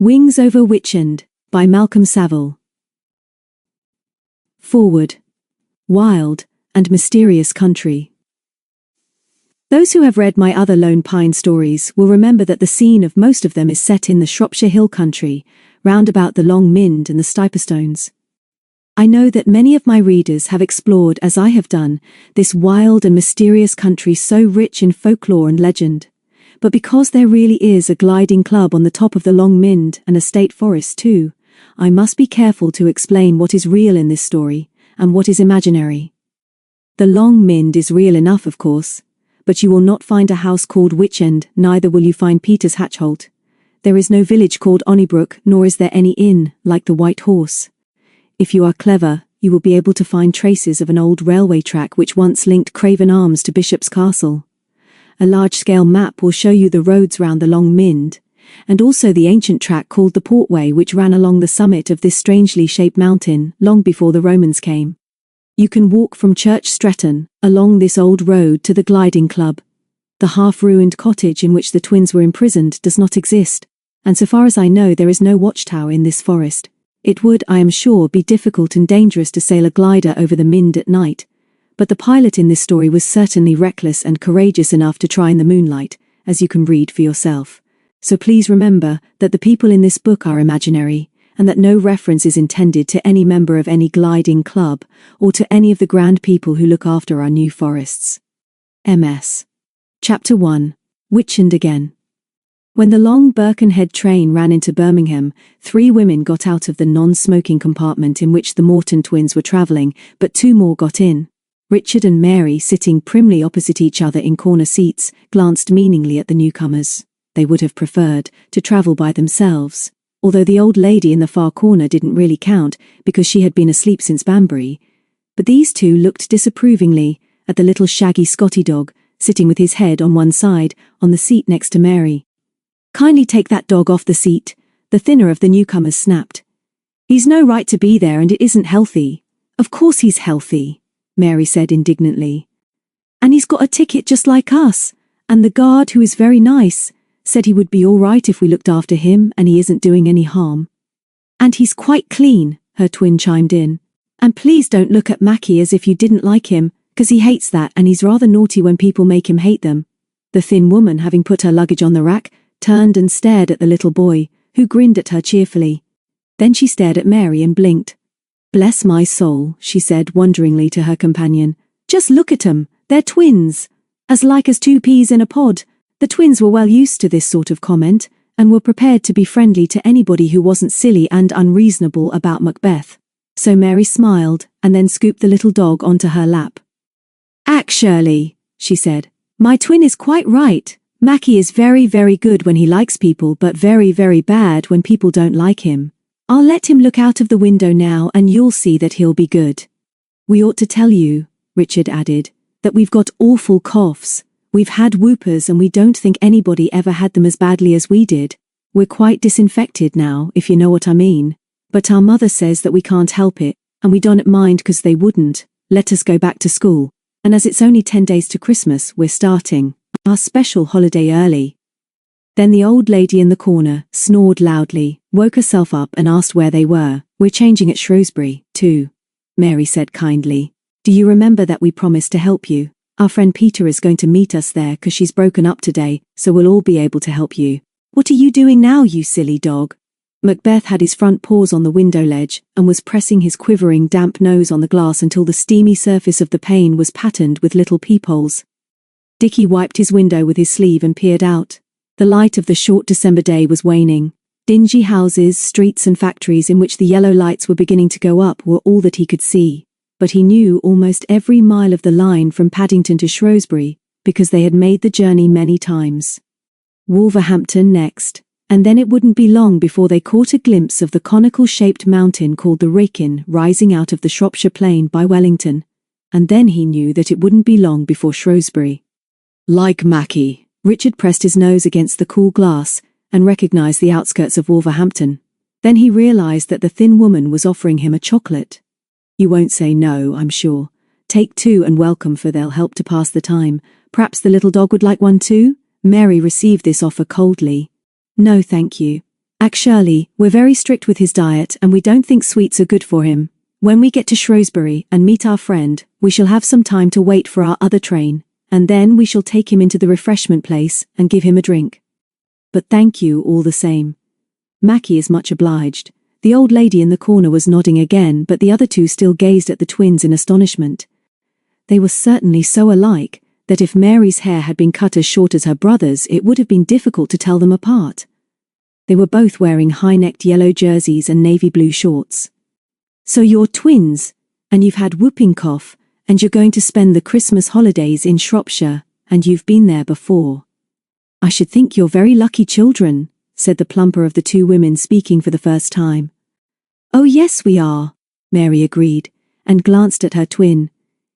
Wings over Witchend, by Malcolm Saville. Forward. Wild and mysterious country. Those who have read my other Lone Pine stories will remember that the scene of most of them is set in the Shropshire hill country, round about the Long Mynd and the Stiperstones. I know that many of my readers have explored, as I have done, this wild and mysterious country so rich in folklore and legend. But because there really is a gliding club on the top of the Long Mynd and a state forest too, I must be careful to explain what is real in this story and what is imaginary. The Long Mynd is real enough, of course, but you will not find a house called Witchend, neither will you find Peter's Hatchholt. There is no village called Onnybrook, nor is there any inn like the White Horse. If you are clever, you will be able to find traces of an old railway track which once linked Craven Arms to Bishop's Castle. A large-scale map will show you the roads round the Long Mynd, and also the ancient track called the Portway which ran along the summit of this strangely shaped mountain long before the Romans came. You can walk from Church Stretton, along this old road to the Gliding Club. The half-ruined cottage in which the twins were imprisoned does not exist, and so far as I know there is no watchtower in this forest. It would, I am sure, be difficult and dangerous to sail a glider over the Mynd at night, but the pilot in this story was certainly reckless and courageous enough to try in the moonlight, as you can read for yourself. So please remember that the people in this book are imaginary, and that no reference is intended to any member of any gliding club, or to any of the grand people who look after our new forests. MS. Chapter 1. Witchend Again. When the long Birkenhead train ran into Birmingham, 3 women got out of the non-smoking compartment in which the Morton twins were travelling, but 2 more got in. Richard and Mary, sitting primly opposite each other in corner seats, glanced meaningly at the newcomers. They would have preferred to travel by themselves, although the old lady in the far corner didn't really count because she had been asleep since Banbury. But these 2 looked disapprovingly at the little shaggy Scotty dog, sitting with his head on one side on the seat next to Mary. "Kindly take that dog off the seat," the thinner of the newcomers snapped. "He's no right to be there and it isn't healthy." "Of course he's healthy," Mary said indignantly. "And he's got a ticket just like us, and the guard, who is very nice, said he would be all right if we looked after him and he isn't doing any harm." "And he's quite clean," her twin chimed in. "And please don't look at Mackie as if you didn't like him, 'cause he hates that and he's rather naughty when people make him hate them." The thin woman, having put her luggage on the rack, turned and stared at the little boy, who grinned at her cheerfully. Then she stared at Mary and blinked. "Bless my soul," she said wonderingly to her companion. "Just look at 'em, they're twins. As like as 2 peas in a pod." The twins were well used to this sort of comment, and were prepared to be friendly to anybody who wasn't silly and unreasonable about Macbeth. So Mary smiled, and then scooped the little dog onto her lap. "Actually," she said, "my twin is quite right. Mackie is very, very good when he likes people, but very, very bad when people don't like him. I'll let him look out of the window now and you'll see that he'll be good. We ought to tell you," Richard added, "that we've got awful coughs. We've had whoopers and we don't think anybody ever had them as badly as we did. We're quite disinfected now, if you know what I mean. But our mother says that we can't help it, and we don't mind 'cause they wouldn't let us go back to school. And as it's only 10 days to Christmas, we're starting our special holiday early." Then the old lady in the corner snored loudly, woke herself up and asked where they were. "We're changing at Shrewsbury, too," Mary said kindly. "Do you remember that we promised to help you? Our friend Peter is going to meet us there 'cause she's broken up today, so we'll all be able to help you." "What are you doing now, you silly dog?" Macbeth had his front paws on the window ledge and was pressing his quivering damp nose on the glass until the steamy surface of the pane was patterned with little peepholes. Dickie wiped his window with his sleeve and peered out. The light of the short December day was waning. Dingy houses, streets and factories in which the yellow lights were beginning to go up were all that he could see. But he knew almost every mile of the line from Paddington to Shrewsbury, because they had made the journey many times. Wolverhampton next, and then it wouldn't be long before they caught a glimpse of the conical-shaped mountain called the Wrekin rising out of the Shropshire plain by Wellington, and then he knew that it wouldn't be long before Shrewsbury. Like Mackie, Richard pressed his nose against the cool glass and recognized the outskirts of Wolverhampton. Then he realized that the thin woman was offering him a chocolate. "You won't say no, I'm sure. Take 2 and welcome, for they'll help to pass the time. Perhaps the little dog would like one too?" Mary received this offer coldly. "No thank you. Actually, we're very strict with his diet and we don't think sweets are good for him. When we get to Shrewsbury and meet our friend, we shall have some time to wait for our other train, and then we shall take him into the refreshment place and give him a drink. But thank you all the same. Mackie is much obliged. The old lady in the corner was nodding again, but the other two still gazed at the twins in astonishment. They were certainly so alike that if Mary's hair had been cut as short as her brother's, it would have been difficult to tell them apart. They were both wearing high-necked yellow jerseys and navy blue shorts. So you're twins, and you've had whooping cough, and you're going to spend the Christmas holidays in Shropshire, and you've been there before. I should think you're very lucky children, said the plumper of the two women, speaking for the first time. Oh yes we are, Mary agreed, and glanced at her twin.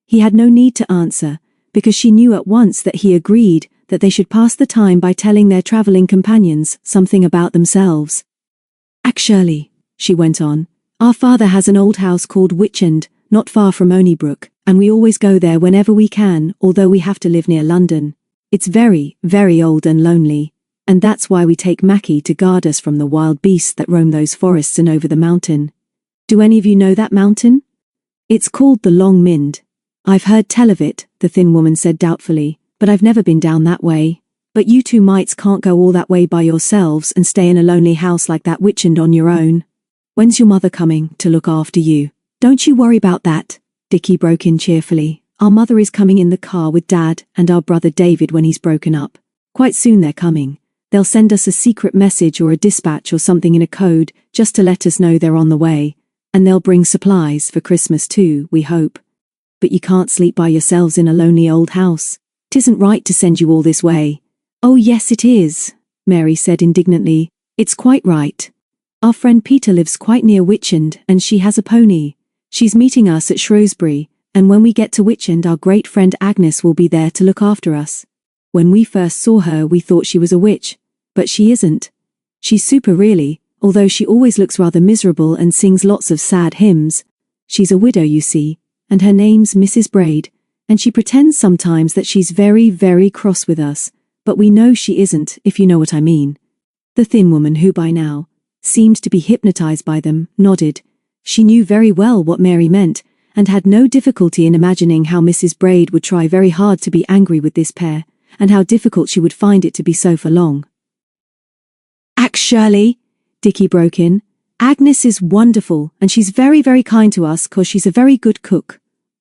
He had no need to answer, because she knew at once that he agreed that they should pass the time by telling their travelling companions something about themselves. Actually, she went on, our father has an old house called Witchend, not far from Onybrook, and we always go there whenever we can, although we have to live near London. It's very, very old and lonely, and that's why we take Mackie to guard us from the wild beasts that roam those forests and over the mountain. Do any of you know that mountain? It's called the Long Mynd. I've heard tell of it, the thin woman said doubtfully, but I've never been down that way. But you two mites can't go all that way by yourselves and stay in a lonely house like that Witchend on your own. When's your mother coming to look after you? Don't you worry about that, Dickie broke in cheerfully. Our mother is coming in the car with Dad and our brother David when he's broken up. Quite soon they're coming. They'll send us a secret message or a dispatch or something in a code just to let us know they're on the way. And they'll bring supplies for Christmas too, we hope. But you can't sleep by yourselves in a lonely old house. 'Tisn't right to send you all this way. Oh yes it is, Mary said indignantly. It's quite right. Our friend Peter lives quite near Witchend and she has a pony. She's meeting us at Shrewsbury, and when we get to Witchend our great friend Agnes will be there to look after us. When we first saw her we thought she was a witch, but she isn't. She's super really, although she always looks rather miserable and sings lots of sad hymns. She's a widow you see, and her name's Mrs. Braid, and she pretends sometimes that she's very, very cross with us, but we know she isn't, if you know what I mean. The thin woman, who by now seemed to be hypnotized by them, nodded. She knew very well what Mary meant, and had no difficulty in imagining how Mrs. Braid would try very hard to be angry with this pair, and how difficult she would find it to be so for long. Actually, Dickie broke in, Agnes is wonderful, and she's very, very kind to us 'cause she's a very good cook.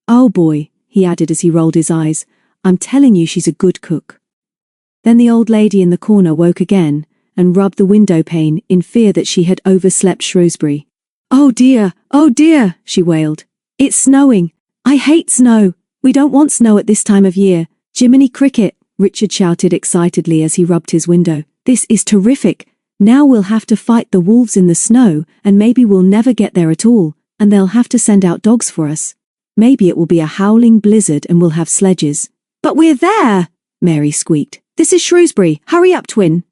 Oh boy, he added as he rolled his eyes, I'm telling you she's a good cook. Then the old lady in the corner woke again, and rubbed the window pane in fear that she had overslept Shrewsbury. Oh dear, she wailed. It's snowing. I hate snow. We don't want snow at this time of year. Jiminy cricket, Richard shouted excitedly as he rubbed his window. This is terrific. Now we'll have to fight the wolves in the snow, and maybe we'll never get there at all, and they'll have to send out dogs for us. Maybe it will be a howling blizzard and we'll have sledges. But we're there, Mary squeaked. This is Shrewsbury. Hurry up, twin.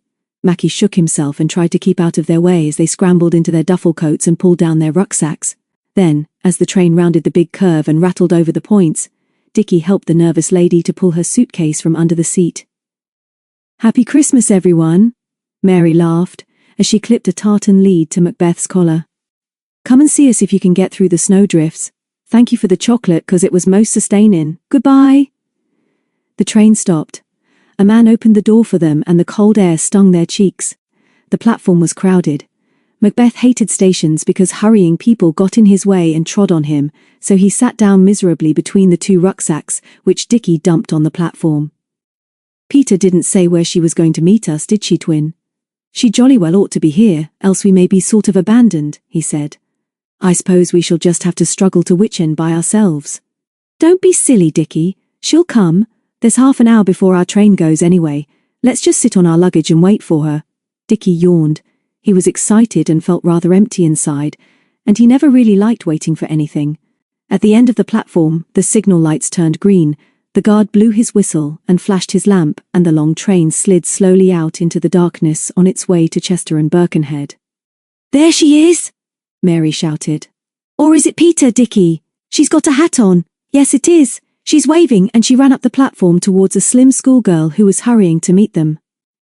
Mackie shook himself and tried to keep out of their way as they scrambled into their duffel coats and pulled down their rucksacks. Then, as the train rounded the big curve and rattled over the points, Dickie helped the nervous lady to pull her suitcase from under the seat. Happy Christmas, everyone, Mary laughed as she clipped a tartan lead to Macbeth's collar. Come and see us if you can get through the snowdrifts. Thank you for the chocolate 'cause it was most sustaining. Goodbye. The train stopped. A man opened the door for them and the cold air stung their cheeks. The platform was crowded. Macbeth hated stations because hurrying people got in his way and trod on him, so he sat down miserably between the two rucksacks, which Dickie dumped on the platform. Peter didn't say where she was going to meet us, did she, twin? She jolly well ought to be here, else we may be sort of abandoned, he said. I suppose we shall just have to struggle to Witchend by ourselves. Don't be silly, Dickie. She'll come. There's half an hour before our train goes anyway. Let's just sit on our luggage and wait for her. Dickie yawned. He was excited and felt rather empty inside, and he never really liked waiting for anything. At the end of the platform, the signal lights turned green, the guard blew his whistle and flashed his lamp, and the long train slid slowly out into the darkness on its way to Chester and Birkenhead. There she is! Mary shouted. Or is it Peter, Dickie? She's got a hat on. Yes, it is. She's waving, and she ran up the platform towards a slim schoolgirl who was hurrying to meet them.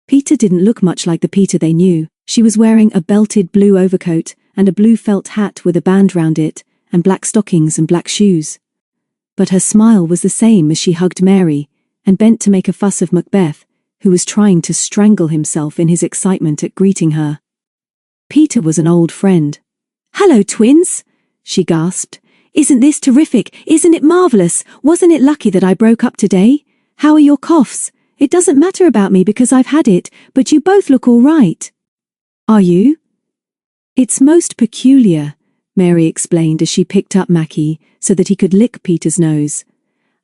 Peter didn't look much like the Peter they knew. She was wearing a belted blue overcoat and a blue felt hat with a band round it, and black stockings and black shoes. But her smile was the same as she hugged Mary, and bent to make a fuss of Macbeth, who was trying to strangle himself in his excitement at greeting her. Peter was an old friend. "Hello, twins," she gasped. "Isn't this terrific? Isn't it marvelous? Wasn't it lucky that I broke up today? How are your coughs? It doesn't matter about me because I've had it, but you both look all right." "Are you?" "It's most peculiar," Mary explained as she picked up Mackie so that he could lick Peter's nose.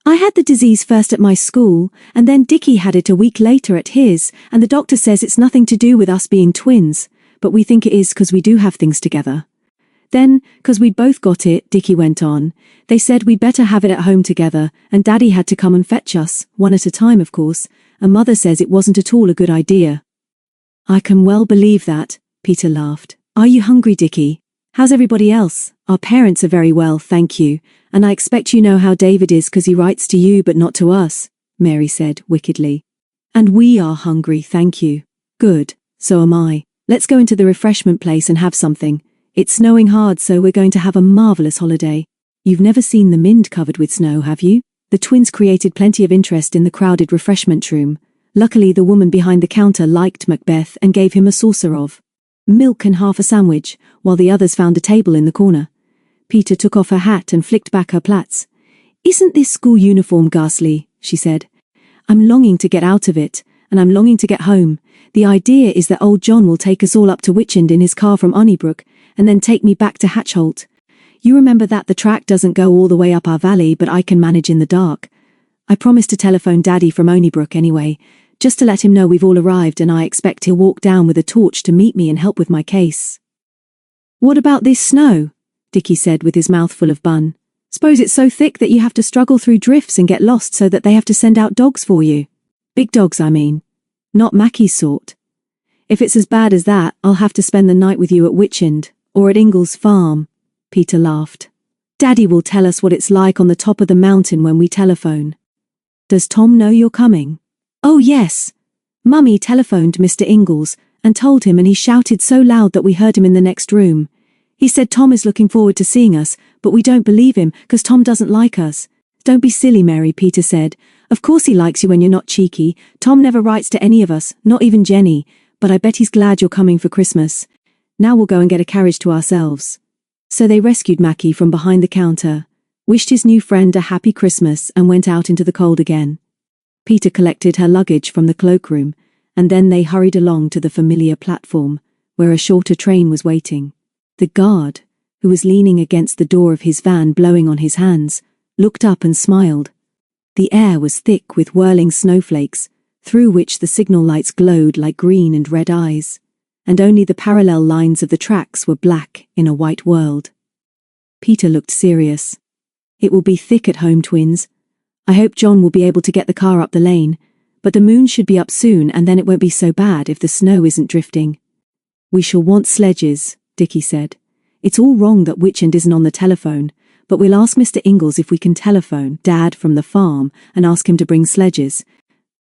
"I had the disease first at my school, and then Dickie had it a week later at his, and the doctor says it's nothing to do with us being twins, but we think it is because we do have things together. Then, because we'd both got it," Dickie went on, "they said we'd better have it at home together, and Daddy had to come and fetch us, one at a time of course, and Mother says it wasn't at all a good idea." "I can well believe that," Peter laughed. "Are you hungry, Dickie? How's everybody else? Our parents are very well, thank you, and I expect you know how David is because he writes to you but not to us," Mary said wickedly. "And we are hungry, thank you." "Good, so am I. Let's go into the refreshment place and have something. It's snowing hard, so we're going to have a marvelous holiday. You've never seen the Mynd covered with snow, have you?" The twins created plenty of interest in the crowded refreshment room. Luckily, the woman behind the counter liked Macbeth and gave him a saucer of milk and half a sandwich, while the others found a table in the corner. Peter took off her hat and flicked back her plaits. "Isn't this school uniform ghastly?" she said. "I'm longing to get out of it, and I'm longing to get home. The idea is that old John will take us all up to Witchend in his car from Onnybrook, and then take me back to Hatchholt. You remember that the track doesn't go all the way up our valley, but I can manage in the dark. I promised to telephone Daddy from Onnybrook anyway, just to let him know we've all arrived, and I expect he'll walk down with a torch to meet me and help with my case." "What about this snow?" Dickie said with his mouth full of bun. "Suppose it's so thick that you have to struggle through drifts and get lost so that they have to send out dogs for you. Big dogs, I mean. Not Mackie's sort. If it's as bad as that, I'll have to spend the night with you at Witchend, or at Ingle's farm." Peter laughed. "Daddy will tell us what it's like on the top of the mountain when we telephone. Does Tom know you're coming?" "Oh yes. Mummy telephoned Mr. Ingles and told him, and he shouted so loud that we heard him in the next room. He said Tom is looking forward to seeing us, but we don't believe him because Tom doesn't like us." "Don't be silly, Mary," Peter said. "Of course he likes you when you're not cheeky. Tom never writes to any of us, not even Jenny, but I bet he's glad you're coming for Christmas. Now we'll go and get a carriage to ourselves." So they rescued Mackie from behind the counter, wished his new friend a happy Christmas, and went out into the cold again. Peter collected her luggage from the cloakroom, and then they hurried along to the familiar platform, where a shorter train was waiting. The guard, who was leaning against the door of his van blowing on his hands, looked up and smiled. The air was thick with whirling snowflakes, through which the signal lights glowed like green and red eyes, and only the parallel lines of the tracks were black in a white world. Peter looked serious. "It will be thick at home, twins. I hope John will be able to get the car up the lane, but the moon should be up soon, and then it won't be so bad if the snow isn't drifting." "We shall want sledges," Dickie said. "It's all wrong that Witchend isn't on the telephone, but we'll ask Mr. Ingles if we can telephone Dad from the farm and ask him to bring sledges.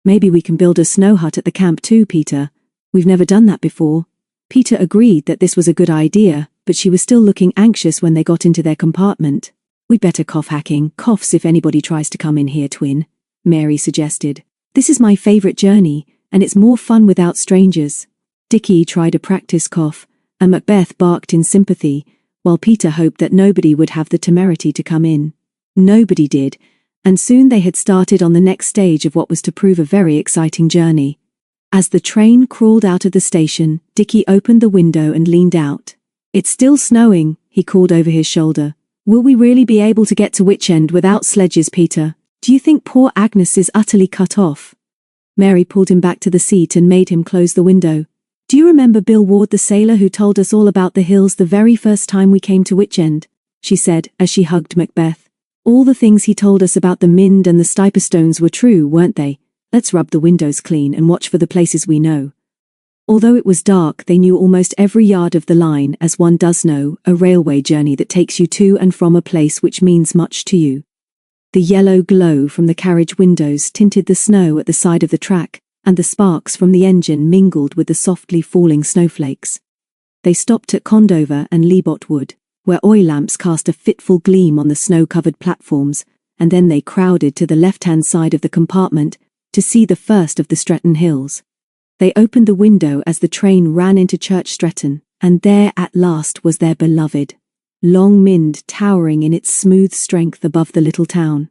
Maybe we can build a snow hut at the camp too, Peter. We've never done that before." Peter agreed that this was a good idea, but she was still looking anxious when they got into their compartment. "We'd better cough hacking coughs if anybody tries to come in here, twin," Mary suggested. "This is my favorite journey, and it's more fun without strangers." Dickie tried a practice cough, and Macbeth barked in sympathy, while Peter hoped that nobody would have the temerity to come in. Nobody did, and soon they had started on the next stage of what was to prove a very exciting journey. As the train crawled out of the station, Dickie opened the window and leaned out. "It's still snowing," he called over his shoulder. "Will we really be able to get to Witchend without sledges, Peter? Do you think poor Agnes is utterly cut off?" Mary pulled him back to the seat and made him close the window. "Do you remember Bill Ward the sailor who told us all about the hills the very first time we came to Witchend?" she said as she hugged Macbeth. "All the things he told us about the Mynd and the Stiperstones were true, weren't they? Let's rub the windows clean and watch for the places we know." Although it was dark, they knew almost every yard of the line, as one does know a railway journey that takes you to and from a place which means much to you. The yellow glow from the carriage windows tinted the snow at the side of the track, and the sparks from the engine mingled with the softly falling snowflakes. They stopped at Condover and Leabot Wood, where oil lamps cast a fitful gleam on the snow-covered platforms, and then they crowded to the left-hand side of the compartment to see the first of the Stretton Hills. They opened the window as the train ran into Church Stretton, and there at last was their beloved Long Mynd towering in its smooth strength above the little town.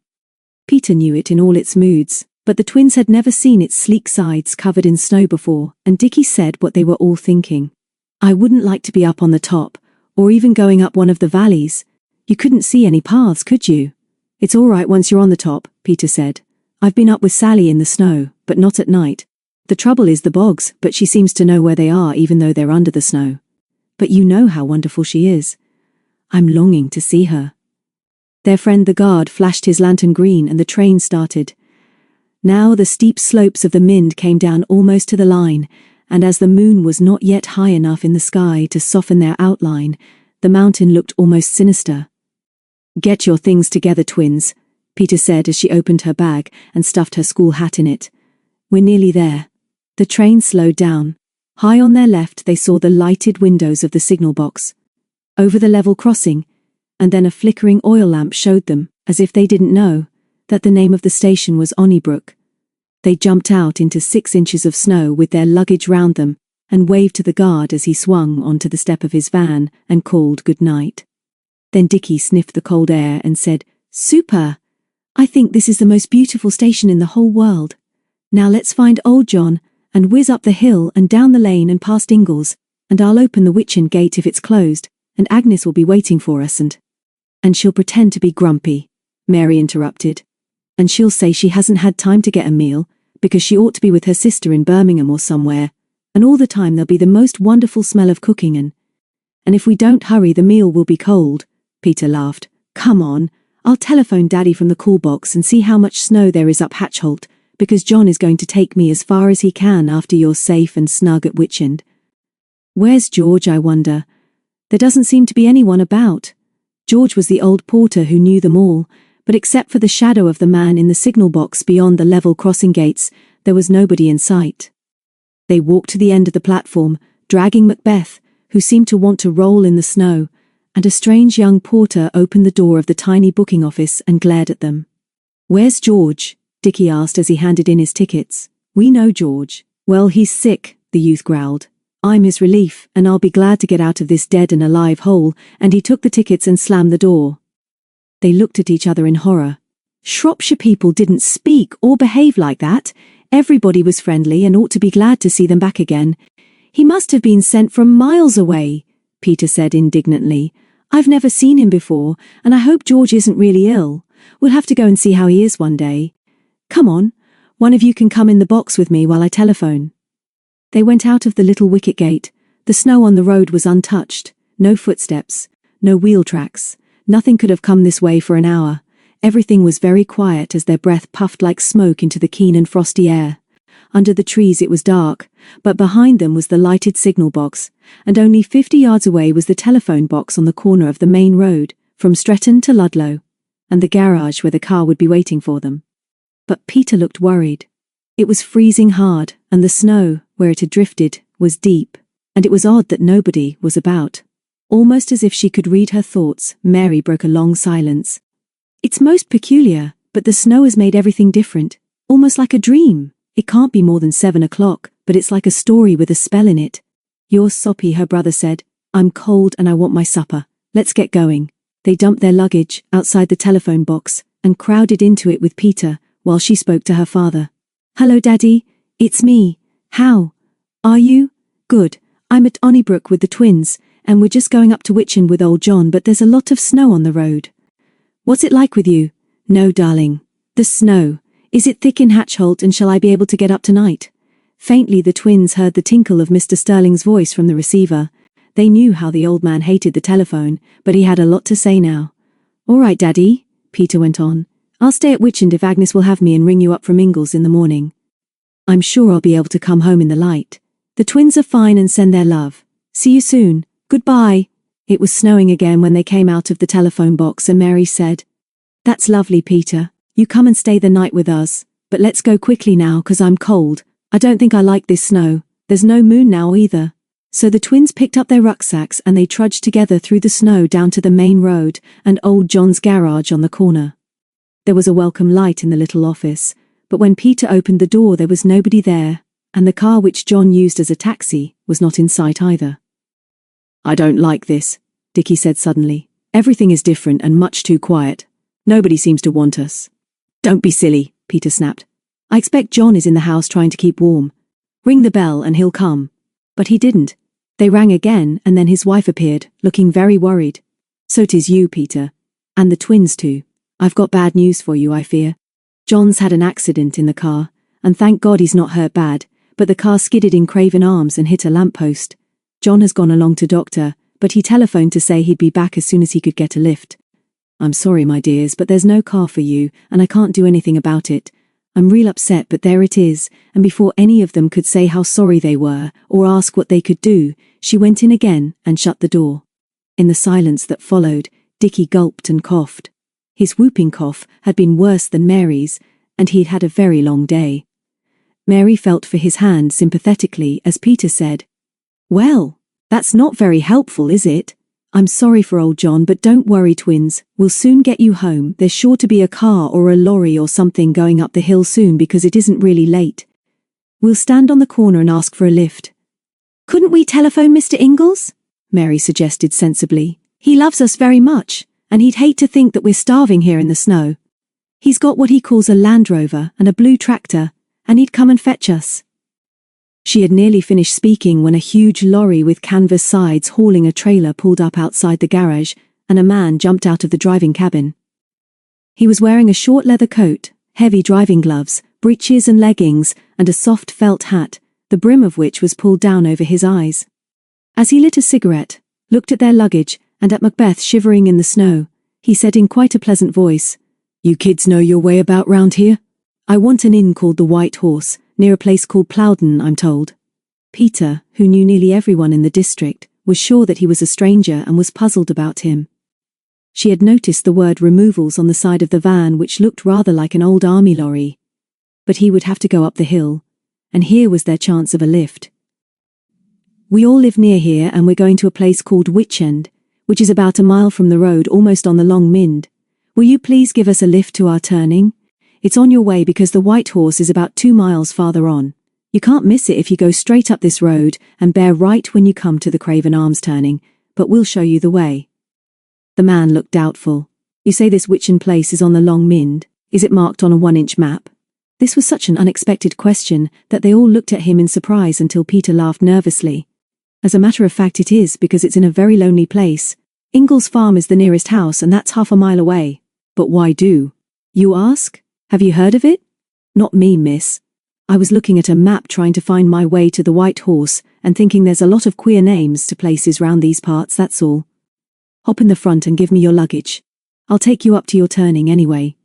Peter knew it in all its moods, but the twins had never seen its sleek sides covered in snow before, and Dickie said what they were all thinking. "I wouldn't like to be up on the top, or even going up one of the valleys. You couldn't see any paths, could you?" "It's all right once you're on the top," Peter said. "I've been up with Sally in the snow, but not at night. The trouble is the bogs, but she seems to know where they are even though they're under the snow. But you know how wonderful she is. I'm longing to see her." Their friend the guard flashed his lantern green and the train started. Now the steep slopes of the Mynd came down almost to the line, and as the moon was not yet high enough in the sky to soften their outline, the mountain looked almost sinister. "Get your things together, twins," Peter said as she opened her bag and stuffed her school hat in it. "We're nearly there." The train slowed down. High on their left they saw the lighted windows of the signal box. Over the level crossing, and then a flickering oil lamp showed them, as if they didn't know, that the name of the station was Onnybrook. They jumped out into 6 inches of snow with their luggage round them, and waved to the guard as he swung onto the step of his van and called good night. Then Dickie sniffed the cold air and said, "Super! I think this is the most beautiful station in the whole world. Now let's find old John, and whiz up the hill and down the lane and past Ingles, and I'll open the Witchend gate if it's closed, and Agnes will be waiting for us and she'll pretend to be grumpy," Mary interrupted. "And she'll say she hasn't had time to get a meal, because she ought to be with her sister in Birmingham or somewhere, and all the time there'll be the most wonderful smell of cooking and if we don't hurry the meal will be cold." Peter laughed. "Come on, I'll telephone Daddy from the call box and see how much snow there is up Hatchholt, because John is going to take me as far as he can after you're safe and snug at Witchend. Where's George, I wonder? There doesn't seem to be anyone about." George was the old porter who knew them all, but except for the shadow of the man in the signal box beyond the level crossing gates, there was nobody in sight. They walked to the end of the platform, dragging Macbeth, who seemed to want to roll in the snow, and a strange young porter opened the door of the tiny booking office and glared at them. "Where's George?" Dickie asked as he handed in his tickets. "We know George." "Well, he's sick," the youth growled. "I'm his relief, and I'll be glad to get out of this dead and alive hole," and he took the tickets and slammed the door. They looked at each other in horror. Shropshire people didn't speak or behave like that. Everybody was friendly and ought to be glad to see them back again. "He must have been sent from miles away," Peter said indignantly. "I've never seen him before, and I hope George isn't really ill. We'll have to go and see how he is one day. Come on, one of you can come in the box with me while I telephone." They went out of the little wicket gate. The snow on the road was untouched. No footsteps, no wheel tracks. Nothing could have come this way for an hour. Everything was very quiet as their breath puffed like smoke into the keen and frosty air. Under the trees it was dark, but behind them was the lighted signal box, and only 50 yards away was the telephone box on the corner of the main road, from Stretton to Ludlow, and the garage where the car would be waiting for them. But Peter looked worried. It was freezing hard, and the snow, where it had drifted, was deep, and it was odd that nobody was about. Almost as if she could read her thoughts, Mary broke a long silence. "It's most peculiar, but the snow has made everything different, almost like a dream. It can't be more than 7 o'clock, but it's like a story with a spell in it." "You're soppy," her brother said. "I'm cold and I want my supper. Let's get going." They dumped their luggage outside the telephone box and crowded into it with Peter while she spoke to her father. "Hello, Daddy. It's me. How are you?" "Good. I'm at Onnybrook with the twins, and we're just going up to Witchend with old John, but there's a lot of snow on the road." "What's it like with you?" "No, darling. The snow. Is it thick in Hatchholt, and shall I be able to get up tonight?" Faintly the twins heard the tinkle of Mr. Sterling's voice from the receiver. They knew how the old man hated the telephone, but he had a lot to say now. "All right, Daddy," Peter went on. "I'll stay at Witchend if Agnes will have me and ring you up from Ingles in the morning. I'm sure I'll be able to come home in the light. The twins are fine and send their love. See you soon. Goodbye." It was snowing again when they came out of the telephone box, and Mary said, "That's lovely, Peter. You come and stay the night with us, but let's go quickly now 'cause I'm cold. I don't think I like this snow. There's no moon now either. So the twins picked up their rucksacks and they trudged together through the snow down to the main road and old John's garage on the corner. There was a welcome light in the little office, but when Peter opened the door there was nobody there, and the car which John used as a taxi was not in sight either. I don't like this, Dickie said suddenly. Everything is different and much too quiet. Nobody seems to want us. Don't be silly, Peter snapped. I expect John is in the house trying to keep warm. Ring the bell and he'll come. But he didn't. They rang again and then his wife appeared, looking very worried. So 'tis you, Peter. And the twins too. I've got bad news for you, I fear. John's had an accident in the car, and thank God he's not hurt bad, but the car skidded in Craven Arms and hit a lamppost. John has gone along to doctor, but he telephoned to say he'd be back as soon as he could get a lift. I'm sorry, my dears, but there's no car for you, and I can't do anything about it. I'm real upset, but there it is, and before any of them could say how sorry they were, or ask what they could do, she went in again and shut the door. In the silence that followed, Dickie gulped and coughed. His whooping cough had been worse than Mary's, and he'd had a very long day. Mary felt for his hand sympathetically as Peter said, Well, that's not very helpful, is it? I'm sorry for old John, but don't worry, twins. We'll soon get you home. There's sure to be a car or a lorry or something going up the hill soon because it isn't really late. We'll stand on the corner and ask for a lift. Couldn't we telephone Mr. Ingalls? Mary suggested sensibly. He loves us very much, and he'd hate to think that we're starving here in the snow. He's got what he calls a Land Rover and a blue tractor, and he'd come and fetch us. She had nearly finished speaking when a huge lorry with canvas sides hauling a trailer pulled up outside the garage, and a man jumped out of the driving cabin. He was wearing a short leather coat, heavy driving gloves, breeches and leggings, and a soft felt hat, the brim of which was pulled down over his eyes. As he lit a cigarette, looked at their luggage, and at Macbeth shivering in the snow, he said in quite a pleasant voice, You kids know your way about round here? I want an inn called the White Horse, near a place called Plowden, I'm told. Peter, who knew nearly everyone in the district, was sure that he was a stranger and was puzzled about him. She had noticed the word removals on the side of the van, which looked rather like an old army lorry. But he would have to go up the hill, and here was their chance of a lift. We all live near here, and we're going to a place called Witchend, which is about a mile from the road, almost on the Long Mynd. Will you please give us a lift to our turning? It's on your way because the White Horse is about 2 miles farther on. You can't miss it if you go straight up this road and bear right when you come to the Craven Arms turning, but we'll show you the way. The man looked doubtful. You say this Witchend place is on the Long Mynd? Is it marked on a 1-inch map? This was such an unexpected question that they all looked at him in surprise until Peter laughed nervously. As a matter of fact it is, because it's in a very lonely place. Ingalls Farm is the nearest house and that's half a mile away. But why do you ask? Have you heard of it? Not me, miss. I was looking at a map trying to find my way to the White Horse and thinking there's a lot of queer names to places round these parts, that's all. Hop in the front and give me your luggage. I'll take you up to your turning anyway.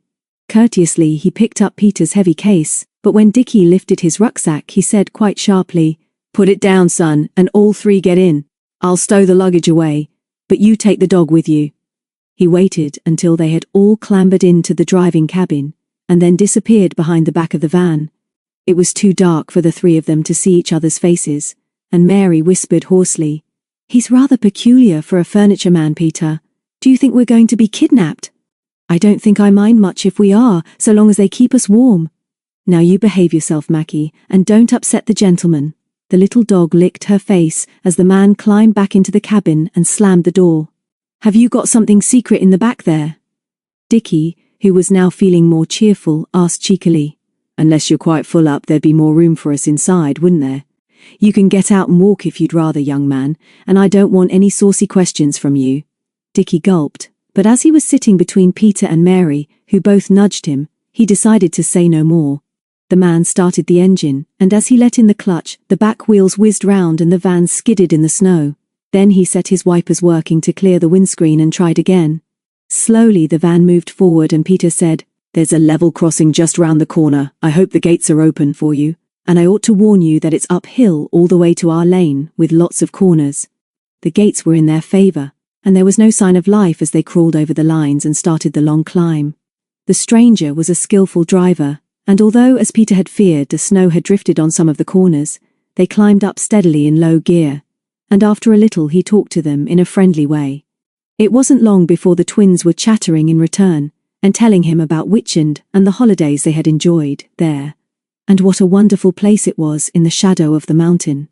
Courteously he picked up Peter's heavy case, but when Dickie lifted his rucksack he said quite sharply, Put it down, son, and all 3 get in. I'll stow the luggage away, but you take the dog with you. He waited until they had all clambered into the driving cabin, and then disappeared behind the back of the van. It was too dark for the 3 of them to see each other's faces, and Mary whispered hoarsely, He's rather peculiar for a furniture man, Peter. Do you think we're going to be kidnapped? I don't think I mind much if we are, so long as they keep us warm. Now you behave yourself, Mackie, and don't upset the gentleman. The little dog licked her face as the man climbed back into the cabin and slammed the door. Have you got something secret in the back there? Dickie, who was now feeling more cheerful, asked cheekily. Unless you're quite full up, there'd be more room for us inside, wouldn't there? You can get out and walk if you'd rather, young man, and I don't want any saucy questions from you. Dickie gulped, but as he was sitting between Peter and Mary, who both nudged him, he decided to say no more. The man started the engine, and as he let in the clutch, the back wheels whizzed round and the van skidded in the snow. Then he set his wipers working to clear the windscreen and tried again. Slowly the van moved forward and Peter said, There's a level crossing just round the corner. I hope the gates are open for you. And I ought to warn you that it's uphill all the way to our lane, with lots of corners. The gates were in their favour, and there was no sign of life as they crawled over the lines and started the long climb. The stranger was a skillful driver, and although, as Peter had feared, the snow had drifted on some of the corners, they climbed up steadily in low gear, and after a little he talked to them in a friendly way. It wasn't long before the twins were chattering in return, and telling him about Witchend and the holidays they had enjoyed there, and what a wonderful place it was in the shadow of the mountain.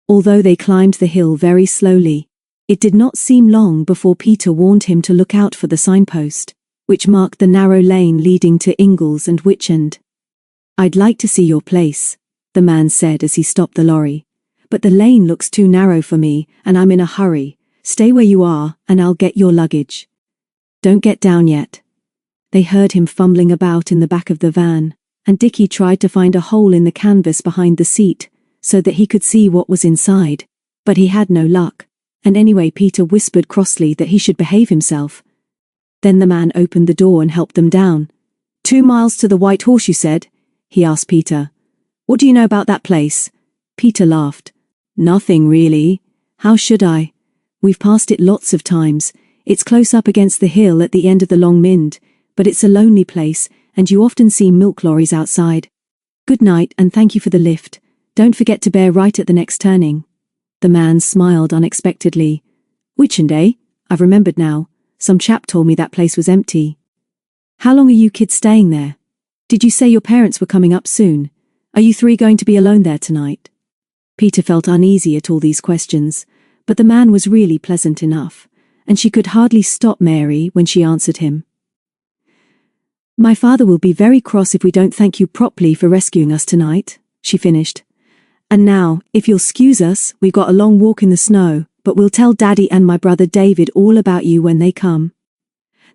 Although they climbed the hill very slowly, it did not seem long before Peter warned him to look out for the signpost, which marked the narrow lane leading to Ingles and Witchend. "I'd like to see your place," the man said as he stopped the lorry, "but the lane looks too narrow for me, and I'm in a hurry. Stay where you are, and I'll get your luggage." "Don't get down yet." They heard him fumbling about in the back of the van, and Dickie tried to find a hole in the canvas behind the seat so that he could see what was inside, but he had no luck, and anyway Peter whispered crossly that he should behave himself. Then the man opened the door and helped them down. 2 miles to the White Horse, you said?" he asked Peter. "What do you know about that place?" Peter laughed. "Nothing really. How should I? We've passed it lots of times. It's close up against the hill at the end of the Long Mynd, but it's a lonely place, and you often see milk lorries outside. Good night, and thank you for the lift. Don't forget to bear right at the next turning." The man smiled unexpectedly. "Witchend, eh? I've remembered now. Some chap told me that place was empty. How long are you kids staying there? Did you say your parents were coming up soon? Are you 3 going to be alone there tonight?" Peter felt uneasy at all these questions, but the man was really pleasant enough, and she could hardly stop Mary when she answered him. "My father will be very cross if we don't thank you properly for rescuing us tonight," she finished. "And now, if you'll excuse us, we've got a long walk in the snow, but we'll tell Daddy and my brother David all about you when they come.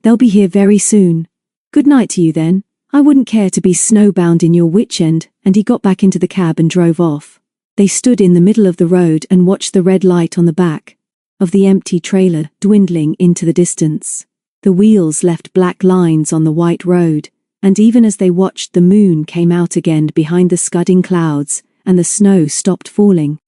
They'll be here very soon. Good night to you then. I wouldn't care to be snowbound in your Witchend," and he got back into the cab and drove off. They stood in the middle of the road and watched the red light on the back of the empty trailer dwindling into the distance. The wheels left black lines on the white road, and even as they watched, the moon came out again behind the scudding clouds, and the snow stopped falling.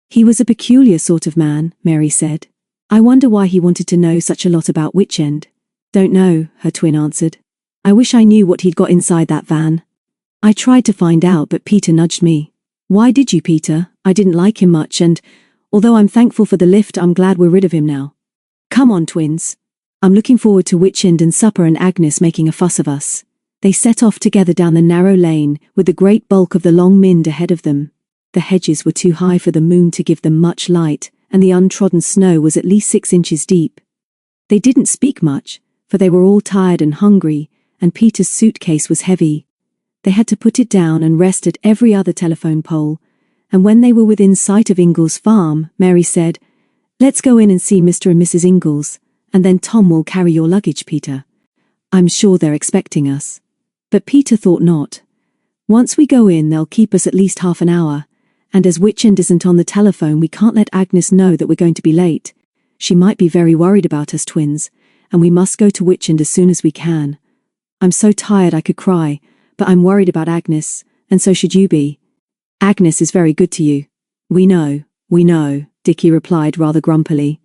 "He was a peculiar sort of man," Mary said. "I wonder why he wanted to know such a lot about Witchend." "Don't know," her twin answered. "I wish I knew what he'd got inside that van. I tried to find out, but Peter nudged me." "Why did you, Peter? I didn't like him much, and although I'm thankful for the lift, I'm glad we're rid of him now. Come on, twins. I'm looking forward to Witchend and supper and Agnes making a fuss of us." They set off together down the narrow lane, with the great bulk of the Long Mynd ahead of them. The hedges were too high for the moon to give them much light, and the untrodden snow was at least 6 inches deep. They didn't speak much, for they were all tired and hungry, and Peter's suitcase was heavy. They had to put it down and rest at every other telephone pole, and when they were within sight of Ingles' farm, Mary said, "Let's go in and see Mr. and Mrs. Ingles, and then Tom will carry your luggage, Peter. I'm sure they're expecting us." But Peter thought not. "Once we go in, they'll keep us at least half an hour, and as Witchend isn't on the telephone, we can't let Agnes know that we're going to be late. She might be very worried about us twins, and we must go to Witchend as soon as we can. I'm so tired I could cry, but I'm worried about Agnes, and so should you be. Agnes is very good to you." We know," Dickie replied rather grumpily.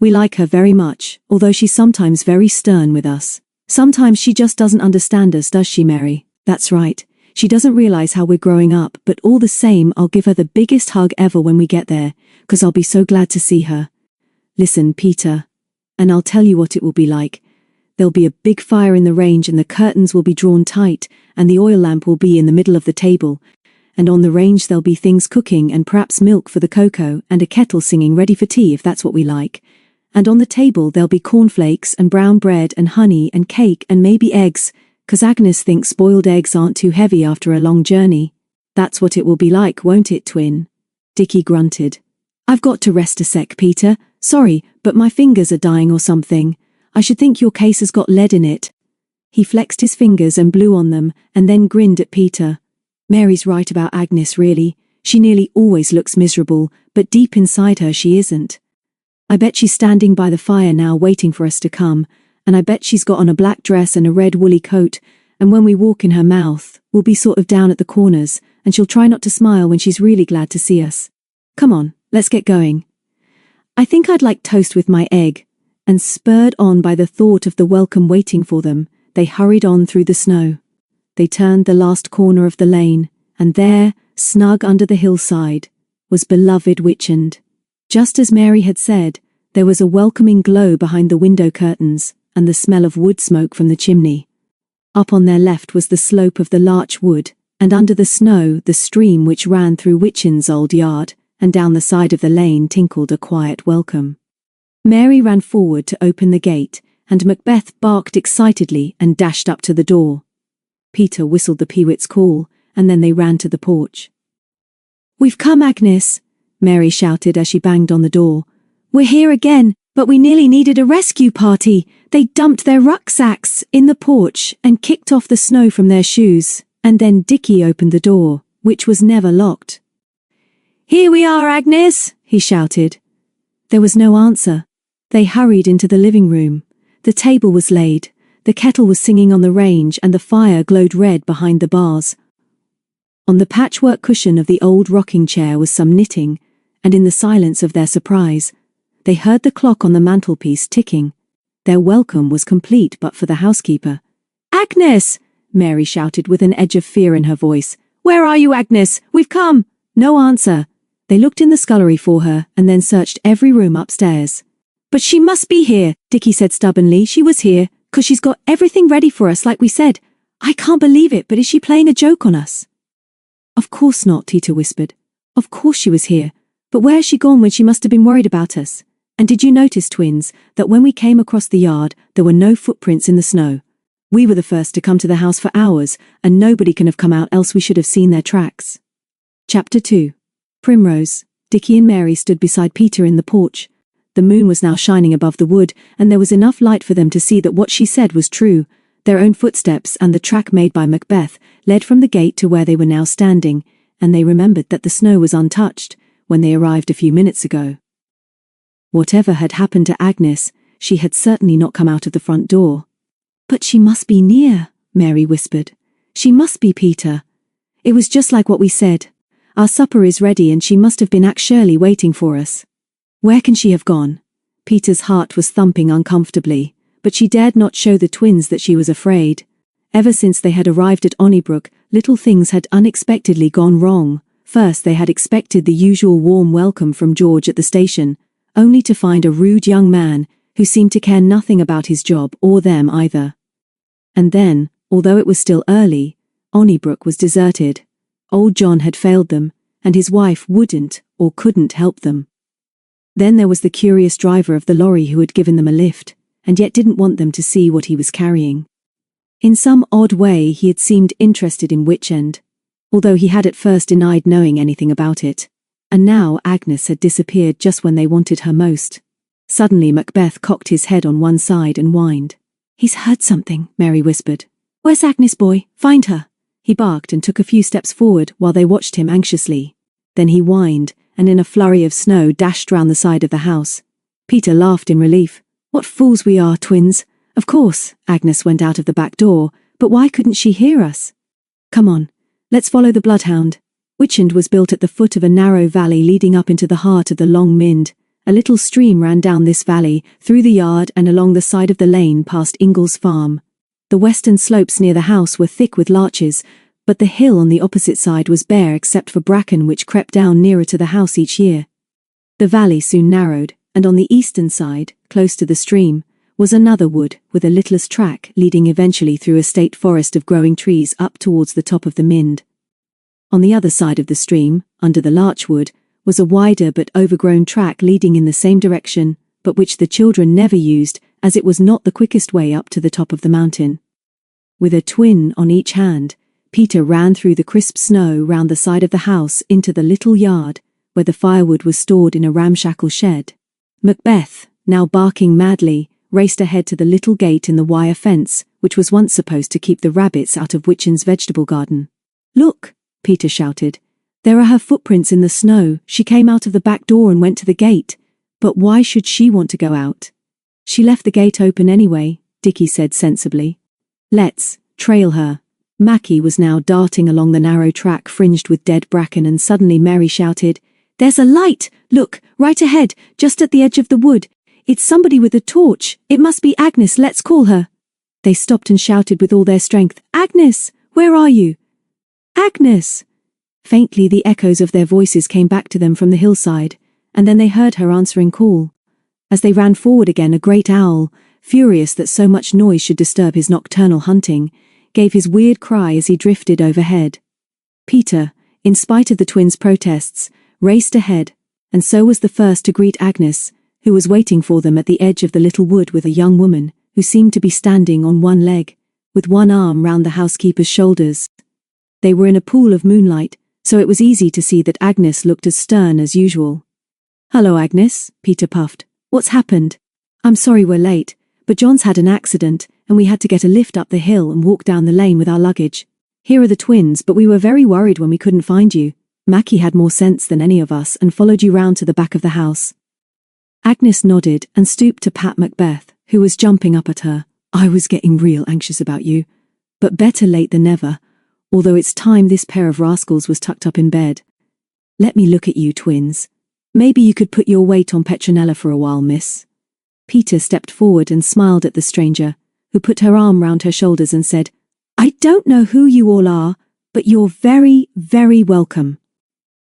"We like her very much, although she's sometimes very stern with us. Sometimes she just doesn't understand us, does she, Mary?" "That's right. She doesn't realize how we're growing up, but all the same I'll give her the biggest hug ever when we get there, 'cause I'll be so glad to see her. Listen, Peter, and I'll tell you what it will be like. There'll be a big fire in the range, and the curtains will be drawn tight, and the oil lamp will be in the middle of the table, and on the range there'll be things cooking and perhaps milk for the cocoa and a kettle singing ready for tea if that's what we like. And on the table there'll be cornflakes and brown bread and honey and cake and maybe eggs, 'cause Agnes thinks boiled eggs aren't too heavy after a long journey. That's what it will be like, won't it, twin?" Dickie grunted. "I've got to rest a sec, Peter. Sorry, but my fingers are dying or something. I should think your case has got lead in it." He flexed his fingers and blew on them, and then grinned at Peter. "Mary's right about Agnes, really. She nearly always looks miserable, but deep inside her she isn't. I bet she's standing by the fire now waiting for us to come, and I bet she's got on a black dress and a red woolly coat, and when we walk in her mouth, we'll be sort of down at the corners, and she'll try not to smile when she's really glad to see us. Come on, let's get going. I think I'd like toast with my egg." And spurred on by the thought of the welcome waiting for them, they hurried on through the snow. They turned the last corner of the lane, and there, snug under the hillside, was beloved Witchend. Just as Mary had said, there was a welcoming glow behind the window curtains, and the smell of wood smoke from the chimney. Up on their left was the slope of the larch wood, and under the snow the stream which ran through Witchend's old yard, and down the side of the lane tinkled a quiet welcome. Mary ran forward to open the gate, and Macbeth barked excitedly and dashed up to the door. Peter whistled the peewit's call, and then they ran to the porch. "We've come, Agnes," Mary shouted as she banged on the door. "We're here again, but we nearly needed a rescue party. They dumped their rucksacks in the porch and kicked off the snow from their shoes, and then Dickie opened the door, which was never locked." "Here we are, Agnes," he shouted. There was no answer. They hurried into the living room. The table was laid, the kettle was singing on the range, and the fire glowed red behind the bars. On the patchwork cushion of the old rocking chair was some knitting, and in the silence of their surprise, they heard the clock on the mantelpiece ticking. Their welcome was complete but for the housekeeper. "Agnes!" Mary shouted with an edge of fear in her voice. "Where are you, Agnes? We've come!" No answer. They looked in the scullery for her and then searched every room upstairs. "But she must be here," Dickie said stubbornly. "She was here, 'cause she's got everything ready for us like we said. I can't believe it, but is she playing a joke on us?" "Of course not," Tita whispered. "Of course she was here. But where has she gone when she must have been worried about us? And did you notice, twins, that when we came across the yard, there were no footprints in the snow? We were the first to come to the house for hours, and nobody can have come out, else we should have seen their tracks." Chapter 2. Primrose. Dickie and Mary stood beside Peter in the porch. The moon was now shining above the wood, and there was enough light for them to see that what she said was true. Their own footsteps and the track made by Macbeth led from the gate to where they were now standing, and they remembered that the snow was untouched when they arrived a few minutes ago. Whatever had happened to Agnes, she had certainly not come out of the front door. "But she must be near," Mary whispered. "She must be, Peter. It was just like what we said. Our supper is ready and she must have been actually waiting for us. Where can she have gone?" Peter's heart was thumping uncomfortably, but she dared not show the twins that she was afraid. Ever since they had arrived at Onnybrook, little things had unexpectedly gone wrong. First, they had expected the usual warm welcome from George at the station, only to find a rude young man who seemed to care nothing about his job or them either. And then, although it was still early, Onnybrook was deserted. Old John had failed them, and his wife wouldn't or couldn't help them. Then there was the curious driver of the lorry who had given them a lift, and yet didn't want them to see what he was carrying. In some odd way he had seemed interested in Witchend, although he had at first denied knowing anything about it. And now Agnes had disappeared just when they wanted her most. Suddenly Macbeth cocked his head on one side and whined. "He's heard something," Mary whispered. "Where's Agnes, boy? Find her." He barked and took a few steps forward while they watched him anxiously. Then he whined, and in a flurry of snow dashed round the side of the house. Peter laughed in relief. "What fools we are, twins. Of course," Agnes went out of the back door, "but why couldn't she hear us? Come on, let's follow the bloodhound." Witchend was built at the foot of a narrow valley leading up into the heart of the Long Mynd. A little stream ran down this valley, through the yard and along the side of the lane past Ingall's farm. The western slopes near the house were thick with larches, but the hill on the opposite side was bare except for bracken which crept down nearer to the house each year. The valley soon narrowed, and on the eastern side, close to the stream, was another wood with a littlest track leading eventually through a state forest of growing trees up towards the top of the Mynd. On the other side of the stream, under the larchwood, was a wider but overgrown track leading in the same direction, but which the children never used, as it was not the quickest way up to the top of the mountain. With a twin on each hand, Peter ran through the crisp snow round the side of the house into the little yard, where the firewood was stored in a ramshackle shed. Macbeth, now barking madly, raced ahead to the little gate in the wire fence, which was once supposed to keep the rabbits out of Witchend's vegetable garden. "Look!" Peter shouted. "There are her footprints in the snow. She came out of the back door and went to the gate. But why should she want to go out?" "She left the gate open anyway," Dickie said sensibly. "Let's trail her." Mackie was now darting along the narrow track fringed with dead bracken, and suddenly Mary shouted, "There's a light! Look, right ahead, just at the edge of the wood. It's somebody with a torch. It must be Agnes. Let's call her." They stopped and shouted with all their strength, "Agnes! Where are you? Agnes! Faintly the echoes of their voices came back to them from the hillside, and then they heard her answering call. As they ran forward again, a great owl, furious that so much noise should disturb his nocturnal hunting, gave his weird cry as he drifted overhead. Peter, in spite of the twins' protests, raced ahead, and so was the first to greet Agnes, who was waiting for them at the edge of the little wood with a young woman, who seemed to be standing on one leg, with one arm round the housekeeper's shoulders. They were in a pool of moonlight, so it was easy to see that Agnes looked as stern as usual. "Hello, Agnes," Peter puffed. "What's happened? I'm sorry we're late, but John's had an accident, and we had to get a lift up the hill and walk down the lane with our luggage. Here are the twins, but we were very worried when we couldn't find you. Mackie had more sense than any of us and followed you round to the back of the house." Agnes nodded and stooped to pat Macbeth, who was jumping up at her. "I was getting real anxious about you, but better late than never, although it's time this pair of rascals was tucked up in bed. Let me look at you, twins. Maybe you could put your weight on Petronella for a while, miss." Peter stepped forward and smiled at the stranger, who put her arm round her shoulders and said, "I don't know who you all are, but you're very, very welcome.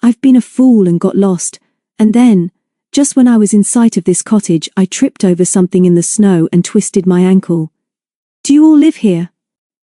I've been a fool and got lost, and then, just when I was in sight of this cottage, I tripped over something in the snow and twisted my ankle. Do you all live here?"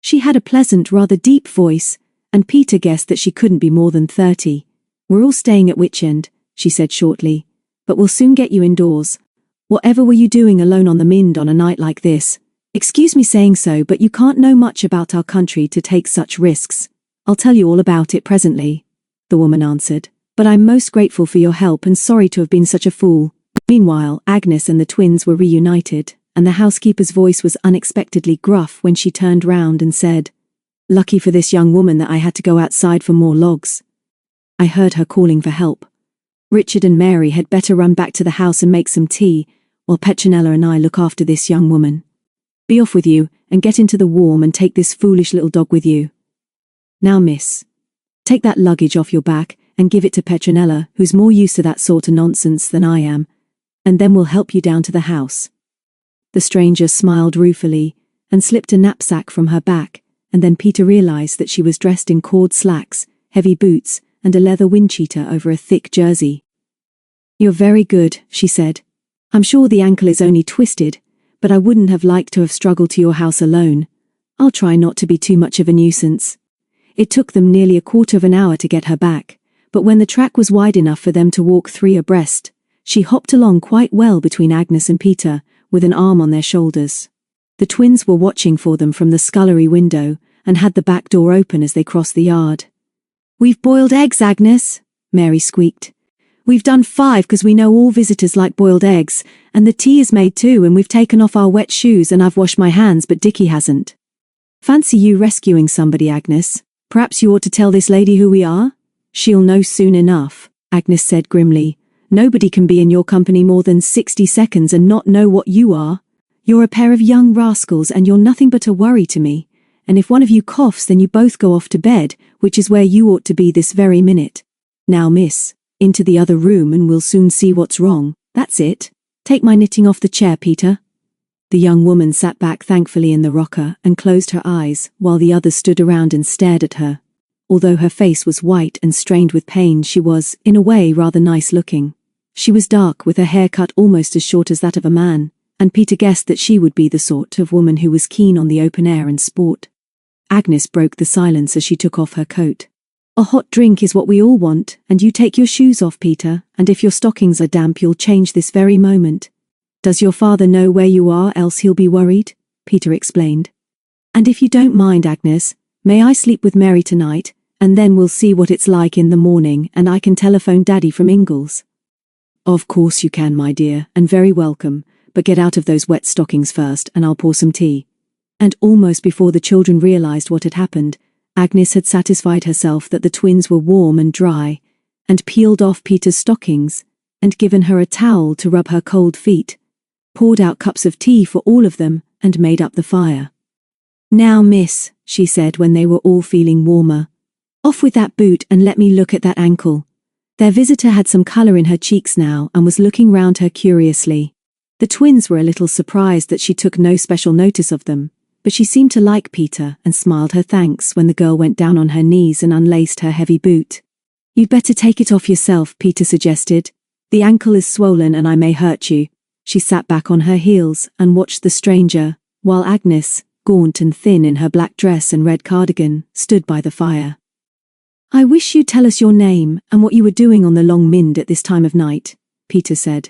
She had a pleasant, rather deep voice, and Peter guessed that she couldn't be more than 30. "We're all staying at Witchend," she said shortly, "but we'll soon get you indoors. Whatever were you doing alone on the Mynd on a night like this? Excuse me saying so, but you can't know much about our country to take such risks." "I'll tell you all about it presently," the woman answered, "but I'm most grateful for your help and sorry to have been such a fool." Meanwhile, Agnes and the twins were reunited, and the housekeeper's voice was unexpectedly gruff when she turned round and said, "Lucky for this young woman that I had to go outside for more logs. I heard her calling for help. Richard and Mary had better run back to the house and make some tea, while Petronella and I look after this young woman. Be off with you, and get into the warm and take this foolish little dog with you. Now, miss, take that luggage off your back and give it to Petronella, who's more used to that sort of nonsense than I am, and then we'll help you down to the house." The stranger smiled ruefully and slipped a knapsack from her back, and then Peter realized that she was dressed in cord slacks, heavy boots, and a leather wind cheater over a thick jersey. "You're very good," she said. "I'm sure the ankle is only twisted, but I wouldn't have liked to have struggled to your house alone. I'll try not to be too much of a nuisance." It took them nearly a quarter of an hour to get her back, but when the track was wide enough for them to walk 3 abreast, she hopped along quite well between Agnes and Peter, with an arm on their shoulders. The twins were watching for them from the scullery window and had the back door open as they crossed the yard. "We've boiled eggs, Agnes," Mary squeaked. "We've done 5 because we know all visitors like boiled eggs, and the tea is made too, and we've taken off our wet shoes and I've washed my hands, but Dickie hasn't. Fancy you rescuing somebody, Agnes. Perhaps you ought to tell this lady who we are?" "She'll know soon enough," Agnes said grimly. "Nobody can be in your company more than 60 seconds and not know what you are. You're a pair of young rascals and you're nothing but a worry to me, and if one of you coughs then you both go off to bed, which is where you ought to be this very minute. Now, miss, into the other room and we'll soon see what's wrong. That's it. Take my knitting off the chair, Peter." The young woman sat back thankfully in the rocker and closed her eyes while the others stood around and stared at her. Although her face was white and strained with pain, she was, in a way, rather nice looking. She was dark, with her hair cut almost as short as that of a man, and Peter guessed that she would be the sort of woman who was keen on the open air and sport. Agnes broke the silence as she took off her coat. "A hot drink is what we all want, and you take your shoes off, Peter, and if your stockings are damp you'll change this very moment. Does your father know where you are, else he'll be worried?" Peter explained. "And if you don't mind, Agnes, may I sleep with Mary tonight, and then we'll see what it's like in the morning and I can telephone Daddy from Ingalls." "Of course you can, my dear, and very welcome, but get out of those wet stockings first and I'll pour some tea." And almost before the children realized what had happened, Agnes had satisfied herself that the twins were warm and dry, and peeled off Peter's stockings, and given her a towel to rub her cold feet, poured out cups of tea for all of them, and made up the fire. "Now, miss," she said when they were all feeling warmer, "off with that boot and let me look at that ankle." Their visitor had some colour in her cheeks now and was looking round her curiously. The twins were a little surprised that she took no special notice of them, but she seemed to like Peter and smiled her thanks when the girl went down on her knees and unlaced her heavy boot. "You'd better take it off yourself," Peter suggested. "The ankle is swollen and I may hurt you." She sat back on her heels and watched the stranger, while Agnes, gaunt and thin in her black dress and red cardigan, stood by the fire. "I wish you'd tell us your name and what you were doing on the Long Mynd at this time of night," Peter said.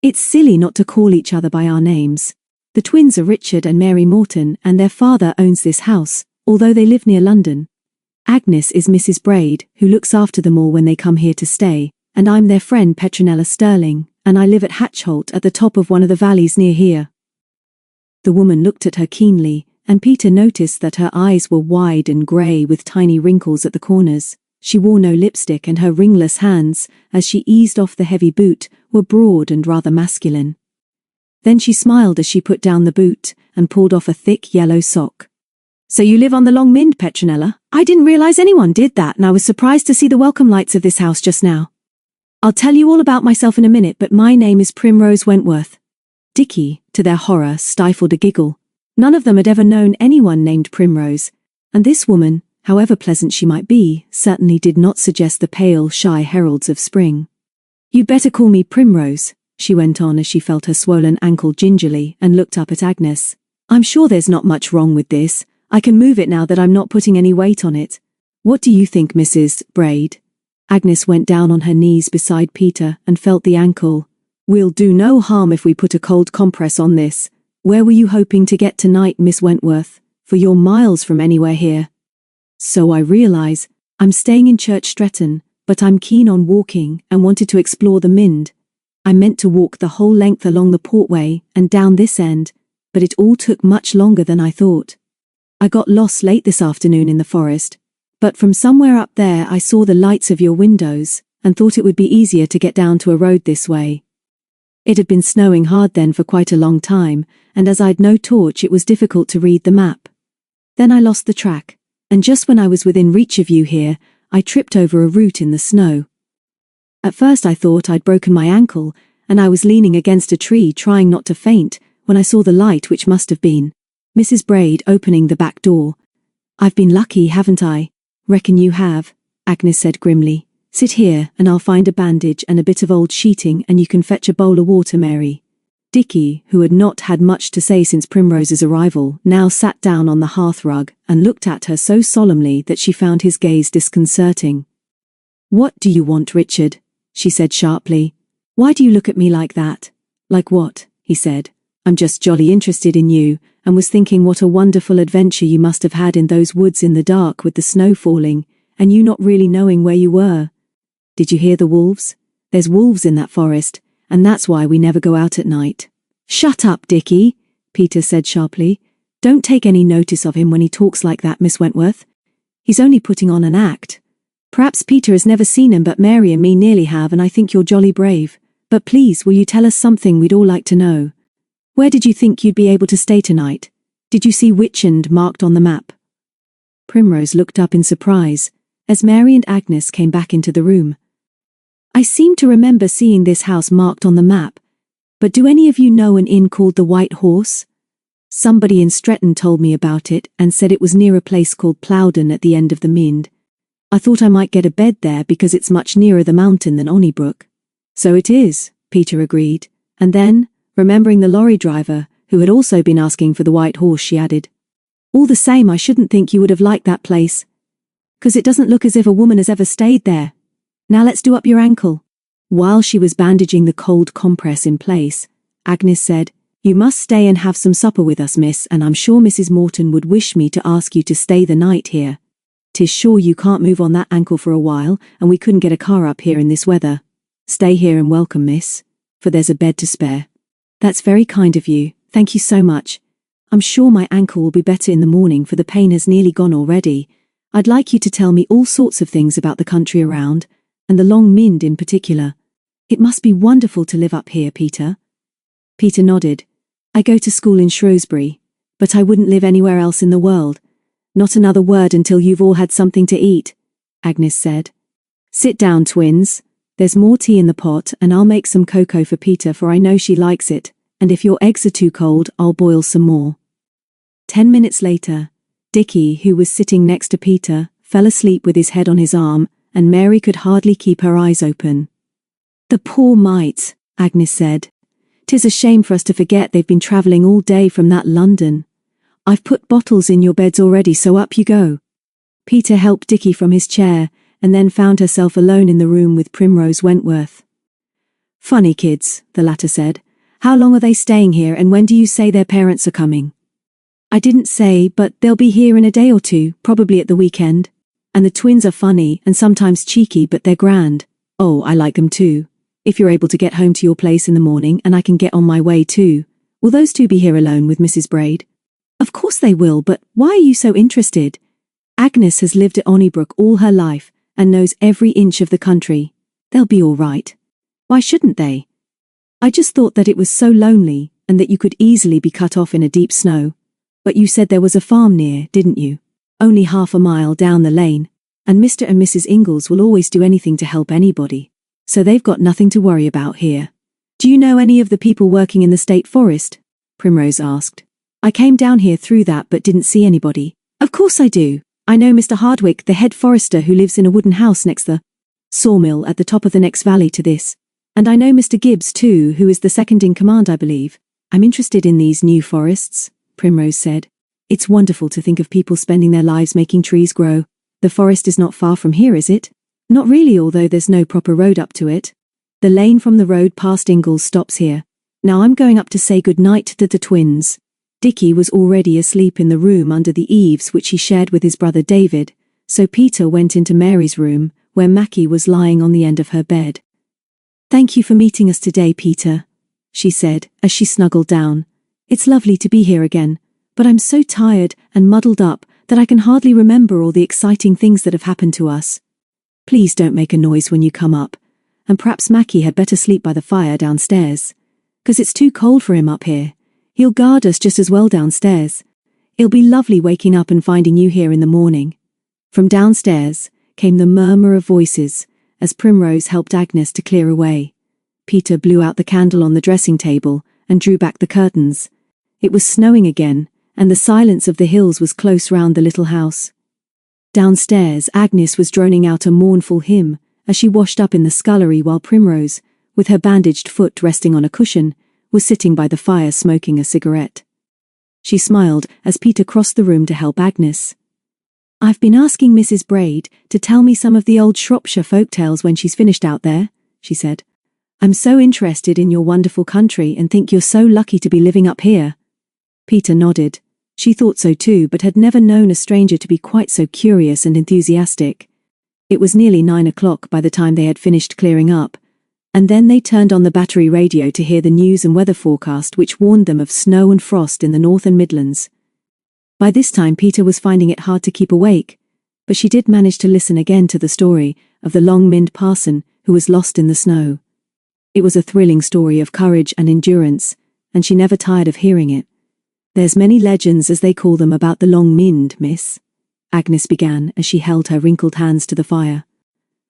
"It's silly not to call each other by our names. The twins are Richard and Mary Morton, and their father owns this house, although they live near London. Agnes is Mrs. Braid, who looks after them all when they come here to stay, and I'm their friend Petronella Sterling, and I live at Hatchholt at the top of one of the valleys near here." The woman looked at her keenly, and Peter noticed that her eyes were wide and grey with tiny wrinkles at the corners. She wore no lipstick, and her ringless hands, as she eased off the heavy boot, were broad and rather masculine. Then she smiled as she put down the boot and pulled off a thick yellow sock. "So you live on the Long Mynd, Petronella? I didn't realize anyone did that, and I was surprised to see the welcome lights of this house just now. I'll tell you all about myself in a minute, but my name is Primrose Wentworth." Dickie, to their horror, stifled a giggle. None of them had ever known anyone named Primrose, and this woman, however pleasant she might be, certainly did not suggest the pale, shy heralds of spring. "You'd better call me Primrose," she went on as she felt her swollen ankle gingerly and looked up at Agnes. "I'm sure there's not much wrong with this. I can move it now that I'm not putting any weight on it. What do you think, Mrs. Braid?" Agnes went down on her knees beside Peter and felt the ankle. "We'll do no harm if we put a cold compress on this. Where were you hoping to get tonight, Miss Wentworth? For you're miles from anywhere here." "So I realize. I'm staying in Church Stretton, but I'm keen on walking and wanted to explore the Mynd. I meant to walk the whole length along the portway and down this end, but it all took much longer than I thought. I got lost late this afternoon in the forest, but from somewhere up there I saw the lights of your windows and thought it would be easier to get down to a road this way. It had been snowing hard then for quite a long time, and as I'd no torch it was difficult to read the map. Then I lost the track, and just when I was within reach of you here, I tripped over a root in the snow. At first I thought I'd broken my ankle, and I was leaning against a tree trying not to faint when I saw the light, which must have been Mrs. Braid opening the back door. "I've been lucky, haven't I?" "Reckon you have," Agnes said grimly. "Sit here and I'll find a bandage and a bit of old sheeting and you can fetch a bowl of water, Mary." Dickie, who had not had much to say since Primrose's arrival, now sat down on the hearth rug and looked at her so solemnly that she found his gaze disconcerting. "What do you want, Richard?" she said sharply. "Why do you look at me like that?" "Like what?" he said. "I'm just jolly interested in you, and was thinking what a wonderful adventure you must have had in those woods in the dark with the snow falling, and you not really knowing where you were. Did you hear the wolves? There's wolves in that forest, and that's why we never go out at night." "Shut up, Dickie," Peter said sharply. "Don't take any notice of him when he talks like that, Miss Wentworth. He's only putting on an act. Perhaps Peter has never seen him, but Mary and me nearly have, and I think you're jolly brave. But please, will you tell us something we'd all like to know? Where did you think you'd be able to stay tonight? Did you see Witchend marked on the map?" Primrose looked up in surprise as Mary and Agnes came back into the room. "I seem to remember seeing this house marked on the map, but do any of you know an inn called the White Horse? Somebody in Stretton told me about it and said it was near a place called Plowden at the end of the Mynd. I thought I might get a bed there because it's much nearer the mountain than Onnybrook." "So it is," Peter agreed, and then, remembering the lorry driver, who had also been asking for the White Horse, she added, "All the same, I shouldn't think you would have liked that place, 'cause it doesn't look as if a woman has ever stayed there. Now let's do up your ankle." While she was bandaging the cold compress in place, Agnes said, "You must stay and have some supper with us, miss, and I'm sure Mrs. Morton would wish me to ask you to stay the night here. 'Tis sure you can't move on that ankle for a while, and we couldn't get a car up here in this weather. Stay here and welcome, miss, for there's a bed to spare." "That's very kind of you, thank you so much. I'm sure my ankle will be better in the morning, for the pain has nearly gone already. I'd like you to tell me all sorts of things about the country around, and the Long Mynd in particular. It must be wonderful to live up here, Peter." Peter nodded. "I go to school in Shrewsbury, but I wouldn't live anywhere else in the world. Not another word until you've all had something to eat," Agnes said. "Sit down, twins. There's more tea in the pot, and I'll make some cocoa for Peter, for I know she likes it, and if your eggs are too cold, I'll boil some more." 10 minutes later, Dickie, who was sitting next to Peter, fell asleep with his head on his arm, and Mary could hardly keep her eyes open. "The poor mites," Agnes said. "'Tis a shame for us to forget they've been travelling all day from that London. I've put bottles in your beds already, so up you go." Peter helped Dickie from his chair, and then found herself alone in the room with Primrose Wentworth. "Funny kids," the latter said. "How long are they staying here, and when do you say their parents are coming?" "I didn't say, but they'll be here in a day or two, probably at the weekend. And the twins are funny and sometimes cheeky, but they're grand. Oh, I like them too. If you're able to get home to your place in the morning and I can get on my way too. Will those two be here alone with Mrs. Braid?" "Of course they will, but why are you so interested?" "Agnes has lived at Onnybrook all her life and knows every inch of the country. They'll be all right. Why shouldn't they? I just thought that it was so lonely and that you could easily be cut off in a deep snow. But you said there was a farm near, didn't you? Only half a mile down the lane, and Mr. and Mrs. Ingalls will always do anything to help anybody. So they've got nothing to worry about here." "Do you know any of the people working in the state forest?" Primrose asked. "I came down here through that but didn't see anybody." "Of course I do. I know Mr. Hardwick, the head forester who lives in a wooden house next the sawmill at the top of the next valley to this. And I know Mr. Gibbs too, who is the second in command, I believe. I'm interested in these new forests," Primrose said. "It's wonderful to think of people spending their lives making trees grow. The forest is not far from here, is it?" "Not really, although there's no proper road up to it. The lane from the road past Ingalls stops here. Now I'm going up to say good night to the twins." Dickie was already asleep in the room under the eaves which he shared with his brother David, so Peter went into Mary's room, where Mackie was lying on the end of her bed. "Thank you for meeting us today, Peter," she said as she snuggled down. "It's lovely to be here again, but I'm so tired and muddled up that I can hardly remember all the exciting things that have happened to us. Please don't make a noise when you come up, and perhaps Mackie had better sleep by the fire downstairs, 'cause it's too cold for him up here. He'll guard us just as well downstairs. It'll be lovely waking up and finding you here in the morning." From downstairs came the murmur of voices as Primrose helped Agnes to clear away. Peter blew out the candle on the dressing table and drew back the curtains. It was snowing again, and the silence of the hills was close round the little house. Downstairs, Agnes was droning out a mournful hymn as she washed up in the scullery, while Primrose, with her bandaged foot resting on a cushion, was sitting by the fire smoking a cigarette. She smiled as Peter crossed the room to help Agnes. "I've been asking Mrs. Braid to tell me some of the old Shropshire folk tales when she's finished out there," she said. "I'm so interested in your wonderful country and think you're so lucky to be living up here." Peter nodded. She thought so too, but had never known a stranger to be quite so curious and enthusiastic. It was nearly 9 o'clock by the time they had finished clearing up, and then they turned on the battery radio to hear the news and weather forecast, which warned them of snow and frost in the North and Midlands. By this time Peter was finding it hard to keep awake, but she did manage to listen again to the story of the Long Mynd parson who was lost in the snow. It was a thrilling story of courage and endurance, and she never tired of hearing it. "There's many legends, as they call them, about the Long Mynd, miss," Agnes began as she held her wrinkled hands to the fire.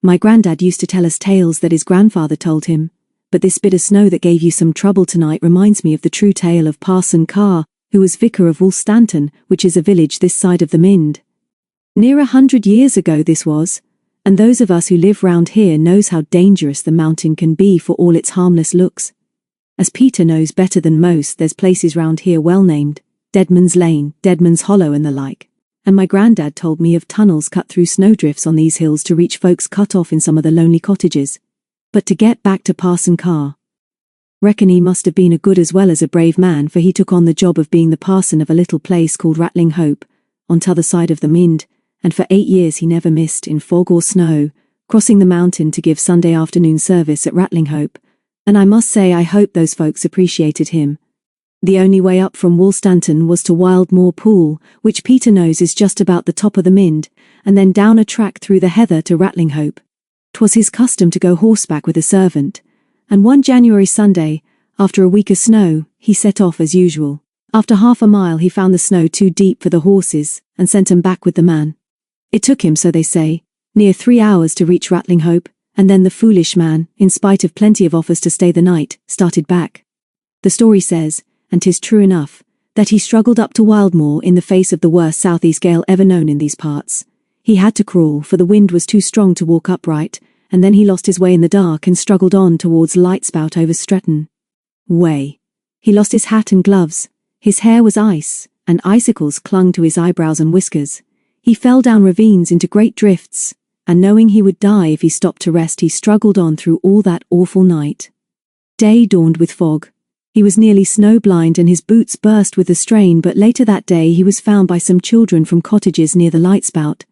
"My grandad used to tell us tales that his grandfather told him, but this bit of snow that gave you some trouble tonight reminds me of the true tale of Parson Carr, who was vicar of Woolstanton, which is a village this side of the Mynd. Near 100 years ago this was, and those of us who live round here knows how dangerous the mountain can be for all its harmless looks. As Peter knows better than most, there's places round here well named, Deadman's Lane, Deadman's Hollow and the like, and my grandad told me of tunnels cut through snowdrifts on these hills to reach folks cut off in some of the lonely cottages. But to get back to Parson Carr. Reckon he must have been a good as well as a brave man, for he took on the job of being the parson of a little place called Rattling Hope, on t'other side of the Mynd, and for 8 years he never missed, in fog or snow, crossing the mountain to give Sunday afternoon service at Rattling Hope, and I must say I hope those folks appreciated him. The only way up from Woolstanton was to Wildmoor Pool, which Peter knows is just about the top of the Mynd, and then down a track through the heather to Rattling Hope. 'Twas his custom to go horseback with a servant, and one January Sunday, after a week of snow, he set off as usual. After half a mile he found the snow too deep for the horses, and sent 'em back with the man. It took him, so they say, near 3 hours to reach Rattling Hope, and then the foolish man, in spite of plenty of offers to stay the night, started back. The story says, and 'tis true enough, that he struggled up to Wildmoor in the face of the worst southeast gale ever known in these parts. He had to crawl, for the wind was too strong to walk upright, and then he lost his way in the dark and struggled on towards Lightspout over Stretton. Way. He lost his hat and gloves. His hair was ice, and icicles clung to his eyebrows and whiskers. He fell down ravines into great drifts, and knowing he would die if he stopped to rest, he struggled on through all that awful night. Day dawned with fog. He was nearly snow-blind and his boots burst with the strain, but later that day he was found by some children from cottages near the Lightspout.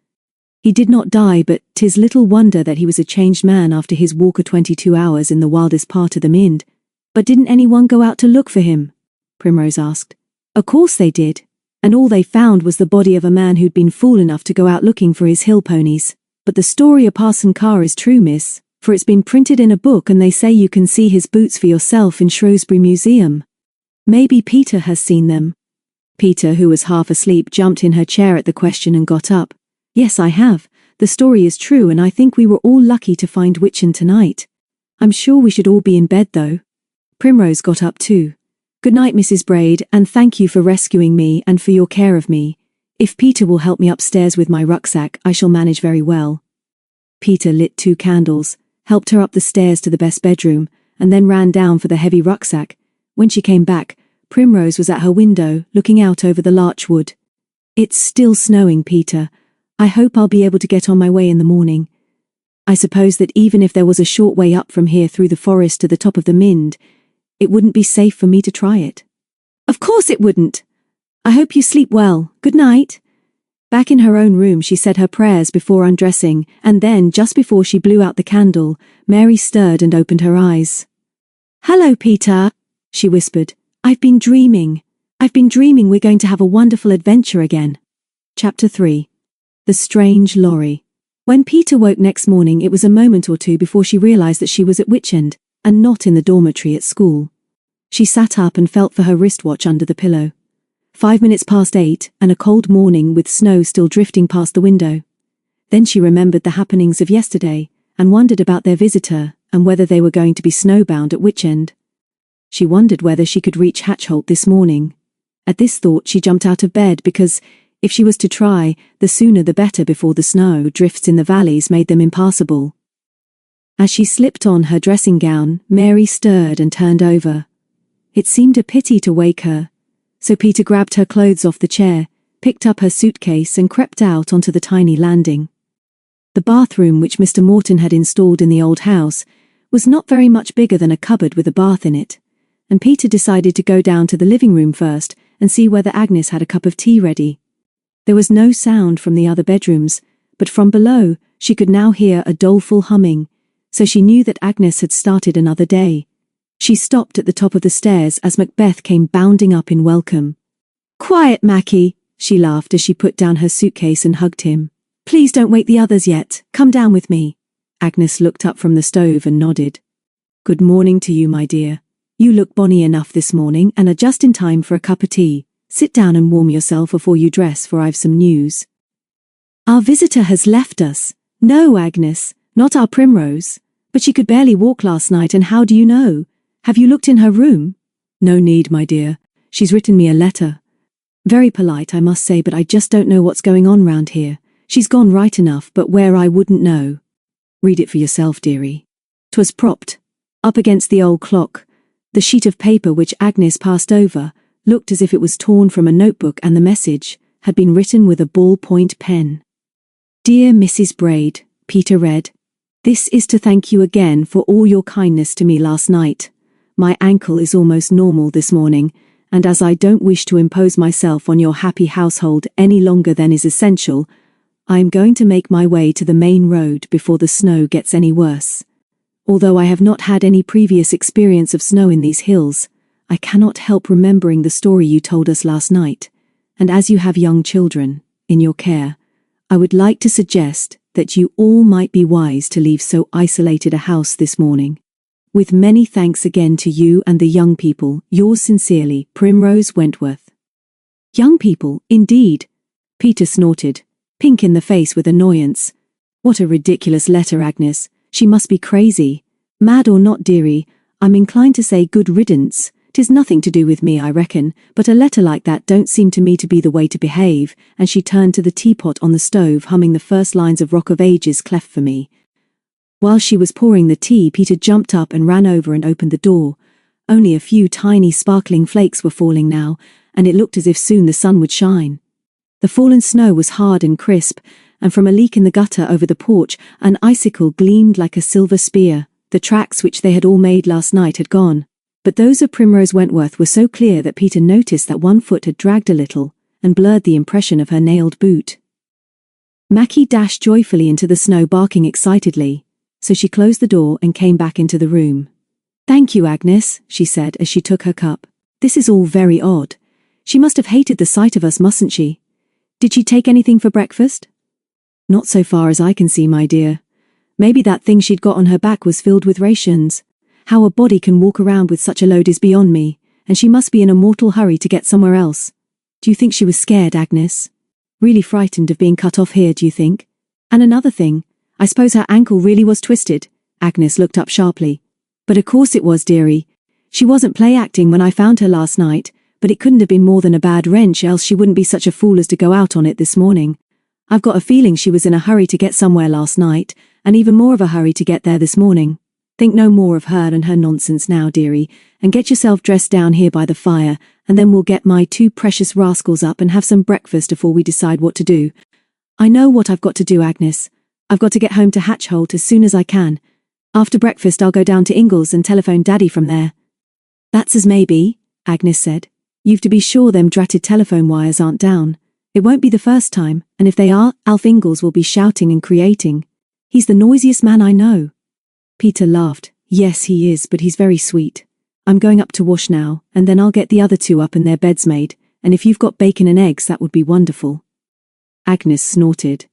He did not die, but 'tis little wonder that he was a changed man after his walk of 22 hours in the wildest part of the Mynd. But didn't anyone go out to look for him? Primrose asked. Of course they did, and all they found was the body of a man who'd been fool enough to go out looking for his hill ponies. But the story of Parson Carr is true, miss, for it's been printed in a book and they say you can see his boots for yourself in Shrewsbury Museum. Maybe Peter has seen them. Peter, who was half asleep, jumped in her chair at the question and got up. Yes, I have. The story is true, and I think we were all lucky to find Witchend tonight. I'm sure we should all be in bed, though. Primrose got up too. Good night, Mrs. Braid, and thank you for rescuing me and for your care of me. If Peter will help me upstairs with my rucksack, I shall manage very well. Peter lit 2 candles, helped her up the stairs to the best bedroom, and then ran down for the heavy rucksack. When she came back, Primrose was at her window, looking out over the larch wood. It's still snowing, Peter. I hope I'll be able to get on my way in the morning. I suppose that even if there was a short way up from here through the forest to the top of the Mynd, it wouldn't be safe for me to try it. Of course it wouldn't. I hope you sleep well. Good night. Back in her own room she said her prayers before undressing, and then, just before she blew out the candle, Mary stirred and opened her eyes. Hello, Peter, she whispered. I've been dreaming we're going to have a wonderful adventure again. Chapter 3. The Strange Lorry. When Peter woke next morning, it was a moment or two before she realized that she was at Witchend, and not in the dormitory at school. She sat up and felt for her wristwatch under the pillow. 5 minutes past 8, and a cold morning with snow still drifting past the window. Then she remembered the happenings of yesterday, and wondered about their visitor, and whether they were going to be snowbound at Witchend. She wondered whether she could reach Hatchholt this morning. At this thought she jumped out of bed because, if she was to try, the sooner the better before the snow drifts in the valleys made them impassable. As she slipped on her dressing gown, Mary stirred and turned over. It seemed a pity to wake her, so Peter grabbed her clothes off the chair, picked up her suitcase and crept out onto the tiny landing. The bathroom which Mr. Morton had installed in the old house was not very much bigger than a cupboard with a bath in it, and Peter decided to go down to the living room first and see whether Agnes had a cup of tea ready. There was no sound from the other bedrooms, but from below she could now hear a doleful humming, so she knew that Agnes had started another day. She stopped at the top of the stairs as Macbeth came bounding up in welcome. Quiet, Mackie, she laughed as she put down her suitcase and hugged him. Please don't wake the others yet, come down with me. Agnes looked up from the stove and nodded. Good morning to you, my dear. You look bonny enough this morning and are just in time for a cup of tea. Sit down and warm yourself before you dress, for I've some news. Our visitor has left us. No, Agnes, not our Primrose. But she could barely walk last night, and how do you know? Have you looked in her room? No need, my dear. She's written me a letter. Very polite, I must say, but I just don't know what's going on round here. She's gone right enough, but where I wouldn't know. Read it for yourself, dearie. 'Twas propped up against the old clock. The sheet of paper which Agnes passed over looked as if it was torn from a notebook, and the message had been written with a ballpoint pen. Dear Mrs. Braid, Peter read, this is to thank you again for all your kindness to me last night. My ankle is almost normal this morning, and as I don't wish to impose myself on your happy household any longer than is essential, I am going to make my way to the main road before the snow gets any worse. Although I have not had any previous experience of snow in these hills, I cannot help remembering the story you told us last night, and as you have young children in your care, I would like to suggest that you all might be wise to leave so isolated a house this morning. With many thanks again to you and the young people, yours sincerely, Primrose Wentworth. Young people, indeed, Peter snorted, pink in the face with annoyance. What a ridiculous letter, Agnes. She must be crazy. Mad or not, dearie, I'm inclined to say good riddance. "'Tis nothing to do with me, I reckon, but a letter like that don't seem to me to be the way to behave," and she turned to the teapot on the stove, humming the first lines of Rock of Ages cleft for me. While she was pouring the tea, Peter jumped up and ran over and opened the door. Only a few tiny sparkling flakes were falling now, and it looked as if soon the sun would shine. The fallen snow was hard and crisp, and from a leak in the gutter over the porch, an icicle gleamed like a silver spear. The tracks which they had all made last night had gone, but those of Primrose Wentworth were so clear that Peter noticed that one foot had dragged a little, and blurred the impression of her nailed boot. Mackie dashed joyfully into the snow, barking excitedly, so she closed the door and came back into the room. "Thank you, Agnes," she said as she took her cup. "This is all very odd. She must have hated the sight of us, mustn't she? Did she take anything for breakfast?" "Not so far as I can see, my dear. Maybe that thing she'd got on her back was filled with rations. How a body can walk around with such a load is beyond me, and she must be in a mortal hurry to get somewhere else. Do you think she was scared, Agnes? Really frightened of being cut off here, do you think? And another thing, I suppose her ankle really was twisted." Agnes looked up sharply. "But of course it was, dearie. She wasn't play-acting when I found her last night, but it couldn't have been more than a bad wrench, else she wouldn't be such a fool as to go out on it this morning. I've got a feeling she was in a hurry to get somewhere last night, and even more of a hurry to get there this morning. Think no more of her and her nonsense now, dearie, and get yourself dressed down here by the fire, and then we'll get my two precious rascals up and have some breakfast before we decide what to do. I know what I've got to do, Agnes. I've got to get home to Hatchholt as soon as I can. After breakfast I'll go down to Ingles and telephone Daddy from there." "That's as may be," Agnes said. "You've to be sure them dratted telephone wires aren't down. It won't be the first time, and if they are, Alf Ingles will be shouting and creating. He's the noisiest man I know." Peter laughed. "Yes, he is, but he's very sweet. I'm going up to wash now, and then I'll get the other two up and their beds made, and if you've got bacon and eggs that would be wonderful." Agnes snorted.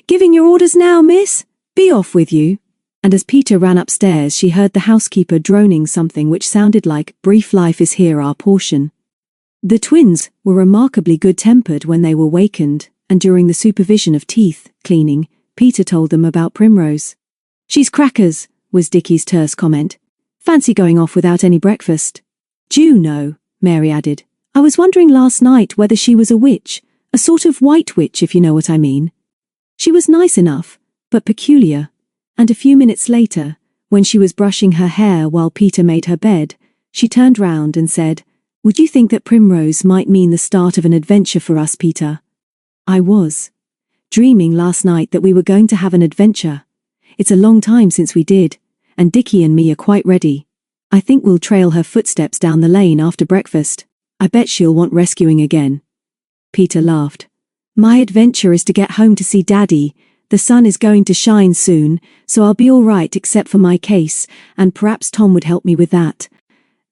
"Giving your orders now, miss? Be off with you." And as Peter ran upstairs, she heard the housekeeper droning something which sounded like, "Brief life is here our portion." The twins were remarkably good-tempered when they were wakened, and during the supervision of teeth cleaning, Peter told them about Primrose. "She's crackers," was Dickie's terse comment. "Fancy going off without any breakfast." "Do you know," Mary added, "I was wondering last night whether she was a witch, a sort of white witch, if you know what I mean. She was nice enough, but peculiar." And a few minutes later, when she was brushing her hair while Peter made her bed, she turned round and said, "Would you think that Primrose might mean the start of an adventure for us, Peter?" "I was dreaming last night that we were going to have an adventure. It's a long time since we did, and Dickie and me are quite ready. I think we'll trail her footsteps down the lane after breakfast. I bet she'll want rescuing again." Peter laughed. "My adventure is to get home to see Daddy. The sun is going to shine soon, so I'll be all right except for my case, and perhaps Tom would help me with that.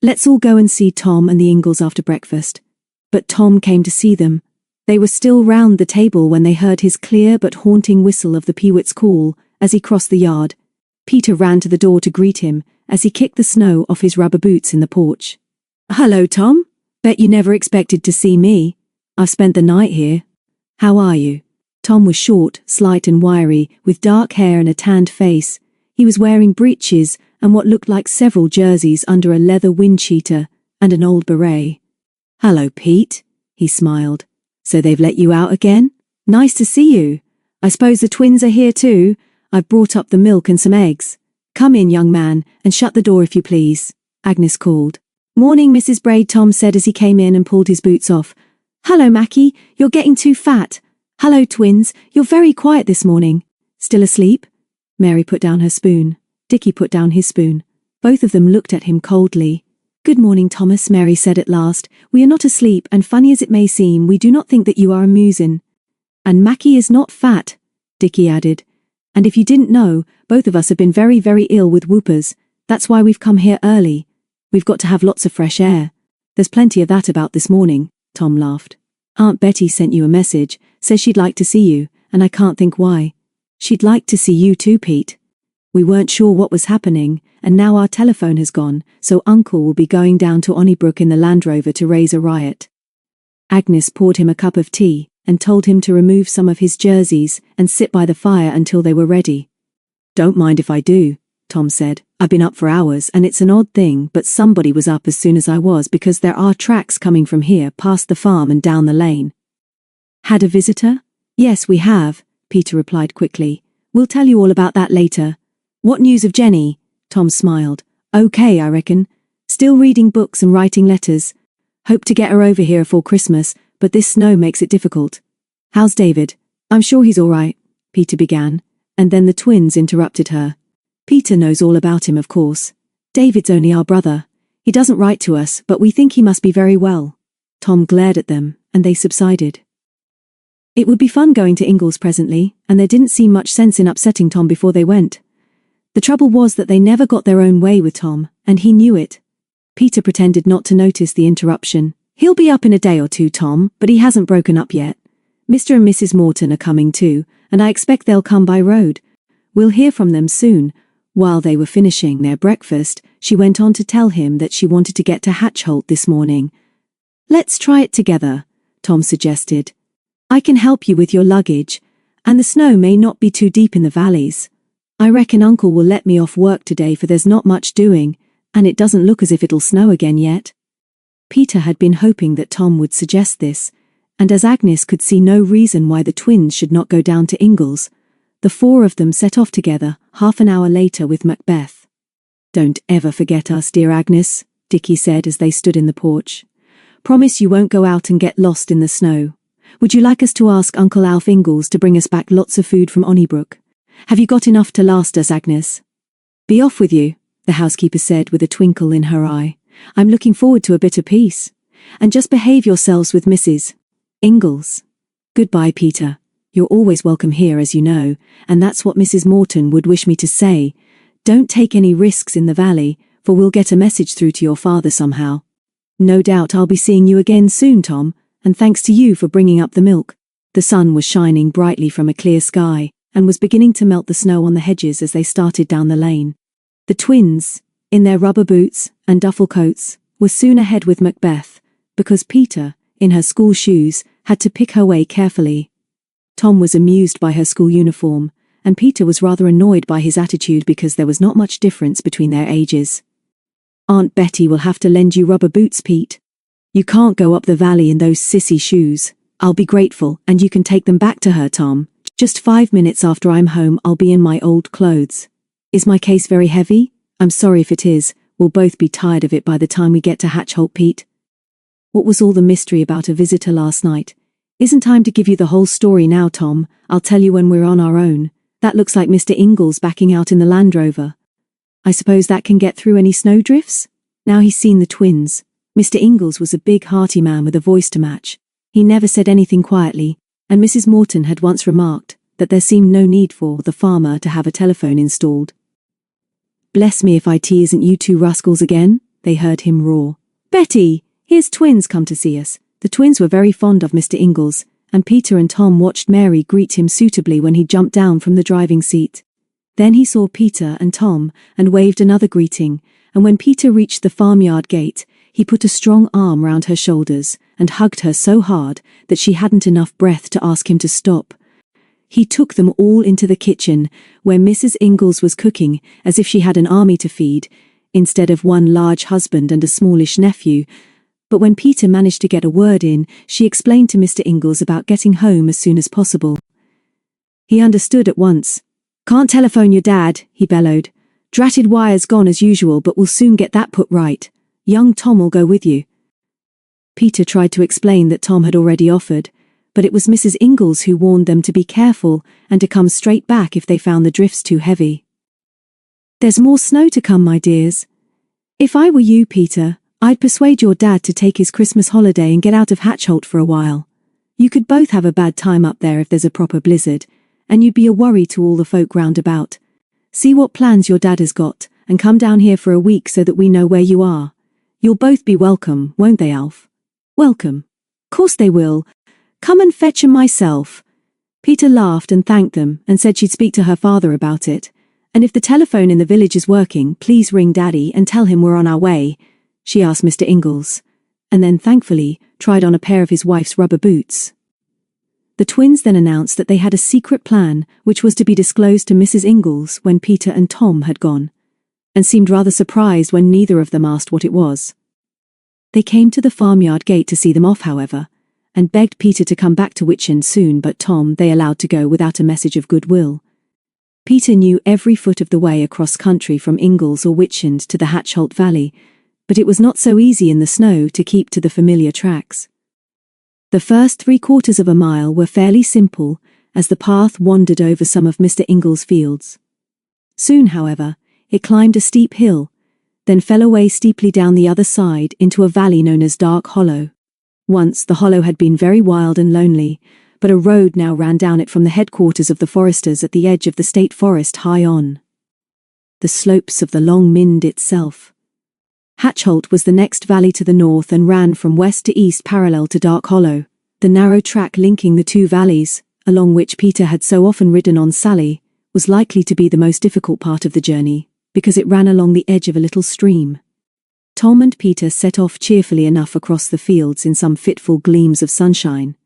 Let's all go and see Tom and the Ingles after breakfast." But Tom came to see them. They were still round the table when they heard his clear but haunting whistle of the pewit's call as he crossed the yard. Peter ran to the door to greet him as he kicked the snow off his rubber boots in the porch. "Hello, Tom. Bet you never expected to see me. I've spent the night here. How are you?" Tom was short, slight and wiry, with dark hair and a tanned face. He was wearing breeches and what looked like several jerseys under a leather wind cheater and an old beret. "Hello, Pete," he smiled. "So they've let you out again? Nice to see you. I suppose the twins are here too. I've brought up the milk and some eggs. Come in, young man, and shut the door if you please," Agnes called. "Morning, Mrs. Braid," Tom said as he came in and pulled his boots off. "Hello, Mackie, you're getting too fat. Hello, twins, you're very quiet this morning. Still asleep?" Mary put down her spoon. Dickie put down his spoon. Both of them looked at him coldly. "Good morning, Thomas," Mary said at last. "We are not asleep, and funny as it may seem, we do not think that you are amusing." "And Mackie is not fat," Dickie added. "And if you didn't know, both of us have been very, very ill with whoopers. That's why we've come here early. We've got to have lots of fresh air. There's plenty of that about this morning," Tom laughed. "Aunt Betty sent you a message, says she'd like to see you, and I can't think why. She'd like to see you too, Pete. We weren't sure what was happening, and now our telephone has gone, so Uncle will be going down to Onnybrook in the Land Rover to raise a riot." Agnes poured him a cup of tea and told him to remove some of his jerseys and sit by the fire until they were ready. "Don't mind if I do," Tom said. I've been up for hours and it's an odd thing, but somebody was up as soon as I was because there are tracks coming from here past the farm and down the lane. Had a visitor? Yes, we have, Peter replied quickly. We'll tell you all about that later. What news of Jenny? Tom smiled. Okay, I reckon. Still reading books and writing letters. Hope to get her over here for Christmas, but this snow makes it difficult. How's David? I'm sure he's all right, Peter began, and then the twins interrupted her. Peter knows all about him, of course. David's only our brother. He doesn't write to us, but we think he must be very well. Tom glared at them, and they subsided. It would be fun going to Ingles presently, and there didn't seem much sense in upsetting Tom before they went. The trouble was that they never got their own way with Tom, and he knew it. Peter pretended not to notice the interruption. He'll be up in a day or two, Tom, but he hasn't broken up yet. Mr. and Mrs. Morton are coming too, and I expect they'll come by road. We'll hear from them soon. While they were finishing their breakfast, she went on to tell him that she wanted to get to Hatchholt this morning. Let's try it together, Tom suggested. I can help you with your luggage, and the snow may not be too deep in the valleys. I reckon Uncle will let me off work today for there's not much doing, and it doesn't look as if it'll snow again yet. Peter had been hoping that Tom would suggest this, and as Agnes could see no reason why the twins should not go down to Ingles, the four of them set off together half an hour later with Macbeth. Don't ever forget us, dear Agnes, Dickie said as they stood in the porch. Promise you won't go out and get lost in the snow. Would you like us to ask Uncle Alf Ingles to bring us back lots of food from Onnybrook? Have you got enough to last us, Agnes? Be off with you, the housekeeper said with a twinkle in her eye. I'm looking forward to a bit of peace. And just behave yourselves with Mrs. Ingles. Goodbye, Peter. You're always welcome here, as you know, and that's what Mrs. Morton would wish me to say. Don't take any risks in the valley, for we'll get a message through to your father somehow. No doubt I'll be seeing you again soon, Tom, and thanks to you for bringing up the milk. The sun was shining brightly from a clear sky, and was beginning to melt the snow on the hedges as they started down the lane. The twins, in their rubber boots and duffel coats, were soon ahead with Macbeth, because Peter, in her school shoes, had to pick her way carefully. Tom was amused by her school uniform, and Peter was rather annoyed by his attitude because there was not much difference between their ages. Aunt Betty will have to lend you rubber boots, Pete. You can't go up the valley in those sissy shoes. I'll be grateful, and you can take them back to her, Tom. Just 5 minutes after I'm home I'll be in my old clothes. Is my case very heavy? I'm sorry if it is. We'll both be tired of it by the time we get to Hatchholt, Pete. What was all the mystery about a visitor last night? Isn't time to give you the whole story now, Tom. I'll tell you when we're on our own. That looks like Mr. Ingles backing out in the Land Rover. I suppose that can get through any snowdrifts? Now he's seen the twins. Mr. Ingles was a big hearty man with a voice to match. He never said anything quietly, and Mrs. Morton had once remarked that there seemed no need for the farmer to have a telephone installed. Bless me if IT isn't you two rascals again, they heard him roar. Betty, here's twins come to see us. The twins were very fond of Mr. Ingles, and Peter and Tom watched Mary greet him suitably when he jumped down from the driving seat. Then he saw Peter and Tom and waved another greeting, and when Peter reached the farmyard gate, he put a strong arm round her shoulders and hugged her so hard that she hadn't enough breath to ask him to stop. He took them all into the kitchen, where Mrs. Ingles was cooking as if she had an army to feed, instead of one large husband and a smallish nephew. But when Peter managed to get a word in, she explained to Mr. Ingles about getting home as soon as possible. He understood at once. Can't telephone your dad, he bellowed. Dratted wire's gone as usual, but we'll soon get that put right. Young Tom will go with you. Peter tried to explain that Tom had already offered, but it was Mrs. Ingles who warned them to be careful and to come straight back if they found the drifts too heavy. There's more snow to come, my dears. If I were you, Peter, I'd persuade your dad to take his Christmas holiday and get out of Hatchholt for a while. You could both have a bad time up there if there's a proper blizzard, and you'd be a worry to all the folk round about. See what plans your dad has got, and come down here for a week so that we know where you are. You'll both be welcome, won't they, Alf? Welcome. Course they will. Come and fetch 'em myself. Peter laughed and thanked them and said she'd speak to her father about it. And if the telephone in the village is working, please ring Daddy and tell him we're on our way. She asked Mr. Ingles, and then thankfully tried on a pair of his wife's rubber boots. The twins then announced that they had a secret plan which was to be disclosed to Mrs. Ingles when Peter and Tom had gone. and seemed rather surprised when neither of them asked what it was. They came to the farmyard gate to see them off, however, and begged Peter to come back to Witchend soon, but Tom they allowed to go without a message of goodwill. Peter knew every foot of the way across country from Ingalls or Witchend to the Hatchholt Valley, but it was not so easy in the snow to keep to the familiar tracks. The first 3/4 of a mile were fairly simple, as the path wandered over some of Mr. Ingalls' fields. Soon, however, it climbed a steep hill, then fell away steeply down the other side into a valley known as Dark Hollow. Once the hollow had been very wild and lonely, but a road now ran down it from the headquarters of the foresters at the edge of the state forest high on the slopes of the Long Mynd itself. Hatchholt was the next valley to the north and ran from west to east parallel to Dark Hollow, the narrow track linking the two valleys, along which Peter had so often ridden on Sally, was likely to be the most difficult part of the journey, because it ran along the edge of a little stream. Tom and Peter set off cheerfully enough across the fields in some fitful gleams of sunshine,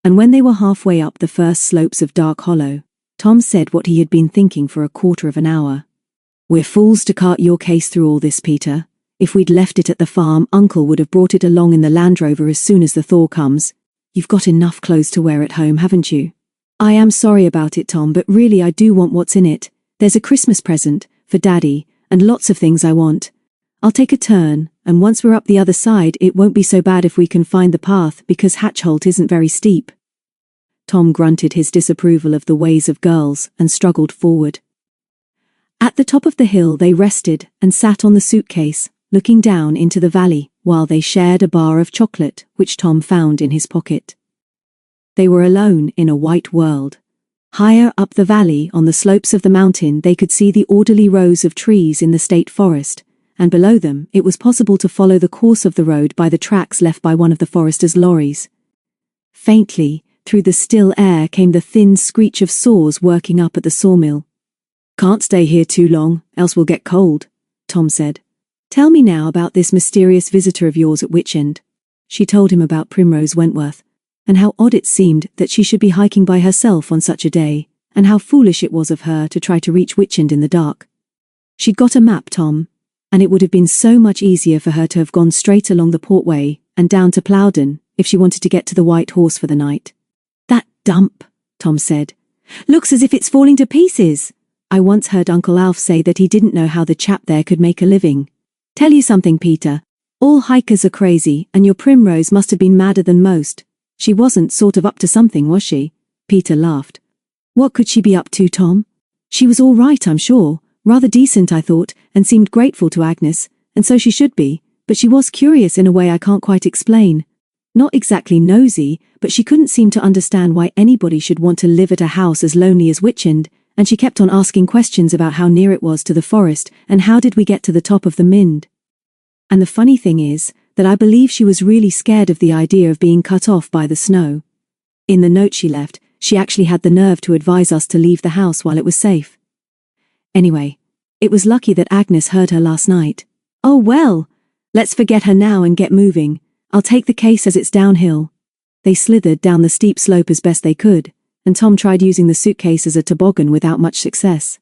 and when they were halfway up the first slopes of Dark Hollow, Tom said what he had been thinking for a quarter of an hour. "We're fools to cart your case through all this, Peter. If we'd left it at the farm, Uncle would have brought it along in the Land Rover as soon as the thaw comes. You've got enough clothes to wear at home, haven't you?" "I am sorry about it, Tom, but really I do want what's in it. There's a Christmas present for Daddy, and lots of things I want. I'll take a turn, and once we're up the other side it won't be so bad if we can find the path because Hatchholt isn't very steep." Tom grunted his disapproval of the ways of girls and struggled forward. At the top of the hill they rested and sat on the suitcase, looking down into the valley, while they shared a bar of chocolate which Tom found in his pocket. They were alone in a white world. Higher up the valley, on the slopes of the mountain, they could see the orderly rows of trees in the state forest, and below them it was possible to follow the course of the road by the tracks left by one of the foresters' lorries. Faintly, through the still air came the thin screech of saws working up at the sawmill. "Can't stay here too long, else we'll get cold," Tom said. "Tell me now about this mysterious visitor of yours at Witchend." She told him about Primrose Wentworth, and how odd it seemed that she should be hiking by herself on such a day, and how foolish it was of her to try to reach Witchend in the dark. She'd got a map, Tom, and it would have been so much easier for her to have gone straight along the Portway and down to Plowden if she wanted to get to the White Horse for the night. "That dump," Tom said, "looks as if it's falling to pieces. I once heard Uncle Alf say that he didn't know how the chap there could make a living. Tell you something, Peter, all hikers are crazy, and your Primrose must have been madder than most. She wasn't sort of up to something, was she?" Peter laughed. "What could she be up to, Tom? She was all right, I'm sure. Rather decent, I thought, and seemed grateful to Agnes, and so she should be, but she was curious in a way I can't quite explain. Not exactly nosy, but she couldn't seem to understand why anybody should want to live at a house as lonely as Witchend, and she kept on asking questions about how near it was to the forest, and how did we get to the top of the Mynd. And the funny thing is, that I believe she was really scared of the idea of being cut off by the snow. In the note she left, she actually had the nerve to advise us to leave the house while it was safe. Anyway, it was lucky that Agnes heard her last night. Oh well, let's forget her now and get moving. I'll take the case as it's downhill." They slithered down the steep slope as best they could, and Tom tried using the suitcase as a toboggan without much success.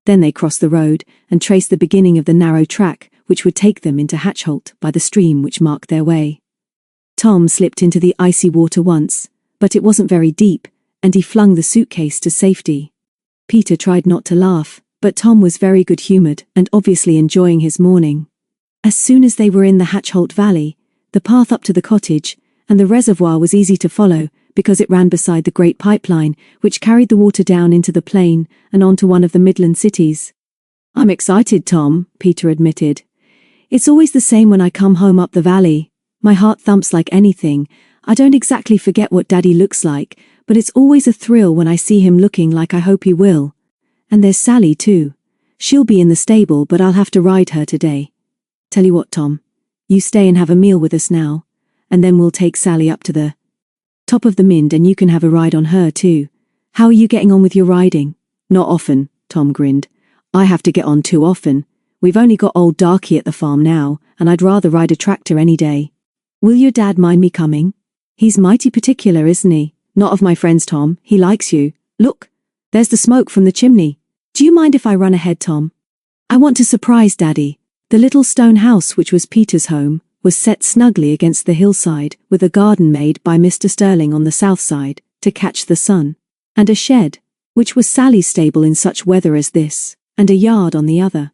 Then they crossed the road and traced the beginning of the narrow track which would take them into Hatchholt by the stream which marked their way. Tom slipped into the icy water once, but it wasn't very deep, and he flung the suitcase to safety. Peter tried not to laugh, but Tom was very good-humoured and obviously enjoying his morning. As soon as they were in the Hatchholt Valley, the path up to the cottage and the reservoir was easy to follow because it ran beside the great pipeline which carried the water down into the plain and onto one of the Midland cities. "I'm excited, Tom," Peter admitted. "It's always the same when I come home up the valley. My heart thumps like anything. I don't exactly forget what Daddy looks like, but it's always a thrill when I see him looking like I hope he will. And there's Sally too. She'll be in the stable, but I'll have to ride her today. Tell you what, Tom, you stay and have a meal with us now, and then we'll take Sally up to the top of the Mynd and you can have a ride on her too. How are you getting on with your riding?" "Not often," Tom grinned. "I have to get on too often. We've only got old Darky at the farm now, and I'd rather ride a tractor any day." "Will your dad mind me coming? He's mighty particular, isn't he?" "Not of my friends, Tom. He likes you. Look, there's the smoke from the chimney. Do you mind if I run ahead, Tom?" "I want to surprise Daddy." The little stone house, which was Peter's home, was set snugly against the hillside, with a garden made by Mr. Sterling on the south side, to catch the sun, and a shed, which was Sally's stable in such weather as this, and a yard on the other.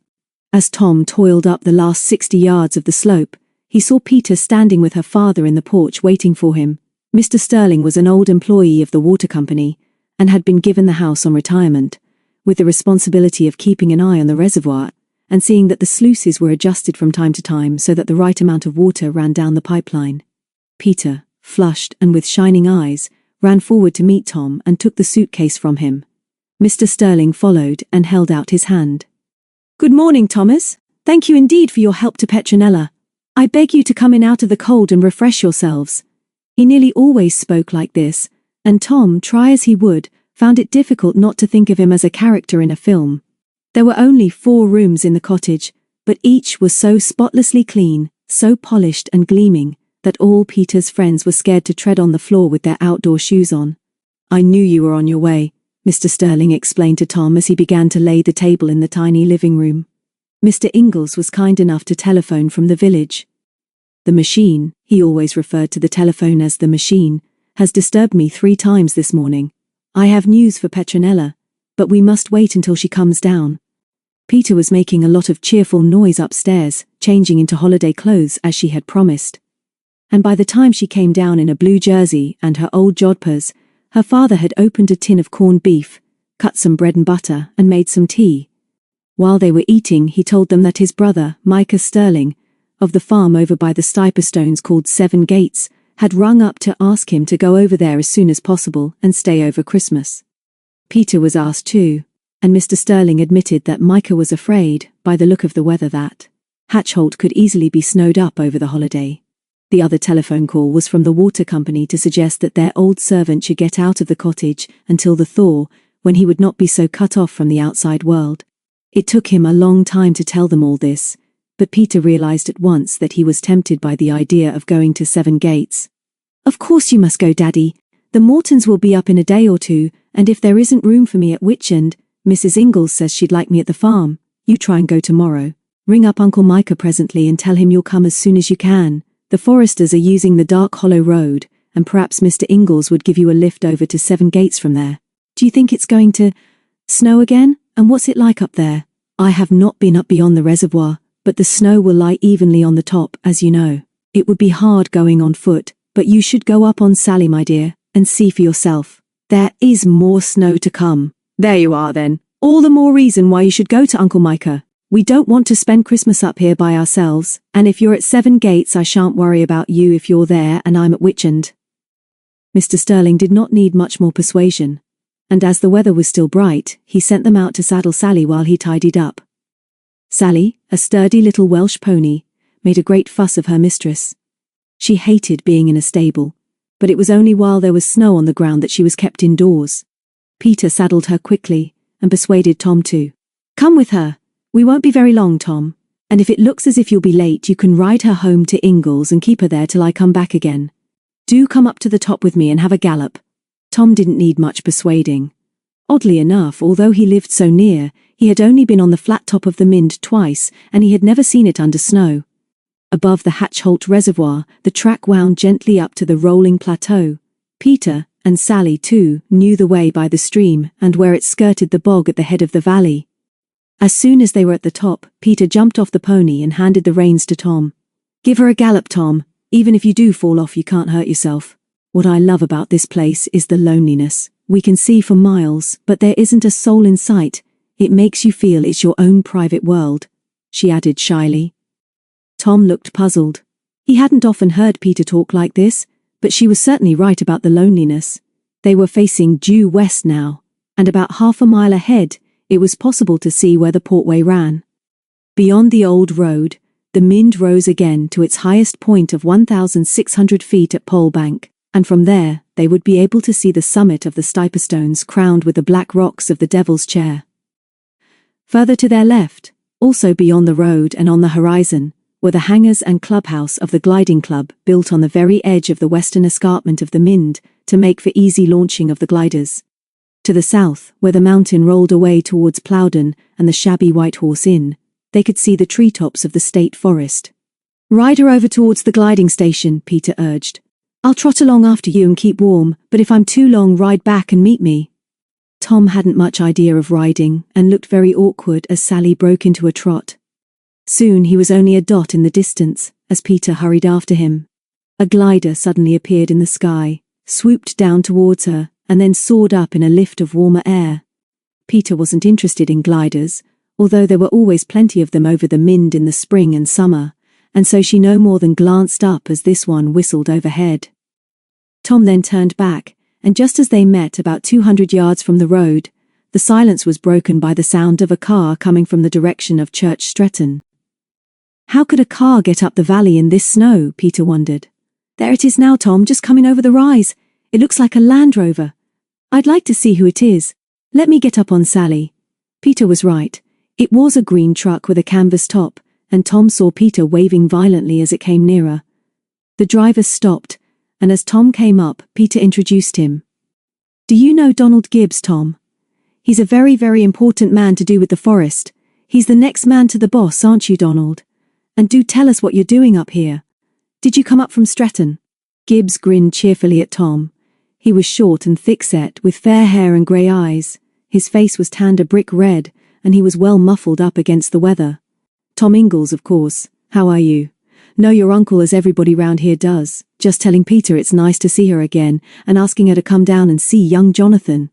As Tom toiled up the last 60 yards of the slope, he saw Peter standing with her father in the porch waiting for him. Mr. Sterling was an old employee of the water company, and had been given the house on retirement, with the responsibility of keeping an eye on the reservoir, and seeing that the sluices were adjusted from time to time so that the right amount of water ran down the pipeline. Peter, flushed and with shining eyes, ran forward to meet Tom and took the suitcase from him. Mr. Sterling followed and held out his hand. "Good morning, Thomas. Thank you indeed for your help to Petronella. I beg you to come in out of the cold and refresh yourselves." He nearly always spoke like this, and Tom, try as he would, found it difficult not to think of him as a character in a film. There were only 4 rooms in the cottage, but each was so spotlessly clean, so polished and gleaming, that all Peter's friends were scared to tread on the floor with their outdoor shoes on. "I knew you were on your way," Mr. Sterling explained to Tom as he began to lay the table in the tiny living room. Mr. Ingalls was kind enough to telephone from the village. "The machine," he always referred to the telephone as the machine, "has disturbed me 3 times this morning. I have news for Petronella, but we must wait until she comes down." Peter was making a lot of cheerful noise upstairs, changing into holiday clothes as she had promised. And by the time she came down in a blue jersey and her old jodhpurs, her father had opened a tin of corned beef, cut some bread and butter, and made some tea. While they were eating, he told them that his brother, Micah Sterling, of the farm over by the Stiperstones called 7 Gates, had rung up to ask him to go over there as soon as possible and stay over Christmas. Peter was asked too, and Mr. Sterling admitted that Micah was afraid, by the look of the weather, that Hatchholt could easily be snowed up over the holiday. The other telephone call was from the water company to suggest that their old servant should get out of the cottage until the thaw, when he would not be so cut off from the outside world. It took him a long time to tell them all this, but Peter realized at once that he was tempted by the idea of going to 7 Gates. "Of course you must go, Daddy. The Mortons will be up in a day or 2, and if there isn't room for me at Witchend, Mrs. Ingalls says she'd like me at the farm. You try and go tomorrow. Ring up Uncle Micah presently and tell him you'll come as soon as you can. The Foresters are using the Dark Hollow Road, and perhaps Mr. Ingalls would give you a lift over to 7 Gates from there. Do you think it's going to snow again? And what's it like up there? I have not been up beyond the reservoir, but the snow will lie evenly on the top, as you know. It would be hard going on foot, but you should go up on Sally, my dear, and see for yourself. There is more snow to come." "There you are then. All the more reason why you should go to Uncle Micah. We don't want to spend Christmas up here by ourselves, and if you're at 7 Gates I shan't worry about you if you're there and I'm at Witchend." Mr. Sterling did not need much more persuasion, and as the weather was still bright, he sent them out to saddle Sally while he tidied up. Sally, a sturdy little Welsh pony, made a great fuss of her mistress. She hated being in a stable, but it was only while there was snow on the ground that she was kept indoors. Peter saddled her quickly and persuaded Tom to come with her. "We won't be very long, Tom, and if it looks as if you'll be late, you can ride her home to Ingalls and keep her there till I come back again. Do come up to the top with me and have a gallop." Tom didn't need much persuading. Oddly enough, although he lived so near, he had only been on the flat top of the Mynd twice, and he had never seen it under snow. Above the Hatchholt Reservoir, the track wound gently up to the rolling plateau. Peter, and Sally too, knew the way by the stream and where it skirted the bog at the head of the valley. As soon as they were at the top, Peter jumped off the pony and handed the reins to Tom. "Give her a gallop, Tom. Even if you do fall off, you can't hurt yourself. What I love about this place is the loneliness. We can see for miles, but there isn't a soul in sight. It makes you feel it's your own private world," she added shyly. Tom looked puzzled. He hadn't often heard Peter talk like this, but she was certainly right about the loneliness. They were facing due west now, and about half a mile ahead, it was possible to see where the portway ran. Beyond the old road, the Mynd rose again to its highest point of 1,600 feet at Polebank, and from there they would be able to see the summit of the Stiperstones crowned with the black rocks of the Devil's Chair. Further to their left, also beyond the road and on the horizon, were the hangars and clubhouse of the Gliding Club, built on the very edge of the western escarpment of the Mynd to make for easy launching of the gliders. To the south, where the mountain rolled away towards Plowden and the shabby White Horse Inn, They could see the treetops of the state forest. "Ride her over towards the gliding station," Peter urged. "I'll trot along after you and keep warm, but if I'm too long, ride back and meet me." Tom hadn't much idea of riding and looked very awkward as Sally broke into a trot. Soon he was only a dot in the distance as Peter hurried after him. A glider suddenly appeared in the sky, swooped down towards her, and then soared up in a lift of warmer air. Peter wasn't interested in gliders, although there were always plenty of them over the Mynd in the spring and summer, and so she no more than glanced up as this one whistled overhead. Tom then turned back, and just as they met about 200 yards from the road, the silence was broken by the sound of a car coming from the direction of Church Stretton. How could a car get up the valley in this snow, Peter wondered. "There it is now, Tom, just coming over the rise. It looks like a Land Rover. I'd like to see who it is. Let me get up on Sally." Peter was right. It was a green truck with a canvas top, and Tom saw Peter waving violently as it came nearer. The driver stopped, and as Tom came up, Peter introduced him. "Do you know Donald Gibbs, Tom? He's a very, very important man to do with the forest. He's the next man to the boss, aren't you, Donald? And do tell us what you're doing up here. Did you come up from Stretton?" Gibbs grinned cheerfully at Tom. He was short and thick-set, with fair hair and grey eyes. His face was tanned a brick red, and he was well muffled up against the weather. "Tom Ingalls, of course. How are you? Know your uncle as everybody round here does. Just telling Peter it's nice to see her again, and asking her to come down and see young Jonathan.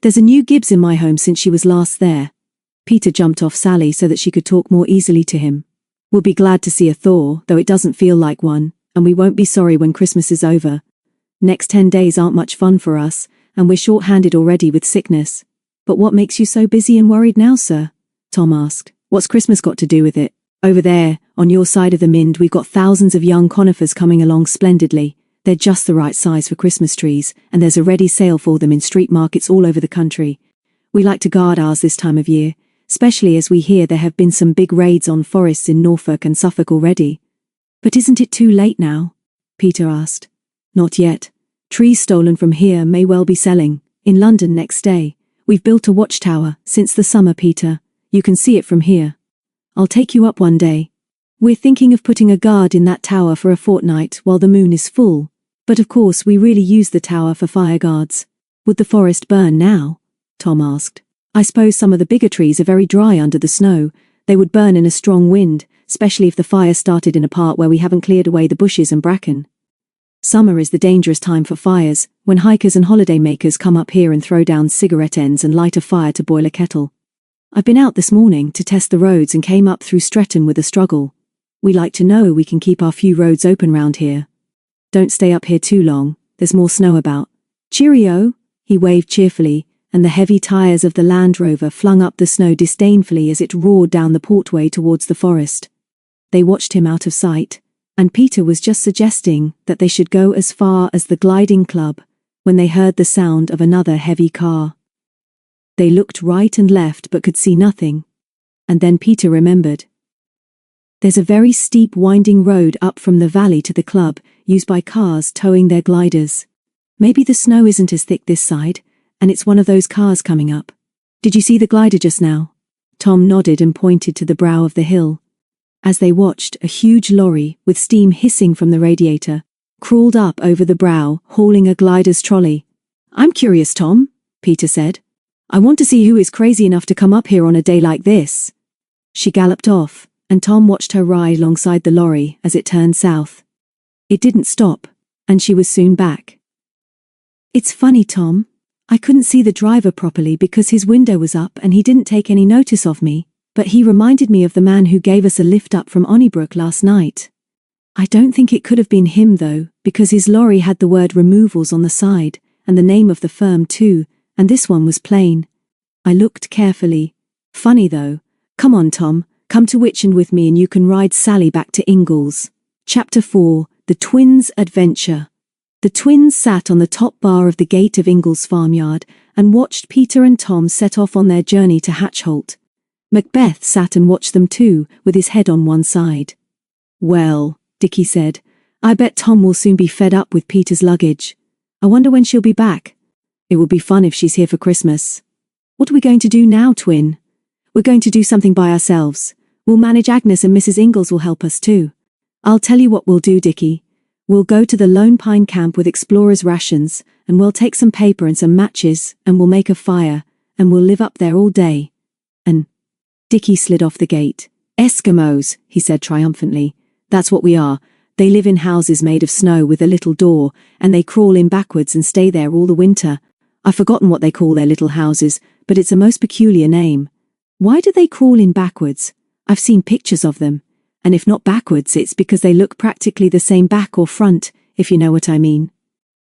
There's a new Gibbs in my home since she was last there." Peter jumped off Sally so that she could talk more easily to him. "We'll be glad to see a thaw, though it doesn't feel like one, and we won't be sorry when Christmas is over. Next 10 days aren't much fun for us, and we're short-handed already with sickness. But what makes you so busy and worried now, sir?" Tom asked. "What's Christmas got to do with it? Over there, on your side of the Mynd, we've got thousands of young conifers coming along splendidly. They're just the right size for Christmas trees, and there's a ready sale for them in street markets all over the country. We like to guard ours this time of year, especially as we hear there have been some big raids on forests in Norfolk and Suffolk already." "But isn't it too late now?" Peter asked. "Not yet. Trees stolen from here may well be selling in London next day. We've built a watchtower since the summer, Peter. You can see it from here. I'll take you up one day. We're thinking of putting a guard in that tower for a fortnight while the moon is full. But of course we really use the tower for fire guards." "Would the forest burn now?" Tom asked. "I suppose some of the bigger trees are very dry under the snow. They would burn in a strong wind, especially if the fire started in a part where we haven't cleared away the bushes and bracken. Summer is the dangerous time for fires, when hikers and holiday makers come up here and throw down cigarette ends and light a fire to boil a kettle. I've been out this morning to test the roads and came up through Stretton with a struggle. We like to know we can keep our few roads open round here. Don't stay up here too long, there's more snow about. Cheerio," he waved cheerfully, and the heavy tires of the Land Rover flung up the snow disdainfully as it roared down the portway towards the forest. They watched him out of sight, and Peter was just suggesting that they should go as far as the gliding club when they heard the sound of another heavy car. They looked right and left but could see nothing, and then Peter remembered. There's a very steep winding road up from the valley to the club, used by cars towing their gliders. Maybe the snow isn't as thick this side, and it's one of those cars coming up. Did you see the glider just now? Tom nodded and pointed to the brow of the hill. As they watched, a huge lorry, with steam hissing from the radiator, crawled up over the brow, hauling a glider's trolley. "I'm curious, Tom," Peter said. "I want to see who is crazy enough to come up here on a day like this." She galloped off, and Tom watched her ride alongside the lorry as it turned south. It didn't stop, and she was soon back. "It's funny, Tom. I couldn't see the driver properly because his window was up and he didn't take any notice of me, but he reminded me of the man who gave us a lift up from Onnybrook last night. I don't think it could have been him though, because his lorry had the word removals on the side, and the name of the firm too, and this one was plain. I looked carefully. Funny though. Come on, Tom, come to Witchend with me and you can ride Sally back to Ingalls." Chapter 4, The Twins' Adventure. The twins sat on the top bar of the gate of Ingalls farmyard and watched Peter and Tom set off on their journey to Hatchholt. Macbeth sat and watched them too, with his head on one side. "Well," Dickie said, "I bet Tom will soon be fed up with Peter's luggage. I wonder when she'll be back. It will be fun if she's here for Christmas." "What are we going to do now, twin?" "We're going to do something by ourselves. We'll manage. Agnes and Mrs. Ingalls will help us too. I'll tell you what we'll do, Dickie. We'll go to the Lone Pine camp with explorers' rations, and we'll take some paper and some matches, and we'll make a fire, and we'll live up there all day. And Dickie slid off the gate. Eskimos, he said triumphantly. That's what we are. They live in houses made of snow with a little door, and they crawl in backwards and stay there all the winter. I've forgotten what they call their little houses, but it's a most peculiar name. Why do they crawl in backwards? I've seen pictures of them. And if not backwards, it's because they look practically the same back or front, if you know what I mean.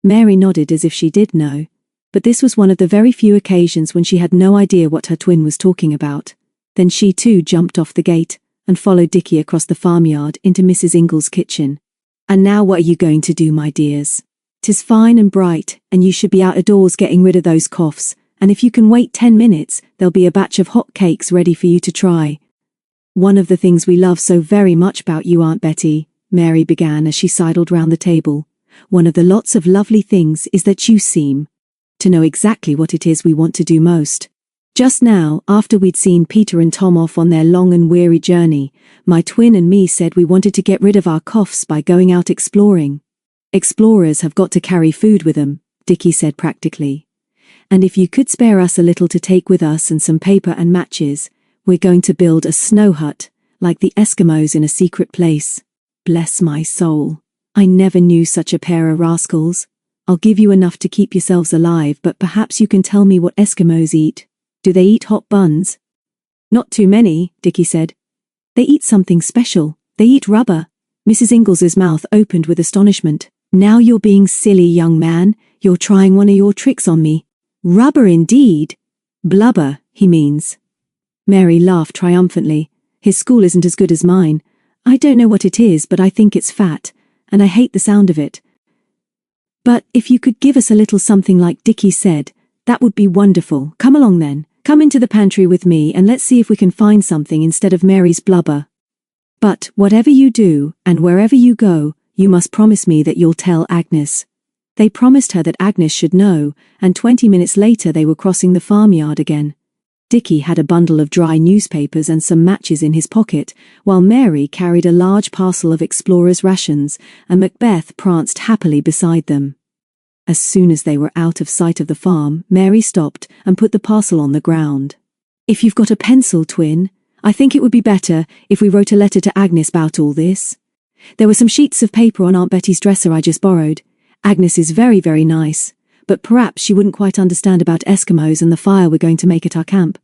Mary nodded as if she did know. But this was one of the very few occasions when she had no idea what her twin was talking about. Then she too jumped off the gate, and followed Dickie across the farmyard into Mrs. Ingalls' kitchen. And now what are you going to do, my dears? 'Tis fine and bright, and you should be out of doors getting rid of those coughs, and if you can wait 10 minutes, there'll be a batch of hot cakes ready for you to try. One of the things we love so very much about you, Aunt Betty, Mary began as she sidled round the table. One of the lots of lovely things is that you seem to know exactly what it is we want to do most. Just now, after we'd seen Peter and Tom off on their long and weary journey, my twin and me said we wanted to get rid of our coughs by going out exploring. Explorers have got to carry food with them, Dickie said practically. And if you could spare us a little to take with us and some paper and matches, we're going to build a snow hut, like the Eskimos in a secret place. Bless my soul. I never knew such a pair of rascals. I'll give you enough to keep yourselves alive, but perhaps you can tell me what Eskimos eat. Do they eat hot buns? Not too many, Dickie said. They eat something special. They eat rubber. Mrs. Ingalls' mouth opened with astonishment. Now you're being silly, young man. You're trying one of your tricks on me. Rubber indeed. Blubber, he means. Mary laughed triumphantly. His school isn't as good as mine. I don't know what it is, but I think it's fat, and I hate the sound of it. But if you could give us a little something like Dickie said, that would be wonderful. Come along then. Come into the pantry with me and let's see if we can find something instead of Mary's blubber. But whatever you do, and wherever you go, you must promise me that you'll tell Agnes. They promised her that Agnes should know, and 20 minutes later they were crossing the farmyard again. Dickie had a bundle of dry newspapers and some matches in his pocket, while Mary carried a large parcel of explorers' rations, and Macbeth pranced happily beside them. As soon as they were out of sight of the farm, Mary stopped and put the parcel on the ground. If you've got a pencil, twin, I think it would be better if we wrote a letter to Agnes about all this. There were some sheets of paper on Aunt Betty's dresser I just borrowed. Agnes is very, very nice, but perhaps she wouldn't quite understand about Eskimos and the fire we're going to make at our camp.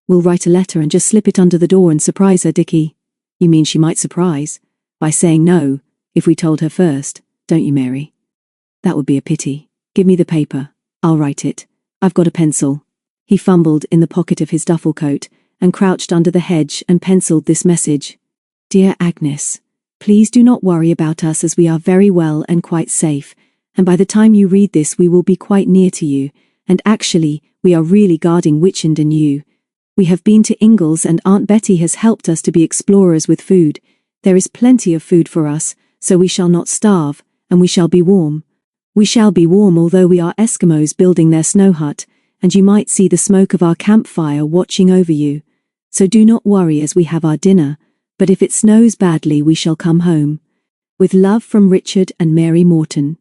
We'll write a letter and just slip it under the door and surprise her, Dickie. You mean she might surprise? By saying no, if we told her first, don't you, Mary? That would be a pity. Give me the paper. I'll write it. I've got a pencil. He fumbled in the pocket of his duffel coat and crouched under the hedge and penciled this message. Dear Agnes, please do not worry about us as we are very well and quite safe, and by the time you read this we will be quite near to you, and actually, we are really guarding Witchend and you. We have been to Ingalls and Aunt Betty has helped us to be explorers with food. There is plenty of food for us, so we shall not starve, and we shall be warm. We shall be warm although we are Eskimos building their snow hut, and you might see the smoke of our campfire watching over you. So do not worry as we have our dinner, but if it snows badly we shall come home. With love from Richard and Mary Morton.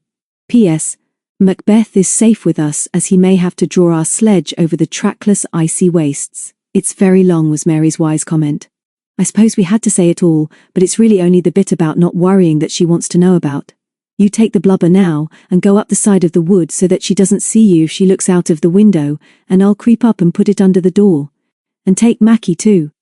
P.S. Macbeth is safe with us as he may have to draw our sledge over the trackless icy wastes. It's very long, was Mary's wise comment. I suppose we had to say it all, but it's really only the bit about not worrying that she wants to know about. You take the blubber now and go up the side of the wood so that she doesn't see you if she looks out of the window, and I'll creep up and put it under the door. And take Mackie too.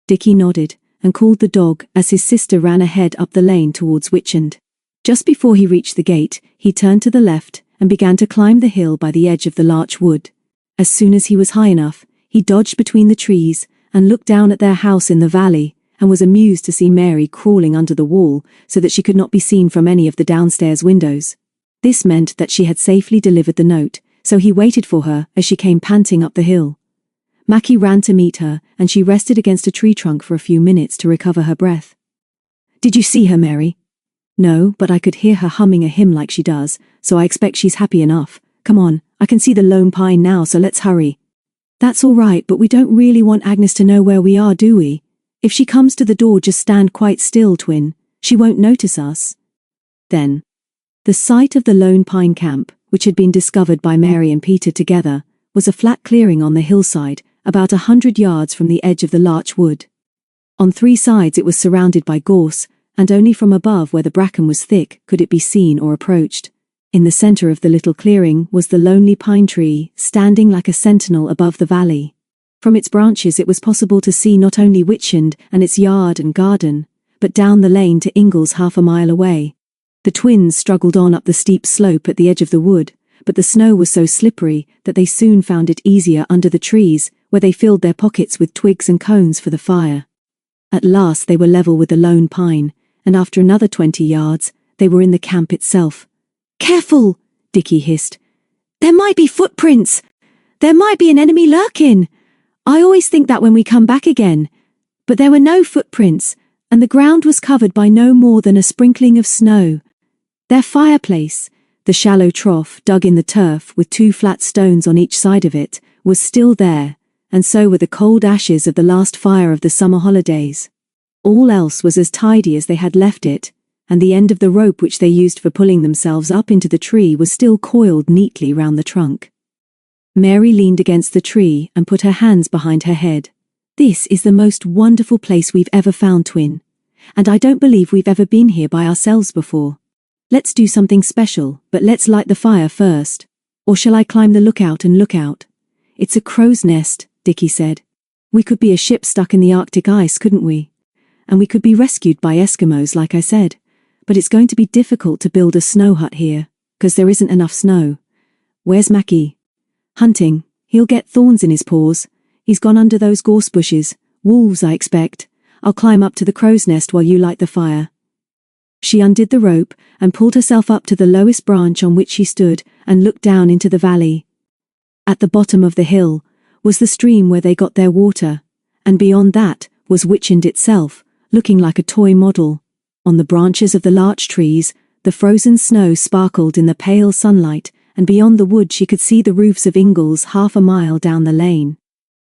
Dickie nodded and called the dog as his sister ran ahead up the lane towards Witchend. Just before he reached the gate, he turned to the left and began to climb the hill by the edge of the larch wood. As soon as he was high enough, he dodged between the trees and looked down at their house in the valley, and was amused to see Mary crawling under the wall so that she could not be seen from any of the downstairs windows. This meant that she had safely delivered the note, so he waited for her as she came panting up the hill. Mackie ran to meet her, and she rested against a tree trunk for a few minutes to recover her breath. Did you see her, Mary? No, but I could hear her humming a hymn like she does, so I expect she's happy enough. Come on, I can see the Lone Pine now, so let's hurry. That's all right, but we don't really want Agnes to know where we are, do we? If she comes to the door, just stand quite still, Twin. She won't notice us. Then, the site of the lone pine camp, which had been discovered by Mary and Peter together, was a flat clearing on the hillside, about 100 yards from the edge of the larch wood. On 3 sides it was surrounded by gorse, and only from above where the bracken was thick could it be seen or approached. In the center of the little clearing was the lonely pine tree, standing like a sentinel above the valley. From its branches it was possible to see not only Witchend and its yard and garden, but down the lane to Ingles half a mile away. The twins struggled on up the steep slope at the edge of the wood, but the snow was so slippery that they soon found it easier under the trees, where they filled their pockets with twigs and cones for the fire. At last they were level with the lone pine, and after another 20 yards, they were in the camp itself. "Careful!" Dickie hissed. "There might be footprints! There might be an enemy lurking! I always think that when we come back again." But there were no footprints, and the ground was covered by no more than a sprinkling of snow. Their fireplace, the shallow trough dug in the turf with 2 flat stones on each side of it, was still there, and so were the cold ashes of the last fire of the summer holidays. All else was as tidy as they had left it, and the end of the rope which they used for pulling themselves up into the tree was still coiled neatly round the trunk. Mary leaned against the tree and put her hands behind her head. "This is the most wonderful place we've ever found, Twin, and I don't believe we've ever been here by ourselves before. Let's do something special, but let's light the fire first. Or shall I climb the lookout and look out?" "It's a crow's nest," Dickie said. "We could be a ship stuck in the Arctic ice, couldn't we? And we could be rescued by Eskimos, like I said. But it's going to be difficult to build a snow hut here, 'cause there isn't enough snow. Where's Mackie?" "Hunting. He'll get thorns in his paws. He's gone under those gorse bushes. Wolves, I expect. I'll climb up to the crow's nest while you light the fire." She undid the rope and pulled herself up to the lowest branch on which she stood and looked down into the valley. At the bottom of the hill was the stream where they got their water, and beyond that was Witchend itself, looking like a toy model. On the branches of the larch trees, the frozen snow sparkled in the pale sunlight, and beyond the wood she could see the roofs of Ingles half a mile down the lane.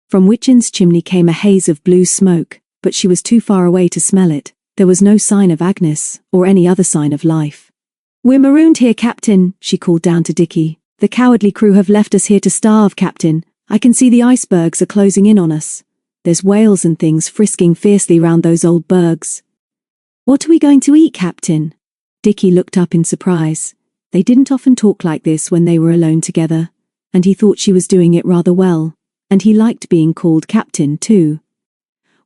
From Witchend's chimney came a haze of blue smoke, but she was too far away to smell it. There was no sign of Agnes, or any other sign of life. "We're marooned here, Captain," she called down to Dickie. "The cowardly crew have left us here to starve, Captain. I can see the icebergs are closing in on us. There's whales and things frisking fiercely round those old bergs." "What are we going to eat, Captain?" Dickie looked up in surprise. They didn't often talk like this when they were alone together, and he thought she was doing it rather well, and he liked being called Captain too.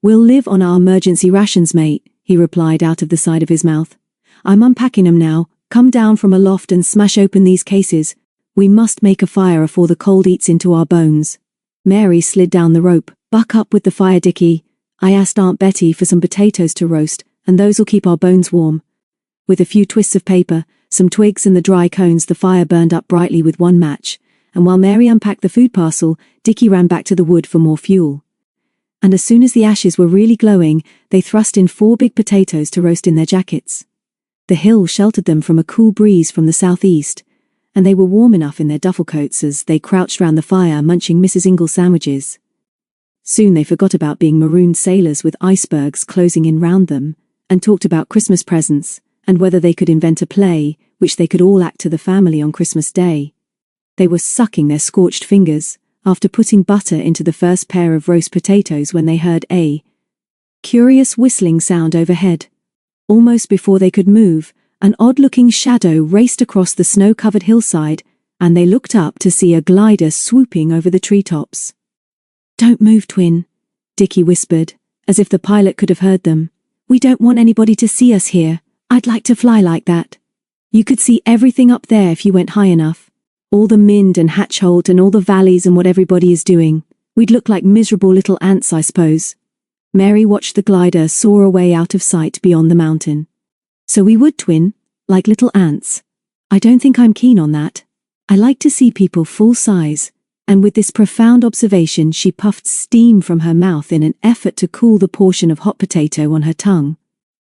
"We'll live on our emergency rations, mate," he replied out of the side of his mouth. "I'm unpacking 'em now. Come down from aloft and smash open these cases. We must make a fire afore the cold eats into our bones." Mary slid down the rope. "Buck up with the fire, Dickie. I asked Aunt Betty for some potatoes to roast, and those'll keep our bones warm." With a few twists of paper, some twigs and the dry cones, the fire burned up brightly with one match, and while Mary unpacked the food parcel, Dickie ran back to the wood for more fuel. And as soon as the ashes were really glowing, they thrust in 4 big potatoes to roast in their jackets. The hill sheltered them from a cool breeze from the southeast, and they were warm enough in their duffel coats as they crouched round the fire munching Mrs. Ingles' sandwiches. Soon they forgot about being marooned sailors with icebergs closing in round them, and talked about Christmas presents, and whether they could invent a play, which they could all act to the family on Christmas Day. They were sucking their scorched fingers, after putting butter into the first pair of roast potatoes when they heard a curious whistling sound overhead. Almost before they could move, an odd-looking shadow raced across the snow-covered hillside, and they looked up to see a glider swooping over the treetops. "Don't move, Twin," Dickie whispered, as if the pilot could have heard them. "We don't want anybody to see us here. I'd like to fly like that. You could see everything up there if you went high enough. All the Mynd and Hatchholt and all the valleys and what everybody is doing. We'd look like miserable little ants, I suppose." Mary watched the glider soar away out of sight beyond the mountain. "So we would, Twin, like little ants. I don't think I'm keen on that. I like to see people full size." And with this profound observation she puffed steam from her mouth in an effort to cool the portion of hot potato on her tongue.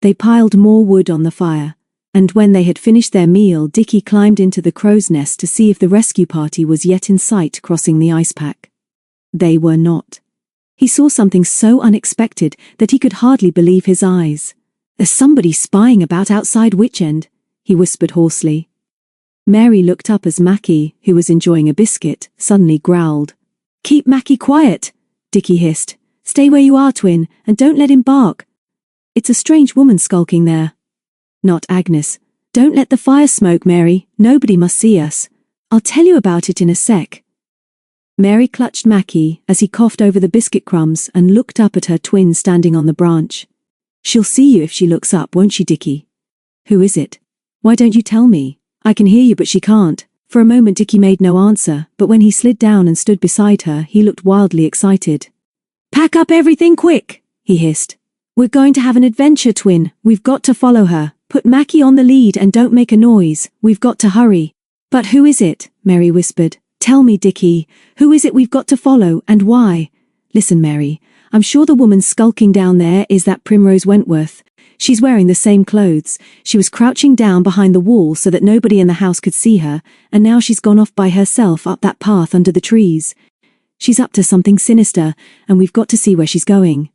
They piled more wood on the fire, and when they had finished their meal Dickie climbed into the crow's nest to see if the rescue party was yet in sight crossing the ice pack. They were not. He saw something so unexpected that he could hardly believe his eyes. "There's somebody spying about outside Witchend," he whispered hoarsely. Mary looked up as Mackie, who was enjoying a biscuit, suddenly growled. "Keep Mackie quiet," Dickie hissed. "Stay where you are, twin, and don't let him bark. It's a strange woman skulking there." "Not Agnes. Don't let the fire smoke, Mary. Nobody must see us. I'll tell you about it in a sec." Mary clutched Mackie as he coughed over the biscuit crumbs and looked up at her twin standing on the branch. "She'll see you if she looks up, won't she, Dickie?" "Who is it? Why don't you tell me? I can hear you but she can't." For a moment Dickie made no answer, but when he slid down and stood beside her, he looked wildly excited. "Pack up everything quick," he hissed. "We're going to have an adventure, twin. We've got to follow her. Put Mackie on the lead and don't make a noise. We've got to hurry." "But who is it?" Mary whispered. "Tell me, Dickie. Who is it we've got to follow, and why?" "Listen, Mary. I'm sure the woman skulking down there is that Primrose Wentworth. She's wearing the same clothes. She was crouching down behind the wall so that nobody in the house could see her, and now she's gone off by herself up that path under the trees. She's up to something sinister, and we've got to see where she's going."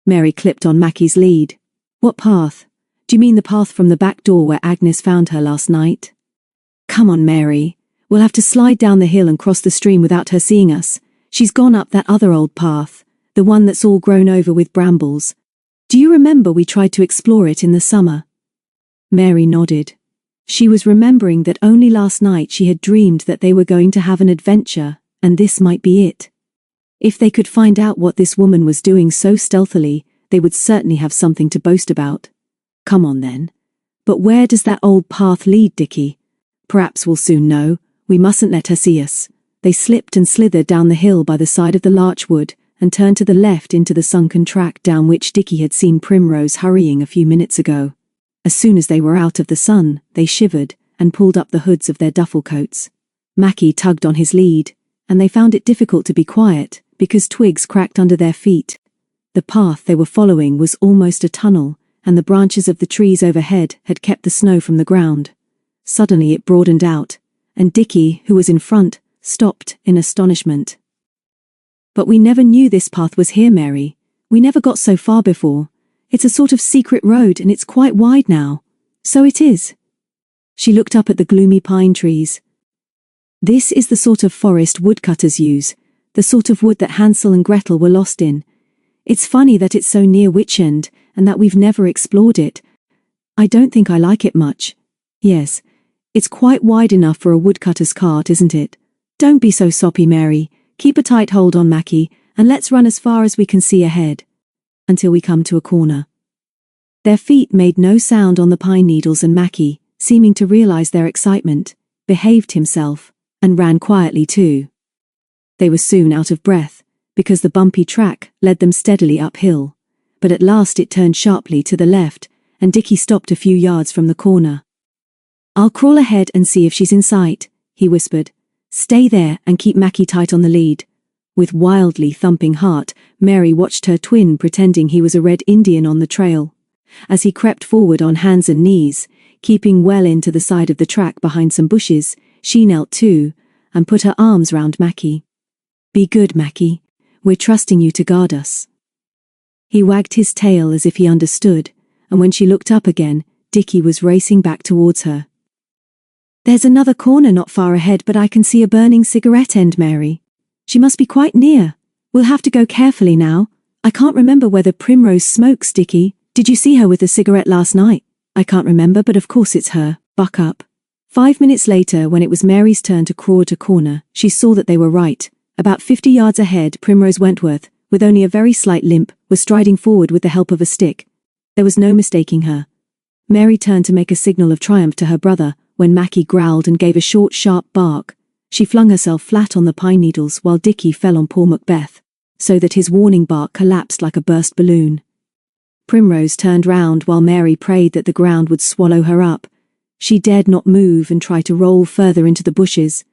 Mary clipped on Mackie's lead. "What path? Do you mean the path from the back door where Agnes found her last night?" "Come on, Mary. We'll have to slide down the hill and cross the stream without her seeing us. She's gone up that other old path, the one that's all grown over with brambles. Do you remember we tried to explore it in the summer?" Mary nodded. She was remembering that only last night she had dreamed that they were going to have an adventure, and this might be it. If they could find out what this woman was doing so stealthily, they would certainly have something to boast about. "Come on then. But where does that old path lead, Dickie?" "Perhaps we'll soon know. We mustn't let her see us." They slipped and slithered down the hill by the side of the larch wood, and turned to the left into the sunken track down which Dickie had seen Primrose hurrying a few minutes ago. As soon as they were out of the sun, they shivered and pulled up the hoods of their duffel coats. Mackie tugged on his lead, and they found it difficult to be quiet because twigs cracked under their feet. The path they were following was almost a tunnel, and the branches of the trees overhead had kept the snow from the ground. Suddenly it broadened out, and Dickie, who was in front, stopped in astonishment. "But we never knew this path was here, Mary. We never got so far before. It's a sort of secret road and it's quite wide now." "So it is." She looked up at the gloomy pine trees. "This is the sort of forest woodcutters use, the sort of wood that Hansel and Gretel were lost in. It's funny that it's so near Witchend and that we've never explored it. I don't think I like it much. Yes, it's quite wide enough for a woodcutter's cart, isn't it? Don't be so soppy, Mary. Keep a tight hold on Mackie, and let's run as far as we can see ahead, until we come to a corner." Their feet made no sound on the pine needles, and Mackie, seeming to realize their excitement, behaved himself, and ran quietly too. They were soon out of breath, because the bumpy track led them steadily uphill, but at last it turned sharply to the left, and Dickie stopped a few yards from the corner. "I'll crawl ahead and see if she's in sight," he whispered. "Stay there and keep Mackie tight on the lead." With wildly thumping heart, Mary watched her twin pretending he was a Red Indian on the trail. As he crept forward on hands and knees, keeping well into the side of the track behind some bushes, she knelt too, and put her arms round Mackie. "Be good, Mackie. We're trusting you to guard us." He wagged his tail as if he understood, and when she looked up again, Dickie was racing back towards her. "There's another corner not far ahead, but I can see a burning cigarette end, Mary. She must be quite near. We'll have to go carefully now. I can't remember whether Primrose smokes, Dickie. Did you see her with a cigarette last night?" "I can't remember, but of course it's her. Buck up." 5 minutes later, when it was Mary's turn to crawl to corner, she saw that they were right. About 50 yards ahead, Primrose Wentworth, with only a very slight limp, was striding forward with the help of a stick. There was no mistaking her. Mary turned to make a signal of triumph to her brother, when Mackie growled and gave a short, sharp bark. She flung herself flat on the pine needles while Dickie fell on poor Macbeth, so that his warning bark collapsed like a burst balloon. Primrose turned round while Mary prayed that the ground would swallow her up. She dared not move and try to roll further into the bushes.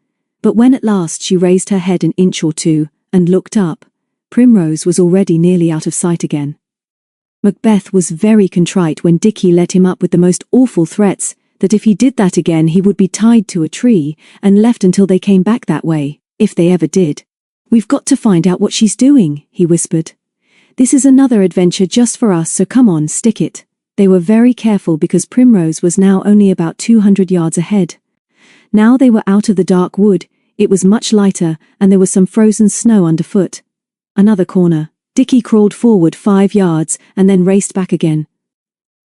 But when at last she raised her head an inch or two and looked up, Primrose was already nearly out of sight again. Macbeth was very contrite when Dickie let him up with the most awful threats that if he did that again he would be tied to a tree and left until they came back that way, if they ever did. "We've got to find out what she's doing," he whispered. "This is another adventure just for us, so come on, stick it." They were very careful because Primrose was now only about 200 yards ahead. Now they were out of the dark wood, it was much lighter, and there was some frozen snow underfoot. Another corner. Dickie crawled forward 5 yards and then raced back again.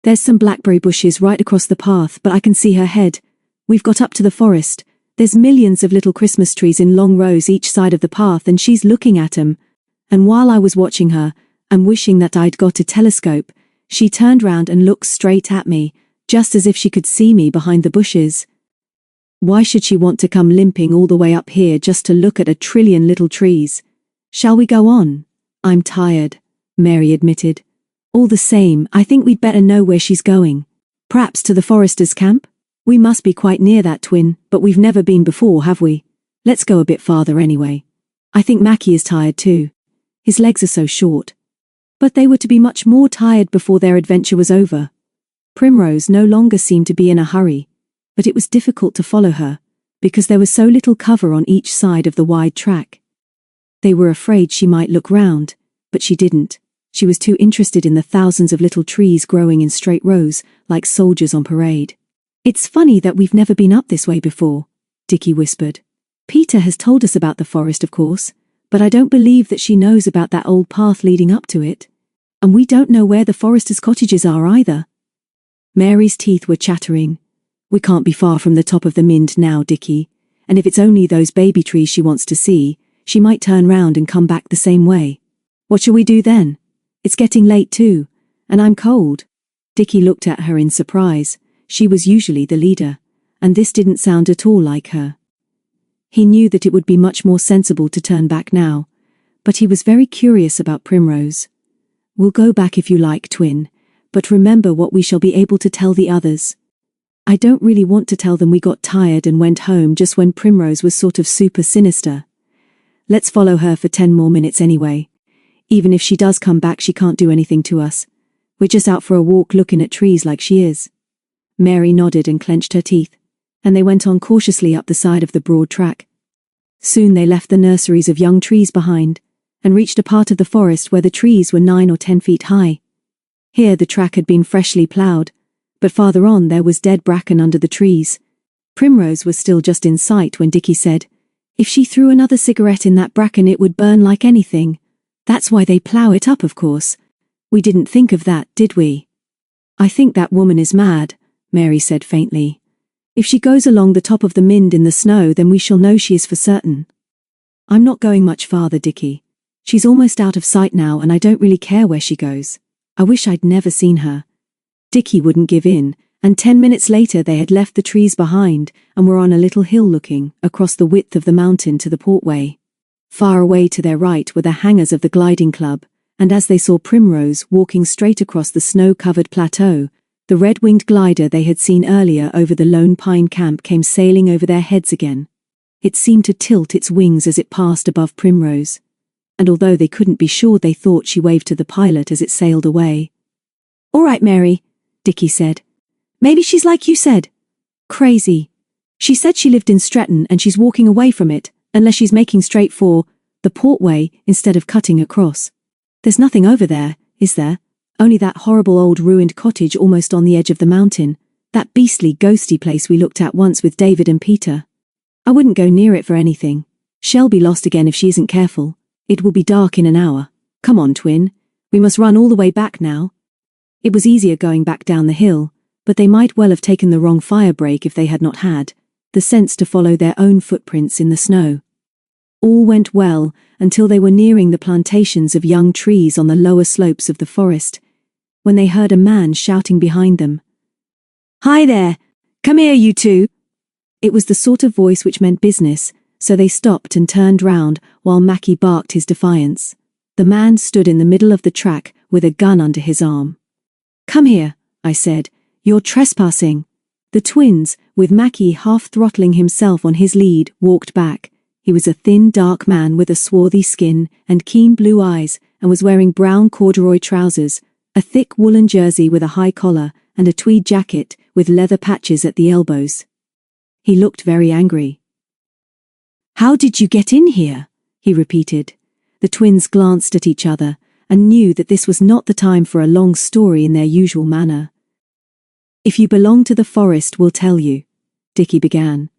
"There's some blackberry bushes right across the path, but I can see her head. We've got up to the forest. There's millions of little Christmas trees in long rows each side of the path, and she's looking at 'em." And while I was watching her, and wishing that I'd got a telescope, she turned round and looked straight at me, just as if she could see me behind the bushes. Why should she want to come limping all the way up here just to look at a trillion little trees? "Shall we go on?" "I'm tired," Mary admitted. "All the same, I think we'd better know where she's going. Perhaps to the foresters' camp? We must be quite near that, twin, but we've never been before, have we? Let's go a bit farther anyway. I think Mackie is tired too. His legs are so short." But they were to be much more tired before their adventure was over. Primrose no longer seemed to be in a hurry, but it was difficult to follow her, because there was so little cover on each side of the wide track. They were afraid she might look round, but she didn't. She was too interested in the thousands of little trees growing in straight rows, like soldiers on parade. "It's funny that we've never been up this way before," Dickie whispered. "Peter has told us about the forest, of course, but I don't believe that she knows about that old path leading up to it. And we don't know where the foresters' cottages are either." Mary's teeth were chattering. "We can't be far from the top of the Mynd now, Dickie, and if it's only those baby trees she wants to see, she might turn round and come back the same way. What shall we do then? It's getting late too, and I'm cold." Dickie looked at her in surprise. She was usually the leader, and this didn't sound at all like her. He knew that it would be much more sensible to turn back now, but he was very curious about Primrose. "We'll go back if you like, twin, but remember what we shall be able to tell the others. I don't really want to tell them we got tired and went home just when Primrose was sort of super sinister. Let's follow her for 10 more minutes anyway. Even if she does come back, she can't do anything to us. We're just out for a walk looking at trees like she is." Mary nodded and clenched her teeth, and they went on cautiously up the side of the broad track. Soon they left the nurseries of young trees behind, and reached a part of the forest where the trees were 9 or 10 feet high. Here the track had been freshly ploughed, but farther on there was dead bracken under the trees. Primrose was still just in sight when Dickie said, "If she threw another cigarette in that bracken it would burn like anything. That's why they plough it up, of course. We didn't think of that, did we?" "I think that woman is mad," Mary said faintly. "If she goes along the top of the Mynd in the snow, then we shall know she is for certain." "I'm not going much farther, Dickie. She's almost out of sight now and I don't really care where she goes. I wish I'd never seen her." Dickie wouldn't give in, and 10 minutes later they had left the trees behind and were on a little hill looking across the width of the mountain to the portway. Far away to their right were the hangars of the gliding club, and as they saw Primrose walking straight across the snow-covered plateau, the red-winged glider they had seen earlier over the lone pine camp came sailing over their heads again. It seemed to tilt its wings as it passed above Primrose, and although they couldn't be sure, they thought she waved to the pilot as it sailed away. "All right, Mary," Dickie said. "Maybe she's like you said. Crazy. She said she lived in Stretton and she's walking away from it, unless she's making straight for the portway instead of cutting across. There's nothing over there, is there? Only that horrible old ruined cottage almost on the edge of the mountain, that beastly ghosty place we looked at once with David and Peter. I wouldn't go near it for anything. She'll be lost again if she isn't careful. It will be dark in an hour. Come on, twin. We must run all the way back now." It was easier going back down the hill, but they might well have taken the wrong fire break if they had not had the sense to follow their own footprints in the snow. All went well until they were nearing the plantations of young trees on the lower slopes of the forest, when they heard a man shouting behind them. "Hi there! Come here, you two!" It was the sort of voice which meant business, so they stopped and turned round while Mackie barked his defiance. The man stood in the middle of the track with a gun under his arm. "Come here," I said. "You're trespassing." The twins, with Mackie half-throttling himself on his lead, walked back. He was a thin, dark man with a swarthy skin and keen blue eyes, and was wearing brown corduroy trousers, a thick woolen jersey with a high collar, and a tweed jacket with leather patches at the elbows. He looked very angry. "How did you get in here?" he repeated. The twins glanced at each other and knew that this was not the time for a long story in their usual manner. If you belong to the forest, we'll tell you, Dickie began.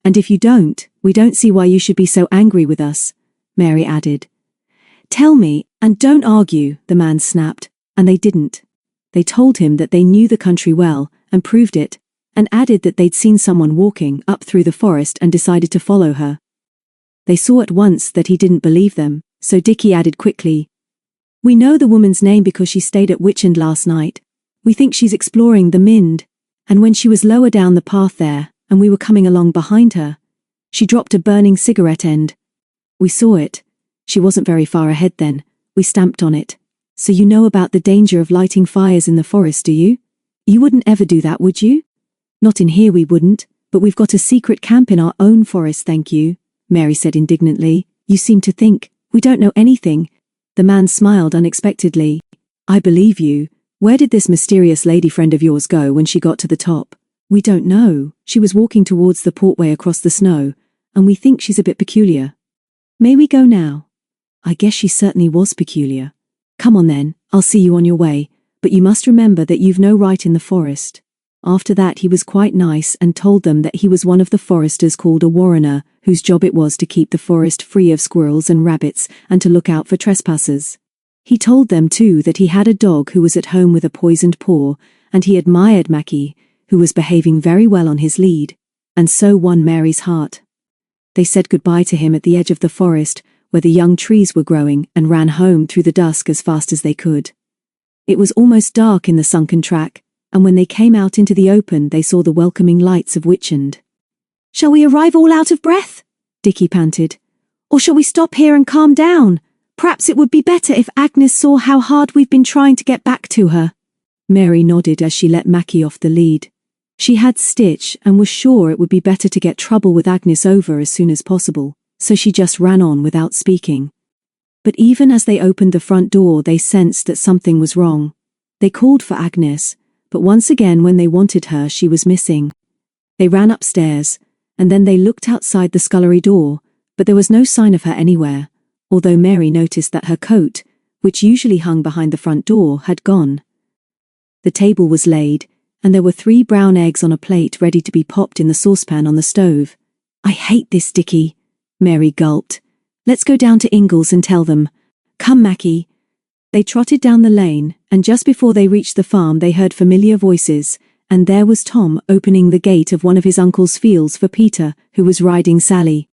And if you don't, we don't see why you should be so angry with us, Mary added. Tell me, and don't argue, the man snapped, and they didn't. They told him that they knew the country well, and proved it, and added that they'd seen someone walking up through the forest and decided to follow her. They saw at once that he didn't believe them, so Dickie added quickly, We know the woman's name because she stayed at Witchend last night. We think she's exploring the Mynd, and when she was lower down the path there, and we were coming along behind her, she dropped a burning cigarette end. We saw it. She wasn't very far ahead then. We stamped on it. So you know about the danger of lighting fires in the forest, do you? You wouldn't ever do that, would you? Not in here we wouldn't, but we've got a secret camp in our own forest, thank you, Mary said indignantly. You seem to think we don't know anything. The man smiled unexpectedly. I believe you. Where did this mysterious lady friend of yours go when she got to the top? We don't know. She was walking towards the portway across the snow, and we think she's a bit peculiar. May we go now? I guess she certainly was peculiar. Come on then, I'll see you on your way, but you must remember that you've no right in the forest. After that he was quite nice and told them that he was one of the foresters called a warrener, whose job it was to keep the forest free of squirrels and rabbits and to look out for trespassers. He told them too that he had a dog who was at home with a poisoned paw, and he admired Mackie, who was behaving very well on his lead, and so won Mary's heart. They said goodbye to him at the edge of the forest, where the young trees were growing, and ran home through the dusk as fast as they could. It was almost dark in the sunken track, and when they came out into the open they saw the welcoming lights of Witchend. Shall we arrive all out of breath? Dickie panted. Or shall we stop here and calm down? Perhaps it would be better if Agnes saw how hard we've been trying to get back to her. Mary nodded as she let Mackie off the lead. She had Stitch and was sure it would be better to get trouble with Agnes over as soon as possible, so she just ran on without speaking. But even as they opened the front door they sensed that something was wrong. They called for Agnes, but once again when they wanted her she was missing. They ran upstairs, and then they looked outside the scullery door, but there was no sign of her anywhere, although Mary noticed that her coat, which usually hung behind the front door, had gone. The table was laid, and there were 3 brown eggs on a plate ready to be popped in the saucepan on the stove. I hate this, Dickie, Mary gulped. Let's go down to Ingles and tell them. Come, Mackie. They trotted down the lane, and just before they reached the farm they heard familiar voices, and there was Tom opening the gate of one of his uncle's fields for Peter, who was riding Sally.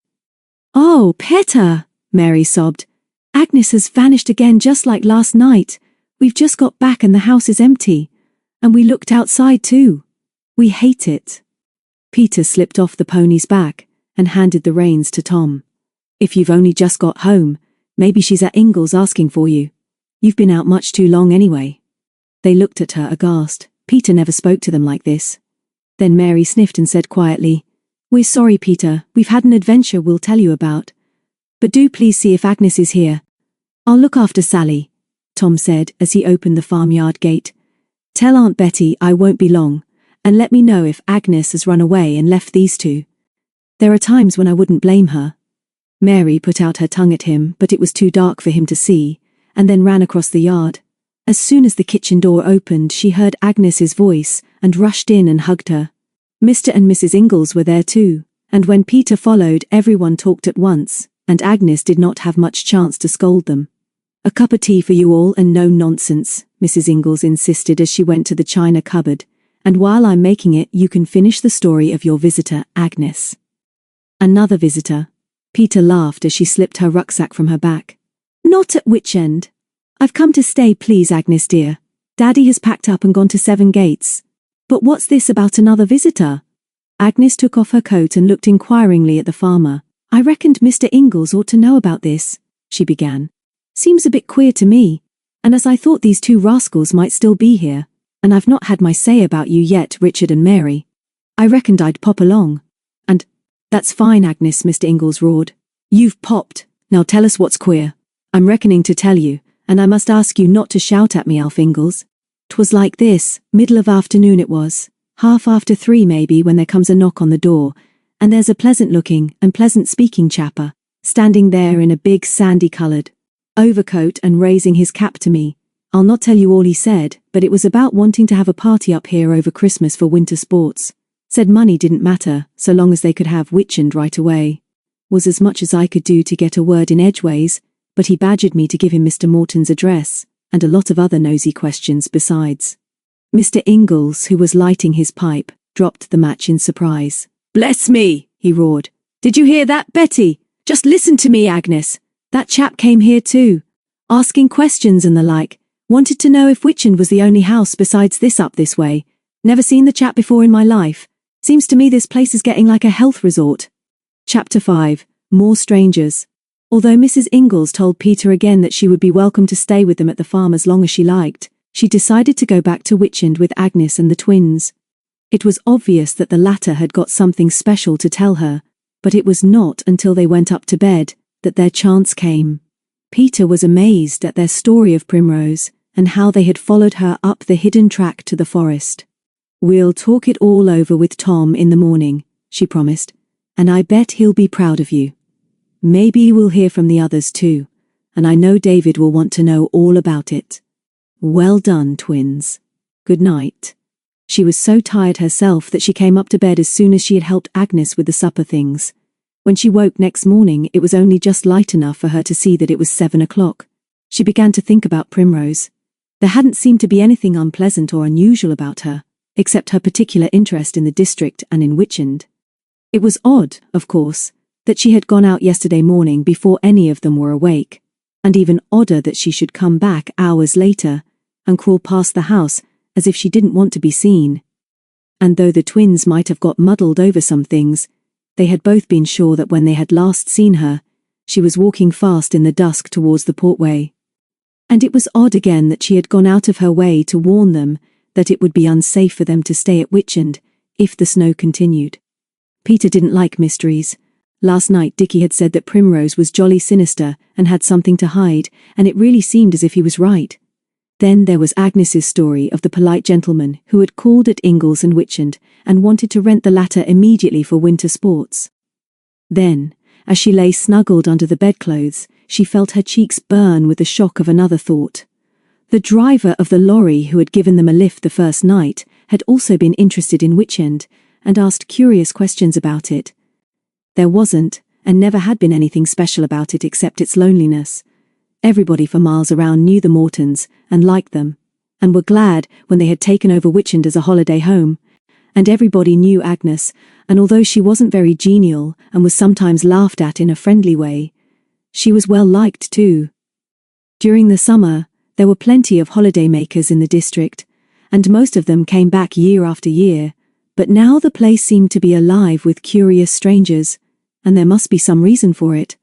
Oh, Peter, Mary sobbed. Agnes has vanished again just like last night. We've just got back and the house is empty. And we looked outside too. We hate it. Peter slipped off the pony's back and handed the reins to Tom. If you've only just got home, maybe she's at Ingles asking for you. You've been out much too long anyway. They looked at her aghast. Peter never spoke to them like this. Then Mary sniffed and said quietly, We're sorry, Peter, we've had an adventure we'll tell you about. But do please see if Agnes is here. I'll look after Sally, Tom said as he opened the farmyard gate. Tell Aunt Betty I won't be long, and let me know if Agnes has run away and left these two. There are times when I wouldn't blame her. Mary put out her tongue at him, but it was too dark for him to see, and then ran across the yard. As soon as the kitchen door opened she heard Agnes's voice and rushed in and hugged her. Mr. and Mrs. Ingles were there too, and when Peter followed everyone talked at once, and Agnes did not have much chance to scold them. A cup of tea for you all and no nonsense, Mrs. Ingles insisted as she went to the china cupboard, and while I'm making it you can finish the story of your visitor, Agnes. Another visitor. Peter laughed as she slipped her rucksack from her back. Not at Witchend. I've come to stay, please, Agnes dear. Daddy has packed up and gone to 7 Gates. But what's this about another visitor? Agnes took off her coat and looked inquiringly at the farmer. I reckoned Mr. Ingles ought to know about this, she began. Seems a bit queer to me, and as I thought these 2 rascals might still be here, and I've not had my say about you yet, Richard and Mary. I reckoned I'd pop along. And, that's fine, Agnes, Mr. Ingles roared. You've popped, now tell us what's queer. I'm reckoning to tell you, and I must ask you not to shout at me, Alf Ingles. 'Twas like this, middle of afternoon it was, half after 3 maybe, when there comes a knock on the door, and there's a pleasant-looking and pleasant-speaking chapper, standing there in a big sandy-coloured overcoat and raising his cap to me. I'll not tell you all he said, but it was about wanting to have a party up here over Christmas for winter sports. Said money didn't matter, so long as they could have Witchend right away. Was as much as I could do to get a word in edgeways, but he badgered me to give him Mr. Morton's address, and a lot of other nosy questions besides. Mr. Ingalls, who was lighting his pipe, dropped the match in surprise. "Bless me!" he roared. "Did you hear that, Betty? Just listen to me, Agnes. That chap came here too, asking questions and the like. Wanted to know if Witchend was the only house besides this up this way. Never seen the chap before in my life. Seems to me this place is getting like a health resort." Chapter 5. More Strangers. Although Mrs. Ingalls told Peter again that she would be welcome to stay with them at the farm as long as she liked, she decided to go back to Witchend with Agnes and the twins. It was obvious that the latter had got something special to tell her, but it was not until they went up to bed that their chance came. Peter was amazed at their story of Primrose, and how they had followed her up the hidden track to the forest. "We'll talk it all over with Tom in the morning," she promised, "and I bet he'll be proud of you. Maybe we'll hear from the others too, and I know David will want to know all about it. Well done, twins. Good night." She was so tired herself that she came up to bed as soon as she had helped Agnes with the supper things. When she woke next morning, it was only just light enough for her to see that it was 7 o'clock. She began to think about Primrose. There hadn't seemed to be anything unpleasant or unusual about her, except her particular interest in the district and in Witchend. It was odd, of course, that she had gone out yesterday morning before any of them were awake, and even odder that she should come back hours later and crawl past the house as if she didn't want to be seen. And though the twins might have got muddled over some things, they had both been sure that when they had last seen her, she was walking fast in the dusk towards the portway. And it was odd again that she had gone out of her way to warn them that it would be unsafe for them to stay at Witchend if the snow continued. Peter didn't like mysteries. Last night Dickie had said that Primrose was jolly sinister and had something to hide, and it really seemed as if he was right. Then there was Agnes's story of the polite gentleman who had called at Ingalls and Witchend and wanted to rent the latter immediately for winter sports. Then, as she lay snuggled under the bedclothes, she felt her cheeks burn with the shock of another thought. The driver of the lorry who had given them a lift the first night had also been interested in Witchend and asked curious questions about it. There wasn't, and never had been anything special about it except its loneliness. Everybody for miles around knew the Mortons and liked them, and were glad when they had taken over Witchend as a holiday home. And everybody knew Agnes, and although she wasn't very genial and was sometimes laughed at in a friendly way, she was well liked too. During the summer, there were plenty of holiday makers in the district, and most of them came back year after year, but now the place seemed to be alive with curious strangers, and there must be some reason for it.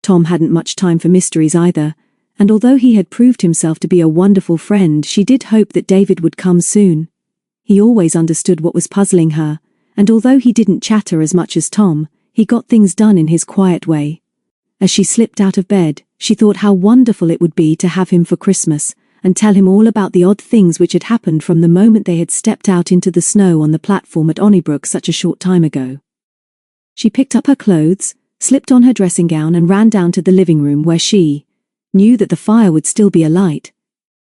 Tom hadn't much time for mysteries either, and although he had proved himself to be a wonderful friend, she did hope that David would come soon. He always understood what was puzzling her, and although he didn't chatter as much as Tom, he got things done in his quiet way. As she slipped out of bed, she thought how wonderful it would be to have him for Christmas, and tell him all about the odd things which had happened from the moment they had stepped out into the snow on the platform at Onnybrook such a short time ago. She picked up her clothes, slipped on her dressing gown and ran down to the living room where she knew that the fire would still be alight.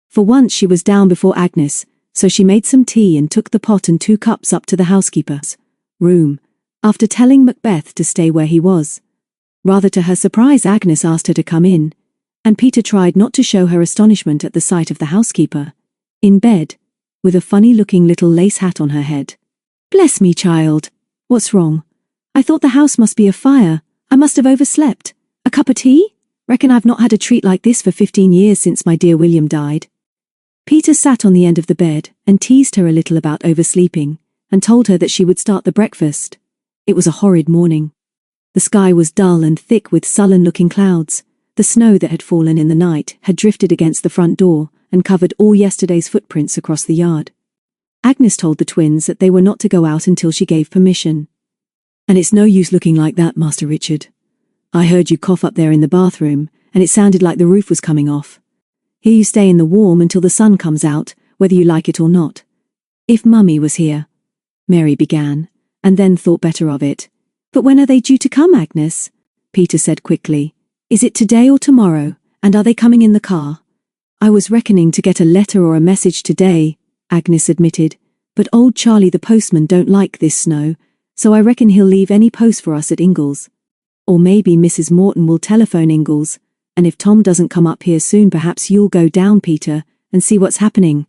For once she was down before Agnes, so she made some tea and took the pot and 2 cups up to the housekeeper's room, after telling Macbeth to stay where he was. Rather to her surprise, Agnes asked her to come in, and Peter tried not to show her astonishment at the sight of the housekeeper, in bed, with a funny-looking little lace hat on her head. "Bless me, child. What's wrong? I thought the house must be afire. I must have overslept. A cup of tea? Reckon I've not had a treat like this for 15 years since my dear William died." Peter sat on the end of the bed and teased her a little about oversleeping, and told her that she would start the breakfast. It was a horrid morning. The sky was dull and thick with sullen-looking clouds. The snow that had fallen in the night had drifted against the front door and covered all yesterday's footprints across the yard. Agnes told the twins that they were not to go out until she gave permission. "And it's no use looking like that, Master Richard. I heard you cough up there in the bathroom, and it sounded like the roof was coming off. Here you stay in the warm until the sun comes out, whether you like it or not." "If Mummy was here," Mary began, and then thought better of it. "But when are they due to come, Agnes?" Peter said quickly. Is it today or tomorrow, and are they coming in the car? I was reckoning to get a letter or a message today, Agnes admitted, but old Charlie the postman don't like this snow, so I reckon he'll leave any post for us at Ingles. Or maybe Mrs. Morton will telephone Ingles, and if Tom doesn't come up here soon perhaps you'll go down, Peter, and see what's happening.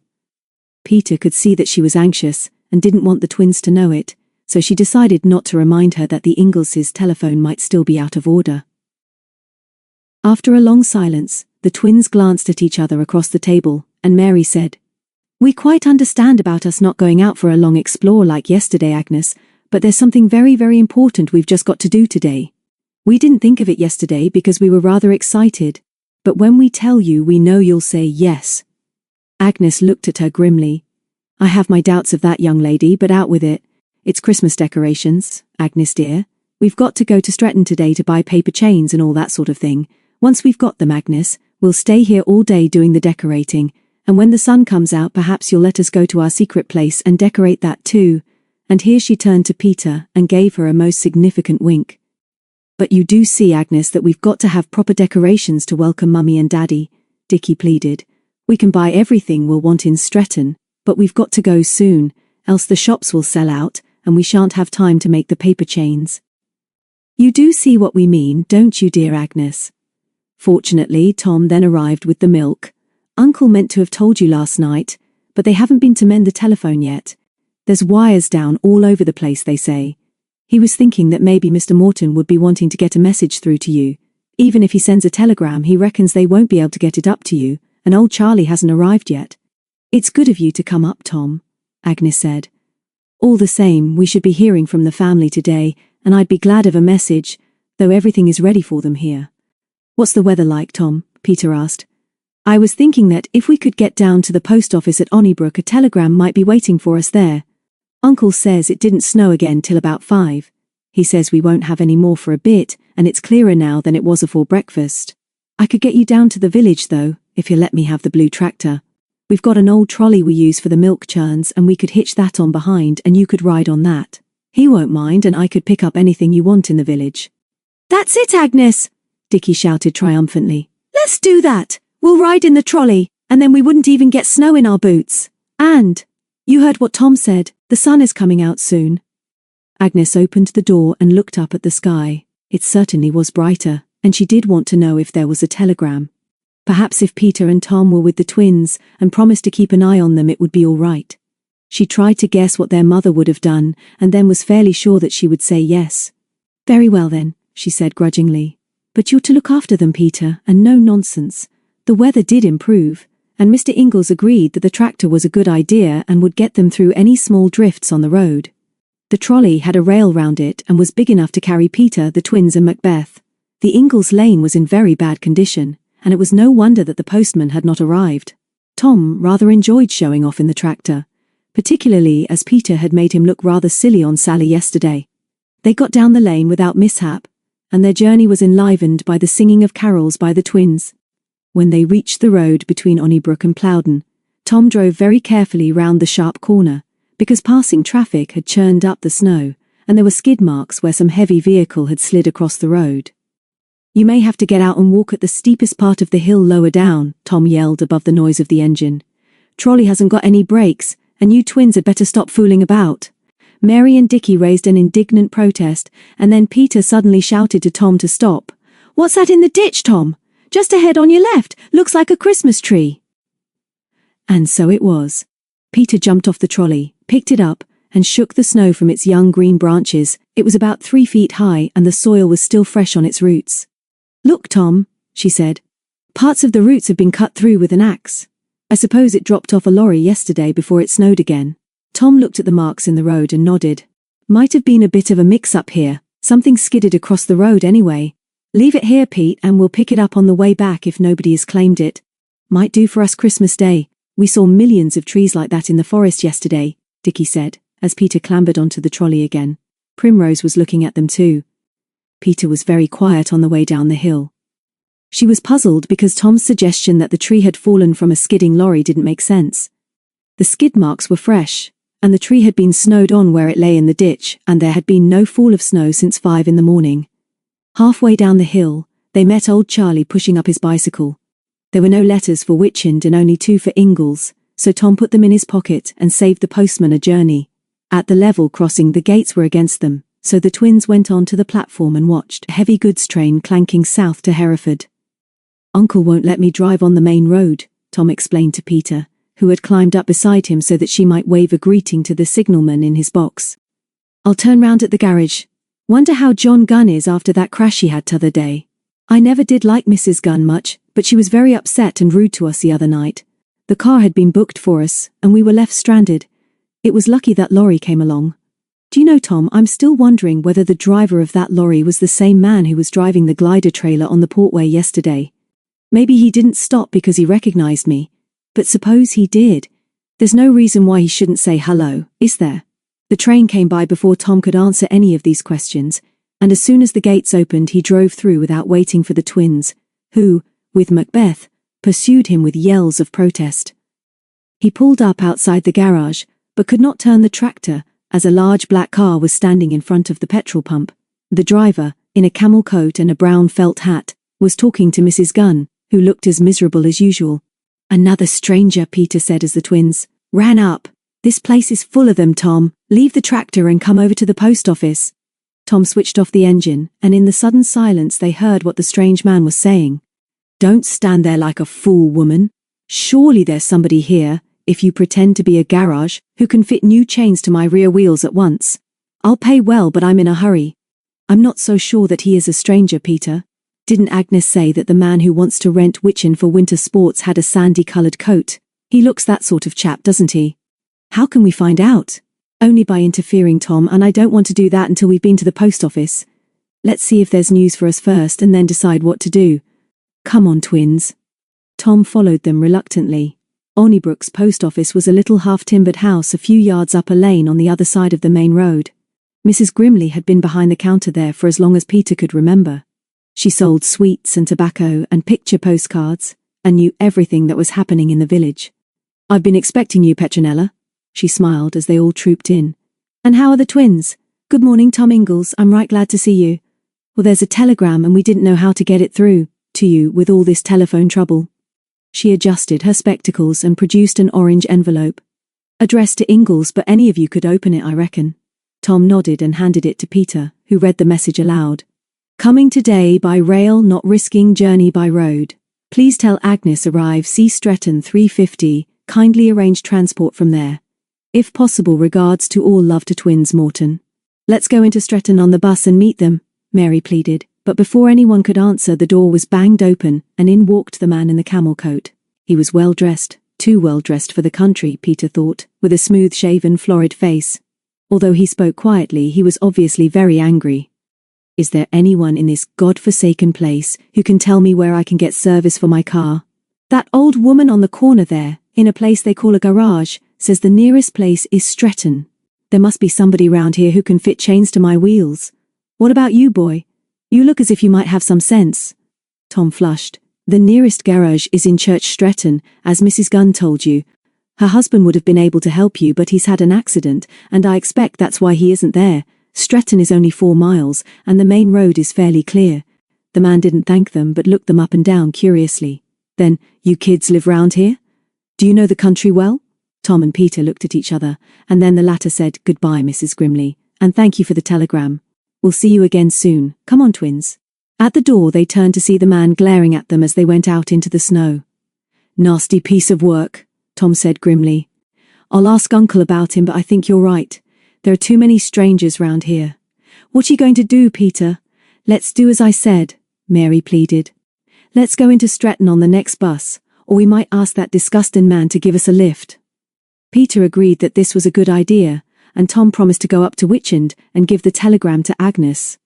Peter could see that she was anxious, and didn't want the twins to know it, so she decided not to remind her that the Ingleses' telephone might still be out of order. After a long silence, the twins glanced at each other across the table, and Mary said, We quite understand about us not going out for a long explore like yesterday, Agnes, but there's something very, very important we've just got to do today. We didn't think of it yesterday because we were rather excited, but when we tell you we know you'll say yes. Agnes looked at her grimly. I have my doubts of that, young lady, but out with it. It's Christmas decorations, Agnes dear. We've got to go to Stretton today to buy paper chains and all that sort of thing. Once we've got them, Agnes, we'll stay here all day doing the decorating, and when the sun comes out perhaps you'll let us go to our secret place and decorate that too. And here she turned to Peter and gave her a most significant wink. But you do see, Agnes, that we've got to have proper decorations to welcome Mummy and Daddy, Dickie pleaded. We can buy everything we'll want in Stretton, but we've got to go soon, else the shops will sell out, and we shan't have time to make the paper chains. You do see what we mean, don't you, dear Agnes? Fortunately, Tom then arrived with the milk. Uncle meant to have told you last night, but they haven't been to mend the telephone yet. There's wires down all over the place, they say. He was thinking that maybe Mr. Morton would be wanting to get a message through to you. Even if he sends a telegram, he reckons they won't be able to get it up to you, and old Charlie hasn't arrived yet. It's good of you to come up, Tom, Agnes said. All the same, we should be hearing from the family today, and I'd be glad of a message, though everything is ready for them here. What's the weather like, Tom? Peter asked. I was thinking that if we could get down to the post office at Onnybrook, a telegram might be waiting for us there. Uncle says it didn't snow again till about 5. He says we won't have any more for a bit, and it's clearer now than it was afore breakfast. I could get you down to the village, though, if you'll let me have the blue tractor. We've got an old trolley we use for the milk churns, and we could hitch that on behind and you could ride on that. He won't mind, and I could pick up anything you want in the village. That's it, Agnes! Dickie shouted triumphantly. Let's do that! We'll ride in the trolley, and then we wouldn't even get snow in our boots. And, you heard what Tom said, the sun is coming out soon. Agnes opened the door and looked up at the sky. It certainly was brighter, and she did want to know if there was a telegram. Perhaps if Peter and Tom were with the twins and promised to keep an eye on them, it would be all right. She tried to guess what their mother would have done, and then was fairly sure that she would say yes. Very well then, she said grudgingly. But you're to look after them, Peter, and no nonsense. The weather did improve, and Mr. Ingles agreed that the tractor was a good idea and would get them through any small drifts on the road. The trolley had a rail round it and was big enough to carry Peter, the twins and Macbeth. The Ingles lane was in very bad condition, and it was no wonder that the postman had not arrived. Tom rather enjoyed showing off in the tractor, particularly as Peter had made him look rather silly on Sally yesterday. They got down the lane without mishap, and their journey was enlivened by the singing of carols by the twins. When they reached the road between Onnybrook and Plowden, Tom drove very carefully round the sharp corner, because passing traffic had churned up the snow, and there were skid marks where some heavy vehicle had slid across the road. You may have to get out and walk at the steepest part of the hill lower down, Tom yelled above the noise of the engine. Trolley hasn't got any brakes, and you twins had better stop fooling about. Mary and Dickie raised an indignant protest, and then Peter suddenly shouted to Tom to stop. What's that in the ditch, Tom? Just ahead on your left, looks like a Christmas tree. And so it was. Peter jumped off the trolley, picked it up, and shook the snow from its young green branches. It was about 3 feet high, and the soil was still fresh on its roots. Look, Tom, she said. Parts of the roots have been cut through with an axe. I suppose it dropped off a lorry yesterday before it snowed again. Tom looked at the marks in the road and nodded. Might have been a bit of a mix-up here. Something skidded across the road anyway. Leave it here, Pete, and we'll pick it up on the way back if nobody has claimed it. Might do for us Christmas Day. We saw millions of trees like that in the forest yesterday, Dickie said, as Peter clambered onto the trolley again. Primrose was looking at them too. Peter was very quiet on the way down the hill. She was puzzled because Tom's suggestion that the tree had fallen from a skidding lorry didn't make sense. The skid marks were fresh, and the tree had been snowed on where it lay in the ditch, and there had been no fall of snow since 5 in the morning. Halfway down the hill, they met old Charlie pushing up his bicycle. There were no letters for Witchend and only 2 for Ingalls, so Tom put them in his pocket and saved the postman a journey. At the level crossing, the gates were against them, so the twins went on to the platform and watched a heavy goods train clanking south to Hereford. "Uncle won't let me drive on the main road," Tom explained to Peter, who had climbed up beside him so that she might wave a greeting to the signalman in his box. "I'll turn round at the garage. Wonder how John Gunn is after that crash he had t'other day. I never did like Mrs. Gunn much, but she was very upset and rude to us the other night. The car had been booked for us, and we were left stranded. It was lucky that lorry came along. Do you know, Tom, I'm still wondering whether the driver of that lorry was the same man who was driving the glider trailer on the portway yesterday. Maybe he didn't stop because he recognized me, but suppose he did. There's no reason why he shouldn't say hello, is there?" The train came by before Tom could answer any of these questions, and as soon as the gates opened he drove through without waiting for the twins, who, with Macbeth, pursued him with yells of protest. He pulled up outside the garage, but could not turn the tractor, as a large black car was standing in front of the petrol pump. The driver, in a camel coat and a brown felt hat, was talking to Mrs. Gunn, who looked as miserable as usual. "Another stranger," Peter said as the twins ran up. "This place is full of them, Tom. Leave the tractor and come over to the post office." Tom switched off the engine, and in the sudden silence they heard what the strange man was saying. "Don't stand there like a fool, woman. Surely there's somebody here, if you pretend to be a garage, who can fit new chains to my rear wheels at once. I'll pay well, but I'm in a hurry." "I'm not so sure that he is a stranger, Peter. Didn't Agnes say that the man who wants to rent Witchend for winter sports had a sandy-coloured coat? He looks that sort of chap, doesn't he?" "How can we find out?" "Only by interfering, Tom, and I don't want to do that until we've been to the post office. Let's see if there's news for us first and then decide what to do. Come on, twins." Tom followed them reluctantly. Onnybrook's post office was a little half-timbered house a few yards up a lane on the other side of the main road. Mrs. Grimley had been behind the counter there for as long as Peter could remember. She sold sweets and tobacco and picture postcards, and knew everything that was happening in the village. "I've been expecting you, Petronella," she smiled as they all trooped in. "And how are the twins? Good morning, Tom Ingalls, I'm right glad to see you. Well, there's a telegram and we didn't know how to get it through to you with all this telephone trouble." She adjusted her spectacles and produced an orange envelope. "Addressed to Ingalls, but any of you could open it, I reckon." Tom nodded and handed it to Peter, who read the message aloud. "Coming today by rail, not risking journey by road. Please tell Agnes arrive C Stretton 350, kindly arrange transport from there. If possible, regards to all, love to twins Morton." "Let's go into Stretton on the bus and meet them," Mary pleaded, but before anyone could answer the door was banged open and in walked the man in the camel coat. He was well dressed, too well dressed for the country, Peter thought, with a smooth-shaven, florid face. Although he spoke quietly, he was obviously very angry. "Is there anyone in this god-forsaken place who can tell me where I can get service for my car?" "That old woman on the corner there, in a place they call a garage, says the nearest place is Stretton. There must be somebody round here who can fit chains to my wheels. What about you, boy? You look as if you might have some sense." Tom flushed. "The nearest garage is in Church Stretton, as Mrs. Gunn told you. Her husband would have been able to help you, but he's had an accident, and I expect that's why he isn't there. Stretton is only 4 miles, and the main road is fairly clear." The man didn't thank them but looked them up and down curiously. "Then, you kids live round here? Do you know the country well?" Tom and Peter looked at each other, and then the latter said, "Goodbye, Mrs. Grimley, and thank you for the telegram. We'll see you again soon. Come on, twins." At the door they turned to see the man glaring at them as they went out into the snow. "Nasty piece of work," Tom said grimly. "I'll ask Uncle about him, but I think you're right. There are too many strangers round here." "What are you going to do, Peter?" "Let's do as I said," Mary pleaded. "Let's go into Stretton on the next bus, or we might ask that disgusting man to give us a lift." Peter agreed that this was a good idea, and Tom promised to go up to Witchend and give the telegram to Agnes.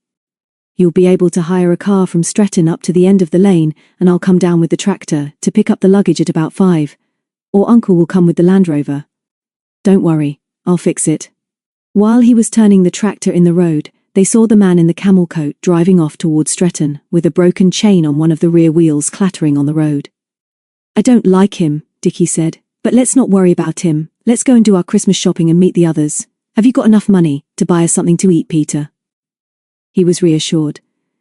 "You'll be able to hire a car from Stretton up to the end of the lane, and I'll come down with the tractor to pick up the luggage at about 5. Or Uncle will come with the Land Rover." "Don't worry, I'll fix it." While he was turning the tractor in the road, they saw the man in the camel coat driving off towards Stretton, with a broken chain on one of the rear wheels clattering on the road. "I don't like him," Dickie said, "but let's not worry about him. Let's go and do our Christmas shopping and meet the others. Have you got enough money to buy us something to eat, Peter?" He was reassured.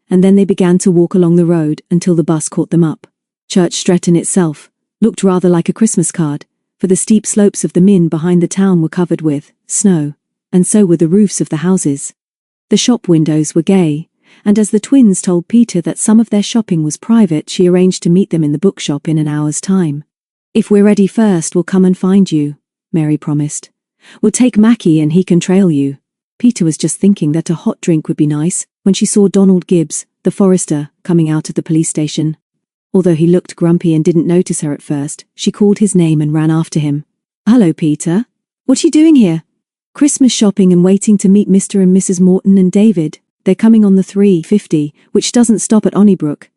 and then they began to walk along the road until the bus caught them up. Church Stretton itself looked rather like a Christmas card, for the steep slopes of the Mynd behind the town were covered with snow, and so were the roofs of the houses. The shop windows were gay, and as the twins told Peter that some of their shopping was private, she arranged to meet them in the bookshop in an hour's time. "If we're ready first, we'll come and find you," Mary promised. "We'll take Mackie and he can trail you." Peter was just thinking that a hot drink would be nice when she saw Donald Gibbs, the forester, coming out of the police station. Although he looked grumpy and didn't notice her at first, she called his name and ran after him. "Hello, Peter. What are you doing here?" "Christmas shopping and waiting to meet Mr. and Mrs. Morton and David. They're coming on the 3:50, which doesn't stop at Onnybrook."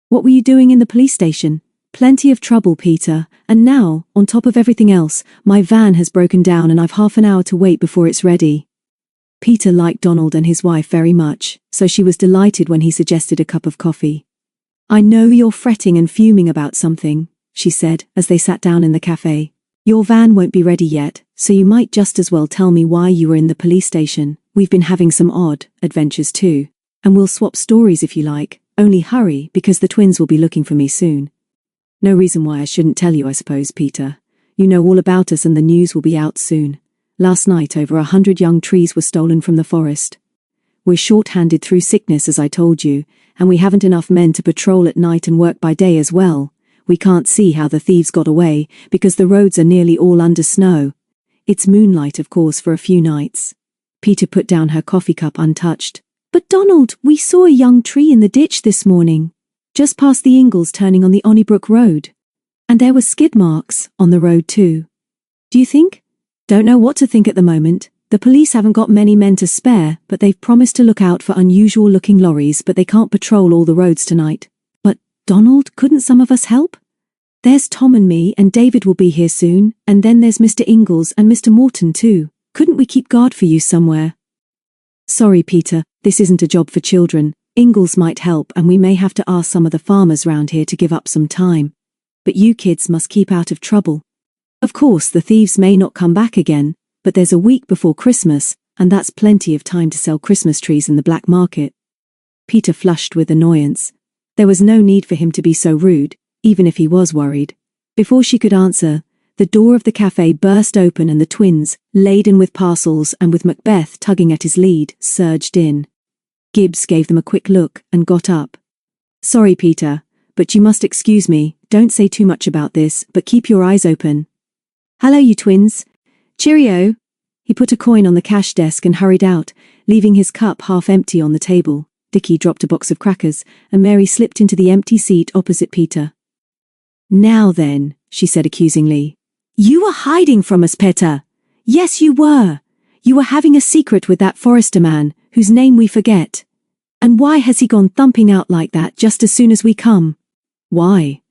"What were you doing in the police station?" "Plenty of trouble, Peter, and now, on top of everything else, my van has broken down and I've half an hour to wait before it's ready." Peter liked Donald and his wife very much, so she was delighted when he suggested a cup of coffee. "I know you're fretting and fuming about something," she said as they sat down in the cafe. "Your van won't be ready yet, so you might just as well tell me why you were in the police station. We've been having some odd adventures too, and we'll swap stories if you like. Only hurry, because the twins will be looking for me soon." "No reason why I shouldn't tell you, I suppose, Peter. You know all about us and the news will be out soon. Last night over 100 young trees were stolen from the forest. We're short-handed through sickness, as I told you, and we haven't enough men to patrol at night and work by day as well. We can't see how the thieves got away, because the roads are nearly all under snow. It's moonlight, of course, for a few nights." Peter put down her coffee cup untouched. "But Donald, we saw a young tree in the ditch this morning, just past the Ingalls turning on the Onnybrook Road. And there were skid marks on the road too. Do you think?" "Don't know what to think at the moment. The police haven't got many men to spare, but they've promised to look out for unusual-looking lorries, but they can't patrol all the roads tonight." "But, Donald, couldn't some of us help? There's Tom and me, and David will be here soon, and then there's Mr. Ingalls and Mr. Morton too. Couldn't we keep guard for you somewhere?" "Sorry, Peter, this isn't a job for children. Ingalls might help, and we may have to ask some of the farmers round here to give up some time. But you kids must keep out of trouble. Of course, the thieves may not come back again, but there's a week before Christmas, and that's plenty of time to sell Christmas trees in the black market." Peter flushed with annoyance. There was no need for him to be so rude, even if he was worried. Before she could answer, the door of the cafe burst open and the twins, laden with parcels and with Macbeth tugging at his lead, surged in. Gibbs gave them a quick look and got up. "Sorry, Peter, but you must excuse me. Don't say too much about this, but keep your eyes open." "Hello, you twins. Cheerio." He put a coin on the cash desk and hurried out, leaving his cup half empty on the table. Dickie dropped a box of crackers, and Mary slipped into the empty seat opposite Peter. "Now then," she said accusingly. "You were hiding from us, Peter. Yes, you were. You were having a secret with that forester man, whose name we forget. And why has he gone thumping out like that just as soon as we come?" "Why?"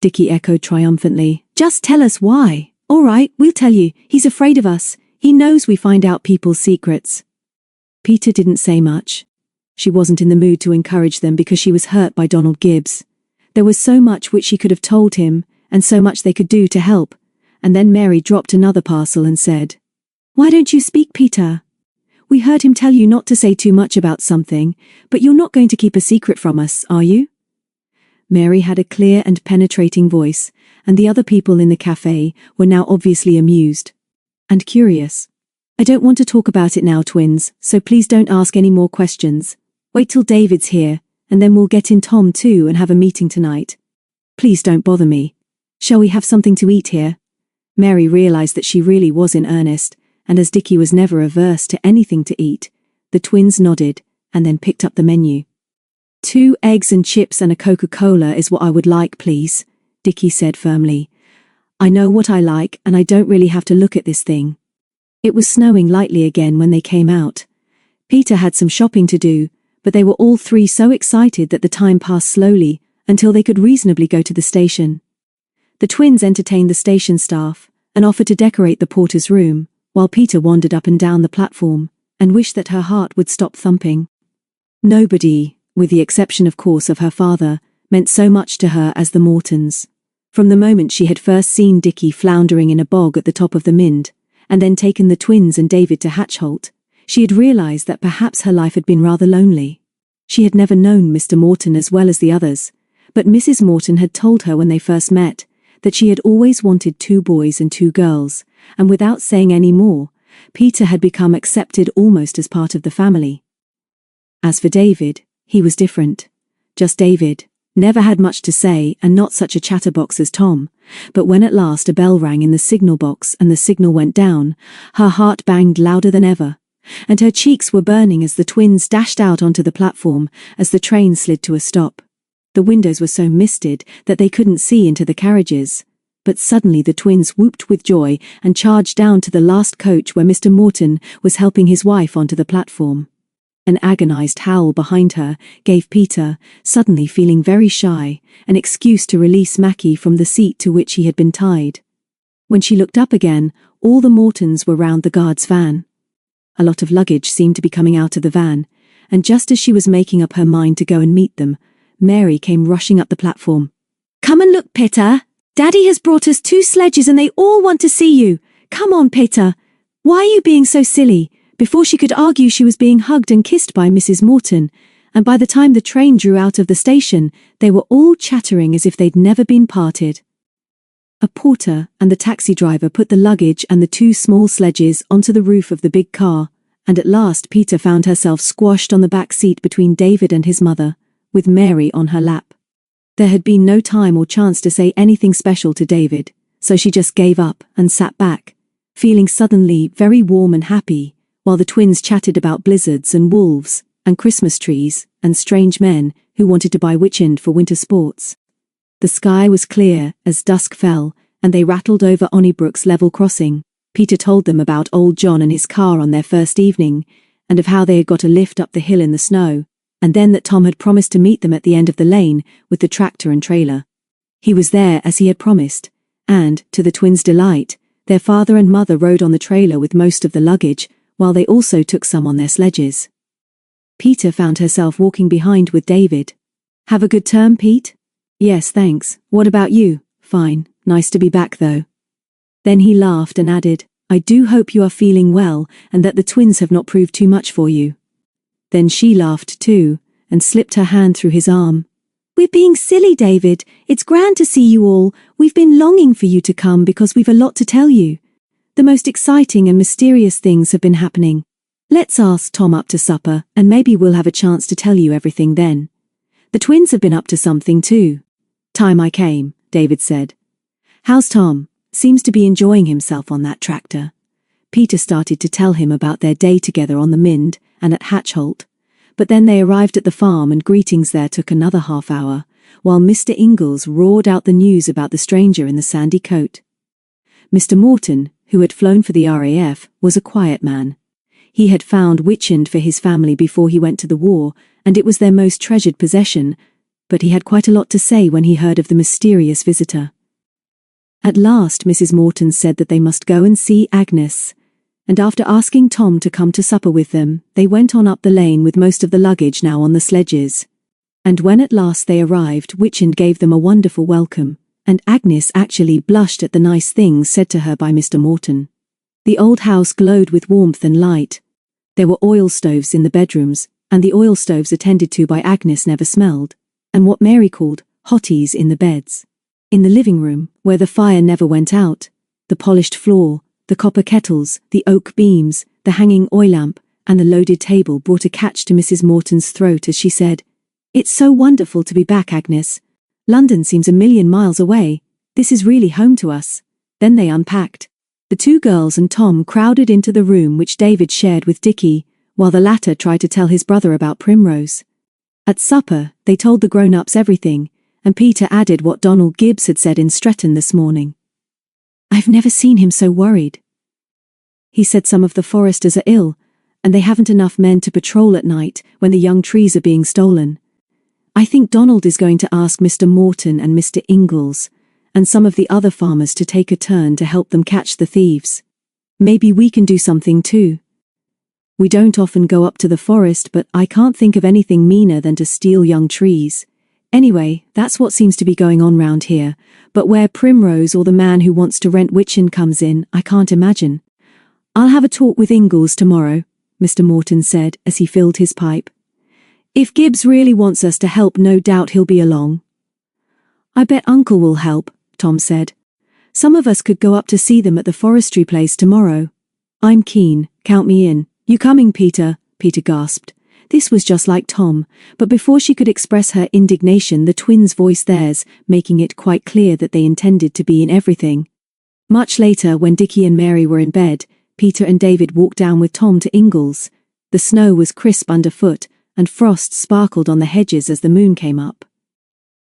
Dickie echoed triumphantly. "Just tell us why." "All right, we'll tell you. He's afraid of us. He knows we find out people's secrets." Peter didn't say much. She wasn't in the mood to encourage them because she was hurt by Donald Gibbs. There was so much which she could have told him, and so much they could do to help. And then Mary dropped another parcel and said, "Why don't you speak, Peter? We heard him tell you not to say too much about something, but you're not going to keep a secret from us, are you?" Mary had a clear and penetrating voice, and the other people in the cafe were now obviously amused and curious. "I don't want to talk about it now, twins, so please don't ask any more questions. Wait till David's here, and then we'll get in Tom too and have a meeting tonight. Please don't bother me. Shall we have something to eat here?" Mary realized that she really was in earnest, and as Dickie was never averse to anything to eat, the twins nodded and then picked up the menu. "2 eggs and chips and a Coca-Cola is what I would like, please," Dickie said firmly. "I know what I like, and I don't really have to look at this thing." It was snowing lightly again when they came out. Peter had some shopping to do, but they were all three so excited that the time passed slowly until they could reasonably go to the station. The twins entertained the station staff and offered to decorate the porter's room, while Peter wandered up and down the platform and wished that her heart would stop thumping. Nobody, with the exception of course of her father, meant so much to her as the Mortons. From the moment she had first seen Dickie floundering in a bog at the top of the Mynd, and then taken the twins and David to Hatchholt, she had realized that perhaps her life had been rather lonely. She had never known Mr. Morton as well as the others, but Mrs. Morton had told her when they first met that she had always wanted 2 boys and 2 girls, and without saying any more, Peter had become accepted almost as part of the family. As for David, he was different. Just David, never had much to say and not such a chatterbox as Tom, but when at last a bell rang in the signal box and the signal went down, her heart banged louder than ever, and her cheeks were burning as the twins dashed out onto the platform as the train slid to a stop. The windows were so misted that they couldn't see into the carriages, but suddenly the twins whooped with joy and charged down to the last coach where Mr. Morton was helping his wife onto the platform. An agonized howl behind her gave Peter, suddenly feeling very shy, an excuse to release Mackie from the seat to which he had been tied. When she looked up again, all the Mortons were round the guard's van. A lot of luggage seemed to be coming out of the van, and just as she was making up her mind to go and meet them, Mary came rushing up the platform. "Come and look, Peter! Daddy has brought us 2 sledges and they all want to see you! Come on, Peter! Why are you being so silly?" Before she could argue, she was being hugged and kissed by Mrs. Morton, and by the time the train drew out of the station, they were all chattering as if they'd never been parted. A porter and the taxi driver put the luggage and the 2 small sledges onto the roof of the big car, and at last Peter found herself squashed on the back seat between David and his mother, with Mary on her lap. There had been no time or chance to say anything special to David, so she just gave up and sat back, feeling suddenly very warm and happy, while the twins chatted about blizzards and wolves, and Christmas trees, and strange men who wanted to buy Witchend for winter sports. The sky was clear as dusk fell, and they rattled over Onnybrook's level crossing. Peter told them about old John and his car on their first evening, and of how they had got a lift up the hill in the snow, and then that Tom had promised to meet them at the end of the lane with the tractor and trailer. He was there as he had promised, and, to the twins' delight, their father and mother rode on the trailer with most of the luggage, while they also took some on their sledges. Peter found herself walking behind with David. "Have a good term, Pete?" "Yes, thanks. What about you?" "Fine. Nice to be back, though." Then he laughed and added, "I do hope you are feeling well and that the twins have not proved too much for you." Then she laughed too, and slipped her hand through his arm. "We're being silly, David. It's grand to see you all. We've been longing for you to come because we've a lot to tell you. The most exciting and mysterious things have been happening. Let's ask Tom up to supper, and maybe we'll have a chance to tell you everything then. The twins have been up to something too." "Time I came," David said. "How's Tom? Seems to be enjoying himself on that tractor." Peter started to tell him about their day together on the Mynd and at Hatchholt, but then they arrived at the farm and greetings there took another half-hour, while Mr. Ingalls roared out the news about the stranger in the sandy coat. Mr. Morton, who had flown for the RAF, was a quiet man. He had found Witchend for his family before he went to the war, and it was their most treasured possession, but he had quite a lot to say when he heard of the mysterious visitor. At last Mrs. Morton said that they must go and see Agnes, and after asking Tom to come to supper with them, they went on up the lane with most of the luggage now on the sledges. And when at last they arrived, Witchend gave them a wonderful welcome, and Agnes actually blushed at the nice things said to her by Mr. Morton. The old house glowed with warmth and light. There were oil stoves in the bedrooms, and the oil stoves attended to by Agnes never smelled, and what Mary called hotties in the beds. In the living room, where the fire never went out, the polished floor, the copper kettles, the oak beams, the hanging oil lamp, and the loaded table brought a catch to Mrs. Morton's throat as she said, "It's so wonderful to be back, Agnes. London seems a million miles away. This is really home to us." Then they unpacked. The 2 girls and Tom crowded into the room which David shared with Dickie, while the latter tried to tell his brother about Primrose. At supper, they told the grown-ups everything, and Peter added what Donald Gibbs had said in Stretton this morning. "I've never seen him so worried. He said some of the foresters are ill, and they haven't enough men to patrol at night when the young trees are being stolen. I think Donald is going to ask Mr. Morton and Mr. Ingalls, and some of the other farmers to take a turn to help them catch the thieves. Maybe we can do something too. We don't often go up to the forest, but I can't think of anything meaner than to steal young trees. Anyway, that's what seems to be going on round here, but where Primrose or the man who wants to rent Witchend comes in, I can't imagine. I'll have a talk with Ingalls tomorrow," Mr. Morton said as he filled his pipe. If Gibbs really wants us to help, no doubt he'll be along. I bet Uncle will help, Tom said. Some of us could go up to see them at the forestry place tomorrow. I'm keen, count me in. You coming, Peter? Peter gasped. This was just like Tom, but before she could express her indignation, the twins voiced theirs, making it quite clear that they intended to be in everything. Much later, when Dickie and Mary were in bed, Peter and David walked down with Tom to Ingles. The snow was crisp underfoot, and frost sparkled on the hedges as the moon came up.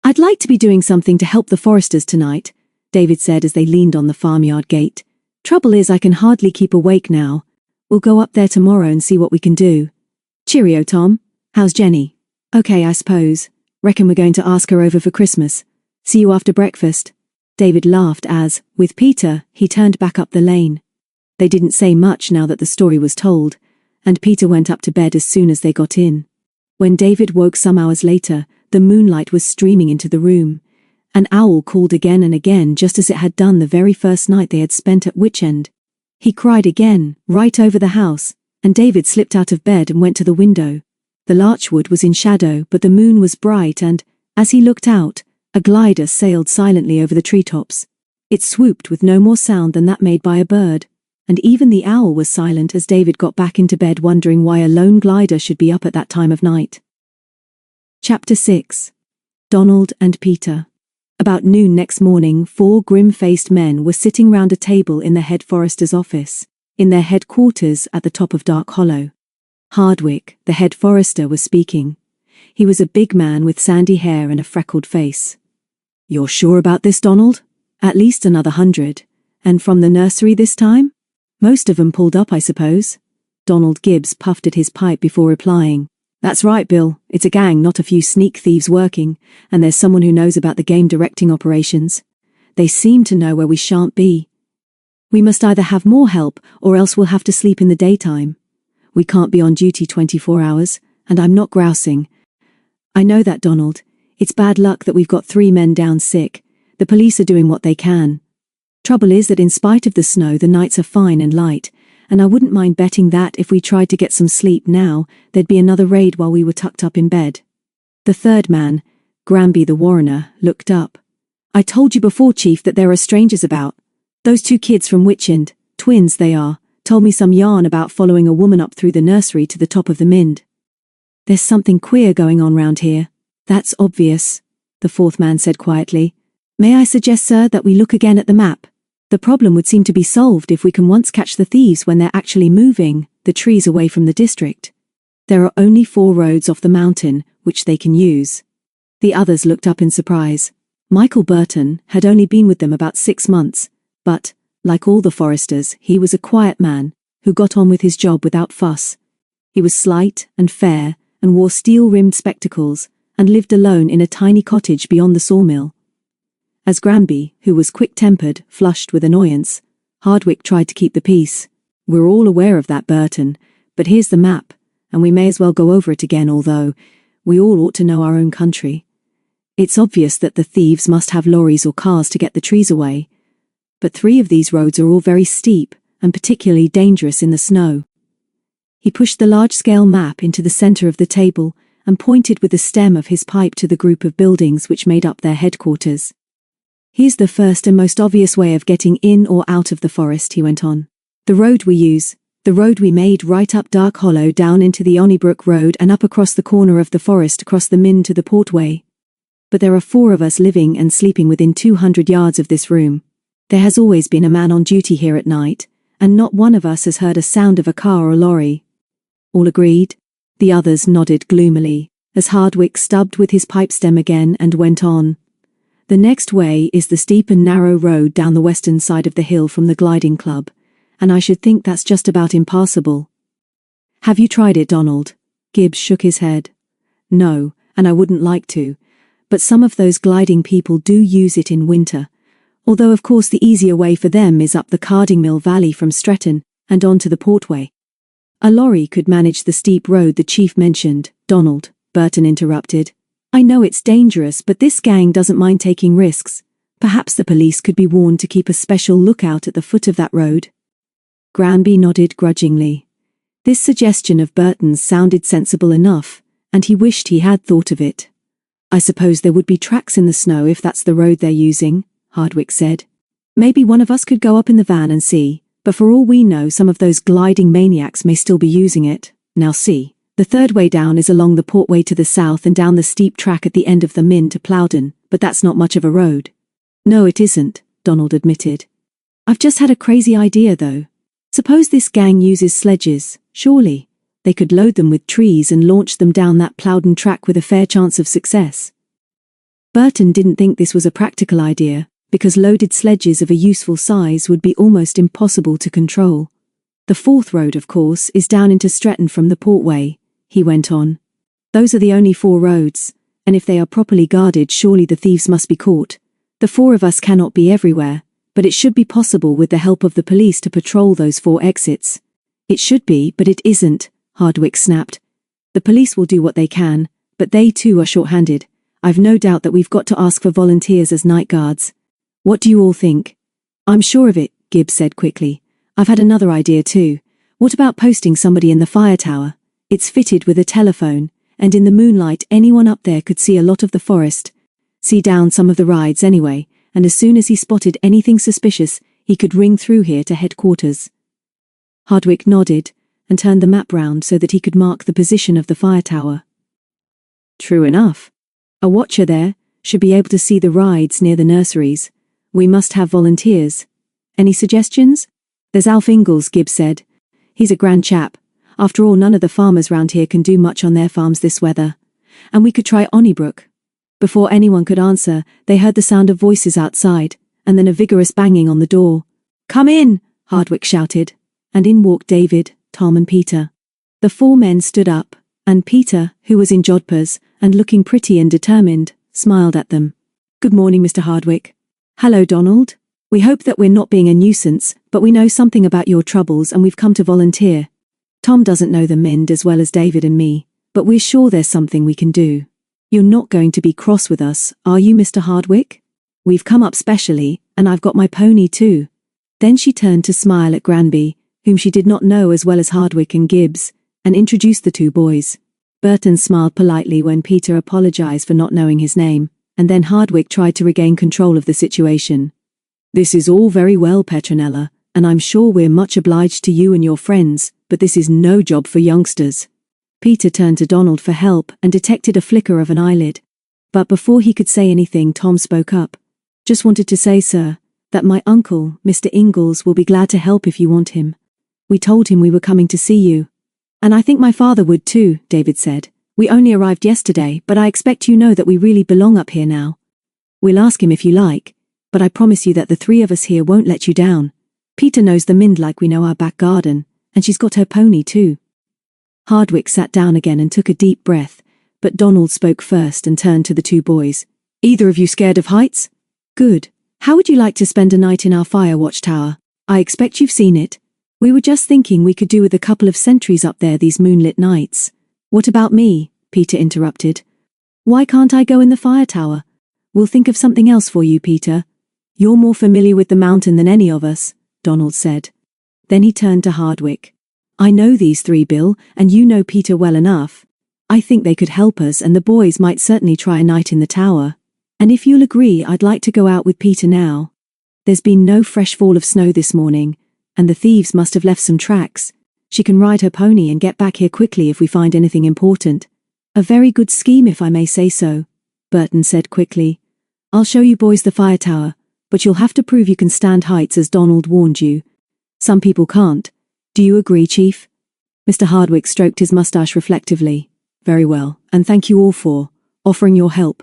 I'd like to be doing something to help the Foresters tonight, David said as they leaned on the farmyard gate. Trouble is, I can hardly keep awake now. We'll go up there tomorrow and see what we can do. Cheerio, Tom. How's Jenny? Okay, I suppose. Reckon we're going to ask her over for Christmas. See you after breakfast. David laughed as, with Peter, he turned back up the lane. They didn't say much now that the story was told, and Peter went up to bed as soon as they got in. When David woke some hours later, the moonlight was streaming into the room. An owl called again and again, just as it had done the very first night they had spent at Witchend. He cried again, right over the house, and David slipped out of bed and went to the window. The larchwood was in shadow, but the moon was bright and, as he looked out, a glider sailed silently over the treetops. It swooped with no more sound than that made by a bird, and even the owl was silent as David got back into bed, wondering why a lone glider should be up at that time of night. Chapter 6. Donald and Peter. About noon next morning, 4 grim-faced men were sitting round a table in the head forester's office, in their headquarters at the top of Dark Hollow. Hardwick, the head forester, was speaking. He was a big man with sandy hair and a freckled face. You're sure about this, Donald? At least another 100. And from the nursery this time? Most of 'em pulled up, I suppose. Donald Gibbs puffed at his pipe before replying. That's right, Bill. It's a gang, not a few sneak thieves working, and there's someone who knows about the game directing operations. They seem to know where we shan't be. We must either have more help, or else we'll have to sleep in the daytime. We can't be on duty 24 hours, and I'm not grousing. I know that, Donald. It's bad luck that we've got 3 men down sick. The police are doing what they can. Trouble is that in spite of the snow, the nights are fine and light, and I wouldn't mind betting that if we tried to get some sleep now, there'd be another raid while we were tucked up in bed. The third man, Granby the Warrener, looked up. I told you before, Chief, that there are strangers about. Those 2 kids from Witchend, twins they are, told me some yarn about following a woman up through the nursery to the top of the Mynd. There's something queer going on round here. That's obvious, the 4th man said quietly. May I suggest, sir, that we look again at the map? The problem would seem to be solved if we can once catch the thieves when they're actually moving the trees away from the district. There are only 4 roads off the mountain which they can use. The others looked up in surprise. Michael Burton had only been with them about 6 months, but, like all the Foresters, he was a quiet man who got on with his job without fuss. He was slight and fair and wore steel-rimmed spectacles and lived alone in a tiny cottage beyond the sawmill. As Granby, who was quick-tempered, flushed with annoyance, Hardwick tried to keep the peace. We're all aware of that, Burton, but here's the map, and we may as well go over it again, although we all ought to know our own country. It's obvious that the thieves must have lorries or cars to get the trees away, but 3 of these roads are all very steep and particularly dangerous in the snow. He pushed the large-scale map into the center of the table and pointed with the stem of his pipe to the group of buildings which made up their headquarters. Here's the first and most obvious way of getting in or out of the forest, he went on. The road we use, the road we made right up Dark Hollow down into the Onnybrook Road and up across the corner of the forest across the Mynd to the Portway. But there are 4 of us living and sleeping within 200 yards of this room. There has always been a man on duty here at night, and not one of us has heard a sound of a car or lorry. All agreed? The others nodded gloomily, as Hardwick stubbed with his pipe stem again and went on. The next way is the steep and narrow road down the western side of the hill from the gliding club, and I should think that's just about impassable. Have you tried it, Donald? Gibbs shook his head. No, and I wouldn't like to, but some of those gliding people do use it in winter, although of course the easier way for them is up the Cardingmill Valley from Stretton and on to the Portway. A lorry could manage the steep road the chief mentioned, Donald, Burton interrupted. I know it's dangerous, but this gang doesn't mind taking risks. Perhaps the police could be warned to keep a special lookout at the foot of that road. Granby nodded grudgingly. This suggestion of Burton's sounded sensible enough, and he wished he had thought of it. I suppose there would be tracks in the snow if that's the road they're using, Hardwick said. Maybe one of us could go up in the van and see, but for all we know some of those gliding maniacs may still be using it. Now see, the third way down is along the portway to the south and down the steep track at the end of the Mynd to Plowden, but that's not much of a road. No, it isn't, Donald admitted. I've just had a crazy idea though. Suppose this gang uses sledges, surely they could load them with trees and launch them down that Plowden track with a fair chance of success. Burton didn't think this was a practical idea, because loaded sledges of a useful size would be almost impossible to control. The fourth road, of course, is down into Stretton from the portway, he went on. Those are the only 4 roads, and if they are properly guarded surely the thieves must be caught. The 4 of us cannot be everywhere, but it should be possible with the help of the police to patrol those 4 exits. It should be, but it isn't, Hardwick snapped. The police will do what they can, but they too are short-handed. I've no doubt that we've got to ask for volunteers as night guards. What do you all think? I'm sure of it, Gibbs said quickly. I've had another idea too. What about posting somebody in the fire tower? It's fitted with a telephone, and in the moonlight anyone up there could see a lot of the forest. See down some of the rides anyway, and as soon as he spotted anything suspicious, he could ring through here to headquarters. Hardwick nodded, and turned the map round so that he could mark the position of the fire tower. True enough. A watcher there should be able to see the rides near the nurseries. We must have volunteers. Any suggestions? There's Alf Ingalls, Gibbs said. He's a grand chap. After all, none of the farmers round here can do much on their farms this weather. And we could try Onnybrook. Before anyone could answer, they heard the sound of voices outside, and then a vigorous banging on the door. Come in, Hardwick shouted, and in walked David, Tom and Peter. The 4 men stood up, and Peter, who was in jodhpurs, and looking pretty and determined, smiled at them. Good morning, Mr. Hardwick. Hello, Donald. We hope that we're not being a nuisance, but we know something about your troubles and we've come to volunteer. Tom doesn't know the Mynd as well as David and me, but we're sure there's something we can do. You're not going to be cross with us, are you, Mr. Hardwick? We've come up specially, and I've got my pony too. Then she turned to smile at Granby, whom she did not know as well as Hardwick and Gibbs, and introduced the 2 boys. Burton smiled politely when Peter apologized for not knowing his name, and then Hardwick tried to regain control of the situation. This is all very well, Petronella, and I'm sure we're much obliged to you and your friends, but this is no job for youngsters. Peter turned to Donald for help and detected a flicker of an eyelid. But before he could say anything, Tom spoke up. Just wanted to say, sir, that my uncle, Mr. Ingalls, will be glad to help if you want him. We told him we were coming to see you. And I think my father would too, David said. We only arrived yesterday, but I expect you know that we really belong up here now. We'll ask him if you like, but I promise you that the 3 of us here won't let you down. Peter knows the Mynd like we know our back garden, and she's got her pony too. Hardwick sat down again and took a deep breath, but Donald spoke first and turned to the 2 boys. Either of you scared of heights? Good. How would you like to spend a night in our fire watchtower? I expect you've seen it. We were just thinking we could do with a couple of sentries up there these moonlit nights. What about me? Peter interrupted. Why can't I go in the fire tower? We'll think of something else for you, Peter. You're more familiar with the mountain than any of us, Donald said. Then he turned to Hardwick. I know these 3, Bill, and you know Peter well enough. I think they could help us, and the boys might certainly try a night in the tower. And if you'll agree, I'd like to go out with Peter now. There's been no fresh fall of snow this morning, and the thieves must have left some tracks. She can ride her pony and get back here quickly if we find anything important. A very good scheme, if I may say so, Burton said quickly. I'll show you boys the fire tower, but you'll have to prove you can stand heights as Donald warned you. Some people can't. Do you agree, Chief? Mr. Hardwick stroked his mustache reflectively. Very well, and thank you all for offering your help.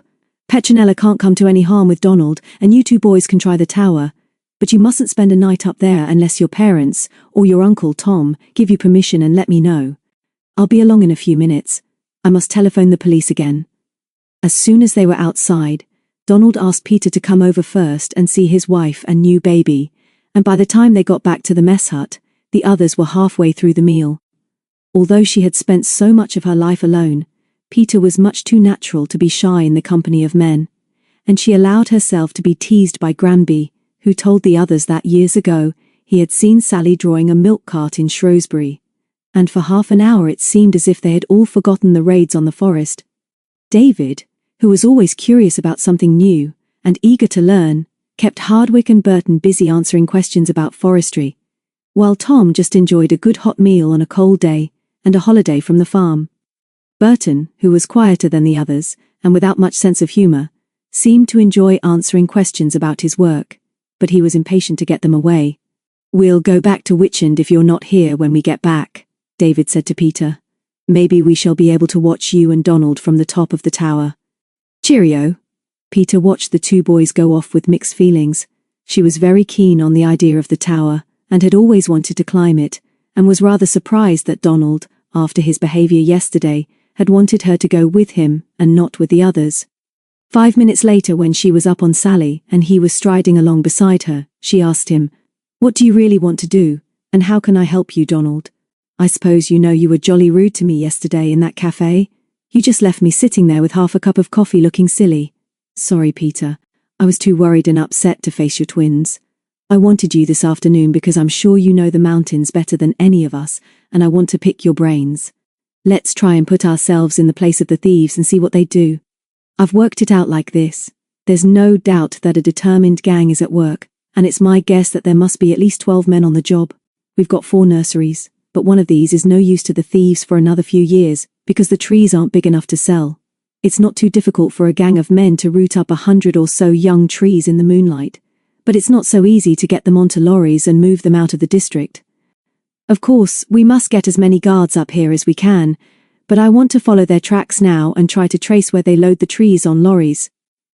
Petronella can't come to any harm with Donald, and you 2 boys can try the tower. But you mustn't spend a night up there unless your parents, or your uncle Tom, give you permission and let me know. I'll be along in a few minutes. I must telephone the police again. As soon as they were outside, Donald asked Peter to come over first and see his wife and new baby, and by the time they got back to the mess hut, the others were halfway through the meal. Although she had spent so much of her life alone, Peter was much too natural to be shy in the company of men, and she allowed herself to be teased by Granby, who told the others that years ago he had seen Sally drawing a milk cart in Shrewsbury. and for half an hour it seemed as if they had all forgotten the raids on the forest. David, who was always curious about something new, and eager to learn, kept Hardwick and Burton busy answering questions about forestry, while Tom just enjoyed a good hot meal on a cold day, and a holiday from the farm. Burton, who was quieter than the others, and without much sense of humour, seemed to enjoy answering questions about his work, but he was impatient to get them away. "We'll go back to Witchend if you're not here when we get back," David said to Peter. "Maybe we shall be able to watch you and Donald from the top of the tower." "Cheerio." Peter watched the two boys go off with mixed feelings. She was very keen on the idea of the tower, and had always wanted to climb it, and was rather surprised that Donald, after his behaviour yesterday, had wanted her to go with him and not with the others. 5 minutes later, when she was up on Sally and he was striding along beside her, she asked him, "What do you really want to do, and how can I help you, Donald? I suppose you know you were jolly rude to me yesterday in that cafe. You just left me sitting there with half a cup of coffee looking silly." "Sorry, Peter. I was too worried and upset to face your twins. I wanted you this afternoon because I'm sure you know the mountains better than any of us, and I want to pick your brains. Let's try and put ourselves in the place of the thieves and see what they do. I've worked it out like this. There's no doubt that a determined gang is at work, and it's my guess that there must be at least 12 men on the job. We've got 4 nurseries, but one of these is no use to the thieves for another few years, because the trees aren't big enough to sell. It's not too difficult for a gang of men to root up 100 or so young trees in the moonlight, but it's not so easy to get them onto lorries and move them out of the district. Of course, we must get as many guards up here as we can, but I want to follow their tracks now and try to trace where they load the trees on lorries.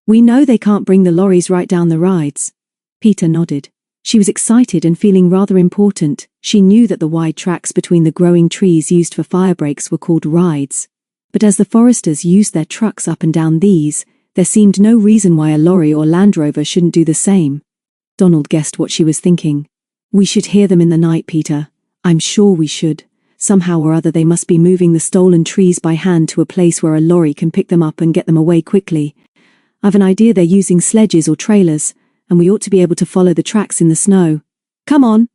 We know they can't bring the lorries right down the rides." Peter nodded. She was excited and feeling rather important. She knew that the wide tracks between the growing trees used for fire breaks were called rides. But as the foresters used their trucks up and down these, there seemed no reason why a lorry or Land Rover shouldn't do the same. Donald guessed what she was thinking. "We should hear them in the night, Peter. I'm sure we should. Somehow or other they must be moving the stolen trees by hand to a place where a lorry can pick them up and get them away quickly. I've an idea they're using sledges or trailers, and we ought to be able to follow the tracks in the snow. Come on."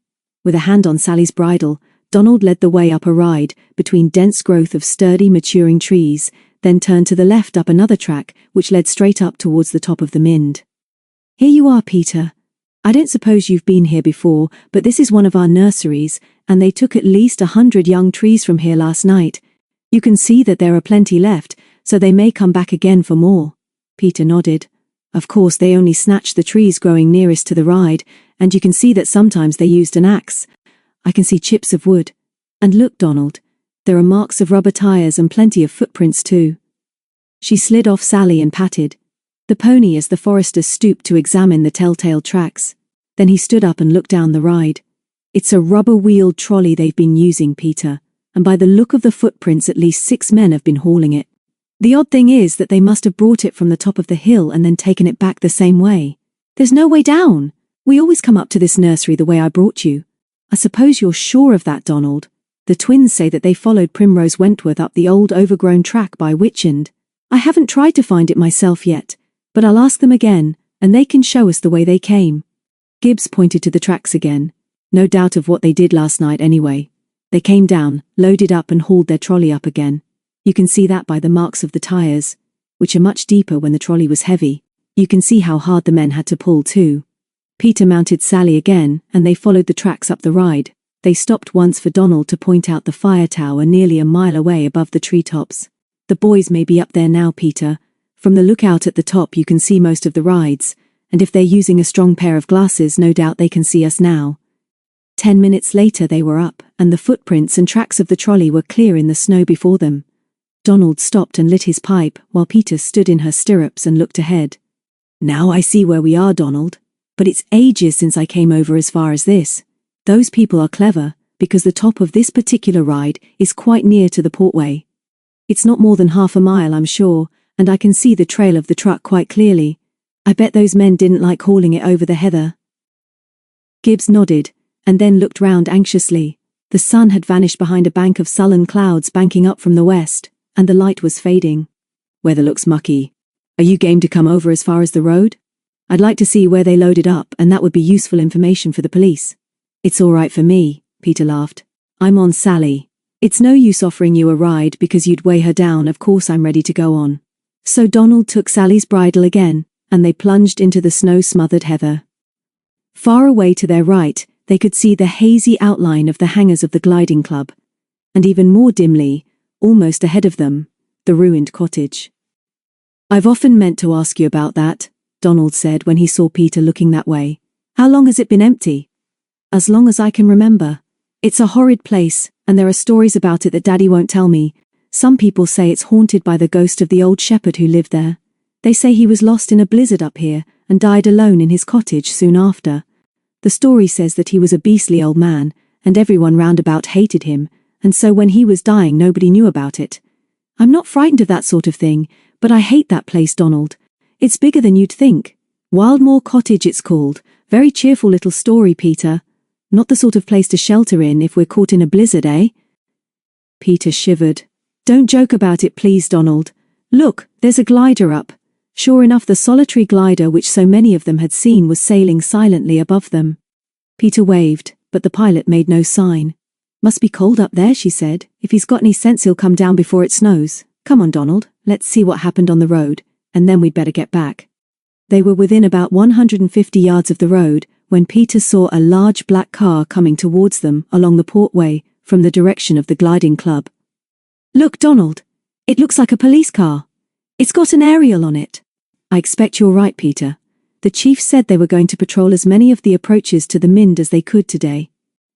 With a hand on Sally's bridle, Donald led the way up a ride between dense growth of sturdy, maturing trees, then turned to the left up another track which led straight up towards the top of the Mynd. "Here you are, Peter. I don't suppose you've been here before, but this is one of our nurseries, and they took at least 100 young trees from here last night. You can see that there are plenty left, so they may come back again for more." Peter nodded. "Of course they only snatched the trees growing nearest to the ride, and you can see that sometimes they used an axe. I can see chips of wood. And look, Donald, there are marks of rubber tires and plenty of footprints too." She slid off Sally and patted the pony as the forester stooped to examine the telltale tracks. Then he stood up and looked down the ride. "It's a rubber-wheeled trolley they've been using, Peter, and by the look of the footprints at least 6 men have been hauling it. The odd thing is that they must have brought it from the top of the hill and then taken it back the same way. There's no way down. We always come up to this nursery the way I brought you. I suppose you're sure of that, Donald. The twins say that they followed Primrose Wentworth up the old overgrown track by Witchend. I haven't tried to find it myself yet, but I'll ask them again, and they can show us the way they came." Gibbs pointed to the tracks again. No doubt of what they did last night anyway. They came down, loaded up and hauled their trolley up again. You can see that by the marks of the tires, which are much deeper when the trolley was heavy. You can see how hard the men had to pull too. Peter mounted Sally again, and they followed the tracks up the ride. They stopped once for Donald to point out the fire tower nearly a mile away above the treetops. "The boys may be up there now, Peter. From the lookout at the top you can see most of the rides, and if they're using a strong pair of glasses no doubt they can see us now." 10 minutes later they were up, and the footprints and tracks of the trolley were clear in the snow before them. Donald stopped and lit his pipe, while Peter stood in her stirrups and looked ahead. "Now I see where we are, Donald, but it's ages since I came over as far as this. Those people are clever, because the top of this particular ride is quite near to the portway. It's not more than half a mile, I'm sure, and I can see the trail of the truck quite clearly. I bet those men didn't like hauling it over the heather." Gibbs nodded, and then looked round anxiously. The sun had vanished behind a bank of sullen clouds banking up from the west, and the light was fading. "Weather looks mucky. Are you game to come over as far as the road? I'd like to see where they loaded up, and that would be useful information for the police." "It's all right for me," Peter laughed. "I'm on Sally. It's no use offering you a ride because you'd weigh her down. Of course I'm ready to go on. So Donald took Sally's bridle again, and they plunged into the snow-smothered heather. Far away to their right, they could see the hazy outline of the hangars of the gliding club, and even more dimly, almost ahead of them, the ruined cottage. I've often meant to ask you about that, Donald said when he saw Peter looking that way. How long has it been empty? As long as I can remember. It's a horrid place, and there are stories about it that Daddy won't tell me. Some people say it's haunted by the ghost of the old shepherd who lived there. They say he was lost in a blizzard up here and died alone in his cottage soon after. The story says that he was a beastly old man, and everyone round about hated him, and so when he was dying nobody knew about it. I'm not frightened of that sort of thing, but I hate that place, Donald. It's bigger than you'd think. Wildmoor Cottage it's called. Very cheerful little story, Peter. Not the sort of place to shelter in if we're caught in a blizzard, eh? Peter shivered. Don't joke about it, please, Donald. Look, there's a glider up. Sure enough, the solitary glider which so many of them had seen was sailing silently above them. Peter waved, but the pilot made no sign. Must be cold up there, she said. If he's got any sense he'll come down before it snows. Come on, Donald, let's see what happened on the road, and then we'd better get back. They were within about 150 yards of the road when Peter saw a large black car coming towards them along the portway from the direction of the gliding club. Look, Donald, it looks like a police car. It's got an aerial on it. I expect you're right, Peter. The chief said they were going to patrol as many of the approaches to the Mynd as they could today.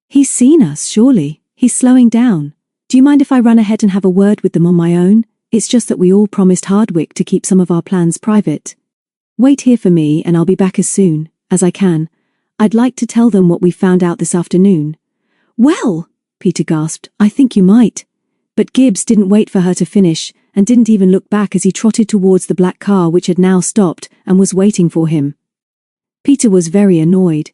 He's seen us, surely. He's slowing down. Do you mind if I run ahead and have a word with them on my own? It's just that we all promised Hardwick to keep some of our plans private. Wait here for me and I'll be back as soon as I can. I'd like to tell them what we found out this afternoon. Well, Peter gasped, I think you might. But Gibbs didn't wait for her to finish and didn't even look back as he trotted towards the black car which had now stopped and was waiting for him. Peter was very annoyed.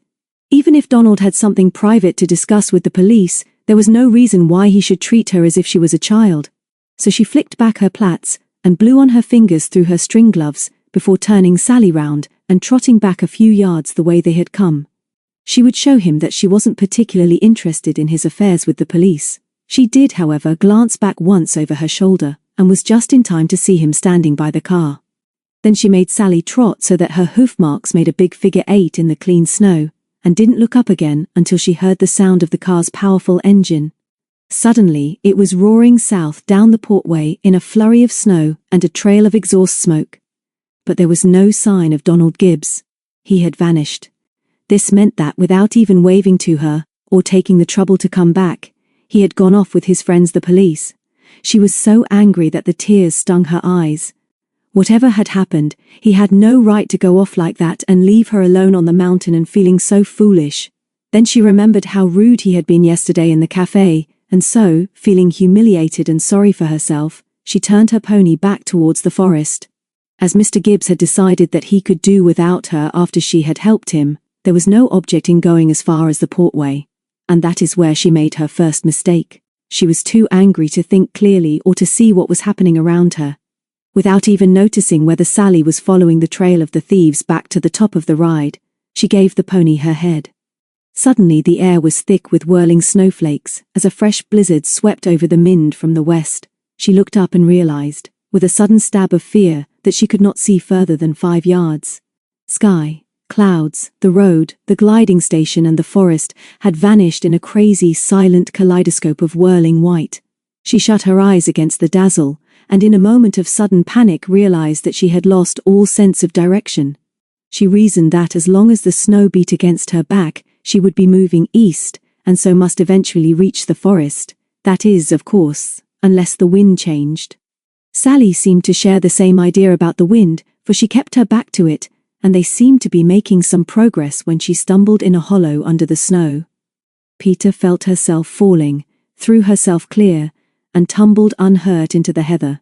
Even if Donald had something private to discuss with the police, there was no reason why he should treat her as if she was a child. So she flicked back her plaits and blew on her fingers through her string gloves before turning Sally round and trotting back a few yards the way they had come. She would show him that she wasn't particularly interested in his affairs with the police. She did, however, glance back once over her shoulder and was just in time to see him standing by the car. Then she made Sally trot so that her hoof marks made a big figure 8 in the clean snow, and didn't look up again until she heard the sound of the car's powerful engine. Suddenly, it was roaring south down the portway in a flurry of snow and a trail of exhaust smoke. But there was no sign of Donald Gibbs. He had vanished. This meant that without even waving to her, or taking the trouble to come back, he had gone off with his friends the police. She was so angry that the tears stung her eyes. Whatever had happened, he had no right to go off like that and leave her alone on the mountain and feeling so foolish. Then she remembered how rude he had been yesterday in the cafe, and so, feeling humiliated and sorry for herself, she turned her pony back towards the forest. As Mr. Gibbs had decided that he could do without her after she had helped him, there was no object in going as far as the portway. And that is where she made her first mistake. She was too angry to think clearly or to see what was happening around her. Without even noticing whether Sally was following the trail of the thieves back to the top of the ride, she gave the pony her head. Suddenly the air was thick with whirling snowflakes as a fresh blizzard swept over the Mynd from the west. She looked up and realized, with a sudden stab of fear, that she could not see further than 5 yards. Sky, clouds, the road, the gliding station and the forest had vanished in a crazy, silent kaleidoscope of whirling white. She shut her eyes against the dazzle, and in a moment of sudden panic realized that she had lost all sense of direction. She reasoned that as long as the snow beat against her back, she would be moving east, and so must eventually reach the forest. That is, of course, unless the wind changed. Sally seemed to share the same idea about the wind, for she kept her back to it, and they seemed to be making some progress when she stumbled in a hollow under the snow. Peter felt herself falling, threw herself clear, and tumbled unhurt into the heather.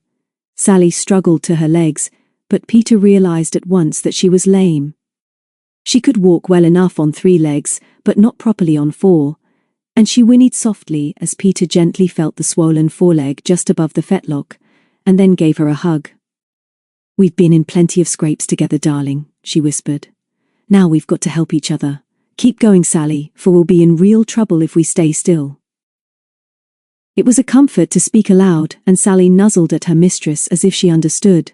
Sally struggled to her legs, but Peter realized at once that she was lame. She could walk well enough on 3 legs, but not properly on 4, and she whinnied softly as Peter gently felt the swollen foreleg just above the fetlock, and then gave her a hug. "We've been in plenty of scrapes together, darling," she whispered. "Now we've got to help each other. Keep going, Sally, for we'll be in real trouble if we stay still." It was a comfort to speak aloud, and Sally nuzzled at her mistress as if she understood.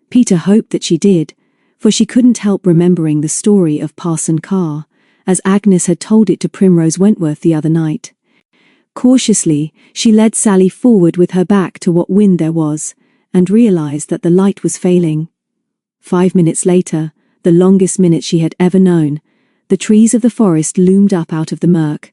Peter hoped that she did, for she couldn't help remembering the story of Parson Carr, as Agnes had told it to Primrose Wentworth the other night. Cautiously, she led Sally forward with her back to what wind there was, and realized that the light was failing. 5 minutes later, the longest minute she had ever known, the trees of the forest loomed up out of the murk.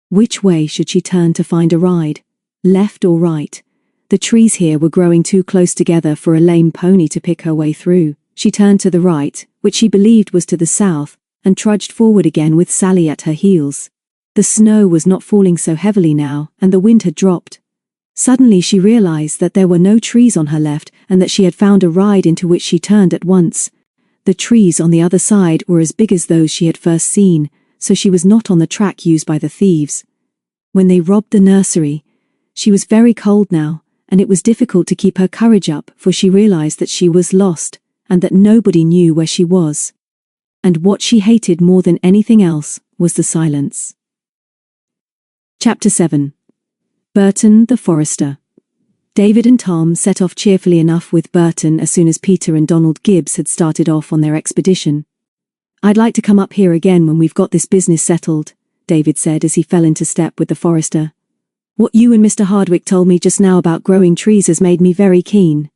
Which way should she turn to find a ride? Left or right? The trees here were growing too close together for a lame pony to pick her way through. She turned to the right, which she believed was to the south, and trudged forward again with Sally at her heels. The snow was not falling so heavily now, and the wind had dropped. Suddenly she realized that there were no trees on her left and that she had found a ride into which she turned at once. The trees on the other side were as big as those she had first seen, so she was not on the track used by the thieves. When they robbed the nursery, she was very cold now, and it was difficult to keep her courage up, for she realized that she was lost, and that nobody knew where she was. And what she hated more than anything else was the silence. Chapter 7. Burton the Forester. David and Tom set off cheerfully enough with Burton as soon as Peter and Donald Gibbs had started off on their expedition. "I'd like to come up here again when we've got this business settled," David said as he fell into step with the forester. "What you and Mr. Hardwick told me just now about growing trees has made me very keen."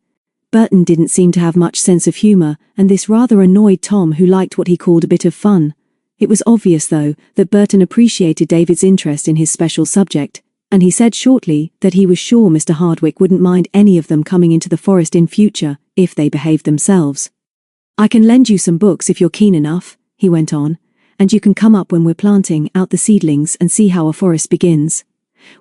Burton didn't seem to have much sense of humour, and this rather annoyed Tom, who liked what he called a bit of fun. It was obvious, though, that Burton appreciated David's interest in his special subject, and he said shortly that he was sure Mr. Hardwick wouldn't mind any of them coming into the forest in future, if they behaved themselves. "I can lend you some books if you're keen enough," he went on, "and you can come up when we're planting out the seedlings and see how a forest begins.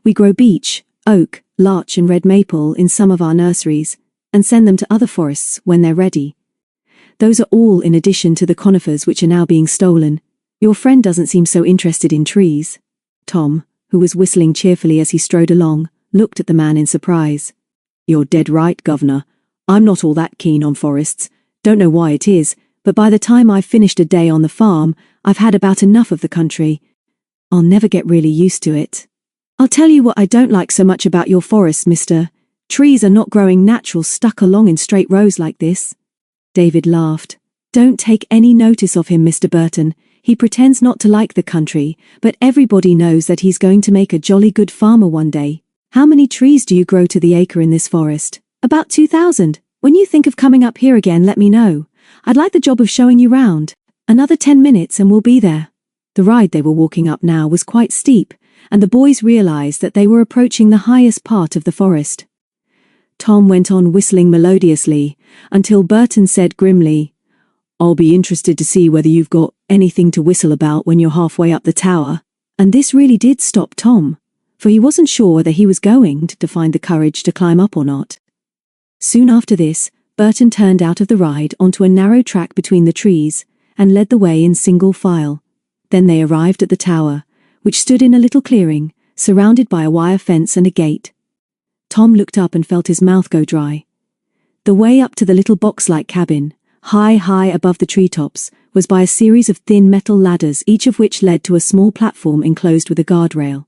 We grow beech, oak, larch and red maple in some of our nurseries, and send them to other forests when they're ready. Those are all in addition to the conifers which are now being stolen. Your friend doesn't seem so interested in trees." Tom, who was whistling cheerfully as he strode along, looked at the man in surprise. "You're dead right, Governor. I'm not all that keen on forests. Don't know why it is, but by the time I've finished a day on the farm, I've had about enough of the country. I'll never get really used to it. I'll tell you what I don't like so much about your forests, mister. Trees are not growing natural stuck along in straight rows like this." David laughed. "Don't take any notice of him, Mr. Burton. He pretends not to like the country, but everybody knows that he's going to make a jolly good farmer one day. How many trees do you grow to the acre in this forest?" "About 2,000. When you think of coming up here again, let me know. I'd like the job of showing you round. Another 10 minutes and we'll be there." The ride they were walking up now was quite steep, and the boys realized that they were approaching the highest part of the forest. Tom went on whistling melodiously, until Burton said grimly, "I'll be interested to see whether you've got anything to whistle about when you're halfway up the tower." And this really did stop Tom, for he wasn't sure whether he was going to find the courage to climb up or not. Soon after this, Burton turned out of the ride onto a narrow track between the trees, and led the way in single file. Then they arrived at the tower, which stood in a little clearing, surrounded by a wire fence and a gate. Tom looked up and felt his mouth go dry. The way up to the little box-like cabin, high above the treetops, was by a series of thin metal ladders, each of which led to a small platform enclosed with a guardrail.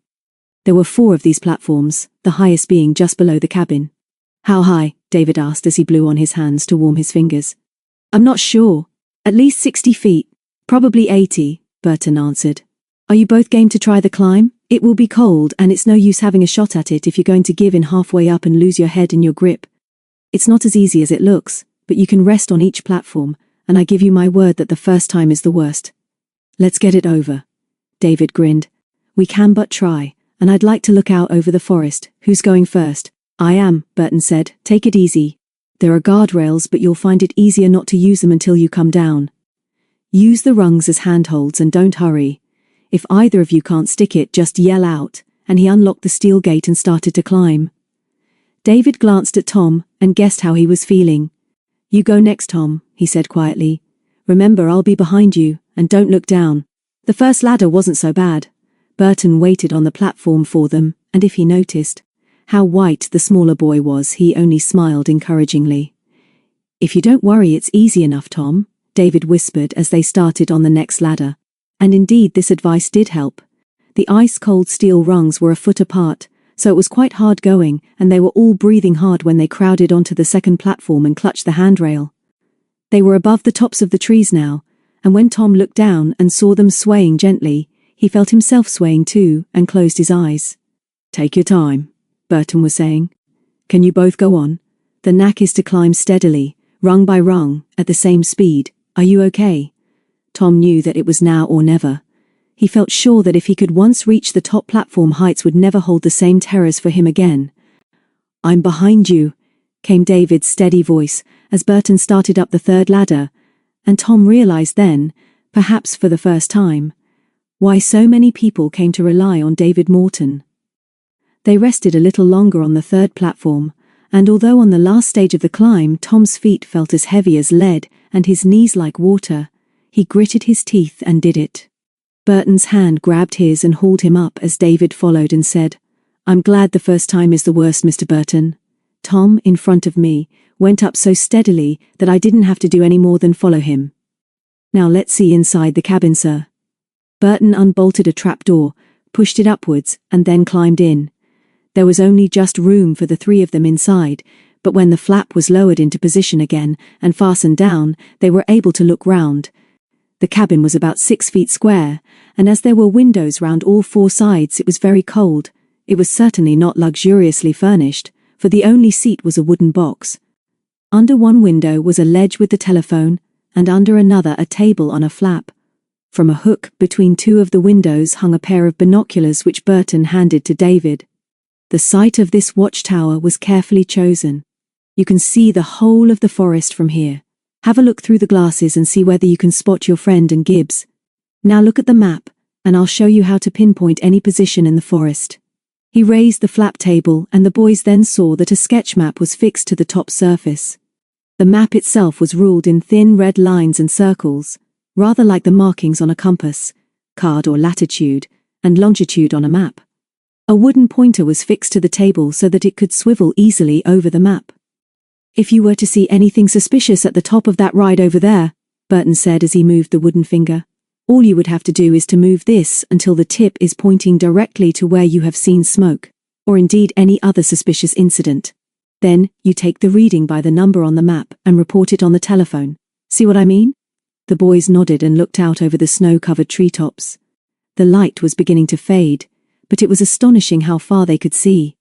There were 4 of these platforms, the highest being just below the cabin. "How high?" David asked as he blew on his hands to warm his fingers. "I'm not sure. At least 60 feet. Probably 80, Burton answered. "Are you both game to try the climb? It will be cold, and it's no use having a shot at it if you're going to give in halfway up and lose your head in your grip. It's not as easy as it looks, but you can rest on each platform, and I give you my word that the first time is the worst." "Let's get it over." David grinned. "We can but try, and I'd like to look out over the forest. Who's going first?" "I am," Burton said. "Take it easy. There are guardrails, but you'll find it easier not to use them until you come down. Use the rungs as handholds and don't hurry. If either of you can't stick it, just yell out," and he unlocked the steel gate and started to climb. David glanced at Tom and guessed how he was feeling. "You go next, Tom," he said quietly. "Remember, I'll be behind you, and don't look down." The first ladder wasn't so bad. Burton waited on the platform for them, and if he noticed how white the smaller boy was, he only smiled encouragingly. "If you don't worry, it's easy enough, Tom," David whispered as they started on the next ladder. And indeed this advice did help. The ice-cold steel rungs were a foot apart, so it was quite hard going, and they were all breathing hard when they crowded onto the second platform and clutched the handrail. They were above the tops of the trees now, and when Tom looked down and saw them swaying gently, he felt himself swaying too and closed his eyes. "Take your time," Burton was saying. "Can you both go on? The knack is to climb steadily, rung by rung, at the same speed. Are you okay?" Tom knew that it was now or never. He felt sure that if he could once reach the top platform, heights would never hold the same terrors for him again. "I'm behind you," came David's steady voice as Burton started up the third ladder, and Tom realized then, perhaps for the first time, why so many people came to rely on David Morton. They rested a little longer on the third platform, and although on the last stage of the climb Tom's feet felt as heavy as lead and his knees like water, he gritted his teeth and did it. Burton's hand grabbed his and hauled him up as David followed and said, "I'm glad the first time is the worst, Mr. Burton." Tom, in front of me, went up so steadily that I didn't have to do any more than follow him. "Now let's see inside the cabin, sir." Burton unbolted a trapdoor, pushed it upwards, and then climbed in. There was only just room for the three of them inside, but when the flap was lowered into position again and fastened down, they were able to look round. The cabin was about 6 feet square, and as there were windows round all four sides, it was very cold. It was certainly not luxuriously furnished, for the only seat was a wooden box. Under one window was a ledge with the telephone, and under another a table on a flap. From a hook between two of the windows hung a pair of binoculars which Burton handed to David. The site of this watchtower was carefully chosen. "You can see the whole of the forest from here. Have a look through the glasses and see whether you can spot your friend and Gibbs. Now look at the map, and I'll show you how to pinpoint any position in the forest." He raised the flap table, and the boys then saw that a sketch map was fixed to the top surface. The map itself was ruled in thin red lines and circles, rather like the markings on a compass, card or latitude, and longitude on a map. A wooden pointer was fixed to the table so that it could swivel easily over the map. "If you were to see anything suspicious at the top of that ride over there," Burton said as he moved the wooden finger, "all you would have to do is to move this until the tip is pointing directly to where you have seen smoke, or indeed any other suspicious incident. Then, you take the reading by the number on the map and report it on the telephone. See what I mean?" The boys nodded and looked out over the snow-covered treetops. The light was beginning to fade, but it was astonishing how far they could see.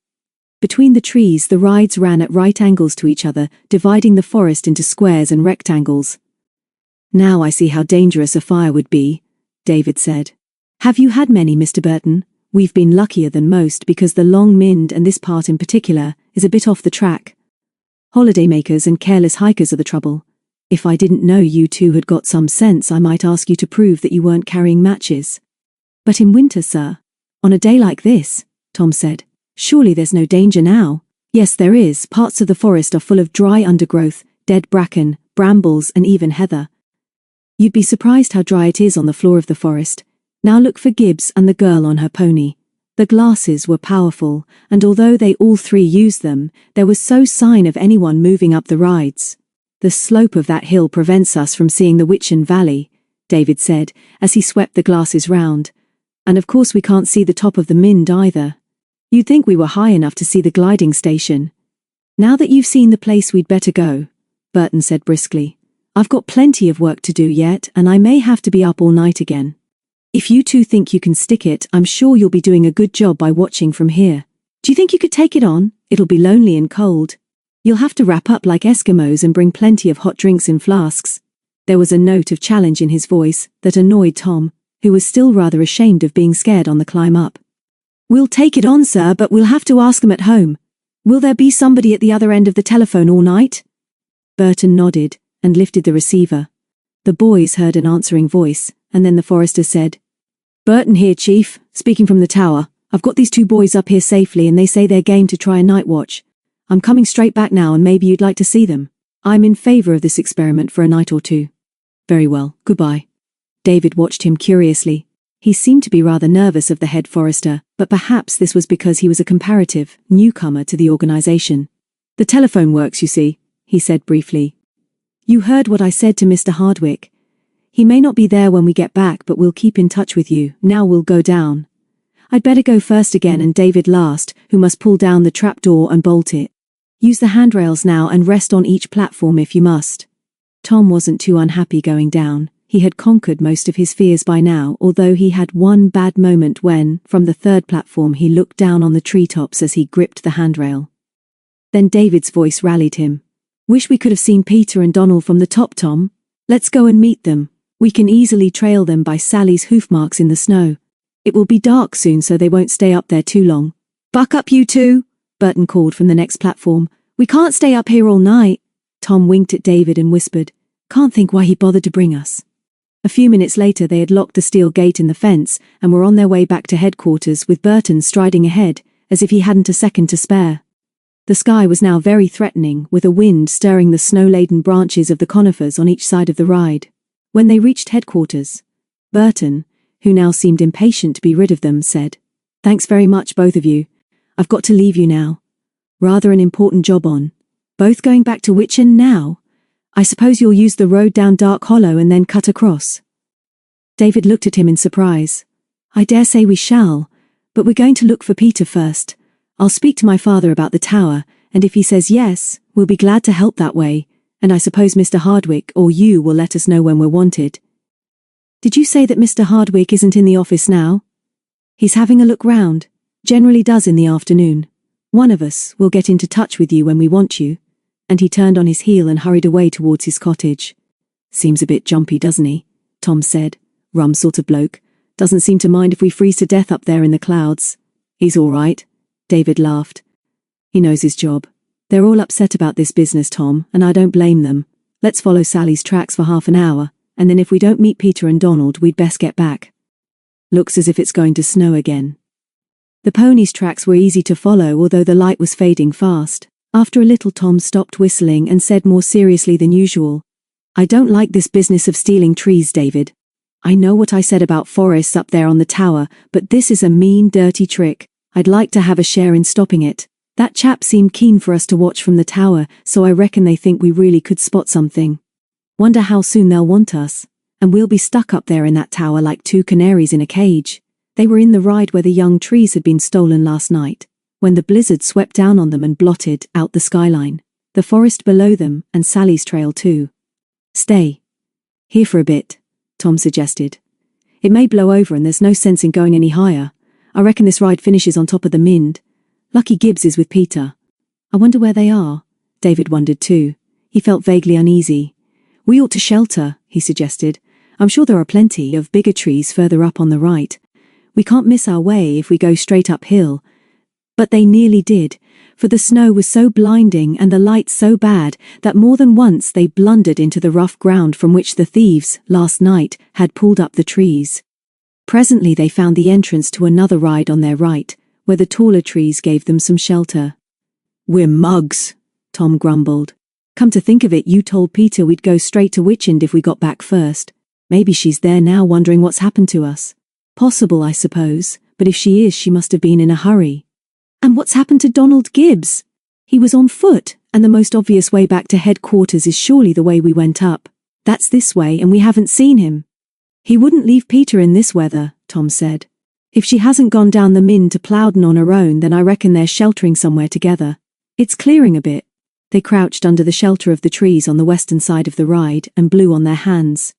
Between the trees the rides ran at right angles to each other, dividing the forest into squares and rectangles. "Now I see how dangerous a fire would be," David said. "Have you had many, Mr. Burton? We've been luckier than most because the Long Mynd, and this part in particular, is a bit off the track. Holidaymakers and careless hikers are the trouble. If I didn't know you two had got some sense, I might ask you to prove that you weren't carrying matches." "But in winter, sir, on a day like this," Tom said, "surely there's no danger now." "Yes, there is. Parts of the forest are full of dry undergrowth, dead bracken, brambles, and even heather. You'd be surprised how dry it is on the floor of the forest. Now look for Gibbs and the girl on her pony." The glasses were powerful, and although they all three used them, there was no sign of anyone moving up the rides. "The slope of that hill prevents us from seeing the Witchend Valley," David said, as he swept the glasses round. "And of course we can't see the top of the Mynd either. You'd think we were high enough to see the gliding station. Now that you've seen the place, we'd better go," Burton said briskly. "I've got plenty of work to do yet, and I may have to be up all night again. If you two think you can stick it, I'm sure you'll be doing a good job by watching from here. Do you think you could take it on? It'll be lonely and cold. You'll have to wrap up like Eskimos and bring plenty of hot drinks in flasks." There was a note of challenge in his voice that annoyed Tom, who was still rather ashamed of being scared on the climb up. "We'll take it on, sir, but we'll have to ask them at home. Will there be somebody at the other end of the telephone all night?" Burton nodded and lifted the receiver. The boys heard an answering voice, and then the forester said, "Burton here, Chief, speaking from the tower. I've got these two boys up here safely and they say they're game to try a night watch. I'm coming straight back now and maybe you'd like to see them. I'm in favor of this experiment for a night or two." "Very well, goodbye." David watched him curiously. He seemed to be rather nervous of the head forester, but perhaps this was because he was a comparative newcomer to the organization. "The telephone works, you see," he said briefly. "You heard what I said to Mr. Hardwick. He may not be there when we get back, but we'll keep in touch with you. Now we'll go down. I'd better go first again, and David last, who must pull down the trapdoor and bolt it. Use the handrails now and rest on each platform if you must. Tom wasn't too unhappy going down. He had conquered most of his fears by now, although he had one bad moment when, from the third platform, he looked down on the treetops as he gripped the handrail. Then David's voice rallied him. Wish we could have seen Peter and Donald from the top, Tom. Let's go and meet them. We can easily trail them by Sally's hoof marks in the snow. It will be dark soon, so they won't stay up there too long. Buck up, you two, Burton called from the next platform. We can't stay up here all night. Tom winked at David and whispered, Can't think why he bothered to bring us. A few minutes later they had locked the steel gate in the fence and were on their way back to headquarters, with Burton striding ahead, as if he hadn't a second to spare. The sky was now very threatening, with a wind stirring the snow-laden branches of the conifers on each side of the ride. When they reached headquarters, Burton, who now seemed impatient to be rid of them, said, Thanks very much, both of you. I've got to leave you now. Rather an important job on. Both going back to Witchend now? I suppose you'll use the road down Dark Hollow and then cut across. David looked at him in surprise. I dare say we shall, but we're going to look for Peter first. I'll speak to my father about the tower, and if he says yes, we'll be glad to help that way, and I suppose Mr. Hardwick or you will let us know when we're wanted. Did you say that Mr. Hardwick isn't in the office now? He's having a look round. Generally does in the afternoon. One of us will get into touch with you when we want you. And he turned on his heel and hurried away towards his cottage. Seems a bit jumpy, doesn't he? Tom said. Rum sort of bloke. Doesn't seem to mind if we freeze to death up there in the clouds. He's all right. David laughed. He knows his job. They're all upset about this business, Tom, and I don't blame them. Let's follow Sally's tracks for half an hour, and then if we don't meet Peter and Donald, we'd best get back. Looks as if it's going to snow again. The pony's tracks were easy to follow, although the light was fading fast. After a little, Tom stopped whistling and said more seriously than usual, I don't like this business of stealing trees, David. I know what I said about forests up there on the tower, but this is a mean, dirty trick. I'd like to have a share in stopping it. That chap seemed keen for us to watch from the tower, so I reckon they think we really could spot something. Wonder how soon they'll want us, and we'll be stuck up there in that tower like two canaries in a cage. They were in the ride where the young trees had been stolen last night, when the blizzard swept down on them and blotted out the skyline, the forest below them, and Sally's trail too. Stay here for a bit, Tom suggested. It may blow over and there's no sense in going any higher. I reckon this ride finishes on top of the Mynd. Lucky Gibbs is with Peter. I wonder where they are. David wondered too. He felt vaguely uneasy. We ought to shelter, he suggested. I'm sure there are plenty of bigger trees further up on the right. We can't miss our way if we go straight uphill. But they nearly did, for the snow was so blinding and the light so bad that more than once they blundered into the rough ground from which the thieves, last night, had pulled up the trees. Presently they found the entrance to another ride on their right, where the taller trees gave them some shelter. We're mugs, Tom grumbled. Come to think of it, you told Peter we'd go straight to Witchend if we got back first. Maybe she's there now wondering what's happened to us. Possible, I suppose, but if she is, she must have been in a hurry. And what's happened to Donald Gibbs? He was on foot, and the most obvious way back to headquarters is surely the way we went up. That's this way, and we haven't seen him. He wouldn't leave Peter in this weather, Tom said. If she hasn't gone down the Mynd to Plowden on her own, then I reckon they're sheltering somewhere together. It's clearing a bit. They crouched under the shelter of the trees on the western side of the ride and blew on their hands.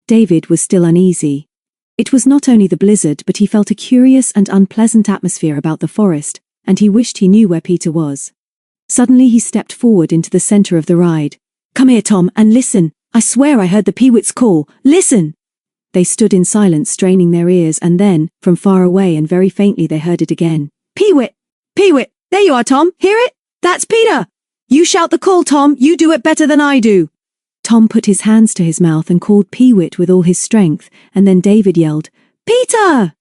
David was still uneasy. It was not only the blizzard, but he felt a curious and unpleasant atmosphere about the forest, and he wished he knew where Peter was. Suddenly he stepped forward into the center of the ride. Come here, Tom, and listen. I swear I heard the peewits call. Listen! They stood in silence, straining their ears, and then, from far away and very faintly, they heard it again. Peewit! Peewit! There you are, Tom! Hear it? That's Peter! You shout the call, Tom! You do it better than I do! Tom put his hands to his mouth and called Peewit with all his strength, and then David yelled, Peter!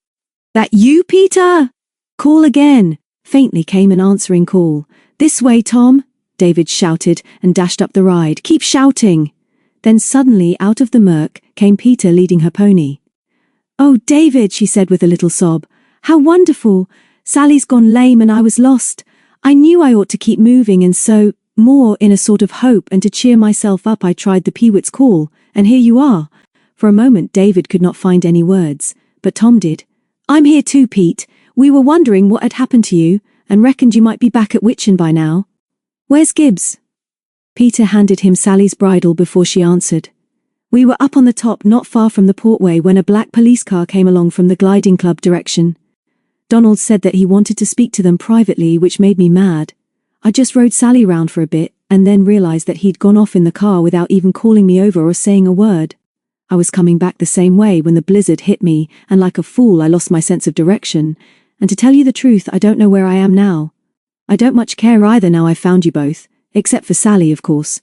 That you, Peter? Call again! Faintly came an answering call. This way, Tom! David shouted and dashed up the ride. Keep shouting! Then suddenly, out of the murk, came Peter leading her pony. Oh, David, she said with a little sob. How wonderful! Sally's gone lame and I was lost. I knew I ought to keep moving, and so, more in a sort of hope and to cheer myself up, I tried the peewit's call, and here you are. For a moment David could not find any words, but Tom did. I'm here too, Pete. We were wondering what had happened to you, and reckoned you might be back at Witchend by now. Where's Gibbs? Peter handed him Sally's bridle before she answered. We were up on the top not far from the portway when a black police car came along from the gliding club direction. Donald said that he wanted to speak to them privately, which made me mad. I just rode Sally round for a bit, and then realized that he'd gone off in the car without even calling me over or saying a word. I was coming back the same way when the blizzard hit me, and like a fool I lost my sense of direction, and to tell you the truth, I don't know where I am now. I don't much care either now I've found you both, except for Sally, of course.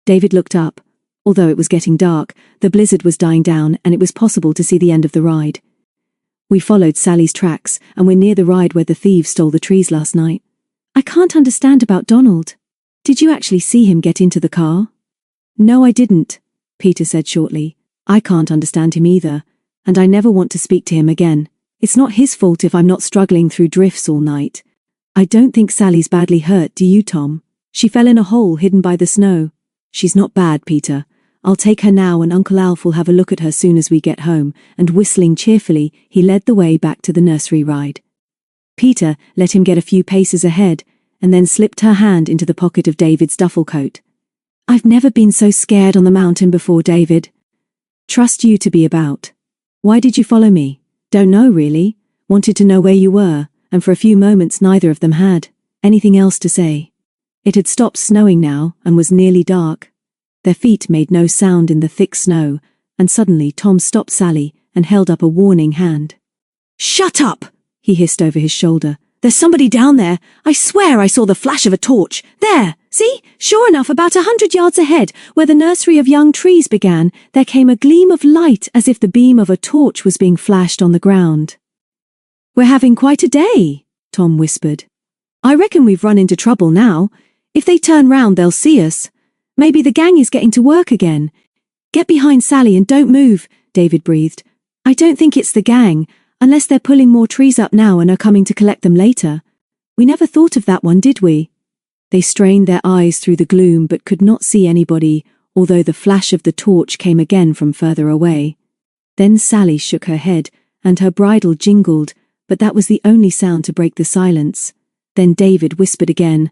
David looked up. Although it was getting dark, the blizzard was dying down and it was possible to see the end of the ride. We followed Sally's tracks and we're near the ride where the thieves stole the trees last night. I can't understand about Donald. Did you actually see him get into the car? No, I didn't, Peter said shortly. I can't understand him either, and I never want to speak to him again. It's not his fault if I'm not struggling through drifts all night. I don't think Sally's badly hurt, do you, Tom? She fell in a hole hidden by the snow. She's not bad, Peter. I'll take her now and Uncle Alf will have a look at her soon as we get home, and whistling cheerfully, he led the way back to the nursery ride. Peter let him get a few paces ahead, and then slipped her hand into the pocket of David's duffel coat. I've never been so scared on the mountain before, David. Trust you to be about. Why did you follow me? Don't know, really. Wanted to know where you were, and for a few moments neither of them had anything else to say. It had stopped snowing now, and was nearly dark. Their feet made no sound in the thick snow, and suddenly Tom stopped Sally and held up a warning hand. Shut up! He hissed over his shoulder. There's somebody down there. I swear I saw the flash of a torch. There! See? Sure enough, about 100 yards ahead, where the nursery of young trees began, there came a gleam of light as if the beam of a torch was being flashed on the ground. We're having quite a day, Tom whispered. I reckon we've run into trouble now. If they turn round, they'll see us. Maybe the gang is getting to work again. Get behind Sally and don't move, David breathed. I don't think it's the gang, unless they're pulling more trees up now and are coming to collect them later. We never thought of that one, did we? They strained their eyes through the gloom but could not see anybody, although the flash of the torch came again from further away. Then Sally shook her head, and her bridle jingled, but that was the only sound to break the silence. Then David whispered again,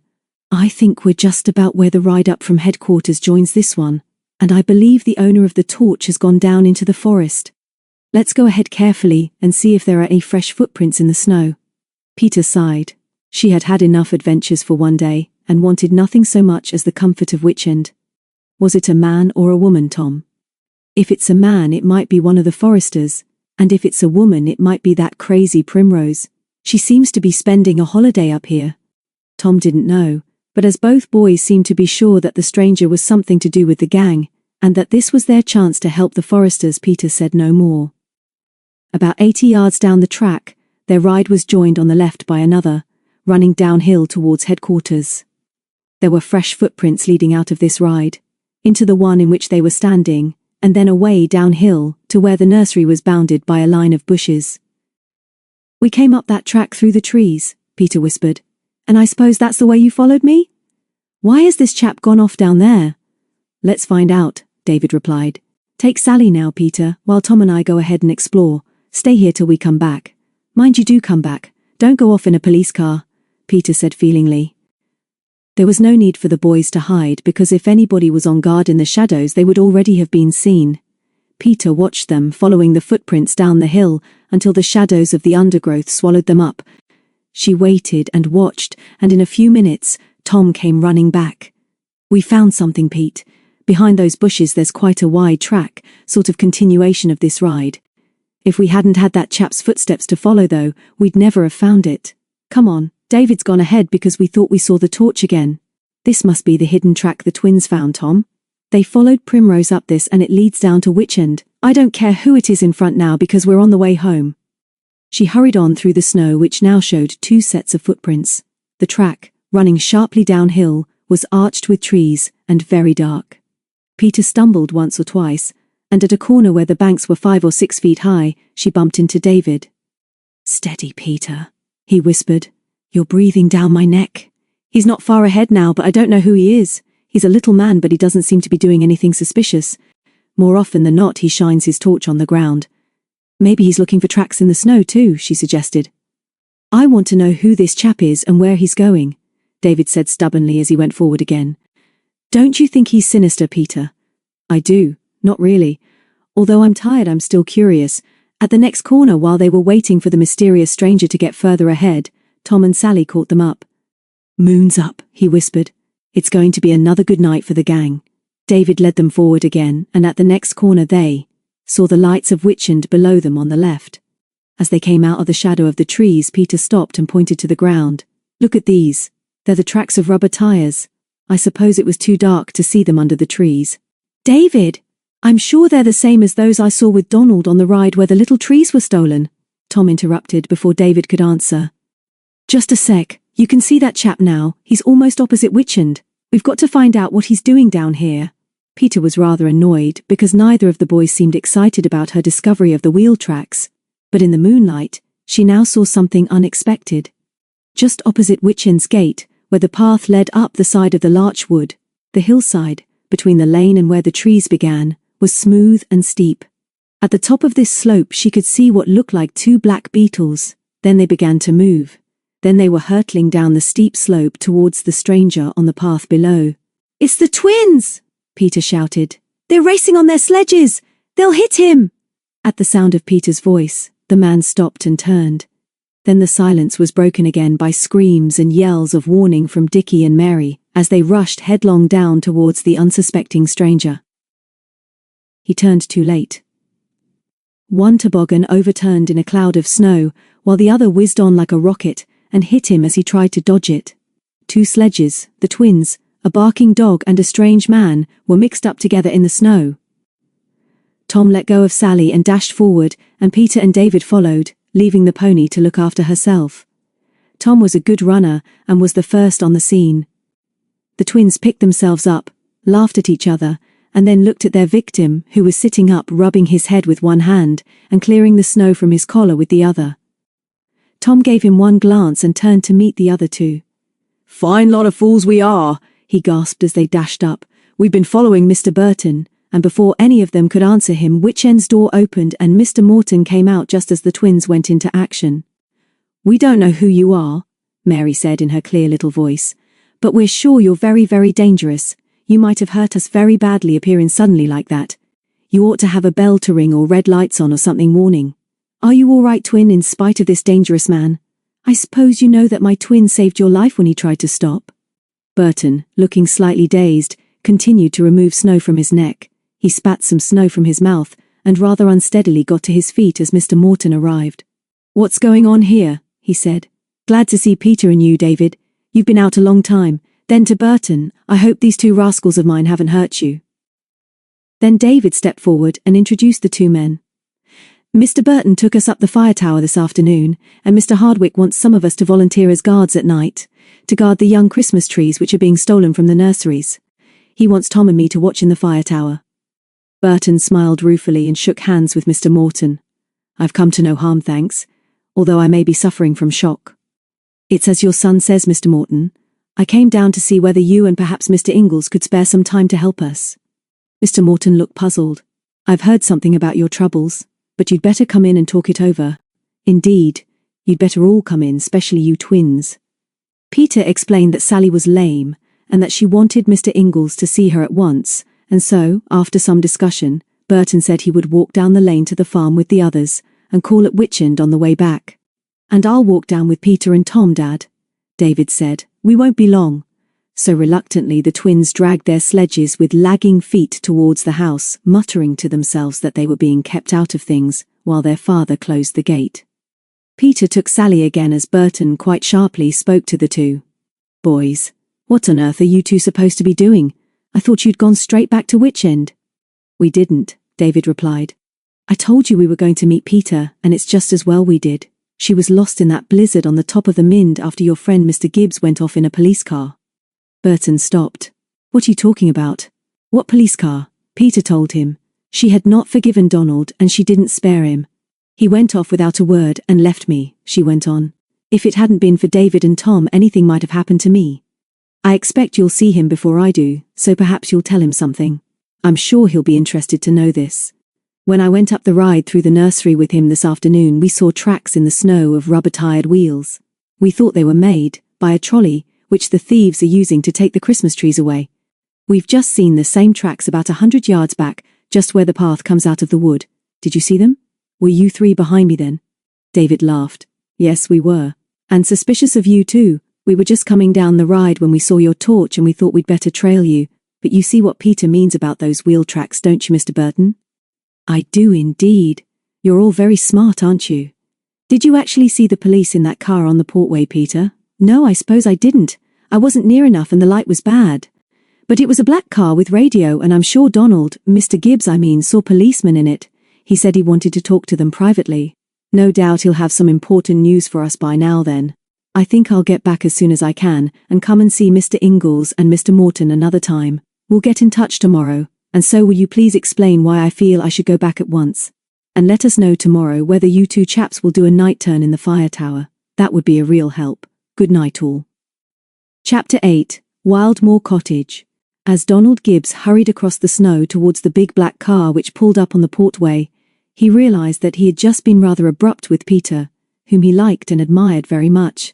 I think we're just about where the ride up from headquarters joins this one, and I believe the owner of the torch has gone down into the forest. Let's go ahead carefully and see if there are any fresh footprints in the snow. Peter sighed. She had had enough adventures for one day, and wanted nothing so much as the comfort of Witchend. Was it a man or a woman, Tom? If it's a man, it might be one of the foresters, and if it's a woman, it might be that crazy Primrose. She seems to be spending a holiday up here. Tom didn't know. But as both boys seemed to be sure that the stranger was something to do with the gang, and that this was their chance to help the foresters, Peter said no more. About 80 yards down the track, their ride was joined on the left by another, running downhill towards headquarters. There were fresh footprints leading out of this ride, into the one in which they were standing, and then away downhill to where the nursery was bounded by a line of bushes. We came up that track through the trees, Peter whispered. And I suppose that's the way you followed me? Why has this chap gone off down there? Let's find out, David replied. Take Sally now, Peter, while Tom and I go ahead and explore. Stay here till we come back. Mind you do come back. Don't go off in a police car, Peter said feelingly. There was no need for the boys to hide because if anybody was on guard in the shadows they would already have been seen. Peter watched them following the footprints down the hill until the shadows of the undergrowth swallowed them up. She waited and watched, and in a few minutes, Tom came running back. We found something, Pete. Behind those bushes there's quite a wide track, sort of continuation of this ride. If we hadn't had that chap's footsteps to follow though, we'd never have found it. Come on, David's gone ahead because we thought we saw the torch again. This must be the hidden track the twins found, Tom. They followed Primrose up this and it leads down to Witchend. I don't care who it is in front now because we're on the way home. She hurried on through the snow which now showed two sets of footprints. The track, running sharply downhill, was arched with trees and very dark. Peter stumbled once or twice, and at a corner where the banks were 5 or 6 feet high, she bumped into David. Steady, Peter, he whispered. You're breathing down my neck. He's not far ahead now, but I don't know who he is. He's a little man, but he doesn't seem to be doing anything suspicious. More often than not, he shines his torch on the ground. Maybe he's looking for tracks in the snow too, she suggested. I want to know who this chap is and where he's going, David said stubbornly as he went forward again. Don't you think he's sinister, Peter? I do, not really. Although I'm tired, I'm still curious. At the next corner, while they were waiting for the mysterious stranger to get further ahead, Tom and Sally caught them up. Moon's up, he whispered. It's going to be another good night for the gang. David led them forward again, and at the next corner they saw the lights of Witchend below them on the left. As they came out of the shadow of the trees, Peter stopped and pointed to the ground. Look at these. They're the tracks of rubber tires. I suppose it was too dark to see them under the trees. David! I'm sure they're the same as those I saw with Donald on the ride where the little trees were stolen, Tom interrupted before David could answer. Just a sec, you can see that chap now, he's almost opposite Witchend. We've got to find out what he's doing down here. Peter was rather annoyed because neither of the boys seemed excited about her discovery of the wheel tracks, but in the moonlight, she now saw something unexpected. Just opposite Witchend's gate, where the path led up the side of the larch wood, the hillside, between the lane and where the trees began, was smooth and steep. At the top of this slope she could see what looked like two black beetles. Then they began to move. Then they were hurtling down the steep slope towards the stranger on the path below. It's the twins! Peter shouted. They're racing on their sledges! They'll hit him! At the sound of Peter's voice, the man stopped and turned. Then the silence was broken again by screams and yells of warning from Dickie and Mary as they rushed headlong down towards the unsuspecting stranger. He turned too late. One toboggan overturned in a cloud of snow, while the other whizzed on like a rocket and hit him as he tried to dodge it. Two sledges, the twins, a barking dog and a strange man, were mixed up together in the snow. Tom let go of Sally and dashed forward, and Peter and David followed, leaving the pony to look after herself. Tom was a good runner and was the first on the scene. The twins picked themselves up, laughed at each other, and then looked at their victim, who was sitting up rubbing his head with one hand and clearing the snow from his collar with the other. Tom gave him one glance and turned to meet the other two. Fine lot of fools we are, he gasped as they dashed up. We've been following Mr. Burton, and before any of them could answer him, Witchend's door opened and Mr. Morton came out just as the twins went into action. We don't know who you are, Mary said in her clear little voice, but we're sure you're very, very dangerous. You might have hurt us very badly appearing suddenly like that. You ought to have a bell to ring or red lights on or something warning. Are you all right, twin, in spite of this dangerous man? I suppose you know that my twin saved your life when he tried to stop. Burton, looking slightly dazed, continued to remove snow from his neck. He spat some snow from his mouth and rather unsteadily got to his feet as Mr. Morton arrived. What's going on here? He said. Glad to see Peter and you, David. You've been out a long time. Then to Burton, I hope these two rascals of mine haven't hurt you. Then David stepped forward and introduced the two men. Mr. Burton took us up the fire tower this afternoon, and Mr. Hardwick wants some of us to volunteer as guards at night, to guard the young Christmas trees which are being stolen from the nurseries. He wants Tom and me to watch in the fire tower. Burton smiled ruefully and shook hands with Mr. Morton. I've come to no harm, thanks, although I may be suffering from shock. It's as your son says, Mr. Morton. I came down to see whether you and perhaps Mr. Ingalls could spare some time to help us. Mr. Morton looked puzzled. I've heard something about your troubles, but you'd better come in and talk it over. Indeed, you'd better all come in, especially you twins. Peter explained that Sally was lame, and that she wanted Mr. Ingalls to see her at once, and so, after some discussion, Burton said he would walk down the lane to the farm with the others, and call at Witchend on the way back. And I'll walk down with Peter and Tom, Dad, David said. We won't be long. So reluctantly the twins dragged their sledges with lagging feet towards the house, muttering to themselves that they were being kept out of things, while their father closed the gate. Peter took Sally again as Burton quite sharply spoke to the two. Boys, what on earth are you two supposed to be doing? I thought you'd gone straight back to Witchend. We didn't, David replied. I told you we were going to meet Peter, and it's just as well we did. She was lost in that blizzard on the top of the Mynd after your friend Mr. Gibbs went off in a police car. Burton stopped. What are you talking about? What police car? Peter told him. She had not forgiven Donald and she didn't spare him. He went off without a word and left me, she went on. If it hadn't been for David and Tom, anything might have happened to me. I expect you'll see him before I do, so perhaps you'll tell him something. I'm sure he'll be interested to know this. When I went up the ride through the nursery with him this afternoon, we saw tracks in the snow of rubber-tired wheels. We thought they were made by a trolley, which the thieves are using to take the Christmas trees away. We've just seen the same tracks about 100 yards back, just where the path comes out of the wood. Did you see them? Were you three behind me then? David laughed. Yes, we were. And suspicious of you too. We were just coming down the ride when we saw your torch and we thought we'd better trail you. But you see what Peter means about those wheel tracks, don't you, Mr. Burton? I do indeed. You're all very smart, aren't you? Did you actually see the police in that car on the portway, Peter? No, I suppose I didn't. I wasn't near enough and the light was bad. But it was a black car with radio, and I'm sure Donald, Mr. Gibbs saw policemen in it. He said he wanted to talk to them privately. No doubt he'll have some important news for us by now then. I think I'll get back as soon as I can and come and see Mr. Ingalls and Mr. Morton another time. We'll get in touch tomorrow, and so will you please explain why I feel I should go back at once. And let us know tomorrow whether you two chaps will do a night turn in the fire tower. That would be a real help. Good night all. Chapter 8. Wildmoor Cottage. As Donald Gibbs hurried across the snow towards the big black car which pulled up on the portway, he realized that he had just been rather abrupt with Peter, whom he liked and admired very much.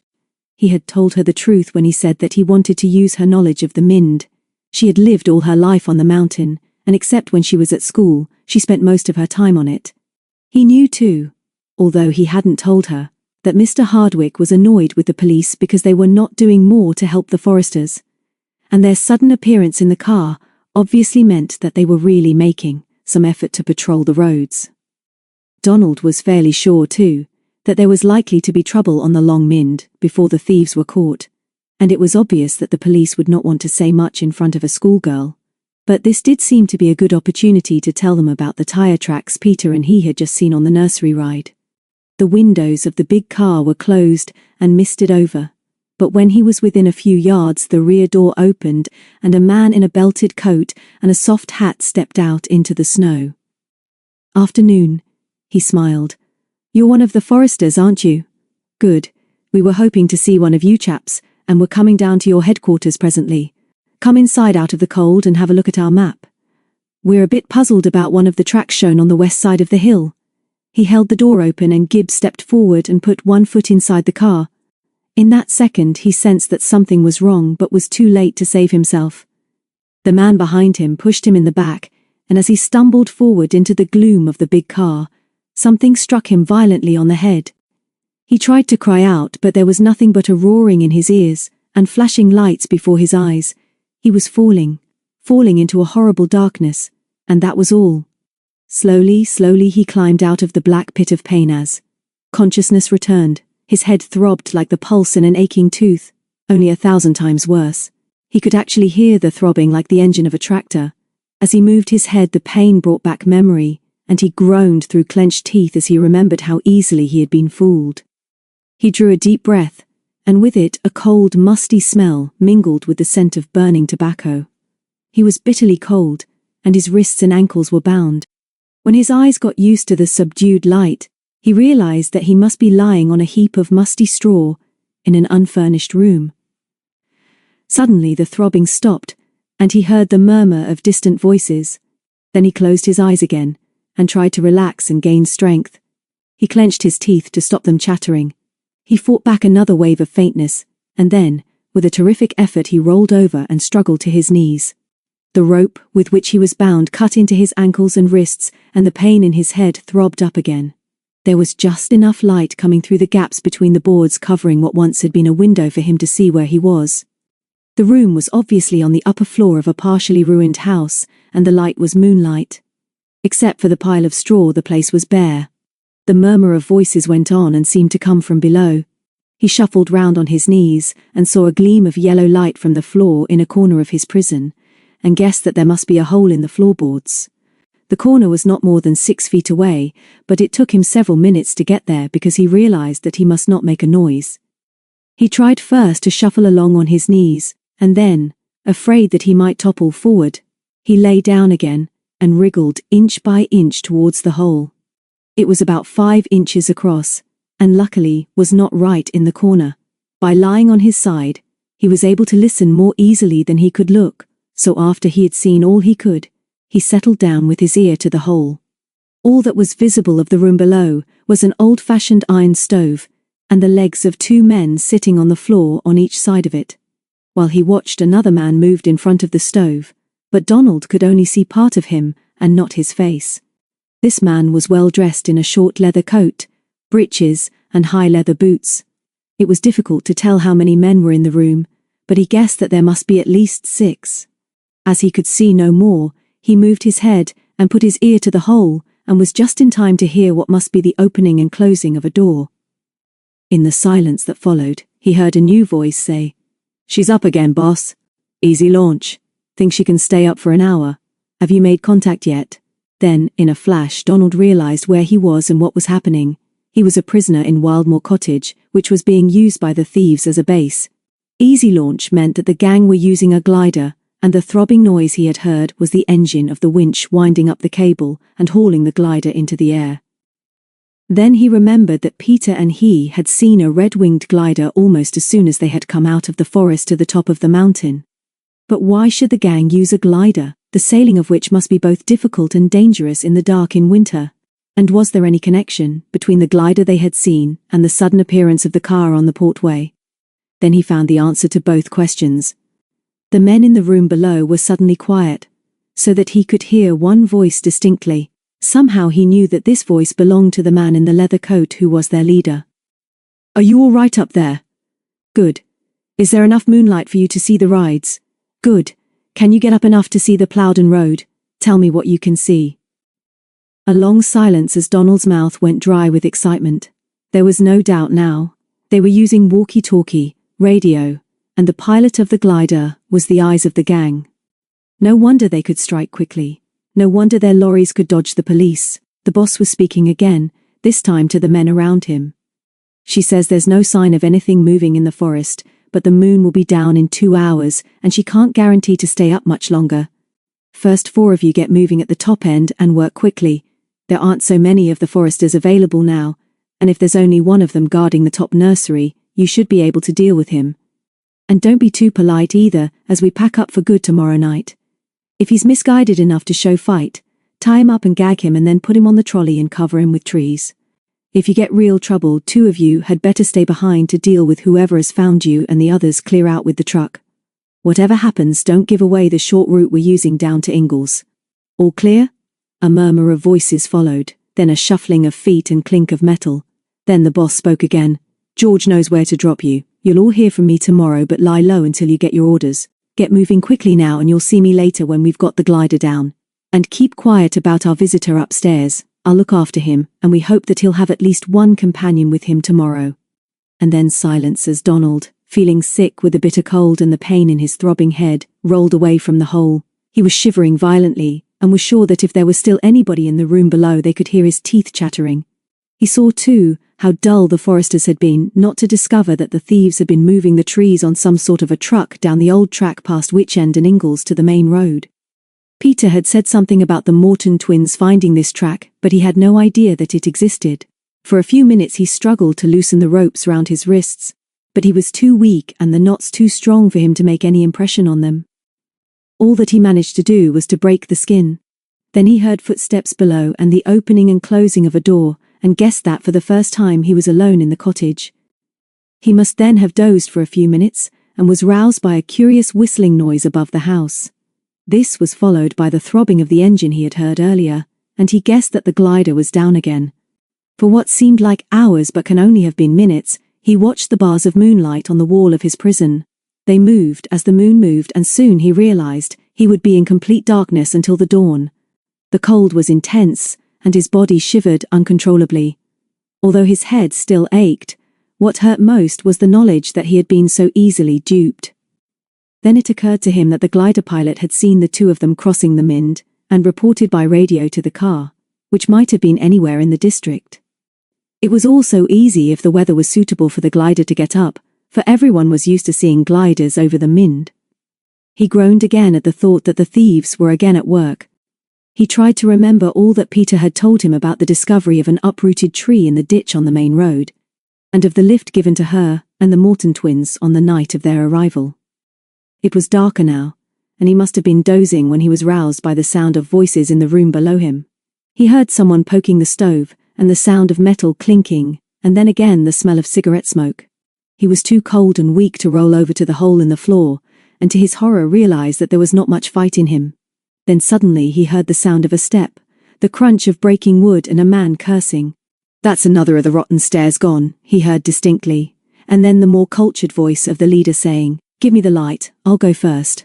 He had told her the truth when he said that he wanted to use her knowledge of the Mynd. She had lived all her life on the mountain, and except when she was at school, she spent most of her time on it. He knew too, although he hadn't told her, that Mr. Hardwick was annoyed with the police because they were not doing more to help the Foresters, and their sudden appearance in the car obviously meant that they were really making some effort to patrol the roads. Donald was fairly sure too that there was likely to be trouble on the Long Mynd before the thieves were caught, and it was obvious that the police would not want to say much in front of a schoolgirl. But this did seem to be a good opportunity to tell them about the tire tracks Peter and he had just seen on the nursery ride. The windows of the big car were closed and misted over, but when he was within a few yards the rear door opened and a man in a belted coat and a soft hat stepped out into the snow. "Afternoon," he smiled. "You're one of the Foresters, aren't you? Good. We were hoping to see one of you chaps, and we're coming down to your headquarters presently. Come inside out of the cold and have a look at our map. We're a bit puzzled about one of the tracks shown on the west side of the hill." He held the door open and Gibbs stepped forward and put one foot inside the car. In that second he sensed that something was wrong but was too late to save himself. The man behind him pushed him in the back, and as he stumbled forward into the gloom of the big car, something struck him violently on the head. He tried to cry out, but there was nothing but a roaring in his ears and flashing lights before his eyes. He was falling into a horrible darkness, and that was all. Slowly he climbed out of the black pit of pain as consciousness returned. His head throbbed like the pulse in an aching tooth, only 1,000 times worse. He could actually hear the throbbing like the engine of a tractor. As he moved his head, the pain brought back memory, and he groaned through clenched teeth as he remembered how easily he had been fooled. He drew a deep breath, and with it a cold, musty smell mingled with the scent of burning tobacco. He was bitterly cold, and his wrists and ankles were bound. When his eyes got used to the subdued light, he realized that he must be lying on a heap of musty straw in an unfurnished room. Suddenly the throbbing stopped, and he heard the murmur of distant voices. Then he closed his eyes again and tried to relax and gain strength. He clenched his teeth to stop them chattering. He fought back another wave of faintness, and then, with a terrific effort, he rolled over and struggled to his knees. The rope with which he was bound cut into his ankles and wrists, and the pain in his head throbbed up again. There was just enough light coming through the gaps between the boards covering what once had been a window for him to see where he was. The room was obviously on the upper floor of a partially ruined house, and the light was moonlight. Except for the pile of straw, the place was bare. The murmur of voices went on and seemed to come from below. He shuffled round on his knees and saw a gleam of yellow light from the floor in a corner of his prison, and guessed that there must be a hole in the floorboards. The corner was not more than 6 feet away, but it took him several minutes to get there because he realized that he must not make a noise. He tried first to shuffle along on his knees, and then, afraid that he might topple forward, he lay down again and wriggled inch by inch towards the hole. It was about 5 inches across, and luckily was not right in the corner. By lying on his side, he was able to listen more easily than he could look, so after he had seen all he could, he settled down with his ear to the hole. All that was visible of the room below was an old-fashioned iron stove, and the legs of two men sitting on the floor on each side of it. While he watched, another man moved in front of the stove, but Donald could only see part of him and not his face. This man was well dressed in a short leather coat, breeches, and high leather boots. It was difficult to tell how many men were in the room, but he guessed that there must be at least 6. As he could see no more, he moved his head and put his ear to the hole, and was just in time to hear what must be the opening and closing of a door. In the silence that followed, he heard a new voice say, "She's up again, boss. Easy launch. Think she can stay up for an hour. Have you made contact yet?" Then, in a flash, Donald realized where he was and what was happening. He was a prisoner in Wildmoor Cottage, which was being used by the thieves as a base. Easy launch meant that the gang were using a glider, and the throbbing noise he had heard was the engine of the winch winding up the cable and hauling the glider into the air. Then he remembered that Peter and he had seen a red-winged glider almost as soon as they had come out of the forest to the top of the mountain. But why should the gang use a glider, the sailing of which must be both difficult and dangerous in the dark in winter? And was there any connection between the glider they had seen and the sudden appearance of the car on the portway? Then he found the answer to both questions. The men in the room below were suddenly quiet, so that he could hear one voice distinctly. Somehow he knew that this voice belonged to the man in the leather coat who was their leader. "Are you all right up there?" "Good. Is there enough moonlight for you to see the rides?" "Good. Can you get up enough to see the Plowden Road? Tell me what you can see." A long silence as Donald's mouth went dry with excitement. There was no doubt now. They were using walkie-talkie, radio, and the pilot of the glider was the eyes of the gang. No wonder they could strike quickly. No wonder their lorries could dodge the police. The boss was speaking again, this time to the men around him. "She says there's no sign of anything moving in the forest, but the moon will be down in 2 hours, and she can't guarantee to stay up much longer. First 4 of you get moving at the top end and work quickly. There aren't so many of the foresters available now, and if there's only one of them guarding the top nursery, you should be able to deal with him. And don't be too polite either, as we pack up for good tomorrow night. If he's misguided enough to show fight, tie him up and gag him and then put him on the trolley and cover him with trees. If you get real trouble, 2 of you had better stay behind to deal with whoever has found you, and the others clear out with the truck. Whatever happens, don't give away the short route we're using down to Ingalls. All clear?" A murmur of voices followed, then a shuffling of feet and clink of metal. Then the boss spoke again. "George knows where to drop you. You'll all hear from me tomorrow, but lie low until you get your orders. Get moving quickly now and you'll see me later when we've got the glider down. And keep quiet about our visitor upstairs. I'll look after him, and we hope that he'll have at least one companion with him tomorrow." And then silence as Donald, feeling sick with the bitter cold and the pain in his throbbing head, rolled away from the hole. He was shivering violently, and was sure that if there was still anybody in the room below they could hear his teeth chattering. He saw, too, how dull the foresters had been not to discover that the thieves had been moving the trees on some sort of a truck down the old track past Witchend and Ingalls to the main road. Peter had said something about the Morton twins finding this track, but he had no idea that it existed. For a few minutes he struggled to loosen the ropes round his wrists, but he was too weak and the knots too strong for him to make any impression on them. All that he managed to do was to break the skin. Then he heard footsteps below and the opening and closing of a door, and guessed that for the first time he was alone in the cottage. He must then have dozed for a few minutes, and was roused by a curious whistling noise above the house. This was followed by the throbbing of the engine he had heard earlier, and he guessed that the glider was down again. For what seemed like hours but can only have been minutes, he watched the bars of moonlight on the wall of his prison. They moved as the moon moved, and soon he realized he would be in complete darkness until the dawn. The cold was intense, and his body shivered uncontrollably. Although his head still ached, what hurt most was the knowledge that he had been so easily duped. Then it occurred to him that the glider pilot had seen the 2 of them crossing the Mynd, and reported by radio to the car, which might have been anywhere in the district. It was all so easy if the weather was suitable for the glider to get up, for everyone was used to seeing gliders over the Mynd. He groaned again at the thought that the thieves were again at work. He tried to remember all that Peter had told him about the discovery of an uprooted tree in the ditch on the main road, and of the lift given to her and the Morton twins on the night of their arrival. It was darker now, and he must have been dozing when he was roused by the sound of voices in the room below him. He heard someone poking the stove, and the sound of metal clinking, and then again the smell of cigarette smoke. He was too cold and weak to roll over to the hole in the floor, and to his horror realized that there was not much fight in him. Then suddenly he heard the sound of a step, the crunch of breaking wood and a man cursing. "That's another of the rotten stairs gone," he heard distinctly, and then the more cultured voice of the leader saying, "Give me the light, I'll go first."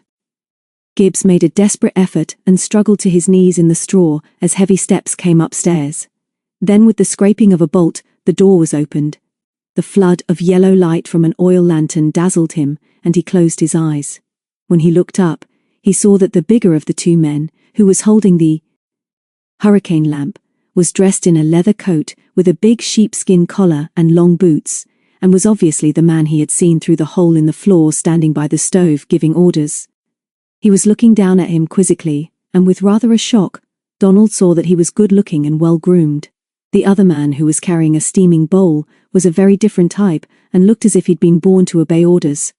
Gibbs made a desperate effort and struggled to his knees in the straw as heavy steps came upstairs. Then with the scraping of a bolt, the door was opened. The flood of yellow light from an oil lantern dazzled him, and he closed his eyes. When he looked up, he saw that the bigger of the two men, who was holding the hurricane lamp, was dressed in a leather coat with a big sheepskin collar and long boots, and was obviously the man he had seen through the hole in the floor standing by the stove giving orders. He was looking down at him quizzically, and with rather a shock, Donald saw that he was good-looking and well-groomed. The other man, who was carrying a steaming bowl, was a very different type and looked as if he'd been born to obey orders.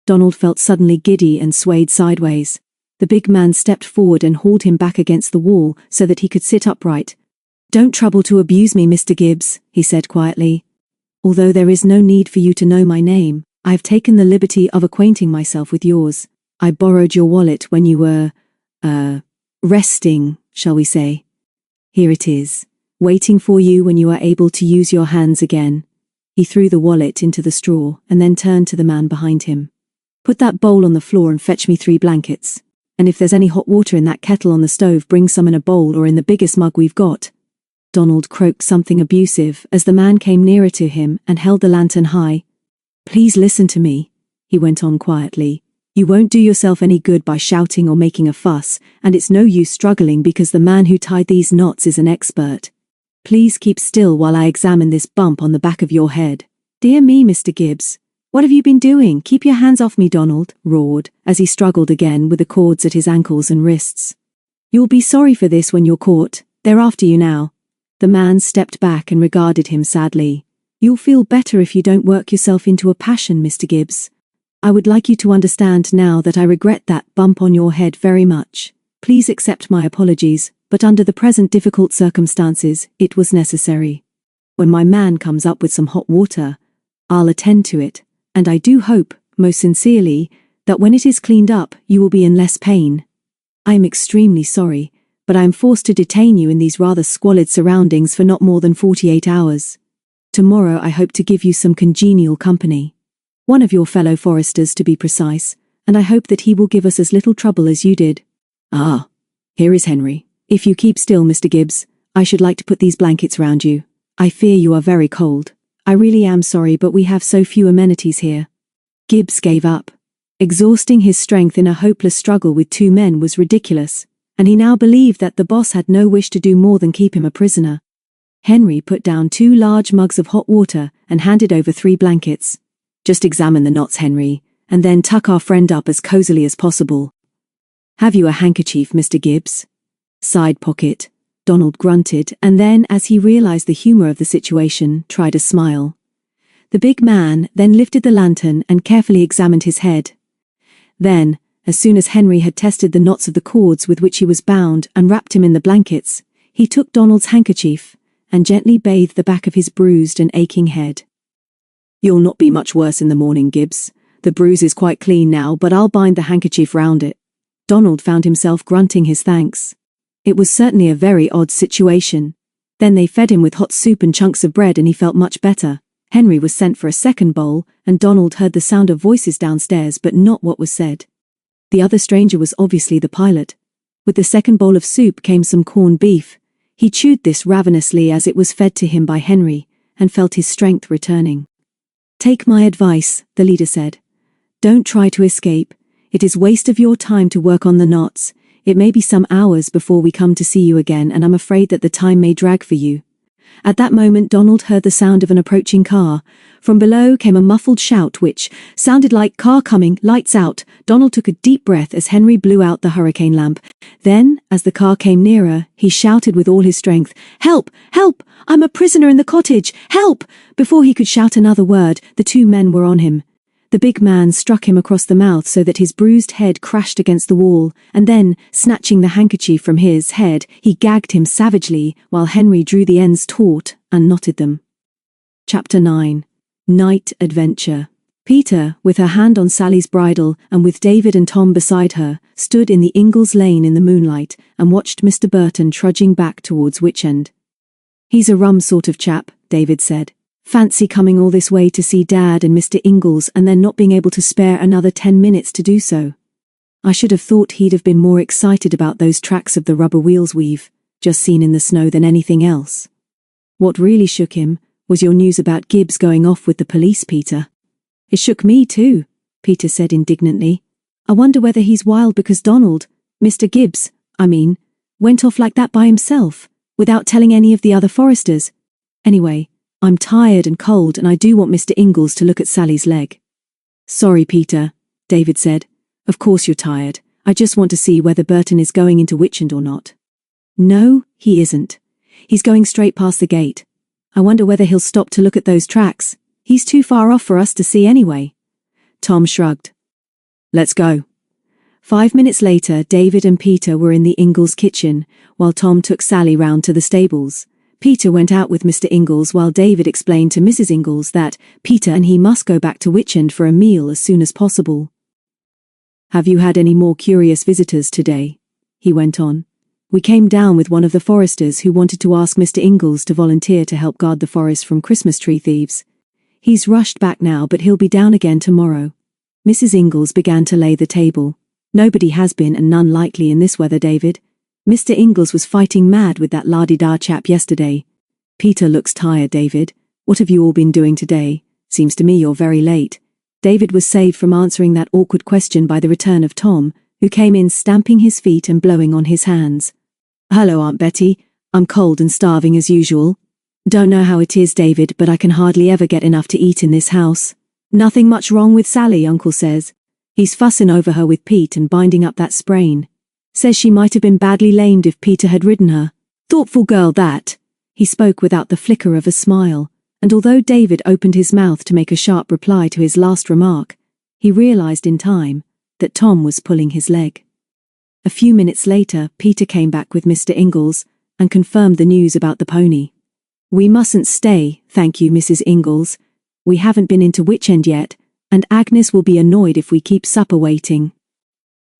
Donald felt suddenly giddy and swayed sideways. The big man stepped forward and hauled him back against the wall so that he could sit upright. "Don't trouble to abuse me, Mr. Gibbs," he said quietly. "Although there is no need for you to know my name, I have taken the liberty of acquainting myself with yours. I borrowed your wallet when you were, resting, shall we say. Here it is, waiting for you when you are able to use your hands again." He threw the wallet into the straw and then turned to the man behind him. "Put that bowl on the floor and fetch me 3 blankets. And if there's any hot water in that kettle on the stove, bring some in a bowl or in the biggest mug we've got." Donald croaked something abusive as the man came nearer to him and held the lantern high. "Please listen to me," he went on quietly. "You won't do yourself any good by shouting or making a fuss, and it's no use struggling because the man who tied these knots is an expert. Please keep still while I examine this bump on the back of your head." "Dear me, Mr. Gibbs. What have you been doing? Keep your hands off me," Donald roared, as he struggled again with the cords at his ankles and wrists. "You'll be sorry for this when you're caught. They're after you now." The man stepped back and regarded him sadly. "You'll feel better if you don't work yourself into a passion, Mr. Gibbs. I would like you to understand now that I regret that bump on your head very much. Please accept my apologies, but under the present difficult circumstances, it was necessary. When my man comes up with some hot water, I'll attend to it, and I do hope, most sincerely, that when it is cleaned up, you will be in less pain. I am extremely sorry, but I am forced to detain you in these rather squalid surroundings for not more than 48 hours. Tomorrow I hope to give you some congenial company. One of your fellow foresters, to be precise, and I hope that he will give us as little trouble as you did. Ah, here is Henry. If you keep still, Mr. Gibbs, I should like to put these blankets round you. I fear you are very cold. I really am sorry, but we have so few amenities here." Gibbs gave up. Exhausting his strength in a hopeless struggle with 2 men was ridiculous, and he now believed that the boss had no wish to do more than keep him a prisoner. Henry put down 2 large mugs of hot water and handed over 3 blankets. "Just examine the knots, Henry, and then tuck our friend up as cozily as possible. Have you a handkerchief, Mr. Gibbs?" "Side pocket," Donald grunted, and then, as he realized the humor of the situation, tried a smile. The big man then lifted the lantern and carefully examined his head. Then, as soon as Henry had tested the knots of the cords with which he was bound and wrapped him in the blankets, he took Donald's handkerchief and gently bathed the back of his bruised and aching head. "You'll not be much worse in the morning, Gibbs. The bruise is quite clean now, but I'll bind the handkerchief round it." Donald found himself grunting his thanks. It was certainly a very odd situation. Then they fed him with hot soup and chunks of bread and he felt much better. Henry was sent for a second bowl, and Donald heard the sound of voices downstairs but not what was said. The other stranger was obviously the pilot. With the second bowl of soup came some corned beef. He chewed this ravenously as it was fed to him by Henry, and felt his strength returning. "Take my advice," the leader said. "Don't try to escape. It is waste of your time to work on the knots. It may be some hours before we come to see you again, and I'm afraid that the time may drag for you." At that moment Donald heard the sound of an approaching car. From below came a muffled shout which sounded like "Car coming, lights out." Donald took a deep breath as Henry blew out the hurricane lamp. Then, as the car came nearer, he shouted with all his strength, "Help! Help! I'm a prisoner in the cottage! Help!" Before he could shout another word, the 2 men were on him. The big man struck him across the mouth so that his bruised head crashed against the wall, and then, snatching the handkerchief from his head, he gagged him savagely while Henry drew the ends taut and knotted them. Chapter 9. Night Adventure. Peter, with her hand on Sally's bridle and with David and Tom beside her, stood in the Ingalls Lane in the moonlight and watched Mr. Burton trudging back towards Witchend. "He's a rum sort of chap," David said. "Fancy coming all this way to see Dad and Mr. Ingalls and then not being able to spare another 10 minutes to do so. I should have thought he'd have been more excited about those tracks of the rubber wheels we've just seen in the snow than anything else. What really shook him was your news about Gibbs going off with the police, Peter." "It shook me too," Peter said indignantly. "I wonder whether he's wild because Donald, Mr. Gibbs, went off like that by himself, without telling any of the other foresters. Anyway, I'm tired and cold and I do want Mr. Ingalls to look at Sally's leg." "Sorry, Peter," David said. "Of course you're tired. I just want to see whether Burton is going into Witchend or not." "No, he isn't. He's going straight past the gate. I wonder whether he'll stop to look at those tracks. He's too far off for us to see anyway." Tom shrugged. "Let's go." 5 minutes later, David and Peter were in the Ingalls kitchen, while Tom took Sally round to the stables. Peter went out with Mr. Ingalls while David explained to Mrs. Ingalls that Peter and he must go back to Witchend for a meal as soon as possible. "Have you had any more curious visitors today?" he went on. "We came down with one of the foresters who wanted to ask Mr. Ingalls to volunteer to help guard the forest from Christmas tree thieves. He's rushed back now, but he'll be down again tomorrow." Mrs. Ingalls began to lay the table. "Nobody has been and none likely in this weather, David. Mr. Ingalls was fighting mad with that la-di-da chap yesterday. Peter looks tired, David. What have you all been doing today? Seems to me you're very late." David was saved from answering that awkward question by the return of Tom, who came in stamping his feet and blowing on his hands. "Hello, Aunt Betty. I'm cold and starving as usual. Don't know how it is, David, but I can hardly ever get enough to eat in this house. Nothing much wrong with Sally, Uncle says. He's fussing over her with Pete and binding up that sprain. Says she might have been badly lamed if Peter had ridden her. Thoughtful girl, that." He spoke without the flicker of a smile, and although David opened his mouth to make a sharp reply to his last remark, he realized in time that Tom was pulling his leg. A few minutes later, Peter came back with Mr. Ingalls and confirmed the news about the pony. "We mustn't stay, thank you, Mrs. Ingalls. We haven't been into Witchend yet, and Agnes will be annoyed if we keep supper waiting."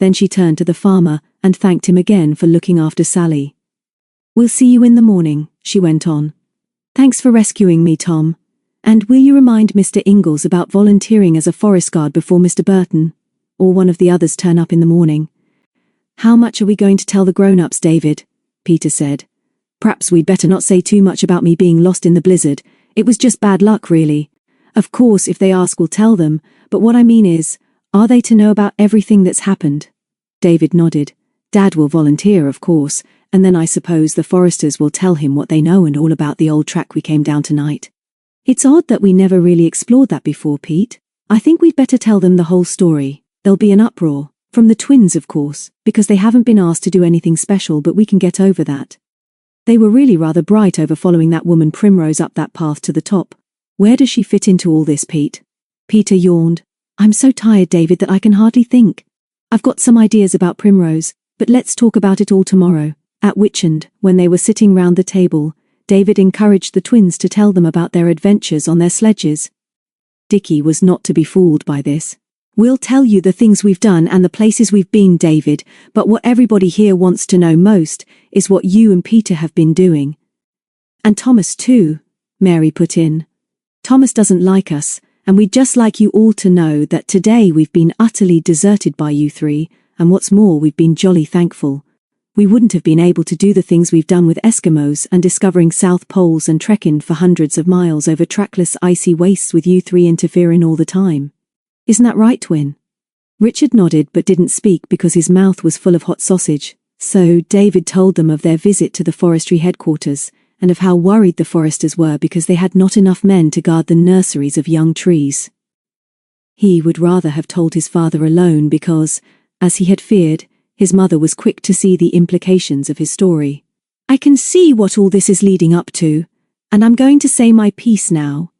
Then she turned to the farmer and thanked him again for looking after Sally. "We'll see you in the morning," she went on. "Thanks for rescuing me, Tom. And will you remind Mr. Ingalls about volunteering as a forest guard before Mr. Burton, or one of the others turn up in the morning?" "How much are we going to tell the grown-ups, David?" Peter said. "Perhaps we'd better not say too much about me being lost in the blizzard. It was just bad luck, really. Of course, if they ask, we'll tell them, but what I mean is, are they to know about everything that's happened?" David nodded. "Dad will volunteer, of course, and then I suppose the foresters will tell him what they know and all about the old track we came down tonight. It's odd that we never really explored that before, Pete. I think we'd better tell them the whole story. There'll be an uproar. From the twins, of course, because they haven't been asked to do anything special, but we can get over that. They were really rather bright over following that woman Primrose up that path to the top. Where does she fit into all this, Pete?" Peter yawned. "I'm so tired, David, that I can hardly think. I've got some ideas about Primrose, but let's talk about it all tomorrow." At Witchend, when they were sitting round the table, David encouraged the twins to tell them about their adventures on their sledges. Dickie was not to be fooled by this. "We'll tell you the things we've done and the places we've been, David, but what everybody here wants to know most is what you and Peter have been doing." "And Thomas too," Mary put in. "Thomas doesn't like us, and we'd just like you all to know that today we've been utterly deserted by you three, and what's more, we've been jolly thankful. We wouldn't have been able to do the things we've done with Eskimos and discovering South Poles and trekking for hundreds of miles over trackless icy wastes with you three interfering all the time. Isn't that right, twin?" Richard nodded but didn't speak because his mouth was full of hot sausage, so David told them of their visit to the forestry headquarters, and of how worried the foresters were because they had not enough men to guard the nurseries of young trees. He would rather have told his father alone because, as he had feared, his mother was quick to see the implications of his story. "I can see what all this is leading up to, and I'm going to say my piece now.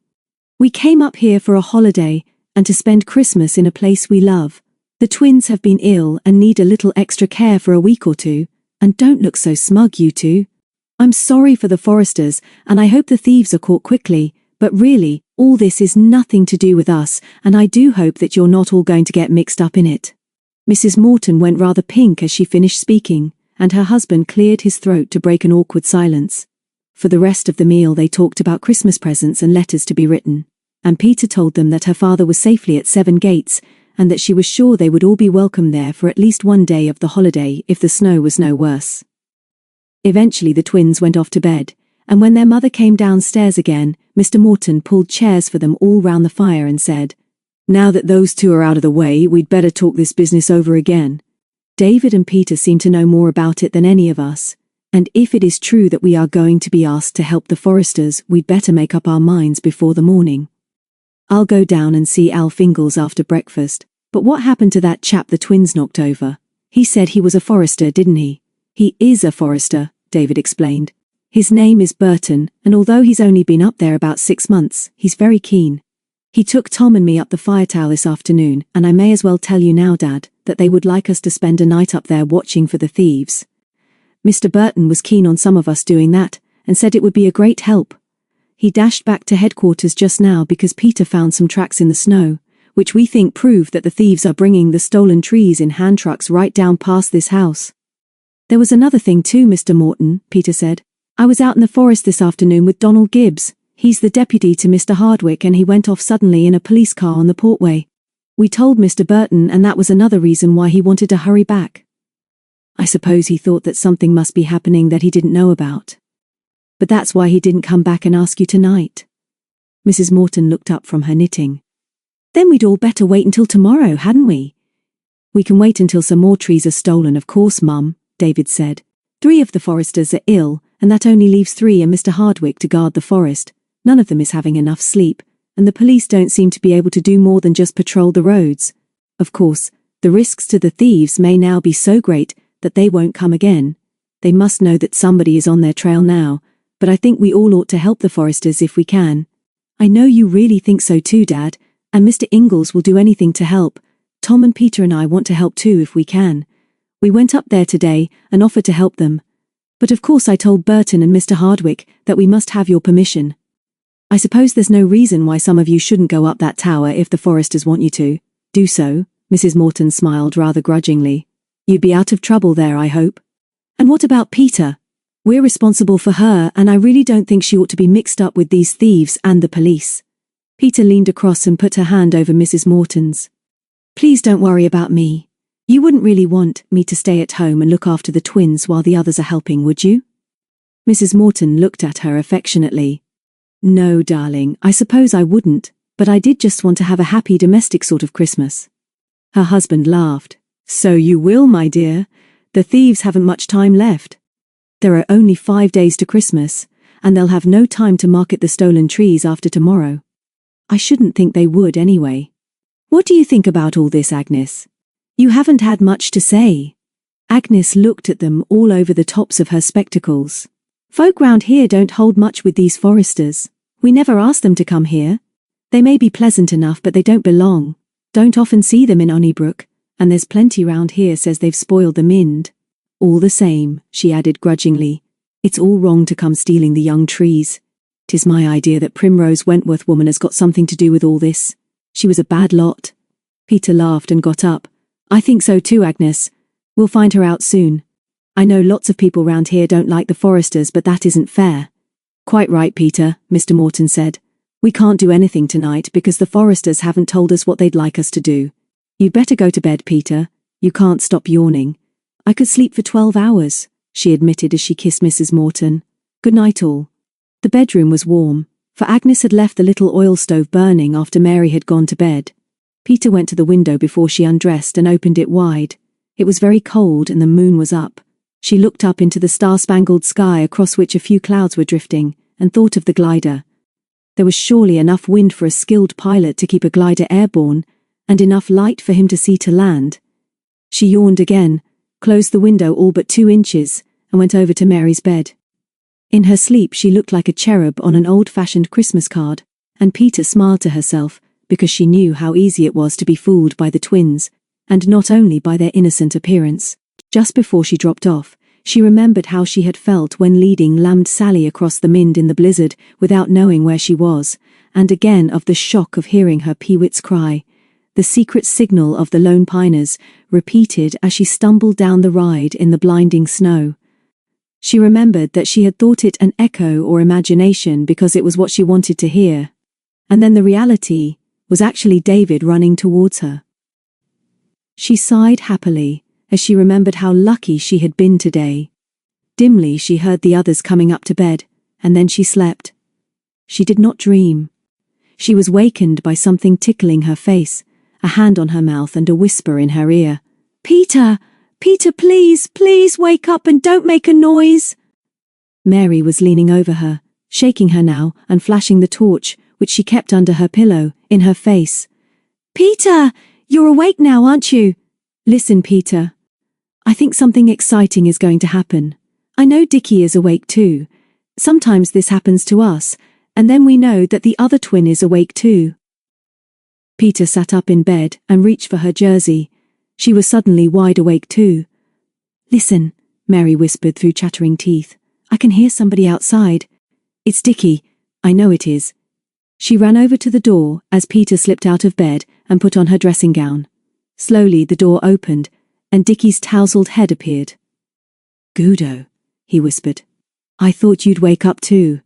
We came up here for a holiday, and to spend Christmas in a place we love. The twins have been ill and need a little extra care for a week or two, and don't look so smug, you two. I'm sorry for the Forresters, and I hope the thieves are caught quickly, but really, all this is nothing to do with us, and I do hope that you're not all going to get mixed up in it. Mrs. Morton went rather pink as she finished speaking, and her husband cleared his throat to break an awkward silence. For the rest of the meal they talked about Christmas presents and letters to be written, and Peter told them that her father was safely at 7 Gates, and that she was sure they would all be welcome there for at least one day of the holiday if the snow was no worse. Eventually the twins went off to bed, and when their mother came downstairs again, Mr. Morton pulled chairs for them all round the fire and said, "Now that those two are out of the way, we'd better talk this business over again. David and Peter seem to know more about it than any of us, and if it is true that we are going to be asked to help the Forresters, we'd better make up our minds before the morning. I'll go down and see Alf Ingalls after breakfast, but what happened to that chap the twins knocked over? He said he was a Forrester, didn't he?" "He is a Forrester," David explained. "His name is Burton, and although he's only been up there about 6 months, he's very keen. He took Tom and me up the fire tower this afternoon, and I may as well tell you now, Dad, that they would like us to spend a night up there watching for the thieves. Mr. Burton was keen on some of us doing that, and said it would be a great help. He dashed back to headquarters just now because Peter found some tracks in the snow, which we think prove that the thieves are bringing the stolen trees in hand trucks right down past this house." "There was another thing too, Mr. Morton," Peter said. "I was out in the forest this afternoon with Donald Gibbs. He's the deputy to Mr. Hardwick, and he went off suddenly in a police car on the Portway. We told Mr. Burton, and that was another reason why he wanted to hurry back. I suppose he thought that something must be happening that he didn't know about. But that's why he didn't come back and ask you tonight." Mrs. Morton looked up from her knitting. "Then we'd all better wait until tomorrow, hadn't we?" "We can wait until some more trees are stolen, of course, Mum," David said. 3 of the Forresters are ill, and that only leaves 3 and Mr. Hardwick to guard the forest. None of them is having enough sleep, and the police don't seem to be able to do more than just patrol the roads. Of course, the risks to the thieves may now be so great that they won't come again. They must know that somebody is on their trail now, but I think we all ought to help the Forresters if we can. I know you really think so too, Dad, and Mr. Ingalls will do anything to help. Tom and Peter and I want to help too if we can. We went up there today and offered to help them. But of course I told Burton and Mr. Hardwick that we must have your permission. I suppose there's no reason why some of you shouldn't go up that tower if the Forresters want you to. Do so." Mrs. Morton smiled rather grudgingly. "You'd be out of trouble there, I hope." "And what about Peter? We're responsible for her, and I really don't think she ought to be mixed up with these thieves and the police." Peter leaned across and put her hand over Mrs. Morton's. "Please don't worry about me. You wouldn't really want me to stay at home and look after the twins while the others are helping, would you?" Mrs. Morton looked at her affectionately. "No, darling, I suppose I wouldn't, but I did just want to have a happy domestic sort of Christmas." Her husband laughed. "So you will, my dear. The thieves haven't much time left. There are only 5 days to Christmas, and they'll have no time to market the stolen trees after tomorrow. I shouldn't think they would anyway. What do you think about all this, Agnes? You haven't had much to say." Agnes looked at them all over the tops of her spectacles. "Folk round here don't hold much with these Forresters. We never asked them to come here. They may be pleasant enough, but they don't belong. Don't often see them in Onnybrook, and there's plenty round here says they've spoiled the Mynd. All the same," she added grudgingly, "it's all wrong to come stealing the young trees. 'Tis my idea that Primrose Wentworth woman has got something to do with all this. She was a bad lot." Peter laughed and got up. "I think so too, Agnes. We'll find her out soon. I know lots of people round here don't like the Forresters, but that isn't fair." "Quite right, Peter," Mr. Morton said. "We can't do anything tonight because the Forresters haven't told us what they'd like us to do. You'd better go to bed, Peter. You can't stop yawning." "I could sleep for 12 hours, she admitted as she kissed Mrs. Morton. "Good night all." The bedroom was warm, for Agnes had left the little oil stove burning after Mary had gone to bed. Peter went to the window before she undressed and opened it wide. It was very cold and the moon was up. She looked up into the star-spangled sky across which a few clouds were drifting, and thought of the glider. There was surely enough wind for a skilled pilot to keep a glider airborne, and enough light for him to see to land. She yawned again, closed the window all but 2 inches, and went over to Mary's bed. In her sleep she looked like a cherub on an old-fashioned Christmas card, and Peter smiled to herself, because she knew how easy it was to be fooled by the twins, and not only by their innocent appearance. Just before she dropped off, she remembered how she had felt when leading lambed Sally across the Mynd in the blizzard without knowing where she was, and again of the shock of hearing her peewits cry, the secret signal of the Lone Piners, repeated as she stumbled down the ride in the blinding snow. She remembered that she had thought it an echo or imagination because it was what she wanted to hear. And then the reality was actually David running towards her. She sighed happily as she remembered how lucky she had been today. Dimly she heard the others coming up to bed, and then she slept. She did not dream. She was wakened by something tickling her face, a hand on her mouth and a whisper in her ear. "Peter! Peter, please, please wake up and don't make a noise!" Mary was leaning over her, shaking her now and flashing the torch, which she kept under her pillow, in her face. "Peter! You're awake now, aren't you? Listen, Peter. I think something exciting is going to happen. I know Dickie is awake too. Sometimes this happens to us, and then we know that the other twin is awake too." Peter sat up in bed and reached for her jersey. She was suddenly wide awake too. "Listen," Mary whispered through chattering teeth. "I can hear somebody outside. It's Dickie. I know it is." She ran over to the door as Peter slipped out of bed and put on her dressing gown. Slowly the door opened, and Dickie's tousled head appeared. "Gudo," he whispered. "I thought you'd wake up too.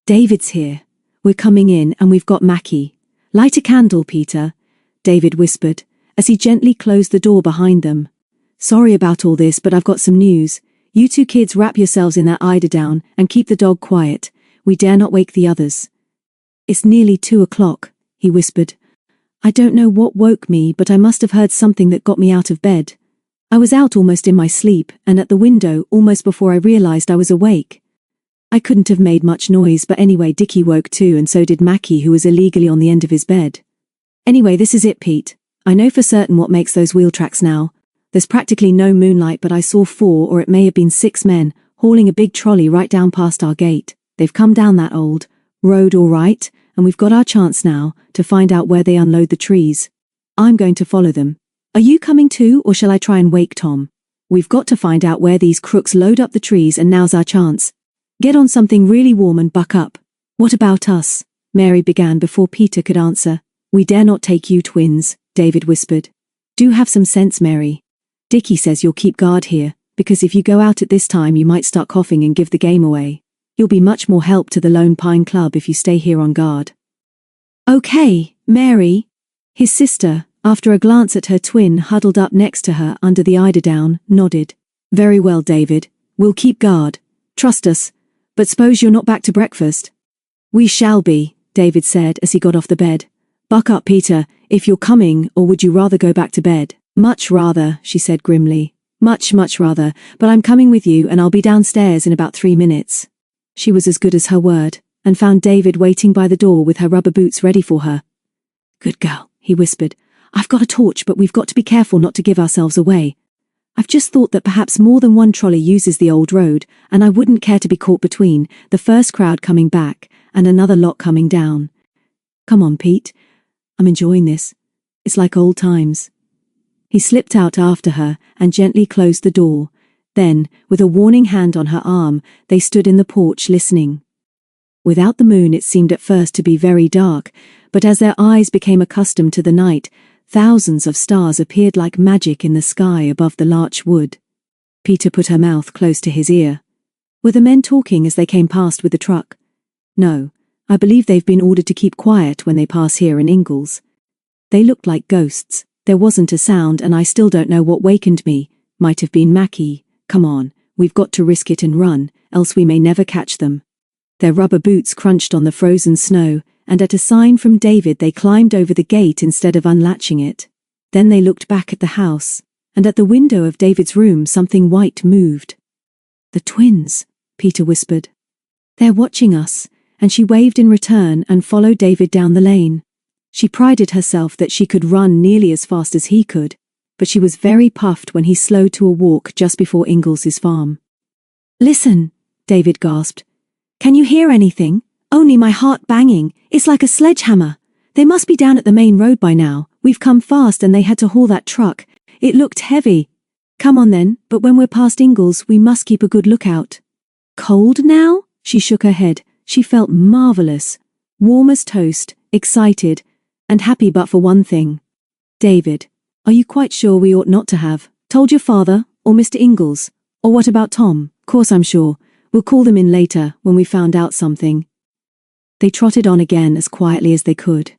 David's here. We're coming in and we've got Mackie. Light a candle, Peter," David whispered, as he gently closed the door behind them. "Sorry about all this, but I've got some news. You two kids wrap yourselves in that eiderdown and keep the dog quiet. We dare not wake the others." "It's nearly 2 o'clock, he whispered. "I don't know what woke me, but I must have heard something that got me out of bed. I was out almost in my sleep and at the window almost before I realized I was awake. I couldn't have made much noise, but anyway, Dickie woke too, and so did Mackie, who was illegally on the end of his bed. Anyway, this is it, Pete. I know for certain what makes those wheel tracks now. There's practically no moonlight, but I saw 4, or it may have been 6 men, hauling a big trolley right down past our gate. They've come down that old road all right, and we've got our chance now to find out where they unload the trees. I'm going to follow them. Are you coming too, or shall I try and wake Tom? We've got to find out where these crooks load up the trees, and now's our chance. Get on something really warm and buck up." "What about us?" Mary began before Peter could answer. "We dare not take you twins," David whispered. "Do have some sense, Mary. Dickie says you'll keep guard here, because if you go out at this time you might start coughing and give the game away. You'll be much more help to the Lone Pine Club if you stay here on guard." "Okay, Mary." His sister, after a glance at her twin huddled up next to her under the eiderdown, nodded. "Very well, David. We'll keep guard. Trust us. But suppose you're not back to breakfast?" "We shall be," David said as he got off the bed. "Buck up, Peter, if you're coming, or would you rather go back to bed?" "Much rather," she said grimly. Much rather, but I'm coming with you and I'll be downstairs in about 3 minutes." She was as good as her word, and found David waiting by the door with her rubber boots ready for her. "Good girl," he whispered. "I've got a torch, but we've got to be careful not to give ourselves away. I've just thought that perhaps more than one trolley uses the old road, and I wouldn't care to be caught between the first crowd coming back and another lot coming down. Come on, Pete. I'm enjoying this. It's like old times." He slipped out after her and gently closed the door. Then, with a warning hand on her arm, they stood in the porch listening. Without the moon it seemed at first to be very dark, but as their eyes became accustomed to the night, thousands of stars appeared like magic in the sky above the larch wood. Peter put her mouth close to his ear. "Were the men talking as they came past with the truck?" "No, I believe they've been ordered to keep quiet when they pass here in Ingalls. They looked like ghosts. There wasn't a sound, and I still don't know what wakened me. Might have been Mackie. Come on, we've got to risk it and run, else we may never catch them." Their rubber boots crunched on the frozen snow, and at a sign from David they climbed over the gate instead of unlatching it. Then they looked back at the house, and at the window of David's room something white moved. "The twins," Peter whispered. "They're watching us," and she waved in return and followed David down the lane. She prided herself that she could run nearly as fast as he could, but she was very puffed when he slowed to a walk just before Ingalls' farm. "Listen," David gasped. "Can you hear anything?" "Only my heart banging. It's like a sledgehammer. They must be down at the main road by now. We've come fast and they had to haul that truck. It looked heavy. Come on then, but when we're past Ingalls, we must keep a good lookout. Cold now? She shook her head. She felt marvelous. Warm as toast, excited, and happy but for one thing. David, are you quite sure we ought not to have told your father, or Mr. Ingalls? Or what about Tom? Course I'm sure. We'll call them in later, when we found out something. They trotted on again as quietly as they could.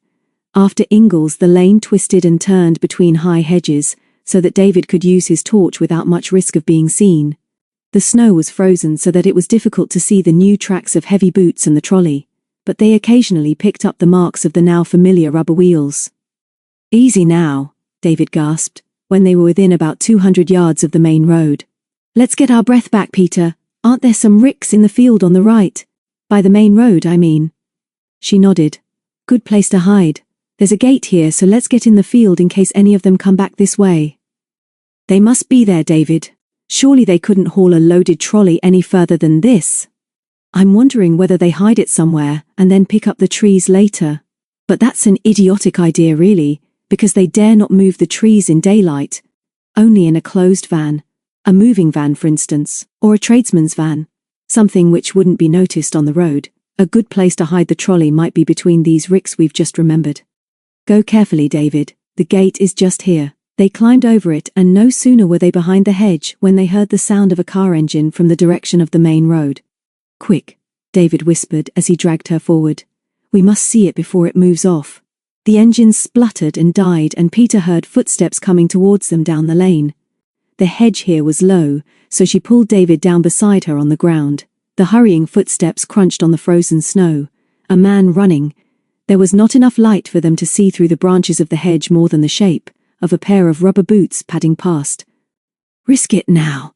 After Ingalls, the lane twisted and turned between high hedges, so that David could use his torch without much risk of being seen. The snow was frozen so that it was difficult to see the new tracks of heavy boots and the trolley, but they occasionally picked up the marks of the now familiar rubber wheels. Easy now, David gasped, when they were within about 200 yards of the main road. Let's get our breath back, Peter. Aren't there some ricks in the field on the right? By the main road, I mean. She nodded. Good place to hide. There's a gate here, so let's get in the field in case any of them come back this way. They must be there, David. Surely they couldn't haul a loaded trolley any further than this. I'm wondering whether they hide it somewhere and then pick up the trees later. But that's an idiotic idea, really, because they dare not move the trees in daylight. Only in a closed van. A moving van, for instance, or a tradesman's van. Something which wouldn't be noticed on the road. A good place to hide the trolley might be between these ricks we've just remembered. Go carefully, David. The gate is just here. They climbed over it, and no sooner were they behind the hedge when they heard the sound of a car engine from the direction of the main road. Quick, David whispered as he dragged her forward. We must see it before it moves off. The engine spluttered and died, and Peter heard footsteps coming towards them down the lane. The hedge here was low, so she pulled David down beside her on the ground. The hurrying footsteps crunched on the frozen snow. A man running. There was not enough light for them to see through the branches of the hedge more than the shape of a pair of rubber boots padding past. Risk it now,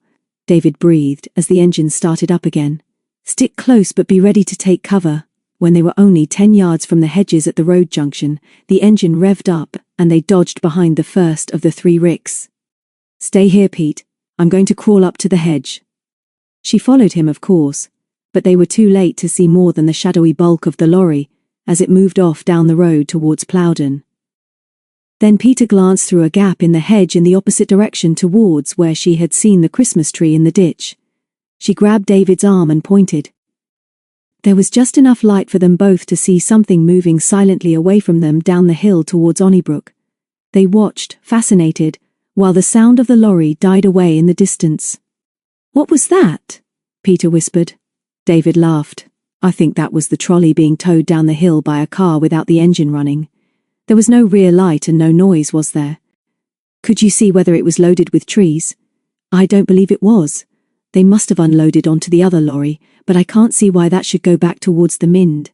David breathed as the engine started up again. Stick close but be ready to take cover. When they were only 10 yards from the hedges at the road junction, the engine revved up and they dodged behind the first of the 3 ricks. Stay here, Pete. I'm going to crawl up to the hedge. She followed him, of course, but they were too late to see more than the shadowy bulk of the lorry as it moved off down the road towards Plowden. Then Peter glanced through a gap in the hedge in the opposite direction towards where she had seen the Christmas tree in the ditch. She grabbed David's arm and pointed. There was just enough light for them both to see something moving silently away from them down the hill towards Onnybrook. They watched, fascinated, while the sound of the lorry died away in the distance. What was that? Peter whispered. David laughed. I think that was the trolley being towed down the hill by a car without the engine running. There was no rear light and no noise, was there? Could you see whether it was loaded with trees? I don't believe it was. They must have unloaded onto the other lorry, but I can't see why that should go back towards the Mynd.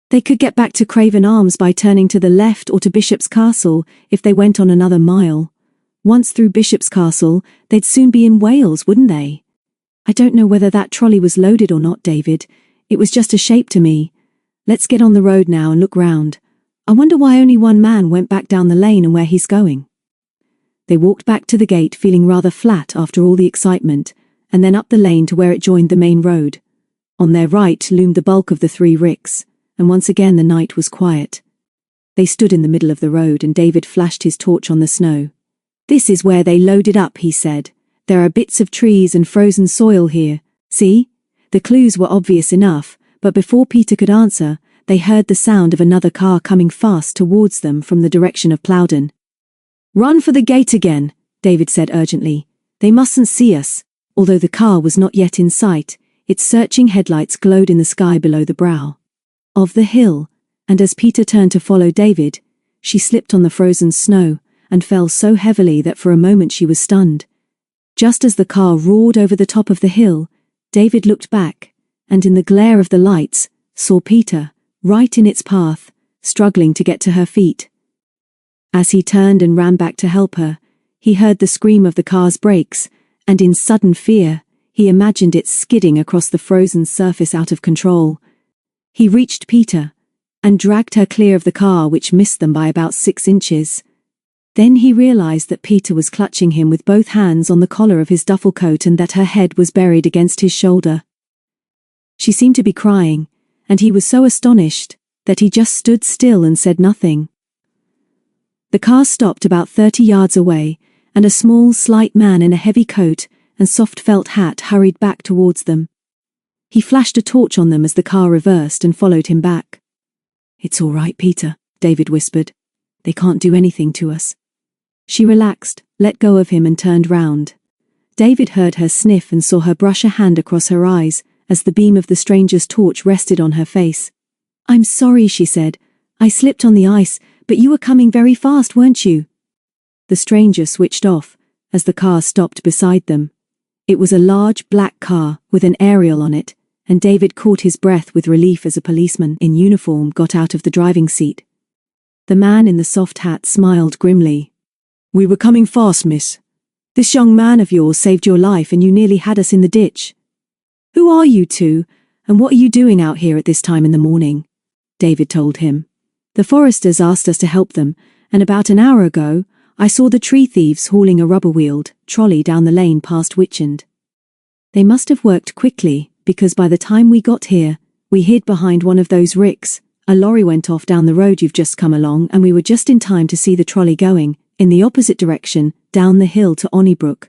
They could get back to Craven Arms by turning to the left or to Bishop's Castle if they went on another mile. Once through Bishop's Castle, they'd soon be in Wales, wouldn't they? I don't know whether that trolley was loaded or not, David. It was just a shape to me. Let's get on the road now and look round. I wonder why only one man went back down the lane and where he's going. They walked back to the gate feeling rather flat after all the excitement, and then up the lane to where it joined the main road. On their right loomed the bulk of the 3 ricks, and once again the night was quiet. They stood in the middle of the road and David flashed his torch on the snow. This is where they loaded up, he said. There are bits of trees and frozen soil here. See? The clues were obvious enough, but before Peter could answer, they heard the sound of another car coming fast towards them from the direction of Plowden. Run for the gate again, David said urgently. They mustn't see us. Although the car was not yet in sight, its searching headlights glowed in the sky below the brow of the hill, and as Peter turned to follow David, she slipped on the frozen snow and fell so heavily that for a moment she was stunned. Just as the car roared over the top of the hill, David looked back, and in the glare of the lights, saw Peter, right in its path, struggling to get to her feet. As he turned and ran back to help her, he heard the scream of the car's brakes, and in sudden fear, he imagined it skidding across the frozen surface out of control. He reached Peter, and dragged her clear of the car, which missed them by about 6 inches. Then he realized that Peter was clutching him with both hands on the collar of his duffel coat and that her head was buried against his shoulder. She seemed to be crying, and he was so astonished, that he just stood still and said nothing. The car stopped about 30 yards away, and a small, slight man in a heavy coat and soft felt hat hurried back towards them. He flashed a torch on them as the car reversed and followed him back. "It's all right, Peter," David whispered. "They can't do anything to us." She relaxed, let go of him and turned round. David heard her sniff and saw her brush a hand across her eyes as the beam of the stranger's torch rested on her face. "I'm sorry," she said. "I slipped on the ice, but you were coming very fast, weren't you?" The stranger switched off as the car stopped beside them. It was a large black car with an aerial on it, and David caught his breath with relief as a policeman in uniform got out of the driving seat. The man in the soft hat smiled grimly. "We were coming fast, miss. This young man of yours saved your life and you nearly had us in the ditch. Who are you two, and what are you doing out here at this time in the morning?" David told him. "The foresters asked us to help them, and about an hour ago, I saw the tree thieves hauling a rubber-wheeled trolley down the lane past Witchend. They must have worked quickly, because by the time we got here, we hid behind one of those ricks. A lorry went off down the road you've just come along and we were just in time to see the trolley going, in the opposite direction, down the hill to Onnybrook.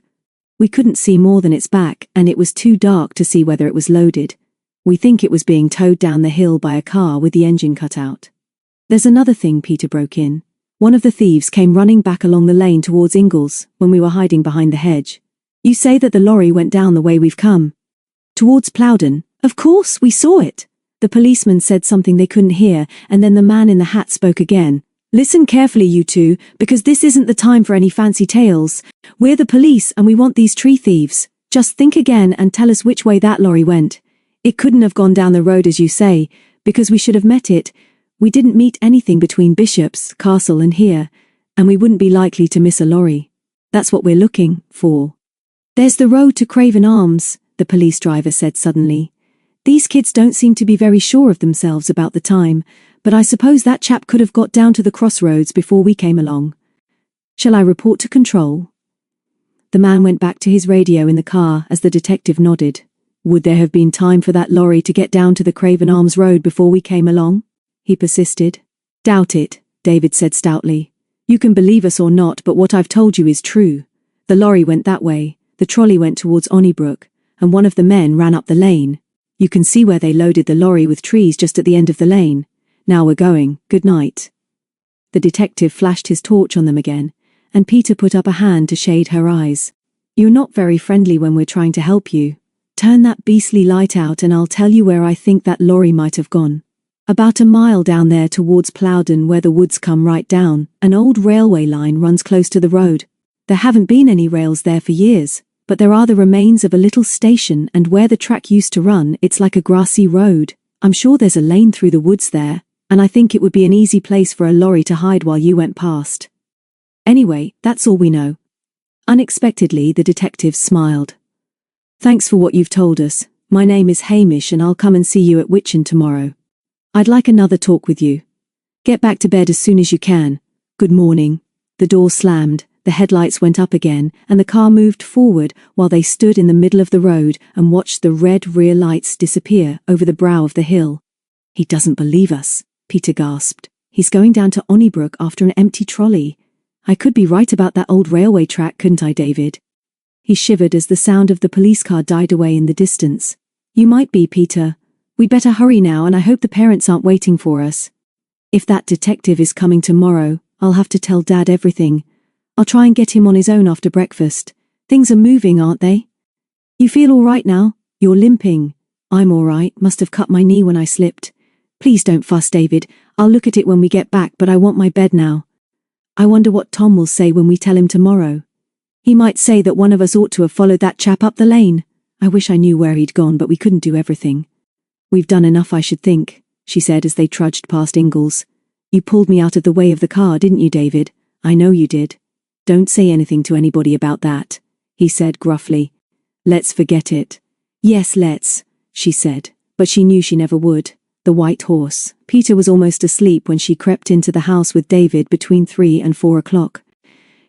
We couldn't see more than its back and it was too dark to see whether it was loaded. We think it was being towed down the hill by a car with the engine cut out." "There's another thing," Peter broke in. "One of the thieves came running back along the lane towards Ingles when we were hiding behind the hedge. You say that the lorry went down the way we've come. Towards Plowden. Of course, we saw it." The policeman said something they couldn't hear, and then the man in the hat spoke again. "Listen carefully, you two, because this isn't the time for any fancy tales. We're the police and we want these tree thieves. Just think again and tell us which way that lorry went. It couldn't have gone down the road as you say, because we should have met it. We didn't meet anything between Bishop's Castle and here, and we wouldn't be likely to miss a lorry. That's what we're looking for." "There's the road to Craven Arms," the police driver said suddenly. "These kids don't seem to be very sure of themselves about the time, but I suppose that chap could have got down to the crossroads before we came along. Shall I report to control?" The man went back to his radio in the car as the detective nodded. "Would there have been time for that lorry to get down to the Craven Arms road before we came along?" he persisted. "Doubt it," David said stoutly. "You can believe us or not, but what I've told you is true. The lorry went that way, the trolley went towards Onnybrook, and one of the men ran up the lane. You can see where they loaded the lorry with trees just at the end of the lane. Now we're going. Good night." The detective flashed his torch on them again, and Peter put up a hand to shade her eyes. "You're not very friendly when we're trying to help you. Turn that beastly light out and I'll tell you where I think that lorry might have gone. About a mile down there towards Plowden where the woods come right down, an old railway line runs close to the road. There haven't been any rails there for years, but there are the remains of a little station and where the track used to run it's like a grassy road. I'm sure there's a lane through the woods there, and I think it would be an easy place for a lorry to hide while you went past. Anyway, that's all we know." Unexpectedly, the detective smiled. "Thanks for what you've told us. My name is Hamish and I'll come and see you at Witchend tomorrow. I'd like another talk with you. Get back to bed as soon as you can. Good morning." The door slammed, the headlights went up again, and the car moved forward while they stood in the middle of the road and watched the red rear lights disappear over the brow of the hill. "He doesn't believe us," Peter gasped. "He's going down to Onnybrook after an empty trolley. I could be right about that old railway track, couldn't I, David?" He shivered as the sound of the police car died away in the distance. "You might be, Peter. We'd better hurry now and I hope the parents aren't waiting for us. If that detective is coming tomorrow, I'll have to tell Dad everything. I'll try and get him on his own after breakfast. Things are moving, aren't they? You feel all right now? You're limping." "I'm all right, must have cut my knee when I slipped. Please don't fuss, David. I'll look at it when we get back, but I want my bed now. I wonder what Tom will say when we tell him tomorrow. He might say that one of us ought to have followed that chap up the lane. I wish I knew where he'd gone, but we couldn't do everything." "We've done enough, I should think," she said as they trudged past Ingles. "You pulled me out of the way of the car, didn't you, David? I know you did." "Don't say anything to anybody about that," he said gruffly. "Let's forget it." "Yes, let's," she said, but she knew she never would. The white horse. Peter was almost asleep when she crept into the house with David between 3 and 4 o'clock.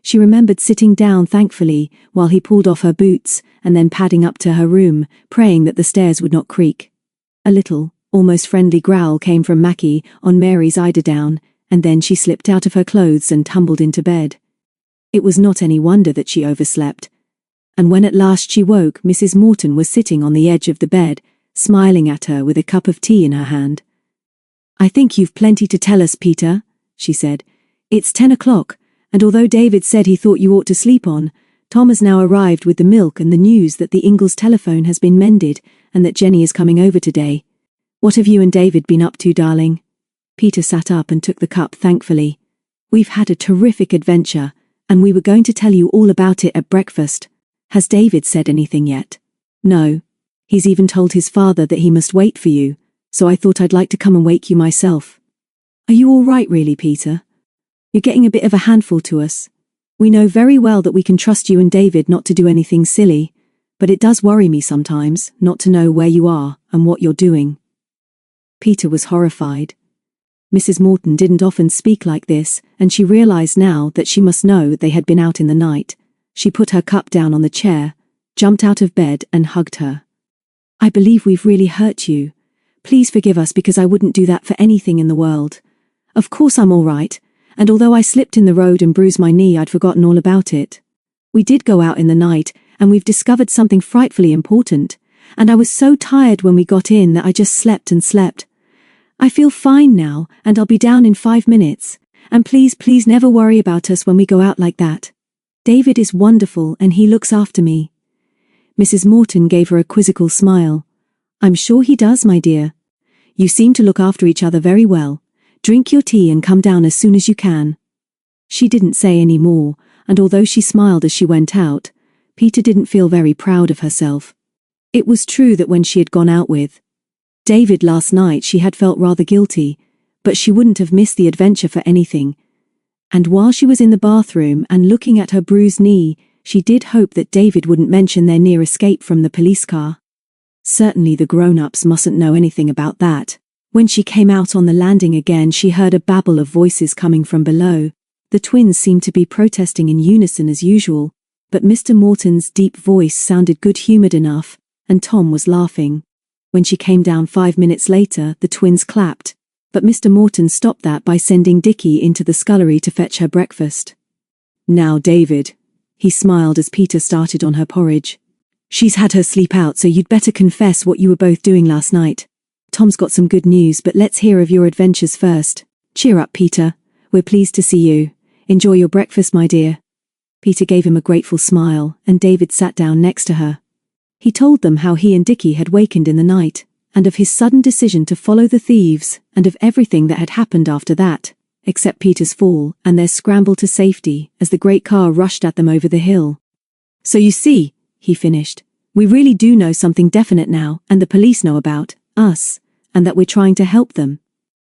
She remembered sitting down thankfully while he pulled off her boots and then padding up to her room, praying that the stairs would not creak. A little, almost friendly growl came from Mackie on Mary's eiderdown, and then she slipped out of her clothes and tumbled into bed. It was not any wonder that she overslept. And when at last she woke, Mrs. Morton was sitting on the edge of the bed, smiling at her with a cup of tea in her hand. "I think you've plenty to tell us, Peter," she said. "It's 10 o'clock, and although David said he thought you ought to sleep on, Tom has now arrived with the milk and the news that the Ingalls telephone has been mended and that Jenny is coming over today. What have you and David been up to, darling?" Peter sat up and took the cup thankfully. "We've had a terrific adventure, and we were going to tell you all about it at breakfast. Has David said anything yet?" "No. He's even told his father that he must wait for you, so I thought I'd like to come and wake you myself." "Are you all right really, Peter? You're getting a bit of a handful to us. We know very well that we can trust you and David not to do anything silly, but it does worry me sometimes not to know where you are and what you're doing." Peter was horrified. Mrs. Morton didn't often speak like this, and she realized now that she must know they had been out in the night. She put her cup down on the chair, jumped out of bed and hugged her. "I believe we've really hurt you. Please forgive us because I wouldn't do that for anything in the world. Of course I'm all right, and although I slipped in the road and bruised my knee, I'd forgotten all about it. We did go out in the night, and we've discovered something frightfully important, and I was so tired when we got in that I just slept and slept. I feel fine now, and I'll be down in 5 minutes, and please never worry about us when we go out like that. David is wonderful and he looks after me." Mrs. Morton gave her a quizzical smile. "I'm sure he does, my dear. You seem to look after each other very well. Drink your tea and come down as soon as you can." She didn't say any more, and although she smiled as she went out, Peter didn't feel very proud of herself. It was true that when she had gone out with David last night she had felt rather guilty, but she wouldn't have missed the adventure for anything. And while she was in the bathroom and looking at her bruised knee, she did hope that David wouldn't mention their near escape from the police car. Certainly the grown-ups mustn't know anything about that. When she came out on the landing again, she heard a babble of voices coming from below. The twins seemed to be protesting in unison as usual, but Mr. Morton's deep voice sounded good-humored enough, and Tom was laughing. When she came down 5 minutes later, the twins clapped, but Mr. Morton stopped that by sending Dickie into the scullery to fetch her breakfast. "Now, David," he smiled as Peter started on her porridge. "She's had her sleep out, so you'd better confess what you were both doing last night. Tom's got some good news, but let's hear of your adventures first. Cheer up, Peter. We're pleased to see you. Enjoy your breakfast, my dear." Peter gave him a grateful smile, and David sat down next to her. He told them how he and Dickie had wakened in the night, and of his sudden decision to follow the thieves, and of everything that had happened after that, except Peter's fall and their scramble to safety as the great car rushed at them over the hill. "So you see," he finished, "we really do know something definite now, and the police know about us, and that we're trying to help them.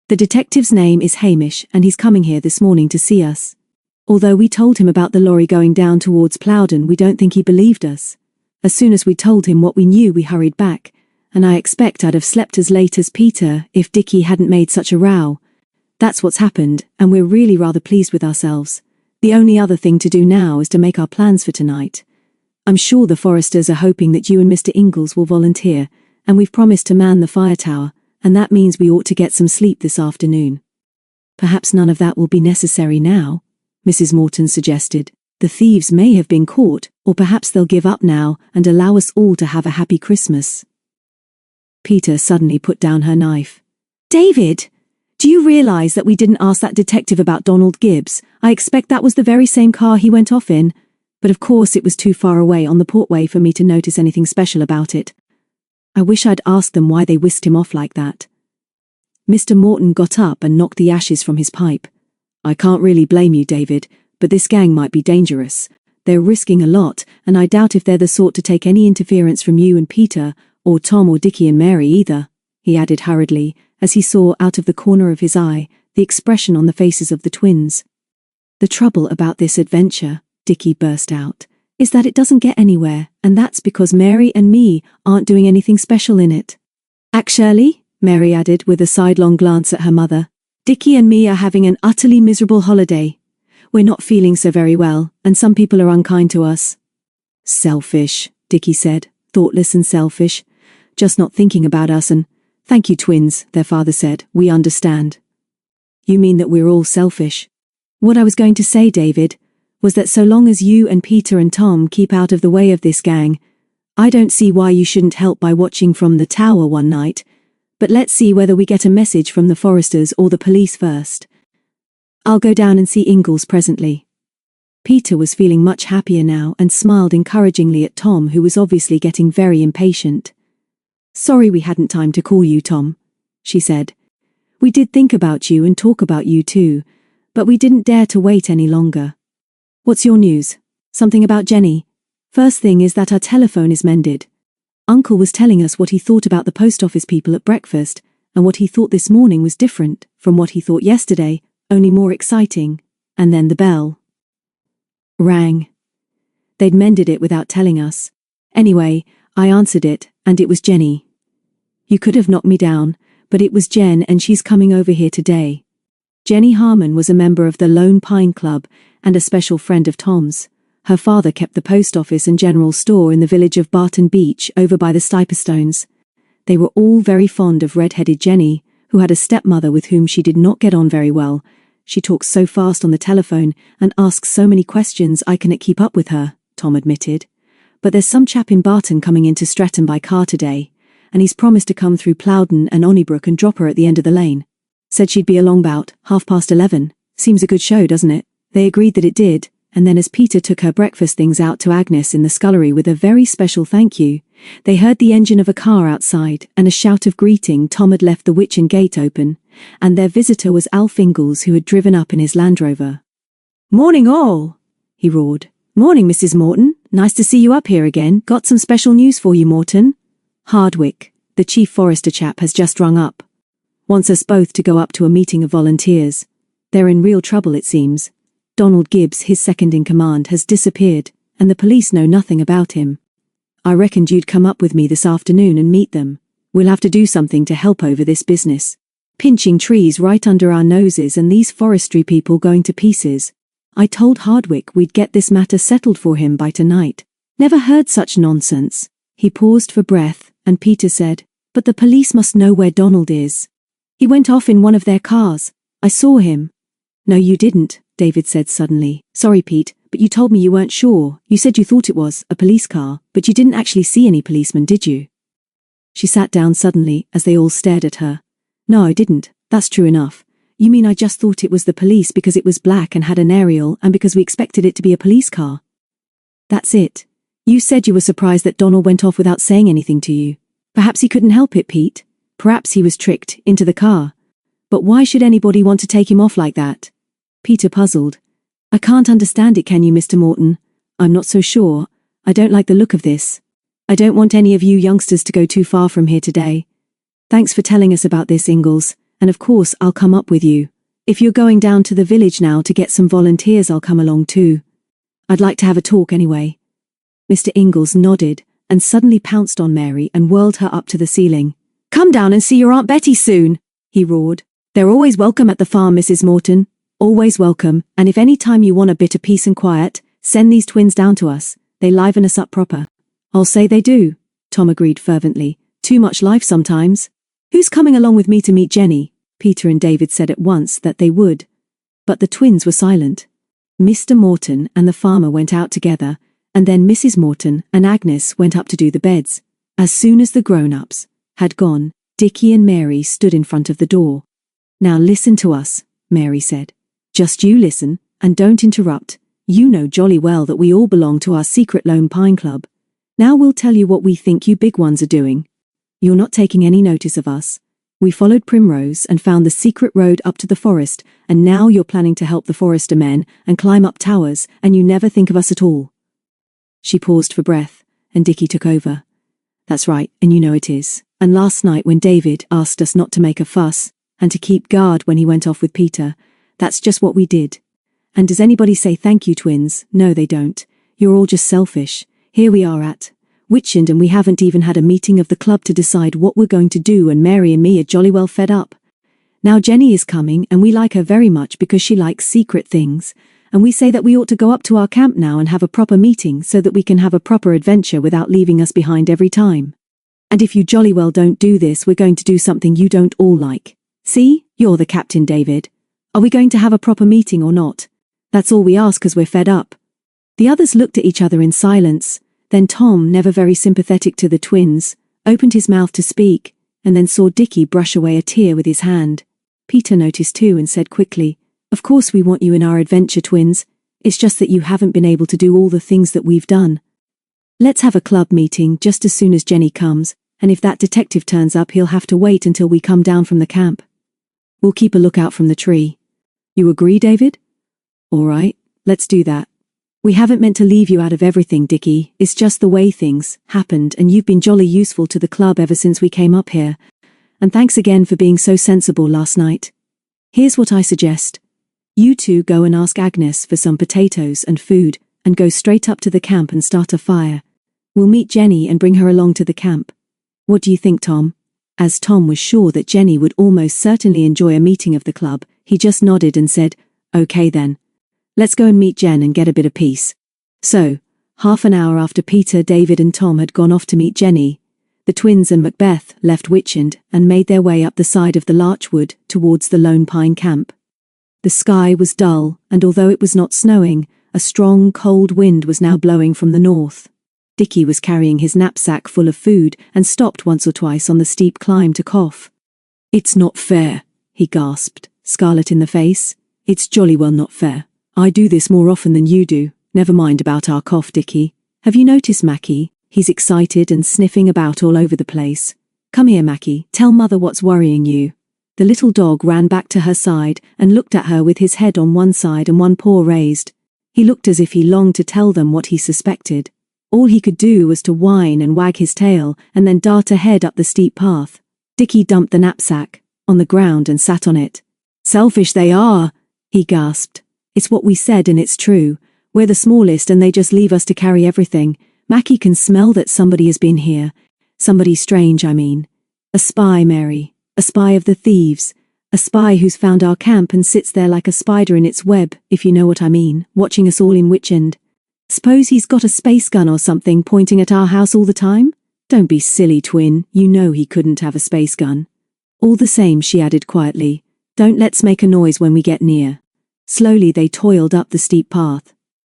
The detective's name is Hamish, and he's coming here this morning to see us. Although we told him about the lorry going down towards Plowden, we don't think he believed us. As soon as we told him what we knew, we hurried back, and I expect I'd have slept as late as Peter if Dickie hadn't made such a row. That's what's happened, and we're really rather pleased with ourselves. The only other thing to do now is to make our plans for tonight. I'm sure the Foresters are hoping that you and Mr. Ingalls will volunteer, and we've promised to man the fire tower, and that means we ought to get some sleep this afternoon." "Perhaps none of that will be necessary now," Mrs. Morton suggested. "The thieves may have been caught, or perhaps they'll give up now and allow us all to have a happy Christmas." Peter suddenly put down her knife. "David, do you realize that we didn't ask that detective about Donald Gibbs? I expect that was the very same car he went off in, but of course it was too far away on the portway for me to notice anything special about it. I wish I'd asked them why they whisked him off like that." Mr. Morton got up and knocked the ashes from his pipe. "I can't really blame you, David, but this gang might be dangerous. They're risking a lot, and I doubt if they're the sort to take any interference from you and Peter, or Tom or Dickie and Mary either," he added hurriedly, as he saw out of the corner of his eye the expression on the faces of the twins. "The trouble about this adventure," Dickie burst out, "is that it doesn't get anywhere, and that's because Mary and me aren't doing anything special in it. Actually," Mary added with a sidelong glance at her mother, "Dickie and me are having an utterly miserable holiday. We're not feeling so very well, and some people are unkind to us." "Selfish," Dickie said, "thoughtless and selfish. Just not thinking about us, and Thank you, twins, their father said. We understand. You mean that we're all selfish? What I was going to say, David, was that so long as you and Peter and Tom keep out of the way of this gang, I don't see why you shouldn't help by watching from the tower one night, but let's see whether we get a message from the foresters or the police first. I'll go down and see Ingalls presently. Peter was feeling much happier now and smiled encouragingly at Tom, who was obviously getting very impatient. Sorry we hadn't time to call you, Tom, she said. We did think about you and talk about you too, but we didn't dare to wait any longer. What's your news? Something about Jenny? First thing is that our telephone is mended. Uncle was telling us what he thought about the post office people at breakfast, and what he thought this morning was different from what he thought yesterday, only more exciting, and then the bell rang. They'd mended it without telling us. Anyway, I answered it, and it was Jenny. You could have knocked me down, but it was Jen, and she's coming over here today. Jenny Harmon was a member of the Lone Pine Club and a special friend of Tom's. Her father kept the post office and general store in the village of Barton Beach over by the Stiperstones. They were all very fond of red-headed Jenny, who had a stepmother with whom she did not get on very well. She talks so fast on the telephone and asks so many questions I cannot keep up with her, Tom admitted. But there's some chap in Barton coming into Stratton by car today, and he's promised to come through Plowden and Onnybrook and drop her at the end of the lane. Said she'd be along about 11:30. Seems a good show, doesn't it? They agreed that it did, and then as Peter took her breakfast things out to Agnes in the scullery with a very special thank you, they heard the engine of a car outside and a shout of greeting. Tom had left the Witchend gate open, and their visitor was Alf Ingalls, who had driven up in his Land Rover. Morning all, he roared. Morning, Mrs. Morton. Nice to see you up here again. Got some special news for you, Morton. Hardwick, the chief forester chap, has just rung up. Wants us both to go up to a meeting of volunteers. They're in real trouble, it seems. Donald Gibbs, his second in command, has disappeared, and the police know nothing about him. I reckoned you'd come up with me this afternoon and meet them. We'll have to do something to help over this business. Pinching trees right under our noses and these forestry people going to pieces. I told Hardwick we'd get this matter settled for him by tonight. Never heard such nonsense. He paused for breath, and Peter said, But the police must know where Donald is. He went off in one of their cars. I saw him. No, you didn't, David said suddenly. Sorry, Pete, but you told me you weren't sure. You said you thought it was a police car, but you didn't actually see any policemen, did you? She sat down suddenly as they all stared at her. No, I didn't. That's true enough. You mean I just thought it was the police because it was black and had an aerial and because we expected it to be a police car? That's it. You said you were surprised that Donald went off without saying anything to you. Perhaps he couldn't help it, Pete. Perhaps he was tricked into the car. But why should anybody want to take him off like that? Peter puzzled. I can't understand it, can you, Mr. Morton? I'm not so sure. I don't like the look of this. I don't want any of you youngsters to go too far from here today. Thanks for telling us about this, Ingalls, and of course I'll come up with you. If you're going down to the village now to get some volunteers, I'll come along too. I'd like to have a talk anyway. Mr. Ingalls nodded and suddenly pounced on Mary and whirled her up to the ceiling. Come down and see your Aunt Betty soon, he roared. They're always welcome at the farm, Mrs. Morton. Always welcome, and if any time you want a bit of peace and quiet, send these twins down to us. They liven us up proper. I'll say they do, Tom agreed fervently. Too much life sometimes. Who's coming along with me to meet Jenny? Peter and David said at once that they would. But the twins were silent. Mr. Morton and the farmer went out together, and then Mrs. Morton and Agnes went up to do the beds. As soon as the grown-ups had gone, Dickie and Mary stood in front of the door. Now listen to us, Mary said. Just you listen, and don't interrupt. You know jolly well that we all belong to our secret Lone Pine Club. Now we'll tell you what we think you big ones are doing. You're not taking any notice of us. We followed Primrose and found the secret road up to the forest, and now you're planning to help the forester men and climb up towers, and you never think of us at all. She paused for breath, and Dickie took over. That's right, and you know it is. And last night when David asked us not to make a fuss, and to keep guard when he went off with Peter, that's just what we did. And does anybody say thank you, twins? No, they don't. You're all just selfish. Here we are at Witchend, and we haven't even had a meeting of the club to decide what we're going to do, and Mary and me are jolly well fed up. Now Jenny is coming, and we like her very much because she likes secret things, and we say that we ought to go up to our camp now and have a proper meeting so that we can have a proper adventure without leaving us behind every time. And if you jolly well don't do this, we're going to do something you don't all like. See, you're the captain, David. Are we going to have a proper meeting or not? That's all we ask 'cause we're fed up." The others looked at each other in silence. Then Tom, never very sympathetic to the twins, opened his mouth to speak, and then saw Dickie brush away a tear with his hand. Peter noticed too and said quickly, "Of course we want you in our adventure, twins. It's just that you haven't been able to do all the things that we've done. Let's have a club meeting just as soon as Jenny comes, and if that detective turns up he'll have to wait until we come down from the camp. We'll keep a lookout from the tree. You agree, David?" "All right, let's do that. We haven't meant to leave you out of everything, Dickie. It's just the way things happened, and you've been jolly useful to the club ever since we came up here. And thanks again for being so sensible last night. Here's what I suggest. You two go and ask Agnes for some potatoes and food, and go straight up to the camp and start a fire. We'll meet Jenny and bring her along to the camp. What do you think, Tom?" As Tom was sure that Jenny would almost certainly enjoy a meeting of the club, he just nodded and said, "Okay then. Let's go and meet Jen and get a bit of peace." So, half an hour after Peter, David and Tom had gone off to meet Jenny, the twins and Macbeth left Witchend and made their way up the side of the larchwood towards the Lone Pine camp. The sky was dull, and although it was not snowing, a strong, cold wind was now blowing from the north. Dickie was carrying his knapsack full of food and stopped once or twice on the steep climb to cough. "It's not fair," he gasped, scarlet in the face. "It's jolly well not fair. I do this more often than you do. Never mind about our cough, Dickie. Have you noticed Mackie? He's excited and sniffing about all over the place. Come here, Mackie, tell Mother what's worrying you." The little dog ran back to her side and looked at her with his head on one side and one paw raised. He looked as if he longed to tell them what he suspected. All he could do was to whine and wag his tail and then dart ahead up the steep path. Dickie dumped the knapsack on the ground and sat on it. "Selfish they are," he gasped. "It's what we said and it's true. We're the smallest and they just leave us to carry everything. Mackie can smell that somebody has been here. Somebody strange, I mean. A spy, Mary. A spy of the thieves. A spy who's found our camp and sits there like a spider in its web, if you know what I mean, watching us all in Witchend. Suppose he's got a space gun or something pointing at our house all the time? Don't be silly, twin, you know he couldn't have a space gun. All the same," she added quietly, "don't let's make a noise when we get near." Slowly they toiled up the steep path.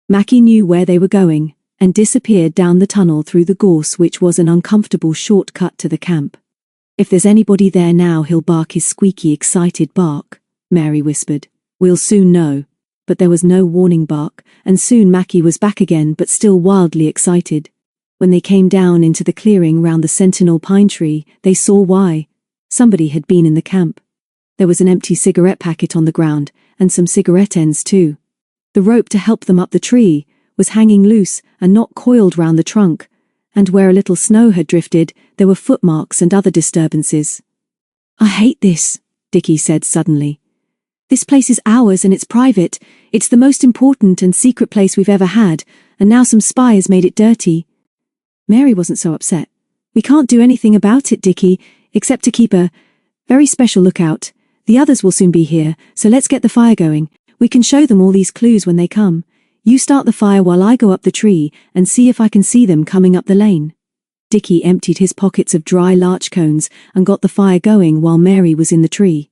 Mackie knew where they were going, and disappeared down the tunnel through the gorse, which was an uncomfortable shortcut to the camp. "If there's anybody there now he'll bark his squeaky, excited bark," Mary whispered. "We'll soon know." But there was no warning bark, and soon Mackie was back again, but still wildly excited. When they came down into the clearing round the sentinel pine tree, they saw why. Somebody had been in the camp. There was an empty cigarette packet on the ground, and some cigarette ends too. The rope to help them up the tree was hanging loose and not coiled round the trunk, and where a little snow had drifted, there were footmarks and other disturbances. "I hate this," Dickie said suddenly. "This place is ours and it's private. It's the most important and secret place we've ever had, and now some spy has made it dirty." Mary wasn't so upset. "We can't do anything about it, Dickie, except to keep a very special lookout. The others will soon be here, so let's get the fire going. We can show them all these clues when they come. You start the fire while I go up the tree and see if I can see them coming up the lane." Dickie emptied his pockets of dry larch cones and got the fire going while Mary was in the tree.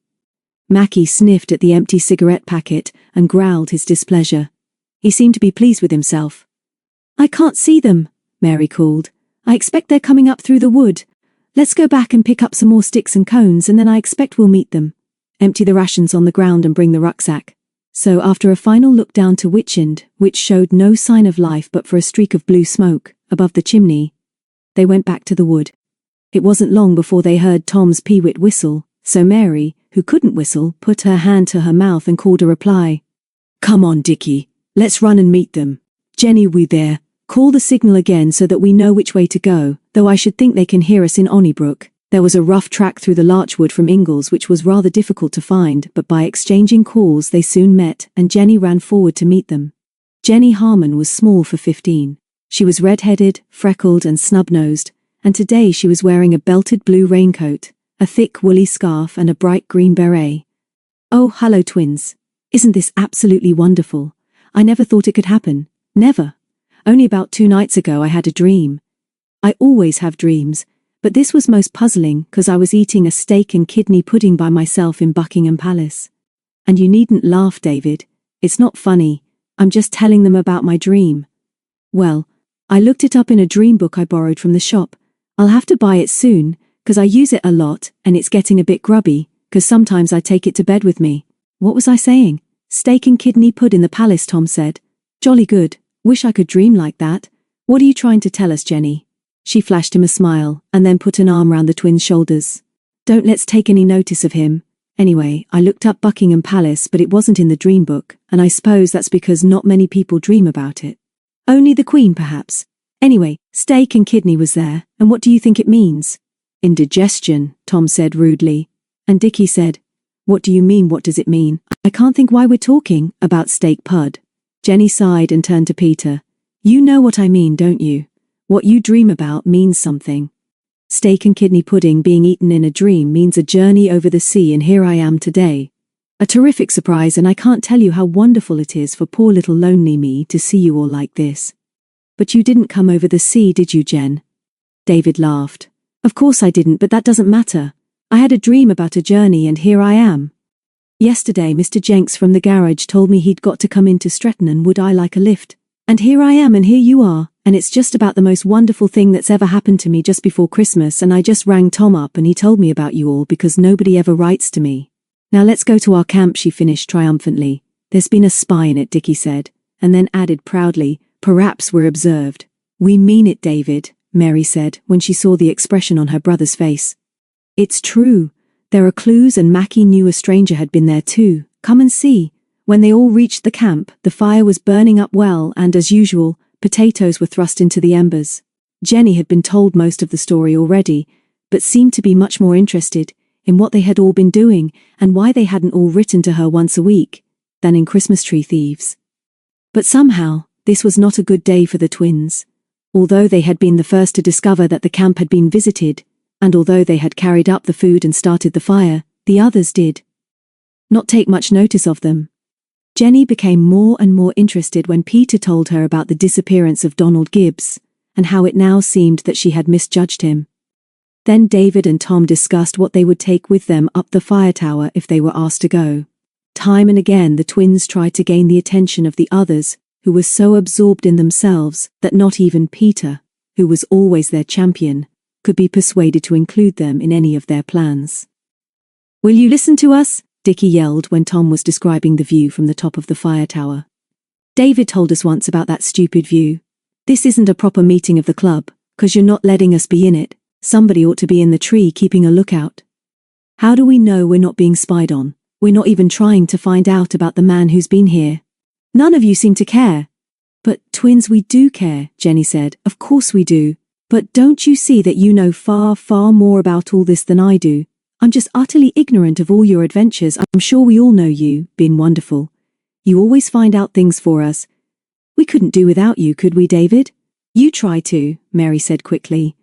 Mackie sniffed at the empty cigarette packet and growled his displeasure. He seemed to be pleased with himself. "I can't see them," Mary called. "I expect they're coming up through the wood. Let's go back and pick up some more sticks and cones, and then I expect we'll meet them. Empty the rations on the ground and bring the rucksack." So after a final look down to Witchend, which showed no sign of life but for a streak of blue smoke above the chimney, they went back to the wood. It wasn't long before they heard Tom's peewit whistle, so Mary, who couldn't whistle, put her hand to her mouth and called a reply. "Come on, Dickie, let's run and meet them. Jenny, we there. Call the signal again so that we know which way to go, though I should think they can hear us in Onnybrook." There was a rough track through the larchwood from Ingles which was rather difficult to find, but by exchanging calls they soon met, and Jenny ran forward to meet them. Jenny Harmon was small for 15. She was red-headed, freckled and snub-nosed, and today she was wearing a belted blue raincoat, a thick woolly scarf and a bright green beret. "Oh, hello twins. Isn't this absolutely wonderful? I never thought it could happen. Never. Only about 2 nights ago I had a dream. I always have dreams, But this was most puzzling, 'cause I was eating a steak and kidney pudding by myself in Buckingham Palace. And you needn't laugh, David. It's not funny. I'm just telling them about my dream. Well, I looked it up in a dream book I borrowed from the shop. I'll have to buy it soon, 'cause I use it a lot, and it's getting a bit grubby, 'cause sometimes I take it to bed with me. What was I saying? Steak and kidney pud in the palace, Tom said. Jolly good. Wish I could dream like that. What are you trying to tell us, Jenny? She flashed him a smile, and then put an arm round the twins' shoulders. Don't let's take any notice of him. Anyway, I looked up Buckingham Palace, but it wasn't in the dream book, and I suppose that's because not many people dream about it. Only the Queen, perhaps. Anyway, steak and kidney was there, and what do you think it means? Indigestion, Tom said rudely. And Dickie said, What do you mean, what does it mean? I can't think why we're talking about steak pud. Jenny sighed and turned to Peter. You know what I mean, don't you? What you dream about means something. Steak and kidney pudding being eaten in a dream means a journey over the sea, and here I am today. A terrific surprise, and I can't tell you how wonderful it is for poor little lonely me to see you all like this. But you didn't come over the sea, did you, Jen? David laughed. Of course I didn't, but that doesn't matter. I had a dream about a journey, and here I am. Yesterday Mr. Jenks from the garage told me he'd got to come into Stretton and would I like a lift. And here I am, and here you are, and it's just about the most wonderful thing that's ever happened to me just before Christmas, and I just rang Tom up and he told me about you all because nobody ever writes to me. Now let's go to our camp, she finished triumphantly. There's been a spy in it, Dickie said, and then added proudly, perhaps we're observed. We mean it, David, Mary said when she saw the expression on her brother's face. It's true. There are clues, and Mackie knew a stranger had been there too. Come and see. When they all reached the camp, the fire was burning up well, and as usual, potatoes were thrust into the embers. Jenny had been told most of the story already, but seemed to be much more interested in what they had all been doing and why they hadn't all written to her once a week than in Christmas tree thieves. But somehow, this was not a good day for the twins. Although they had been the first to discover that the camp had been visited, and although they had carried up the food and started the fire, the others did not take much notice of them. Jenny became more and more interested when Peter told her about the disappearance of Donald Gibbs, and how it now seemed that she had misjudged him. Then David and Tom discussed what they would take with them up the fire tower if they were asked to go. Time and again the twins tried to gain the attention of the others, who were so absorbed in themselves that not even Peter, who was always their champion, could be persuaded to include them in any of their plans. Will you listen to us? Dickie yelled when Tom was describing the view from the top of the fire tower. David told us once about that stupid view. This isn't a proper meeting of the club, 'cause you're not letting us be in it. Somebody ought to be in the tree keeping a lookout. How do we know we're not being spied on? We're not even trying to find out about the man who's been here. None of you seem to care. But, twins, we do care, Jenny said. Of course we do. But don't you see that you know far, far more about all this than I do? I'm just utterly ignorant of all your adventures. I'm sure we all know you, been wonderful. You always find out things for us. We couldn't do without you, could we, David? You try to, Mary said quickly.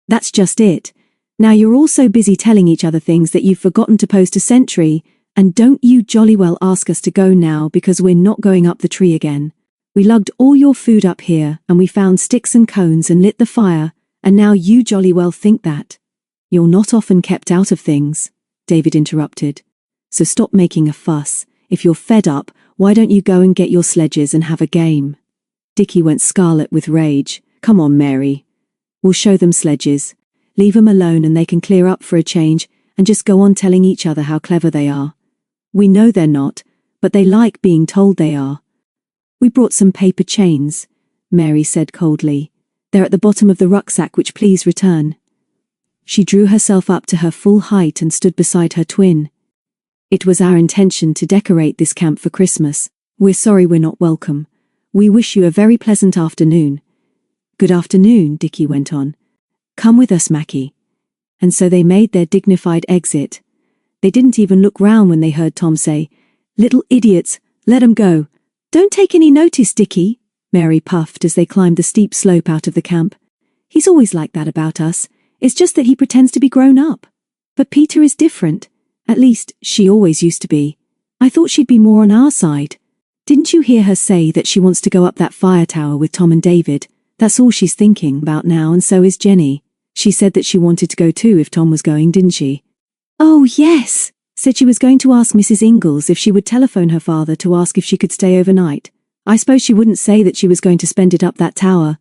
That's just it. Now you're all so busy telling each other things that you've forgotten to post a sentry, and don't you jolly well ask us to go now, because we're not going up the tree again. We lugged all your food up here, and we found sticks and cones and lit the fire, and now you jolly well think that. You're not often kept out of things, David interrupted. So stop making a fuss. If you're fed up, why don't you go and get your sledges and have a game? Dickie went scarlet with rage. Come on, Mary. We'll show them sledges. Leave them alone and they can clear up for a change and just go on telling each other how clever they are. We know they're not, but they like being told they are. We brought some paper chains, Mary said coldly. They're at the bottom of the rucksack, which please return. She drew herself up to her full height and stood beside her twin. It was our intention to decorate this camp for Christmas. We're sorry we're not welcome. We wish you a very pleasant afternoon. Good afternoon, Dickie went on. Come with us, Mackie. And so they made their dignified exit. They didn't even look round when they heard Tom say, Little idiots, let 'em go. Don't take any notice, Dickie, Mary puffed as they climbed the steep slope out of the camp. He's always like that about us. It's just that he pretends to be grown up. But Peter is different. At least, she always used to be. I thought she'd be more on our side. Didn't you hear her say that she wants to go up that fire tower with Tom and David? That's all she's thinking about now, and so is Jenny. She said that she wanted to go too if Tom was going, didn't she? Oh, yes. Said she was going to ask Mrs. Ingalls if she would telephone her father to ask if she could stay overnight. I suppose she wouldn't say that she was going to spend it up that tower.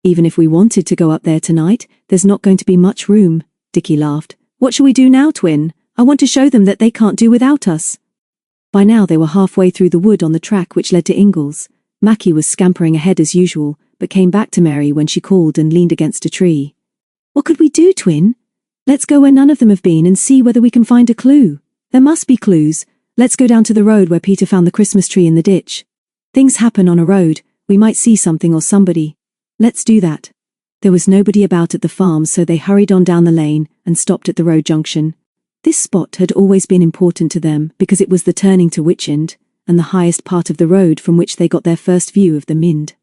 Even if we wanted to go up there tonight, there's not going to be much room. Dickie laughed. What shall we do now, Twin? I want to show them that they can't do without us. By now they were halfway through the wood on the track which led to Ingalls. Mackie was scampering ahead as usual, but came back to Mary when she called and leaned against a tree. What could we do, Twin? Let's go where none of them have been and see whether we can find a clue. There must be clues. Let's go down to the road where Peter found the Christmas tree in the ditch. Things happen on a road. We might see something or somebody. Let's do that. There was nobody about at the farm, so they hurried on down the lane and stopped at the road junction. This spot had always been important to them because it was the turning to Witchend and the highest part of the road from which they got their first view of the Mynd.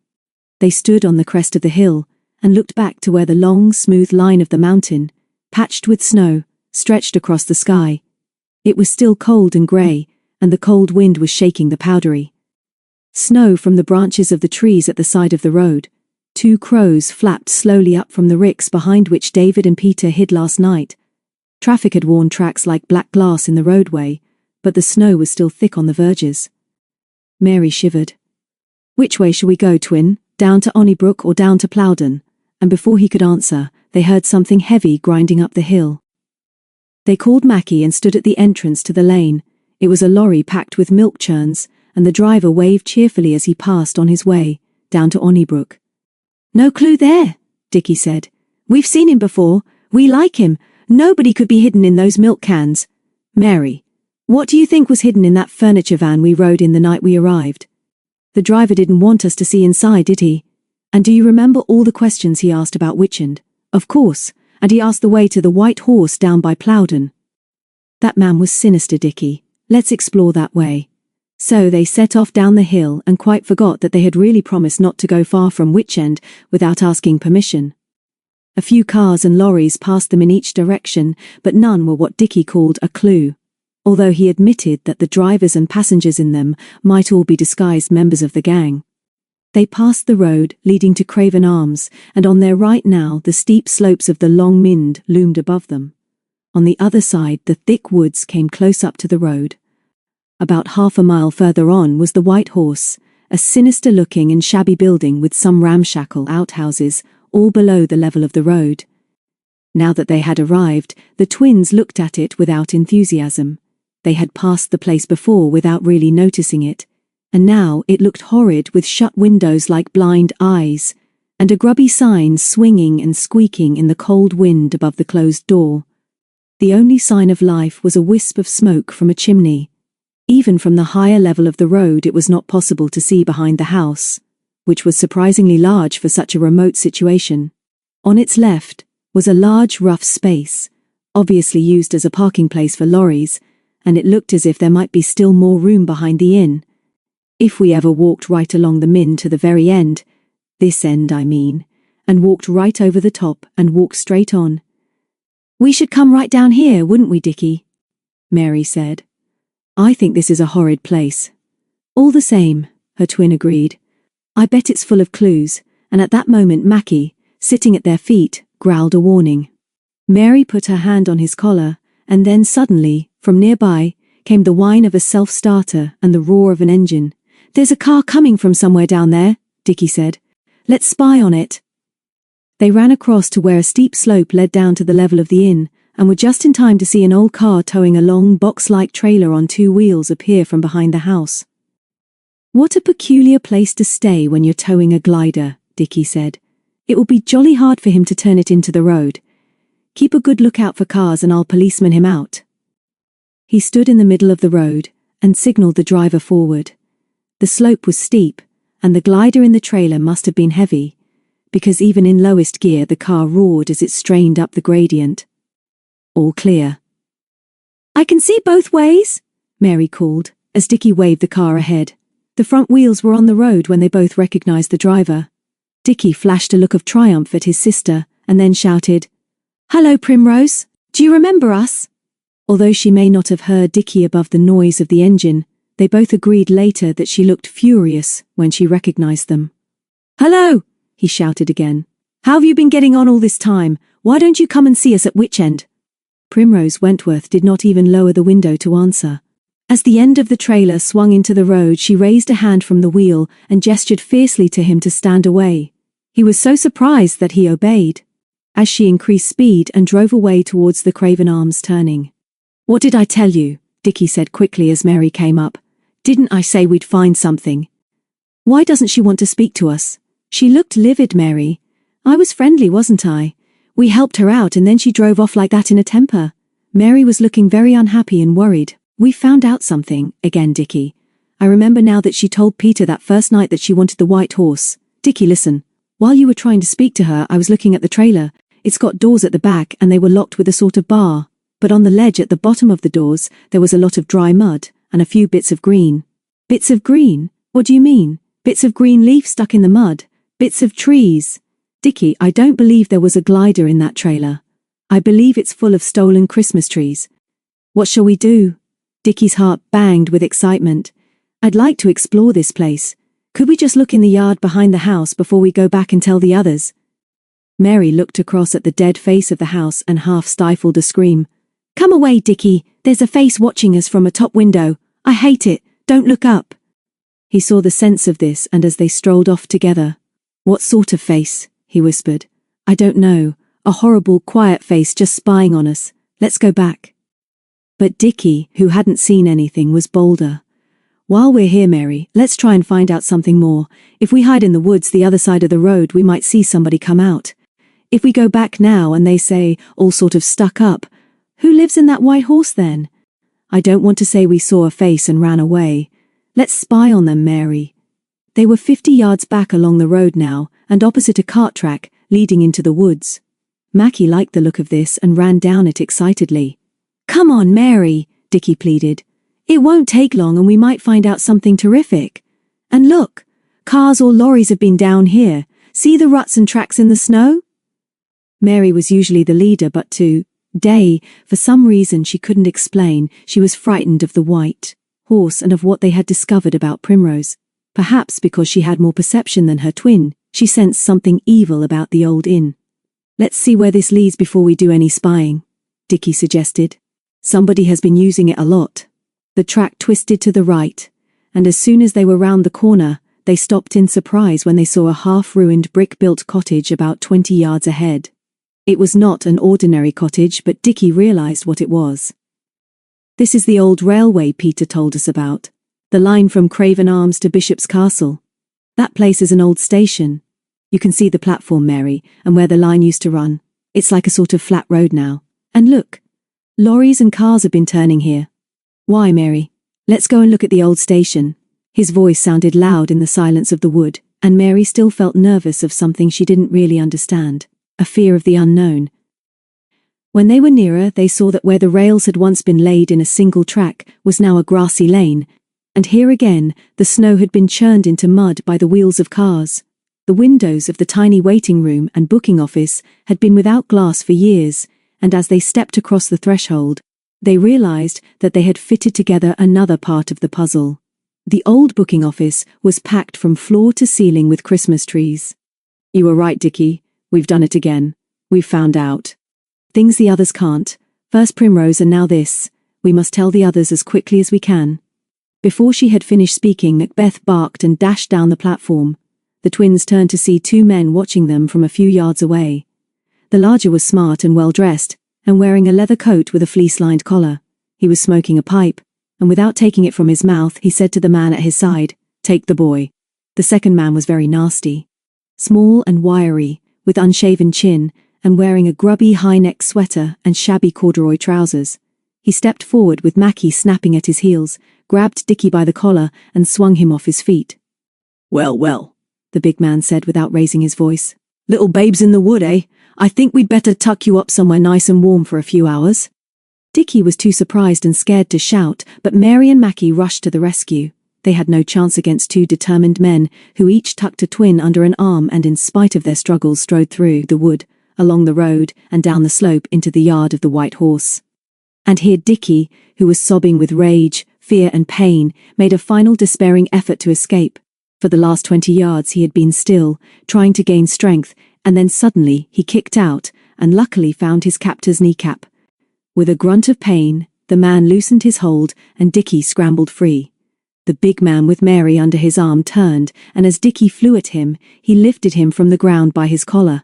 They stood on the crest of the hill and looked back to where the long, smooth line of the mountain, patched with snow, stretched across the sky. It was still cold and grey, and the cold wind was shaking the powdery snow from the branches of the trees at the side of the road. 2 crows flapped slowly up from the ricks behind which David and Peter hid last night. Traffic had worn tracks like black glass in the roadway, but the snow was still thick on the verges. Mary shivered. Which way shall we go, Twin? Down to Onnybrook or down to Plowden? And before he could answer, they heard something heavy grinding up the hill. They called Mackie and stood at the entrance to the lane. It was a lorry packed with milk churns, and the driver waved cheerfully as he passed on his way, down to Onnybrook. No clue there, Dickie said. We've seen him before. We like him. Nobody could be hidden in those milk cans. Mary, what do you think was hidden in that furniture van we rode in the night we arrived? The driver didn't want us to see inside, did he? And do you remember all the questions he asked about Witchend? Of course, and he asked the way to the White Horse down by Plowden. That man was sinister, Dickie. Let's explore that way. So they set off down the hill and quite forgot that they had really promised not to go far from Witchend without asking permission. A few cars and lorries passed them in each direction, but none were what Dickie called a clue, although he admitted that the drivers and passengers in them might all be disguised members of the gang. They passed the road leading to Craven Arms, and on their right now the steep slopes of the Long Mynd loomed above them. On the other side the thick woods came close up to the road. About half a mile further on was the White Horse, a sinister-looking and shabby building with some ramshackle outhouses, all below the level of the road. Now that they had arrived, the twins looked at it without enthusiasm. They had passed the place before without really noticing it, and now it looked horrid with shut windows like blind eyes, and a grubby sign swinging and squeaking in the cold wind above the closed door. The only sign of life was a wisp of smoke from a chimney. Even from the higher level of the road it was not possible to see behind the house, which was surprisingly large for such a remote situation. On its left was a large rough space, obviously used as a parking place for lorries, and it looked as if there might be still more room behind the inn. If we ever walked right along the Mynd to the very end, this end I mean, and walked right over the top and walked straight on. We should come right down here, wouldn't we, Dickie? Mary said. I think this is a horrid place. All the same, her twin agreed. I bet it's full of clues, and at that moment Mackie, sitting at their feet, growled a warning. Mary put her hand on his collar, and then suddenly, from nearby, came the whine of a self-starter and the roar of an engine. There's a car coming from somewhere down there, Dickie said. Let's spy on it. They ran across to where a steep slope led down to the level of the inn, and were just in time to see an old car towing a long box-like trailer on 2 wheels appear from behind the house. What a peculiar place to stay when you're towing a glider, Dickie said. It will be jolly hard for him to turn it into the road. Keep a good lookout for cars and I'll policeman him out. He stood in the middle of the road and signalled the driver forward. The slope was steep, and the glider in the trailer must have been heavy, because even in lowest gear the car roared as it strained up the gradient. All clear. I can see both ways, Mary called, as Dickie waved the car ahead. The front wheels were on the road when they both recognized the driver. Dickie flashed a look of triumph at his sister, and then shouted, Hello, Primrose. Do you remember us? Although she may not have heard Dickie above the noise of the engine, they both agreed later that she looked furious when she recognized them. Hello, he shouted again. How have you been getting on all this time? Why don't you come and see us at Witchend? Primrose Wentworth did not even lower the window to answer. As the end of the trailer swung into the road, she raised a hand from the wheel and gestured fiercely to him to stand away. He was so surprised that he obeyed. As she increased speed and drove away towards the Craven Arms turning. What did I tell you? Dickie said quickly as Mary came up. Didn't I say we'd find something? Why doesn't she want to speak to us? She looked livid, Mary. I was friendly, wasn't I? We helped her out and then she drove off like that in a temper. Mary was looking very unhappy and worried. We found out something, again Dickie. I remember now that she told Peter that first night that she wanted the white horse. Dickie, listen. While you were trying to speak to her, I was looking at the trailer. It's got doors at the back and they were locked with a sort of bar. But on the ledge at the bottom of the doors, there was a lot of dry mud and a few bits of green. Bits of green? What do you mean? Bits of green leaf stuck in the mud. Bits of trees. Dickie, I don't believe there was a glider in that trailer. I believe it's full of stolen Christmas trees. What shall we do? Dickie's heart banged with excitement. I'd like to explore this place. Could we just look in the yard behind the house before we go back and tell the others? Mary looked across at the dead face of the house and half stifled a scream. Come away, Dickie. There's a face watching us from a top window. I hate it. Don't look up. He saw the sense of this, and as they strolled off together. What sort of face? He whispered. I don't know. A horrible, quiet face just spying on us. Let's go back. But Dickie, who hadn't seen anything, was bolder. While we're here, Mary, let's try and find out something more. If we hide in the woods the other side of the road, we might see somebody come out. If we go back now and they say, all sort of stuck up, who lives in that white horse then? I don't want to say we saw a face and ran away. Let's spy on them, Mary. They were 50 yards back along the road now, and opposite a cart track leading into the woods. Mackie liked the look of this and ran down it excitedly. Come on, Mary, Dickie pleaded. It won't take long and we might find out something terrific. And look, cars or lorries have been down here. See the ruts and tracks in the snow? Mary was usually the leader, but today, for some reason she couldn't explain, she was frightened of the white horse and of what they had discovered about Primrose. Perhaps because she had more perception than her twin, she sensed something evil about the old inn. Let's see where this leads before we do any spying, Dickie suggested. Somebody has been using it a lot. The track twisted to the right, and as soon as they were round the corner, they stopped in surprise when they saw a half-ruined brick-built cottage about 20 yards ahead. It was not an ordinary cottage, but Dickie realized what it was. This is the old railway Peter told us about, the line from Craven Arms to Bishop's Castle. That place is an old station. You can see the platform, Mary, and where the line used to run. It's like a sort of flat road now. And look, lorries and cars have been turning here. Why, Mary? Let's go and look at the old station. His voice sounded loud in the silence of the wood, and Mary still felt nervous of something she didn't really understand, a fear of the unknown. When they were nearer, they saw that where the rails had once been laid in a single track was now a grassy lane, and here again the snow had been churned into mud by the wheels of cars. The windows of the tiny waiting room and booking office had been without glass for years, and as they stepped across the threshold, they realized that they had fitted together another part of the puzzle. The old booking office was packed from floor to ceiling with Christmas trees. You were right, Dickie. We've done it again. We've found out. Things the others can't. First Primrose and now this. We must tell the others as quickly as we can. Before she had finished speaking, Macbeth barked and dashed down the platform. The twins turned to see two men watching them from a few yards away. The larger was smart and well-dressed, and wearing a leather coat with a fleece-lined collar. He was smoking a pipe, and without taking it from his mouth, he said to the man at his side, "Take the boy." The second man was very nasty. Small and wiry, with unshaven chin, and wearing a grubby high-neck sweater and shabby corduroy trousers. He stepped forward with Mackie snapping at his heels, grabbed Dickie by the collar, and swung him off his feet. "Well, well," the big man said without raising his voice. "Little babes in the wood, eh? I think we'd better tuck you up somewhere nice and warm for a few hours." Dickie was too surprised and scared to shout, but Mary and Mackie rushed to the rescue. They had no chance against two determined men, who each tucked a twin under an arm and in spite of their struggles strode through the wood, along the road, and down the slope into the yard of the White Horse. And here Dickie, who was sobbing with rage, fear and pain, made a final despairing effort to escape. For the last 20 yards he had been still, trying to gain strength, and then suddenly he kicked out, and luckily found his captor's kneecap. With a grunt of pain, the man loosened his hold and Dickie scrambled free. The big man with Mary under his arm turned, and as Dickie flew at him, he lifted him from the ground by his collar.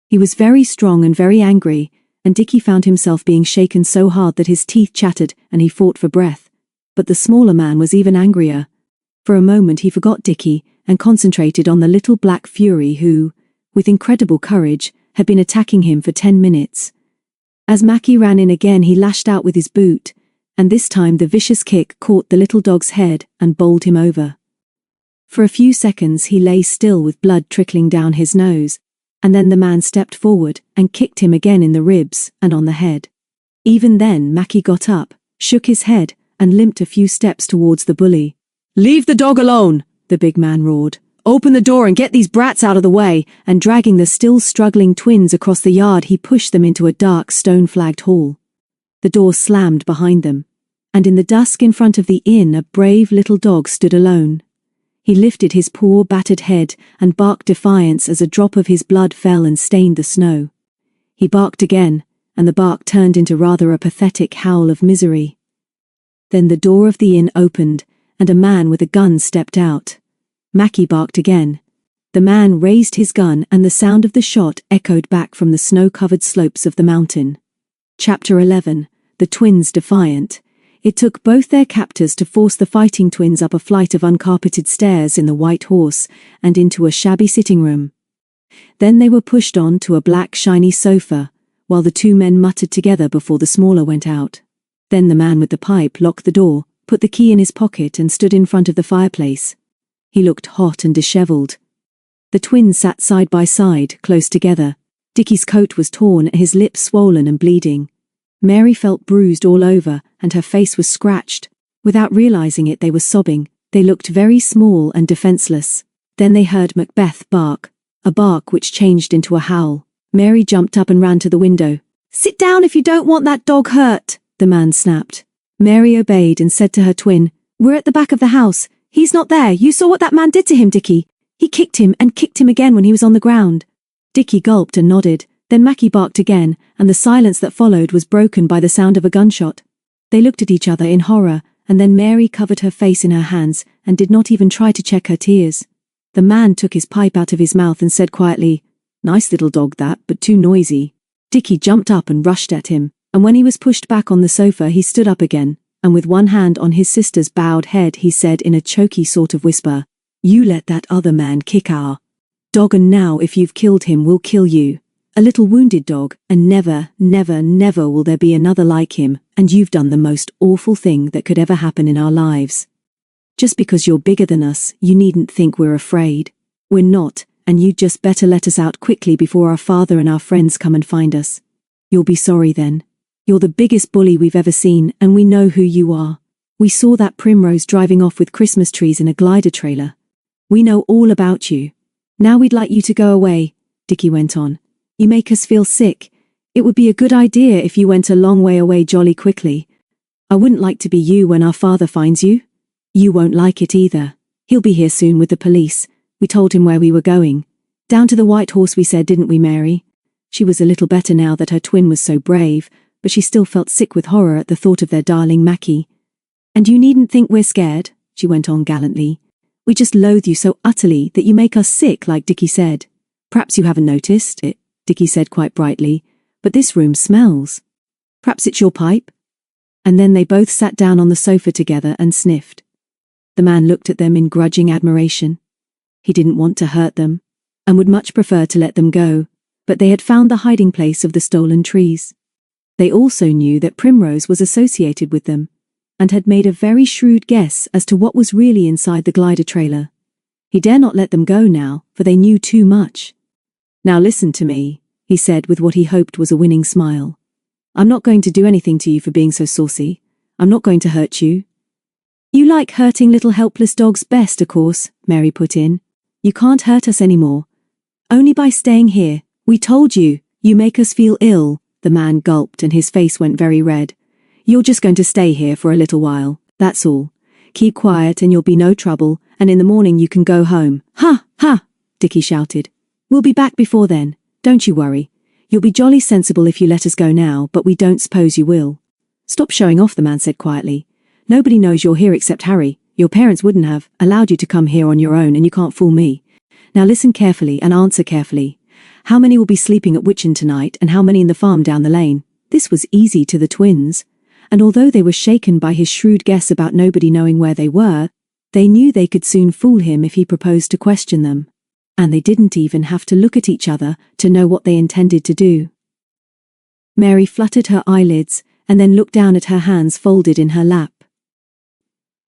He was very strong and very angry, and Dickie found himself being shaken so hard that his teeth chattered and he fought for breath. But the smaller man was even angrier. For a moment he forgot Dickie and concentrated on the little black fury who, with incredible courage, had been attacking him for 10 minutes. As Mackie ran in again, he lashed out with his boot, and this time the vicious kick caught the little dog's head and bowled him over. For a few seconds he lay still with blood trickling down his nose, and then the man stepped forward and kicked him again in the ribs and on the head. Even then Mackie got up, shook his head, and limped a few steps towards the bully. "Leave the dog alone!" the big man roared. "Open the door and get these brats out of the way," and dragging the still struggling twins across the yard he pushed them into a dark stone-flagged hall. The door slammed behind them, and in the dusk in front of the inn a brave little dog stood alone. He lifted his poor battered head and barked defiance as a drop of his blood fell and stained the snow. He barked again, and the bark turned into rather a pathetic howl of misery. Then the door of the inn opened, and a man with a gun stepped out. Mackie barked again. The man raised his gun and the sound of the shot echoed back from the snow-covered slopes of the mountain. Chapter 11. The Twins Defiant. It took both their captors to force the fighting twins up a flight of uncarpeted stairs in the White Horse and into a shabby sitting room. Then they were pushed on to a black shiny sofa, while the two men muttered together before the smaller went out. Then the man with the pipe locked the door, put the key in his pocket and stood in front of the fireplace. He looked hot and dishevelled. The twins sat side by side, close together. Dickie's coat was torn and his lips swollen and bleeding. Mary felt bruised all over and her face was scratched. Without realising it, they were sobbing. They looked very small and defenceless. Then they heard Macbeth bark, a bark which changed into a howl. Mary jumped up and ran to the window. "Sit down if you don't want that dog hurt," the man snapped. Mary obeyed and said to her twin, "We're at the back of the house. He's not there. You saw what that man did to him, Dickie. He kicked him and kicked him again when he was on the ground." Dickie gulped and nodded. Then Mackie barked again, and the silence that followed was broken by the sound of a gunshot. They looked at each other in horror, and then Mary covered her face in her hands and did not even try to check her tears. The man took his pipe out of his mouth and said quietly, "Nice little dog that, but too noisy." Dickie jumped up and rushed at him, and when he was pushed back on the sofa he stood up again, and with one hand on his sister's bowed head he said in a choky sort of whisper, "You let that other man kick our dog, and now if you've killed him we'll kill you. A little wounded dog, and never, never, never will there be another like him, and you've done the most awful thing that could ever happen in our lives. Just because you're bigger than us, you needn't think we're afraid. We're not, and you'd just better let us out quickly before our father and our friends come and find us. You'll be sorry then. You're the biggest bully we've ever seen, and we know who you are. We saw that Primrose driving off with Christmas trees in a glider trailer. We know all about you. Now we'd like you to go away," Dickie went on. "You make us feel sick. It would be a good idea if you went a long way away jolly quickly. I wouldn't like to be you when our father finds you. You won't like it either. He'll be here soon with the police. We told him where we were going. Down to the White Horse we said, didn't we, Mary?" She was a little better now that her twin was so brave, but she still felt sick with horror at the thought of their darling Mackie. "And you needn't think we're scared," she went on gallantly. "We just loathe you so utterly that you make us sick, like Dickie said. Perhaps you haven't noticed it," Dickie said quite brightly, "but this room smells. Perhaps it's your pipe?" And then they both sat down on the sofa together and sniffed. The man looked at them in grudging admiration. He didn't want to hurt them, and would much prefer to let them go, but they had found the hiding place of the stolen trees. They also knew that Primrose was associated with them, and had made a very shrewd guess as to what was really inside the glider trailer. He dare not let them go now, for they knew too much. "Now listen to me," he said with what he hoped was a winning smile. "I'm not going to do anything to you for being so saucy. I'm not going to hurt you." "You like hurting little helpless dogs best, of course," Mary put in. "You can't hurt us anymore. Only by staying here. We told you. You make us feel ill." The man gulped and his face went very red. "You're just going to stay here for a little while, that's all. Keep quiet and you'll be no trouble, and in the morning you can go home." "Ha, ha," Dickie shouted. "We'll be back before then. Don't you worry. You'll be jolly sensible if you let us go now, but we don't suppose you will. Stop showing off, the man said quietly. Nobody knows you're here except Harry. Your parents wouldn't have allowed you to come here on your own, and you can't fool me. Now listen carefully and answer carefully. How many will be sleeping at Witchend tonight, and how many in the farm down the lane? This was easy to the twins, and although they were shaken by his shrewd guess about nobody knowing where they were, they knew they could soon fool him if he proposed to question them. And they didn't even have to look at each other to know what they intended to do. Mary fluttered her eyelids and then looked down at her hands folded in her lap.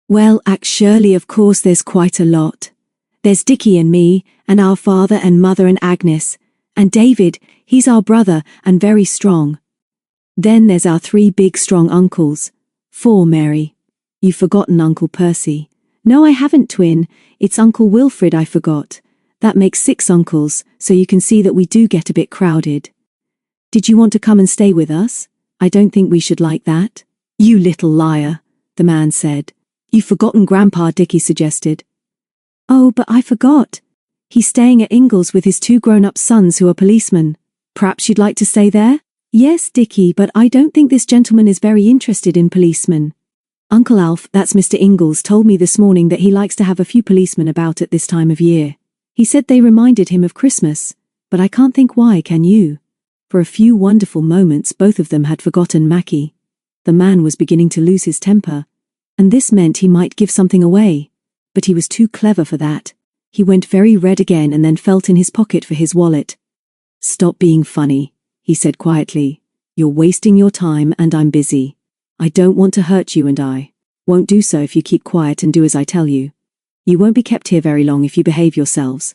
Well, surely of course there's quite a lot. There's Dickie and me, and our father and mother and Agnes, and David, he's our brother and very strong. Then there's our 3 big strong uncles. 4, Mary. You've forgotten Uncle Percy. No, I haven't, twin. It's Uncle Wilfred I forgot. That makes 6 uncles, so you can see that we do get a bit crowded. Did you want to come and stay with us? I don't think we should like that. You little liar, the man said. You've forgotten Grandpa, Dickie suggested. Oh, but I forgot. He's staying at Ingles with his 2 grown-up sons who are policemen. Perhaps you'd like to stay there? Yes, Dickie, but I don't think this gentleman is very interested in policemen. Uncle Alf, that's Mr. Ingles, told me this morning that he likes to have a few policemen about at this time of year. He said they reminded him of Christmas, but I can't think why, can you? For a few wonderful moments both of them had forgotten Mackie. The man was beginning to lose his temper, and this meant he might give something away. But he was too clever for that. He went very red again and then felt in his pocket for his wallet. Stop being funny, he said quietly. You're wasting your time and I'm busy. I don't want to hurt you and I won't do so if you keep quiet and do as I tell you. You won't be kept here very long if you behave yourselves.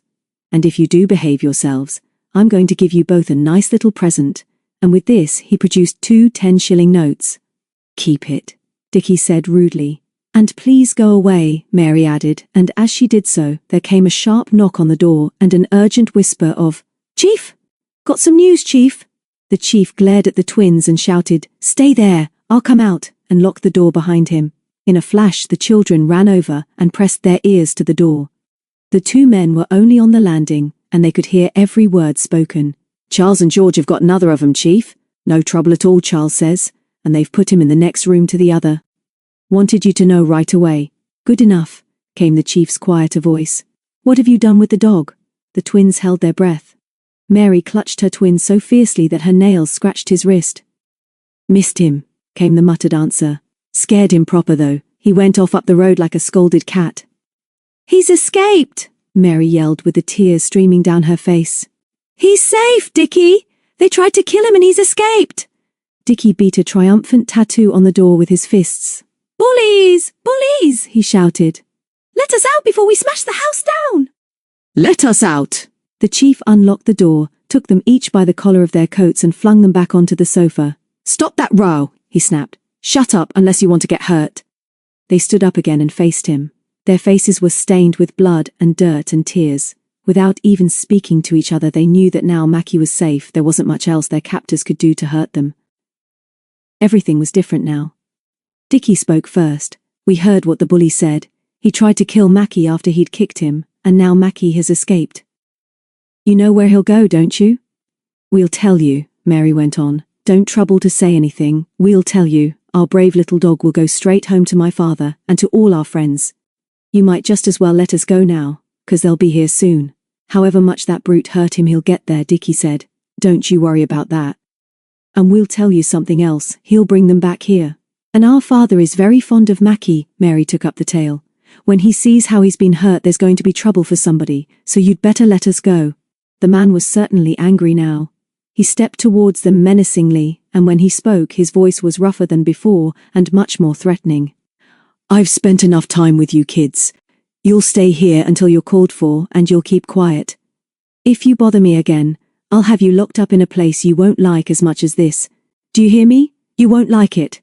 And if you do behave yourselves, I'm going to give you both a nice little present. And with this he produced 2 10-shilling notes. Keep it, Dickie said rudely. And please go away, Mary added, and as she did so, there came a sharp knock on the door and an urgent whisper of, Chief! Got some news, Chief! The chief glared at the twins and shouted, Stay there, I'll come out, and locked the door behind him. In a flash the children ran over and pressed their ears to the door. The 2 men were only on the landing, and they could hear every word spoken. Charles and George have got another of 'em, Chief. No trouble at all, Charles says, and they've put him in the next room to the other. Wanted you to know right away. Good enough, came the chief's quieter voice. What have you done with the dog? The twins held their breath. Mary clutched her twin so fiercely that her nails scratched his wrist. Missed him, came the muttered answer. Scared him proper though. He went off up the road like a scolded cat. He's escaped, Mary yelled with the tears streaming down her face. He's safe, Dickie! They tried to kill him and he's escaped! Dickie beat a triumphant tattoo on the door with his fists. Bullies! Bullies! He shouted. Let us out before we smash the house down! Let us out! The chief unlocked the door, took them each by the collar of their coats and flung them back onto the sofa. Stop that row, he snapped. Shut up unless you want to get hurt. They stood up again and faced him. Their faces were stained with blood and dirt and tears. Without even speaking to each other they knew that now Mackie was safe, there wasn't much else their captors could do to hurt them. Everything was different now. Dickie spoke first. We heard what the bully said. He tried to kill Mackie after he'd kicked him, and now Mackie has escaped. You know where he'll go, don't you? We'll tell you, Mary went on. Don't trouble to say anything, we'll tell you. Our brave little dog will go straight home to my father and to all our friends. You might just as well let us go now, 'cause they'll be here soon. However much that brute hurt him, he'll get there, Dickie said. Don't you worry about that. And we'll tell you something else, he'll bring them back here. And our father is very fond of Mackie, Mary took up the tale. When he sees how he's been hurt there's going to be trouble for somebody, so you'd better let us go. The man was certainly angry now. He stepped towards them menacingly, and when he spoke his voice was rougher than before and much more threatening. I've spent enough time with you kids. You'll stay here until you're called for and you'll keep quiet. If you bother me again, I'll have you locked up in a place you won't like as much as this. Do you hear me? You won't like it.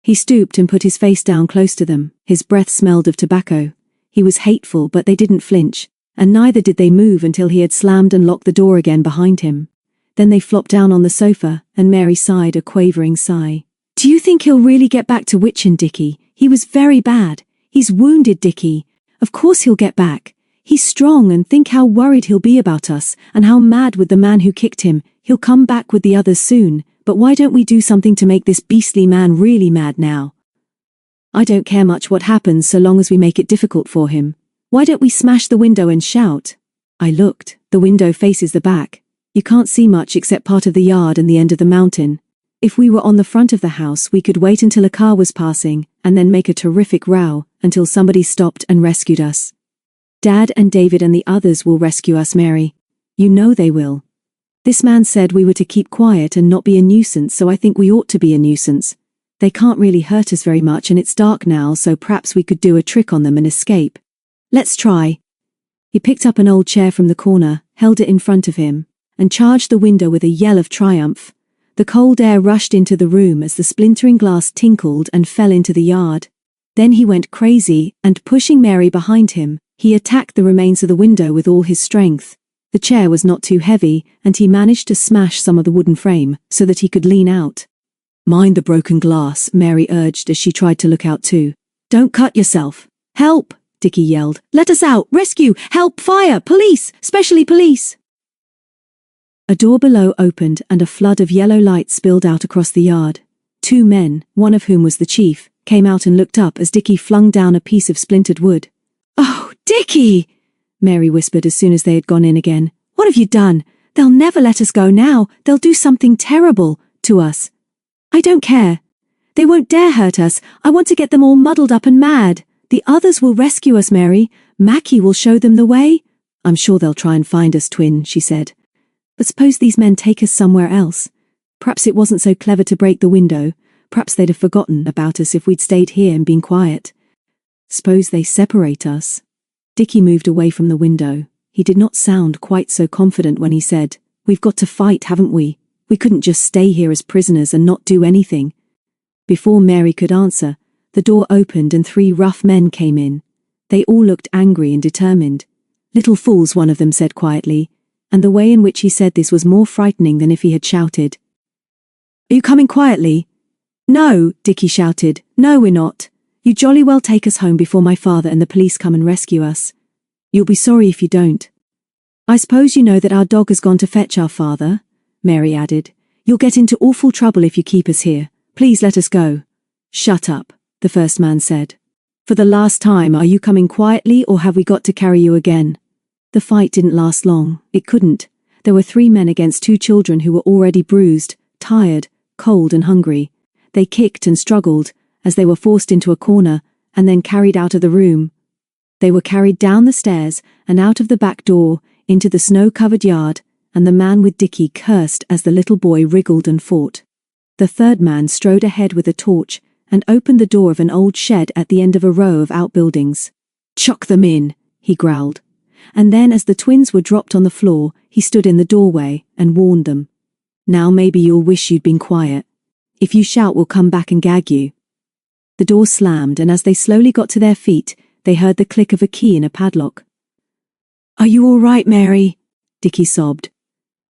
He stooped and put his face down close to them. His breath smelled of tobacco. He was hateful, but they didn't flinch, and neither did they move until he had slammed and locked the door again behind him. Then they flopped down on the sofa, and Mary sighed a quavering sigh. Do you think he'll really get back to Witchend, Dickie? He was very bad. He's wounded, Dickie. Of course he'll get back. He's strong, and think how worried he'll be about us, and how mad with the man who kicked him. He'll come back with the others soon, but why don't we do something to make this beastly man really mad now? I don't care much what happens so long as we make it difficult for him. Why don't we smash the window and shout? I looked. The window faces the back. You can't see much except part of the yard and the end of the mountain. If we were on the front of the house, we could wait until a car was passing, and then make a terrific row, until somebody stopped and rescued us. Dad and David and the others will rescue us, Mary. You know they will. This man said we were to keep quiet and not be a nuisance, so I think we ought to be a nuisance. They can't really hurt us very much, and it's dark now, so perhaps we could do a trick on them and escape. Let's try. He picked up an old chair from the corner, held it in front of him, and charged the window with a yell of triumph. The cold air rushed into the room as the splintering glass tinkled and fell into the yard. Then he went crazy, and pushing Mary behind him, he attacked the remains of the window with all his strength. The chair was not too heavy, and he managed to smash some of the wooden frame, so that he could lean out. Mind the broken glass, Mary urged as she tried to look out too. Don't cut yourself. Help! Dickie yelled. Let us out! Rescue! Help! Fire! Police! Specially police! A door below opened and a flood of yellow light spilled out across the yard. 2 men, one of whom was the chief, came out and looked up as Dickie flung down a piece of splintered wood. Oh, Dickie! Mary whispered as soon as they had gone in again. What have you done? They'll never let us go now. They'll do something terrible to us. I don't care. They won't dare hurt us. I want to get them all muddled up and mad. The others will rescue us, Mary. Mackie will show them the way. I'm sure they'll try and find us, Twin, she said. But suppose these men take us somewhere else. Perhaps it wasn't so clever to break the window. Perhaps they'd have forgotten about us if we'd stayed here and been quiet. Suppose they separate us. Dickie moved away from the window. He did not sound quite so confident when he said, We've got to fight, haven't we? We couldn't just stay here as prisoners and not do anything. Before Mary could answer, the door opened and 3 rough men came in. They all looked angry and determined. Little fools, one of them said quietly, and the way in which he said this was more frightening than if he had shouted. Are you coming quietly? No, Dickie shouted. No, we're not. You jolly well take us home before my father and the police come and rescue us. You'll be sorry if you don't. I suppose you know that our dog has gone to fetch our father, Mary added. You'll get into awful trouble if you keep us here. Please let us go. Shut up, the first man said. For the last time, are you coming quietly or have we got to carry you again? The fight didn't last long. It couldn't. There were 3 men against 2 children who were already bruised, tired, cold and hungry. They kicked and struggled as they were forced into a corner and then carried out of the room. They were carried down the stairs and out of the back door into the snow-covered yard, and the man with Dickie cursed as the little boy wriggled and fought. The 3rd man strode ahead with a torch and opened the door of an old shed at the end of a row of outbuildings. Chuck them in, he growled. And then as the twins were dropped on the floor, he stood in the doorway and warned them. Now maybe you'll wish you'd been quiet. If you shout, we'll come back and gag you. The door slammed, and as they slowly got to their feet, they heard the click of a key in a padlock. Are you all right, Mary? Dickie sobbed.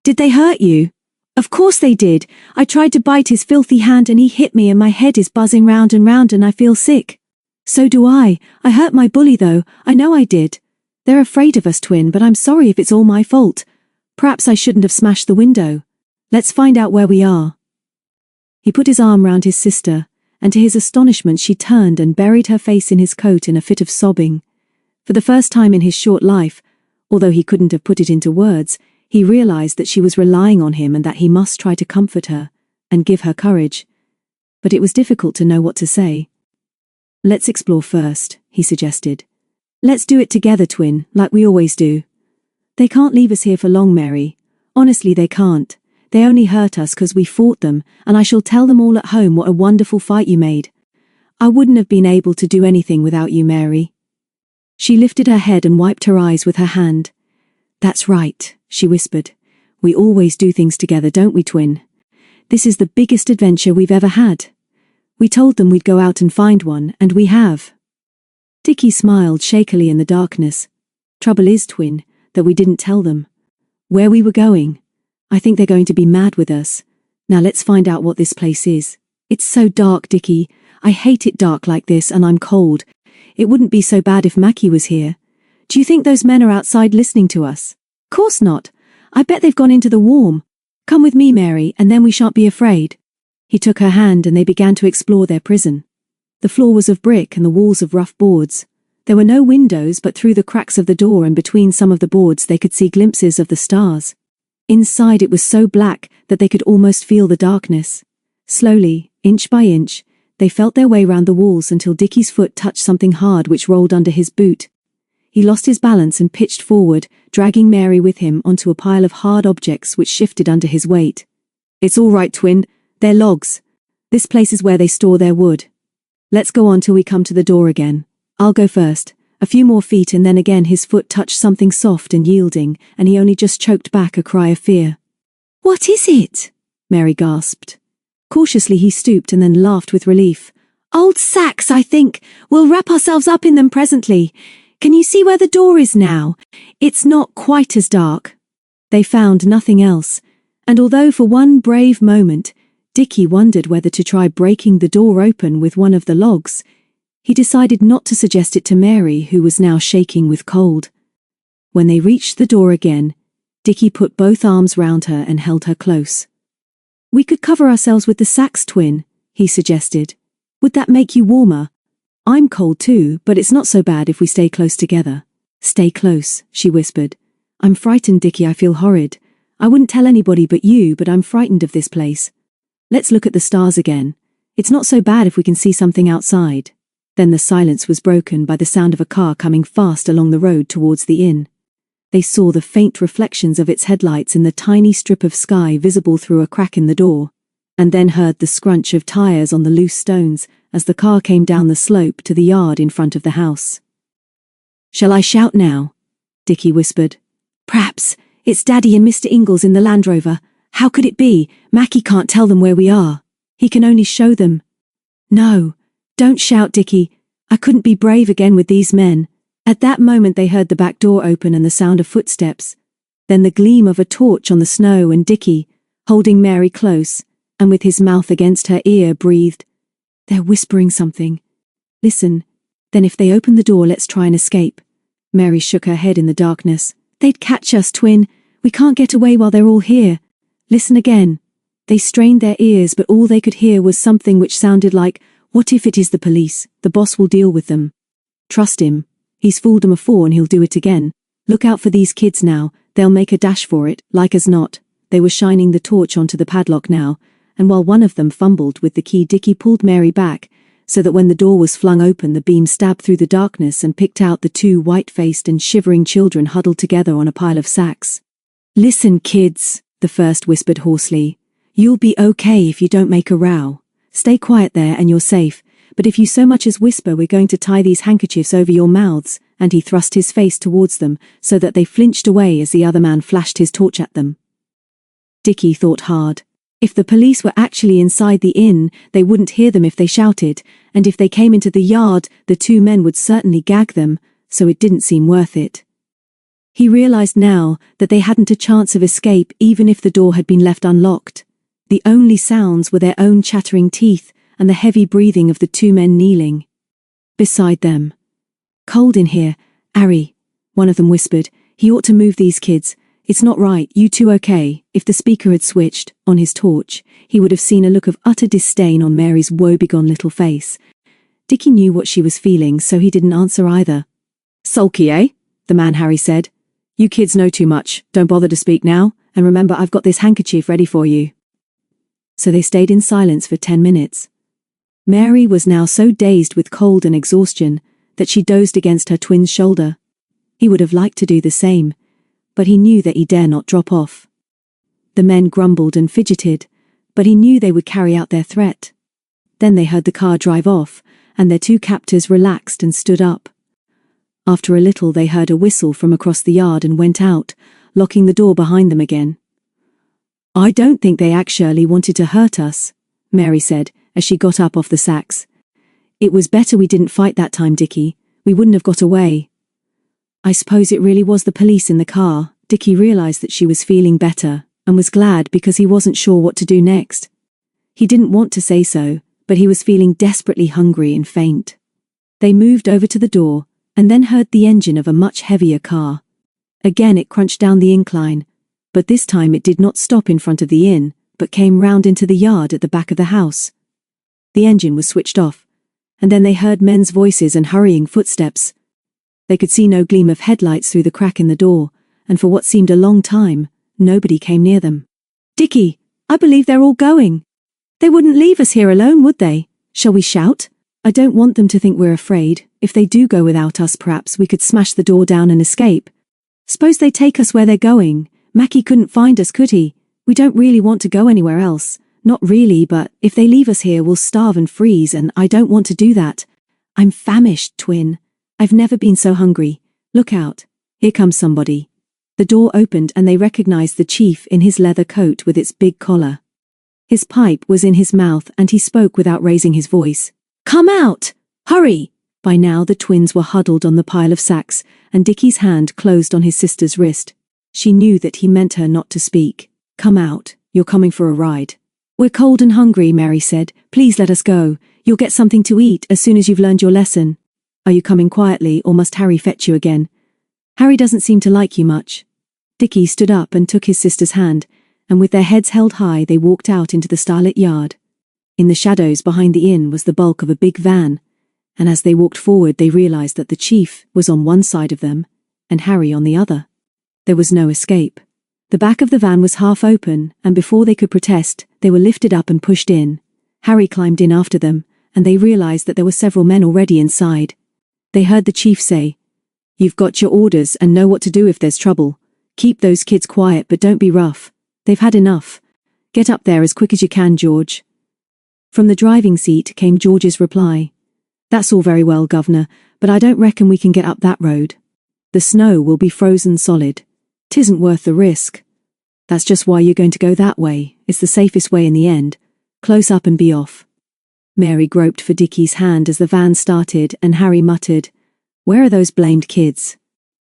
Did they hurt you? Of course they did. I tried to bite his filthy hand and he hit me and my head is buzzing round and I feel sick. So do I. I hurt my bully though. I know I did. They're afraid of us, Twin, but I'm sorry if it's all my fault. Perhaps I shouldn't have smashed the window. Let's find out where we are. He put his arm round his sister, and to his astonishment she turned and buried her face in his coat in a fit of sobbing. For the first time in his short life, although he couldn't have put it into words, he realized that she was relying on him and that he must try to comfort her and give her courage. But it was difficult to know what to say. Let's explore first, he suggested. Let's do it together, Twin, like we always do. They can't leave us here for long, Mary. Honestly, they can't. They only hurt us because we fought them, and I shall tell them all at home what a wonderful fight you made. I wouldn't have been able to do anything without you, Mary. She lifted her head and wiped her eyes with her hand. That's right, she whispered. We always do things together, don't we, Twin? This is the biggest adventure we've ever had. We told them we'd go out and find one, and we have. Dickie smiled shakily in the darkness. Trouble is, Twin, that we didn't tell them. Where we were going. I think they're going to be mad with us. Now let's find out what this place is. It's so dark, Dickie. I hate it dark like this, and I'm cold. It wouldn't be so bad if Mackie was here. Do you think those men are outside listening to us? Course not. I bet they've gone into the warm. Come with me, Mary, and then we shan't be afraid. He took her hand and they began to explore their prison. The floor was of brick and the walls of rough boards. There were no windows, but through the cracks of the door and between some of the boards they could see glimpses of the stars. Inside it was so black that they could almost feel the darkness. Slowly, inch by inch, they felt their way round the walls until Dickie's foot touched something hard which rolled under his boot. He lost his balance and pitched forward, dragging Mary with him onto a pile of hard objects which shifted under his weight. It's all right, twin. They're logs. This place is where they store their wood. Let's go on till we come to the door again. I'll go first. A few more feet and then again his foot touched something soft and yielding, and he only just choked back a cry of fear. What is it? Mary gasped. Cautiously he stooped and then laughed with relief. Old sacks, I think. We'll wrap ourselves up in them presently. Can you see where the door is now? It's not quite as dark. They found nothing else, and although for one brave moment Dickie wondered whether to try breaking the door open with one of the logs, he decided not to suggest it to Mary, who was now shaking with cold. When they reached the door again, Dickie put both arms round her and held her close. We could cover ourselves with the sacks, twin, he suggested. Would that make you warmer? I'm cold too, but it's not so bad if we stay close together. Stay close, she whispered. I'm frightened, Dickie, I feel horrid. I wouldn't tell anybody but you, but I'm frightened of this place. Let's look at the stars again. It's not so bad if we can see something outside. Then the silence was broken by the sound of a car coming fast along the road towards the inn. They saw the faint reflections of its headlights in the tiny strip of sky visible through a crack in the door, and then heard the scrunch of tires on the loose stones as the car came down the slope to the yard in front of the house. Shall I shout now? Dickie whispered. Perhaps. It's Daddy and Mr. Ingalls in the Land Rover. How could it be? Mackie can't tell them where we are. He can only show them. No, don't shout, Dickie. I couldn't be brave again with these men. At that moment they heard the back door open and the sound of footsteps. Then the gleam of a torch on the snow, and Dickie, holding Mary close, and with his mouth against her ear, breathed, They're whispering something. Listen. Then if they open the door, let's try and escape. Mary shook her head in the darkness. They'd catch us, twin. We can't get away while they're all here. Listen again. They strained their ears, but all they could hear was something which sounded like, What if it is the police? The boss will deal with them. Trust him. He's fooled them afore and he'll do it again. Look out for these kids now. They'll make a dash for it, like as not. They were shining the torch onto the padlock now, and while one of them fumbled with the key, Dickie pulled Mary back, so that when the door was flung open the beam stabbed through the darkness and picked out the two white-faced and shivering children huddled together on a pile of sacks. Listen, kids, the first whispered hoarsely. You'll be okay if you don't make a row. Stay quiet there and you're safe, but if you so much as whisper, we're going to tie these handkerchiefs over your mouths, and he thrust his face towards them so that they flinched away as the other man flashed his torch at them. Dickie thought hard. If the police were actually inside the inn, they wouldn't hear them if they shouted, and if they came into the yard, the two men would certainly gag them, so it didn't seem worth it. He realized now that they hadn't a chance of escape even if the door had been left unlocked. The only sounds were their own chattering teeth and the heavy breathing of the two men kneeling beside them. Cold in here, Harry, one of them whispered. He ought to move these kids. It's not right, you two okay? If the speaker had switched on his torch, he would have seen a look of utter disdain on Mary's woebegone little face. Dickie knew what she was feeling, so he didn't answer either. Sulky, eh? The man Harry said. You kids know too much, don't bother to speak now, and remember I've got this handkerchief ready for you. So they stayed in silence for 10 minutes. Mary was now so dazed with cold and exhaustion that she dozed against her twin's shoulder. He would have liked to do the same, but he knew that he dare not drop off. The men grumbled and fidgeted, but he knew they would carry out their threat. Then they heard the car drive off, and their two captors relaxed and stood up. After a little they heard a whistle from across the yard and went out, locking the door behind them again. I don't think they actually wanted to hurt us, Mary said, as she got up off the sacks. It was better we didn't fight that time, Dickie. We wouldn't have got away. I suppose it really was the police in the car. Dickie realized that she was feeling better, and was glad because he wasn't sure what to do next. He didn't want to say so, but he was feeling desperately hungry and faint. They moved over to the door, and then heard the engine of a much heavier car. Again it crunched down the incline, but this time it did not stop in front of the inn, but came round into the yard at the back of the house. The engine was switched off, and then they heard men's voices and hurrying footsteps. They could see no gleam of headlights through the crack in the door, and for what seemed a long time, nobody came near them. "Dickie, I believe they're all going. They wouldn't leave us here alone, would they? Shall we shout? I don't want them to think we're afraid. If they do go without us, perhaps we could smash the door down and escape. Suppose they take us where they're going. Mackie couldn't find us, could he? We don't really want to go anywhere else. Not really, but if they leave us here, we'll starve and freeze, and I don't want to do that. I'm famished, twin. I've never been so hungry. Look out. Here comes somebody." The door opened and they recognized the chief in his leather coat with its big collar. His pipe was in his mouth and he spoke without raising his voice. "Come out! Hurry!" By now the twins were huddled on the pile of sacks, and Dickie's hand closed on his sister's wrist. She knew that he meant her not to speak. "Come out, you're coming for a ride." "We're cold and hungry," Mary said. "Please let us go. You'll get something to eat as soon as you've learned your lesson." "Are you coming quietly, or must Harry fetch you again?" "Harry doesn't seem to like you much." Dickie stood up and took his sister's hand, and with their heads held high they walked out into the starlit yard. In the shadows behind the inn was the bulk of a big van, and as they walked forward they realized that the chief was on one side of them, and Harry on the other. There was no escape. The back of the van was half open, and before they could protest, they were lifted up and pushed in. Harry climbed in after them, and they realized that there were several men already inside. They heard the chief say, "You've got your orders and know what to do if there's trouble. Keep those kids quiet but don't be rough. They've had enough. Get up there as quick as you can, George." From the driving seat came George's reply. "That's all very well, Governor, but I don't reckon we can get up that road. The snow will be frozen solid. 'Tisn't worth the risk." "That's just why you're going to go that way. It's the safest way in the end. Close up and be off." Mary groped for Dickie's hand as the van started, and Harry muttered, "Where are those blamed kids?"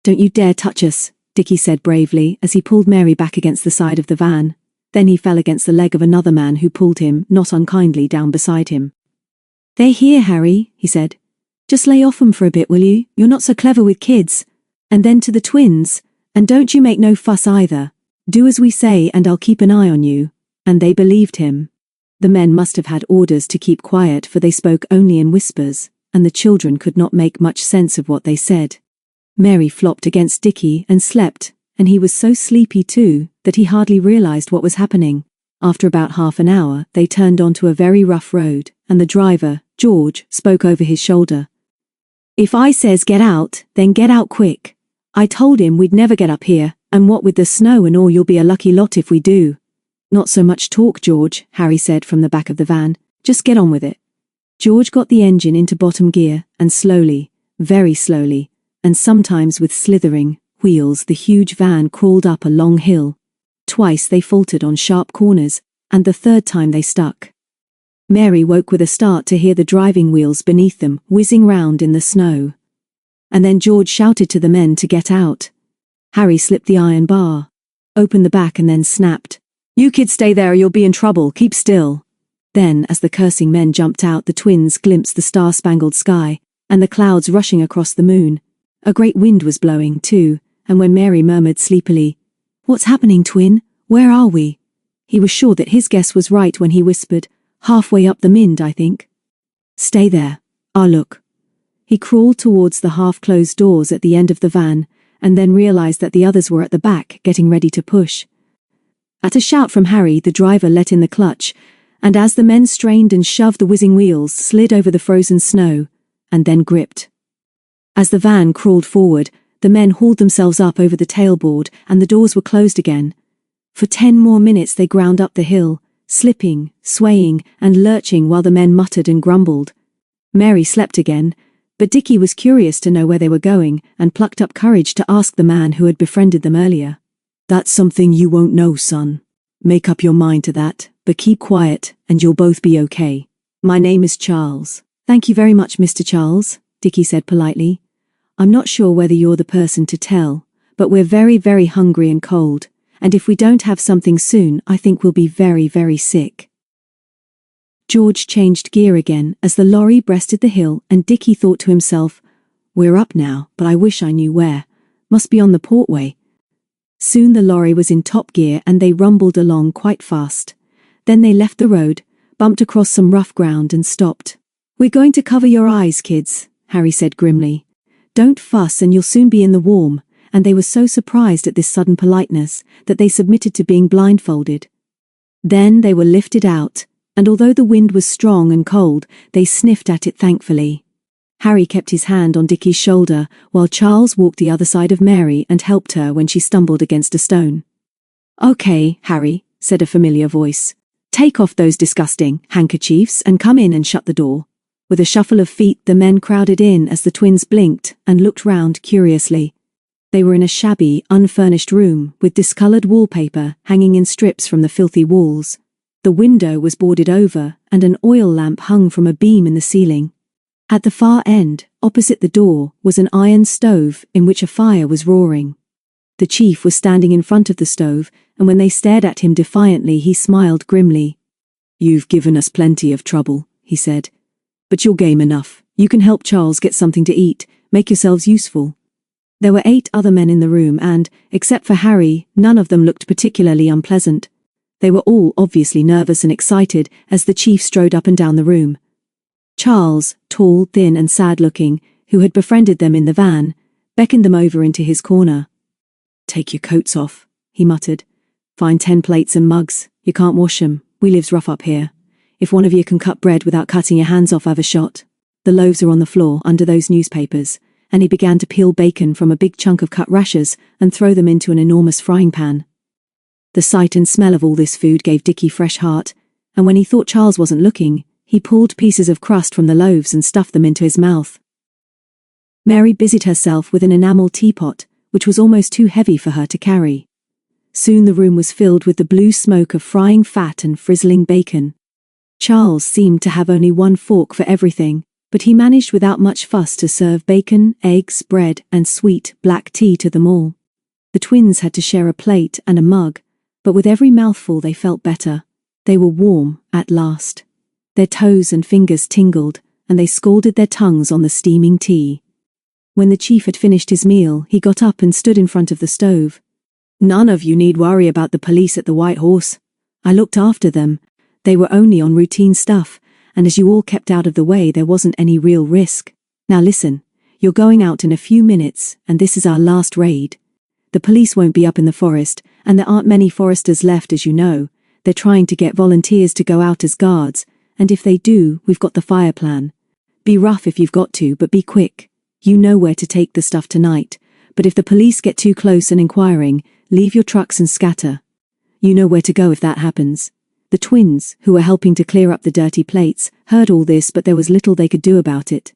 "Don't you dare touch us," Dickie said bravely as he pulled Mary back against the side of the van. Then he fell against the leg of another man who pulled him, not unkindly, down beside him. "They're here, Harry," he said. "Just lay off 'em for a bit, will you? You're not so clever with kids." And then to the twins, "And don't you make no fuss either. Do as we say and I'll keep an eye on you." And they believed him. The men must have had orders to keep quiet, for they spoke only in whispers, and the children could not make much sense of what they said. Mary flopped against Dickie and slept, and he was so sleepy too that he hardly realized what was happening. After about half an hour, they turned onto a very rough road, and the driver, George, spoke over his shoulder. "If I says get out, then get out quick. I told him we'd never get up here, and what with the snow and all, you'll be a lucky lot if we do." "Not so much talk, George," Harry said from the back of the van. "Just get on with it." George got the engine into bottom gear, and slowly, very slowly, and sometimes with slithering wheels, the huge van crawled up a long hill. Twice they faltered on sharp corners, and the third time they stuck. Mary woke with a start to hear the driving wheels beneath them whizzing round in the snow. And then George shouted to the men to get out. Harry slipped the iron bar, opened the back, and then snapped, "You kids stay there or you'll be in trouble, keep still." Then, as the cursing men jumped out, the twins glimpsed the star-spangled sky, and the clouds rushing across the moon. A great wind was blowing, too, and when Mary murmured sleepily, "What's happening, twin? Where are we?" he was sure that his guess was right when he whispered, "Halfway up the Mynd, I think." "Stay there. I'll look." He crawled towards the half-closed doors at the end of the van, and then realized that the others were at the back, getting ready to push. At a shout from Harry, the driver let in the clutch, and as the men strained and shoved, the whizzing wheels slid over the frozen snow, and then gripped. As the van crawled forward, the men hauled themselves up over the tailboard, and the doors were closed again. For 10 more minutes they ground up the hill, slipping, swaying, and lurching while the men muttered and grumbled. Mary slept again, but Dickie was curious to know where they were going, and plucked up courage to ask the man who had befriended them earlier. "That's something you won't know, son. Make up your mind to that, but keep quiet, and you'll both be okay. My name is Charles." "Thank you very much, Mr. Charles," Dickie said politely. "I'm not sure whether you're the person to tell, but we're very, very hungry and cold, and if we don't have something soon, I think we'll be very, very sick." George changed gear again as the lorry breasted the hill, and Dickie thought to himself, We're up now, but I wish I knew where. Must be on the portway. Soon the lorry was in top gear and they rumbled along quite fast. Then they left the road, bumped across some rough ground and stopped. We're going to cover your eyes, kids, Harry said grimly. Don't fuss and you'll soon be in the warm. And they were so surprised at this sudden politeness that they submitted to being blindfolded. Then they were lifted out, and although the wind was strong and cold, they sniffed at it thankfully. Harry kept his hand on Dickie's shoulder, while Charles walked the other side of Mary and helped her when she stumbled against a stone. Okay, Harry, said a familiar voice. Take off those disgusting handkerchiefs and come in and shut the door. With a shuffle of feet the men crowded in as the twins blinked and looked round curiously. They were in a shabby, unfurnished room with discoloured wallpaper hanging in strips from the filthy walls. The window was boarded over and an oil lamp hung from a beam in the ceiling. At the far end, opposite the door, was an iron stove in which a fire was roaring. The chief was standing in front of the stove, and when they stared at him defiantly he smiled grimly. You've given us plenty of trouble, he said. But you're game enough. You can help Charles get something to eat, make yourselves useful. There were 8 other men in the room and, except for Harry, none of them looked particularly unpleasant. They were all obviously nervous and excited as the chief strode up and down the room. Charles, tall, thin and sad-looking, who had befriended them in the van, beckoned them over into his corner. Take your coats off, he muttered. Find 10 plates and mugs. You can't wash 'em. We lives rough up here. If one of you can cut bread without cutting your hands off, have a shot. The loaves are on the floor under those newspapers, and he began to peel bacon from a big chunk of cut rashers and throw them into an enormous frying pan. The sight and smell of all this food gave Dickie fresh heart, and when he thought Charles wasn't looking, he pulled pieces of crust from the loaves and stuffed them into his mouth. Mary busied herself with an enamel teapot, which was almost too heavy for her to carry. Soon the room was filled with the blue smoke of frying fat and frizzling bacon. Charles seemed to have only one fork for everything, but he managed without much fuss to serve bacon, eggs, bread, and sweet black tea to them all. The twins had to share a plate and a mug, but with every mouthful they felt better. They were warm, at last. Their toes and fingers tingled, and they scalded their tongues on the steaming tea. When the chief had finished his meal, he got up and stood in front of the stove. None of you need worry about the police at the White Horse. I looked after them. They were only on routine stuff, and as you all kept out of the way, there wasn't any real risk. Now listen, you're going out in a few minutes, and this is our last raid. The police won't be up in the forest, and there aren't many foresters left, as you know. They're trying to get volunteers to go out as guards, and if they do, we've got the fire plan. Be rough if you've got to, but be quick. You know where to take the stuff tonight, but if the police get too close and inquiring, leave your trucks and scatter. You know where to go if that happens. The twins, who were helping to clear up the dirty plates, heard all this, but there was little they could do about it.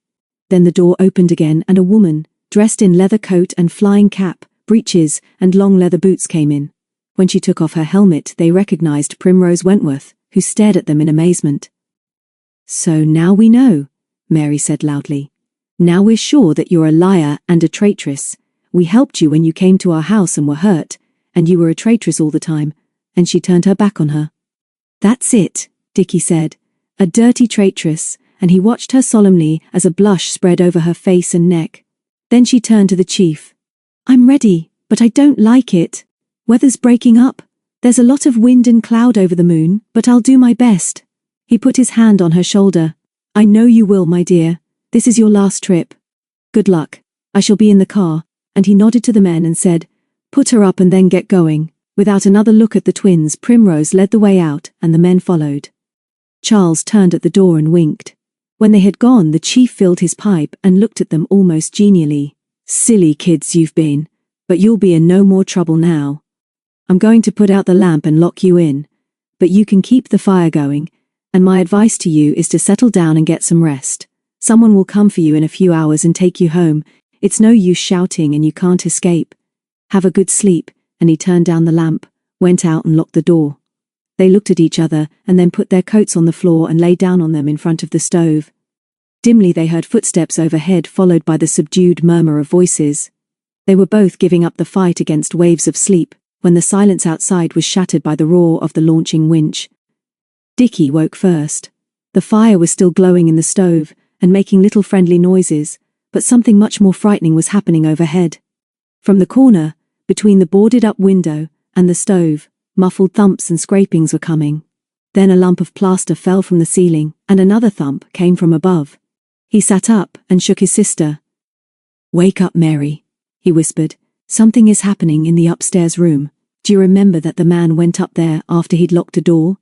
Then the door opened again and a woman, dressed in leather coat and flying cap, breeches, and long leather boots came in. When she took off her helmet, they recognized Primrose Wentworth, who stared at them in amazement. So now we know, Mary said loudly. Now we're sure that you're a liar and a traitress. We helped you when you came to our house and were hurt, and you were a traitress all the time, and she turned her back on her. That's it, Dickie said. A dirty traitress, and he watched her solemnly as a blush spread over her face and neck. Then she turned to the chief. I'm ready, but I don't like it. Weather's breaking up. There's a lot of wind and cloud over the moon, but I'll do my best. He put his hand on her shoulder. I know you will, my dear. This is your last trip. Good luck. I shall be in the car. And he nodded to the men and said, Put her up and then get going. Without another look at the twins, Primrose led the way out, and the men followed. Charles turned at the door and winked. When they had gone, the chief filled his pipe and looked at them almost genially. Silly kids you've been, but you'll be in no more trouble now. I'm going to put out the lamp and lock you in, but you can keep the fire going, and my advice to you is to settle down and get some rest. Someone will come for you in a few hours and take you home. It's no use shouting and you can't escape. Have a good sleep. And he turned down the lamp, went out and locked the door. They looked at each other and then put their coats on the floor and lay down on them in front of the stove. Dimly they heard footsteps overhead, followed by the subdued murmur of voices. They were both giving up the fight against waves of sleep, when the silence outside was shattered by the roar of the launching winch. Dickie woke first. The fire was still glowing in the stove and making little friendly noises, but something much more frightening was happening overhead. From the corner, between the boarded-up window and the stove, muffled thumps and scrapings were coming. Then a lump of plaster fell from the ceiling, and another thump came from above. He sat up and shook his sister. "Wake up, Mary," he whispered. "Something is happening in the upstairs room. Do you remember that the man went up there after he'd locked a door?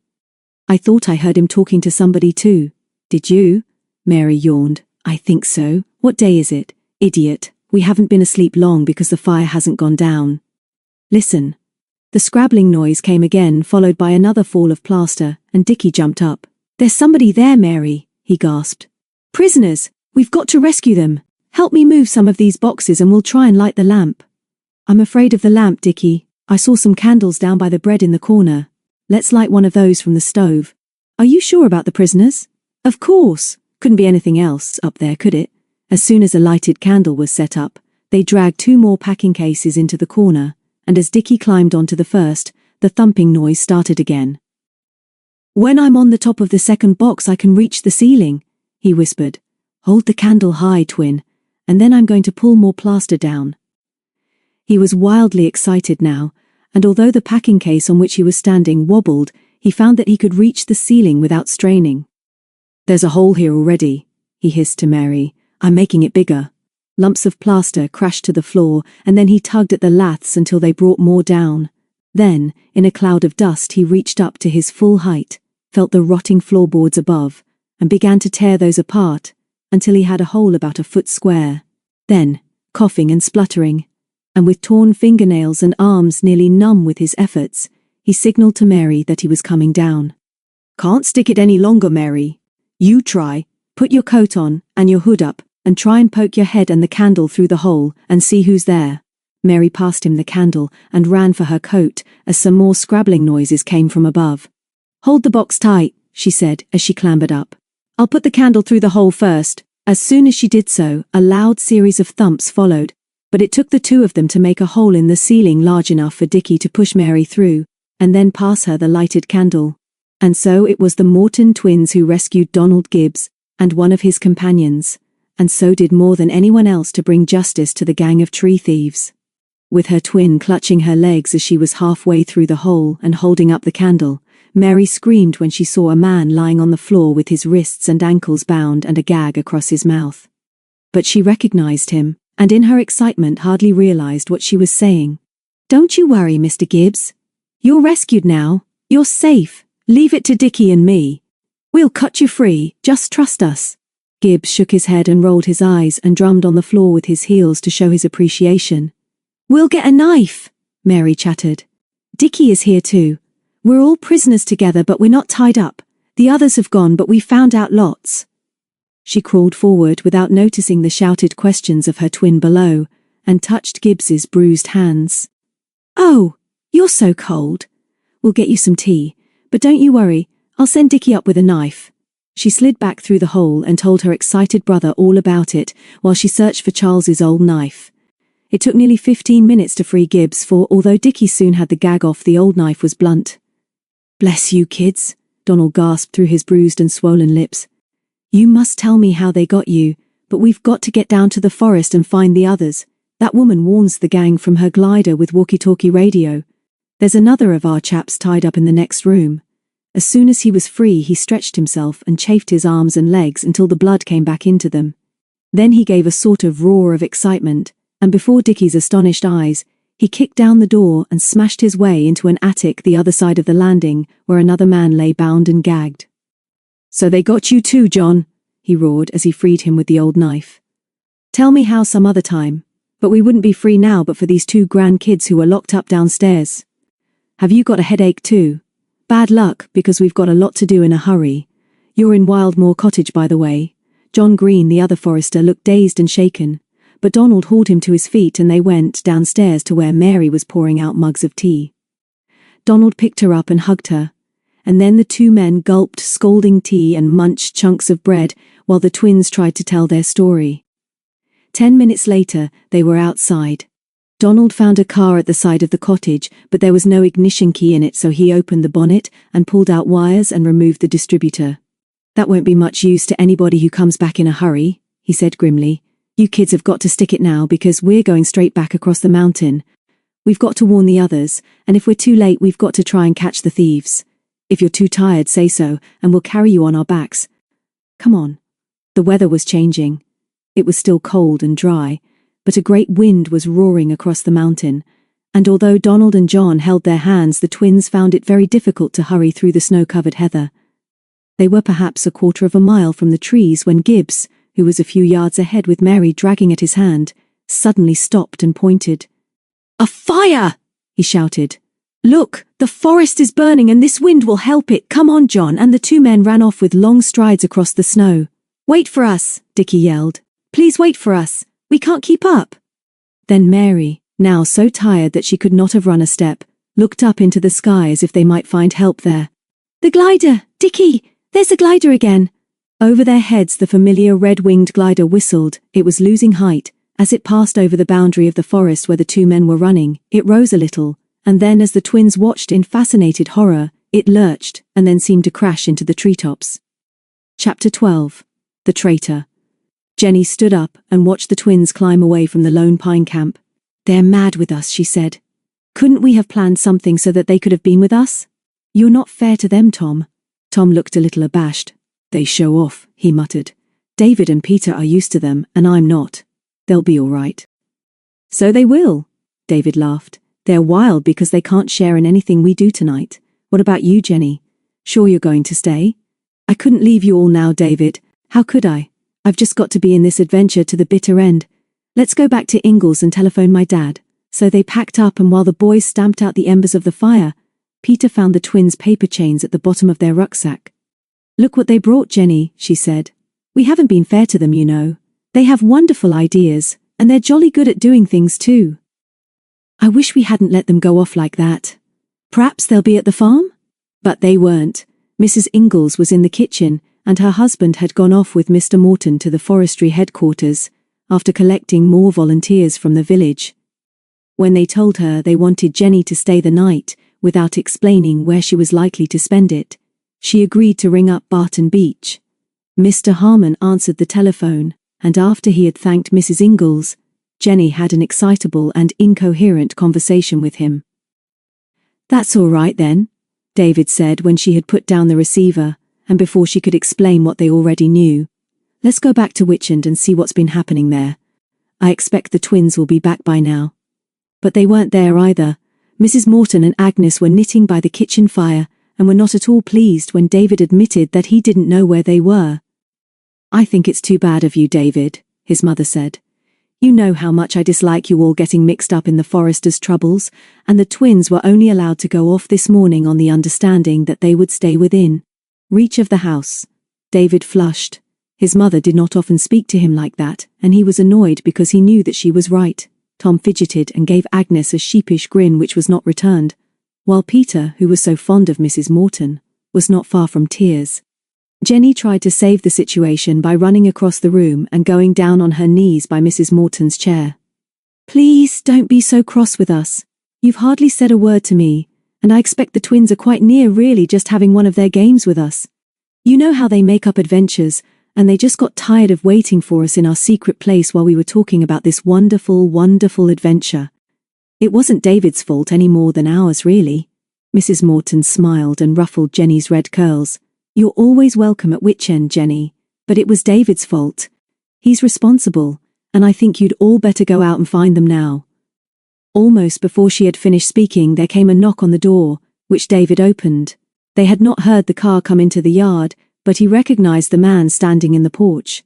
I thought I heard him talking to somebody too." "Did you?" Mary yawned. "I think so. What day is it? Idiot. We haven't been asleep long because the fire hasn't gone down." "Listen." The scrabbling noise came again, followed by another fall of plaster, and Dickie jumped up. "There's somebody there, Mary," he gasped. "Prisoners! We've got to rescue them. Help me move some of these boxes and we'll try and light the lamp." "I'm afraid of the lamp, Dickie. I saw some candles down by the bread in the corner. Let's light one of those from the stove." "Are you sure about the prisoners?" "Of course. Couldn't be anything else up there, could it?" As soon as a lighted candle was set up, they dragged 2 more packing cases into the corner, and as Dickie climbed onto the first, the thumping noise started again. "When I'm on the top of the second box I can reach the ceiling," he whispered. "Hold the candle high, twin, and then I'm going to pull more plaster down." He was wildly excited now, and although the packing case on which he was standing wobbled, he found that he could reach the ceiling without straining. "There's a hole here already," he hissed to Mary. "I'm making it bigger." Lumps of plaster crashed to the floor, and then he tugged at the laths until they brought more down. Then, in a cloud of dust, he reached up to his full height, felt the rotting floorboards above, and began to tear those apart, until he had a hole about a foot square. Then, coughing and spluttering, and with torn fingernails and arms nearly numb with his efforts, he signaled to Mary that he was coming down. "Can't stick it any longer, Mary. You try. Put your coat on, and your hood up, and try and poke your head and the candle through the hole, and see who's there." Mary passed him the candle, and ran for her coat, as some more scrabbling noises came from above. "Hold the box tight," she said, as she clambered up. "I'll put the candle through the hole first." As soon as she did so, a loud series of thumps followed, but it took the 2 of them to make a hole in the ceiling large enough for Dickie to push Mary through, and then pass her the lighted candle. And so it was the Morton twins who rescued Donald Gibbs, and one of his companions, and so did more than anyone else to bring justice to the gang of tree thieves. With her twin clutching her legs as she was halfway through the hole and holding up the candle, Mary screamed when she saw a man lying on the floor with his wrists and ankles bound and a gag across his mouth. But she recognized him, and in her excitement hardly realized what she was saying. "Don't you worry, Mr. Gibbs. You're rescued now. You're safe. Leave it to Dickie and me. We'll cut you free, just trust us." Gibbs shook his head and rolled his eyes and drummed on the floor with his heels to show his appreciation. "We'll get a knife," Mary chattered. "Dickie is here too. We're all prisoners together, but we're not tied up. The others have gone, but we found out lots." She crawled forward without noticing the shouted questions of her twin below, and touched Gibbs's bruised hands. "Oh, you're so cold. We'll get you some tea, but don't you worry, I'll send Dickie up with a knife." She slid back through the hole and told her excited brother all about it while she searched for Charles's old knife. It took nearly 15 minutes to free Gibbs, for although Dickie soon had the gag off, the old knife was blunt. "Bless you, kids," Donald gasped through his bruised and swollen lips. "You must tell me how they got you, but we've got to get down to the forest and find the others. That woman warns the gang from her glider with walkie-talkie radio. There's another of our chaps tied up in the next room." As soon as he was free, he stretched himself and chafed his arms and legs until the blood came back into them. Then he gave a sort of roar of excitement, and before Dickie's astonished eyes, he kicked down the door and smashed his way into an attic the other side of the landing, where another man lay bound and gagged. "So they got you too, John," he roared as he freed him with the old knife. "Tell me how some other time, but we wouldn't be free now but for these 2 grand kids who are locked up downstairs. Have you got a headache too? Bad luck, because we've got a lot to do in a hurry. You're in Wildmoor Cottage, by the way." John Green, the other forester, looked dazed and shaken, but Donald hauled him to his feet and they went downstairs to where Mary was pouring out mugs of tea. Donald picked her up and hugged her, and then the 2 men gulped scalding tea and munched chunks of bread while the twins tried to tell their story. 10 minutes later, they were outside. Donald found a car at the side of the cottage, but there was no ignition key in it, so he opened the bonnet and pulled out wires and removed the distributor. "That won't be much use to anybody who comes back in a hurry," he said grimly. You kids have got to stick it now because we're going straight back across the mountain. We've got to warn the others, and if we're too late we've got to try and catch the thieves. If you're too tired, say so, and we'll carry you on our backs. Come on. The weather was changing. It was still cold and dry, but a great wind was roaring across the mountain, and although Donald and John held their hands, the twins found it very difficult to hurry through the snow-covered heather. They were perhaps a quarter of a mile from the trees when Gibbs, who was a few yards ahead with Mary dragging at his hand, suddenly stopped and pointed. "A fire!" he shouted. "Look, the forest is burning and this wind will help it. Come on, John," and the two men ran off with long strides across the snow. "Wait for us," Dickie yelled. "Please wait for us. We can't keep up." Then Mary, now so tired that she could not have run a step, looked up into the sky as if they might find help there. "The glider! Dickie! There's the glider again!" Over their heads the familiar red-winged glider whistled. It was losing height. As it passed over the boundary of the forest where the two men were running, it rose a little, and then as the twins watched in fascinated horror, it lurched and then seemed to crash into the treetops. Chapter 12. The Traitor. Jenny stood up and watched the twins climb away from the lone pine camp. "They're mad with us," she said. "Couldn't we have planned something so that they could have been with us?" "You're not fair to them, Tom." Tom looked a little abashed. "They show off," he muttered. "David and Peter are used to them, and I'm not. They'll be all right." "So they will," David laughed. "They're wild because they can't share in anything we do tonight. What about you, Jenny? Sure you're going to stay?" "I couldn't leave you all now, David. How could I? I've just got to be in this adventure to the bitter end. Let's go back to Ingalls and telephone my dad." So they packed up, and while the boys stamped out the embers of the fire, Peter found the twins' paper chains at the bottom of their rucksack. "Look what they brought, Jenny," she said. "We haven't been fair to them, you know. They have wonderful ideas, and they're jolly good at doing things too. I wish we hadn't let them go off like that. Perhaps they'll be at the farm?" But they weren't. Mrs. Ingalls was in the kitchen, and her husband had gone off with Mr. Morton to the forestry headquarters, after collecting more volunteers from the village. When they told her they wanted Jenny to stay the night, without explaining where she was likely to spend it, she agreed to ring up Barton Beach. Mr. Harmon answered the telephone, and after he had thanked Mrs. Ingalls, Jenny had an excitable and incoherent conversation with him. "That's all right then," David said when she had put down the receiver, and before she could explain what they already knew. "Let's go back to Witchend and see what's been happening there. I expect the twins will be back by now." But they weren't there either. Mrs. Morton and Agnes were knitting by the kitchen fire, and were not at all pleased when David admitted that he didn't know where they were. "I think it's too bad of you, David," his mother said. "You know how much I dislike you all getting mixed up in the foresters' troubles, and the twins were only allowed to go off this morning on the understanding that they would stay within reach of the house." David flushed. His mother did not often speak to him like that, and he was annoyed because he knew that she was right. Tom fidgeted and gave Agnes a sheepish grin which was not returned, while Peter, who was so fond of Mrs. Morton, was not far from tears. Jenny tried to save the situation by running across the room and going down on her knees by Mrs. Morton's chair. "Please don't be so cross with us. You've hardly said a word to me, and I expect the twins are quite near really just having one of their games with us. You know how they make up adventures, and they just got tired of waiting for us in our secret place while we were talking about this wonderful, wonderful adventure. It wasn't David's fault any more than ours, really." Mrs. Morton smiled and ruffled Jenny's red curls. "You're always welcome at Witchend, Jenny, but it was David's fault. He's responsible, and I think you'd all better go out and find them now." Almost before she had finished speaking, there came a knock on the door, which David opened. They had not heard the car come into the yard, but he recognized the man standing in the porch.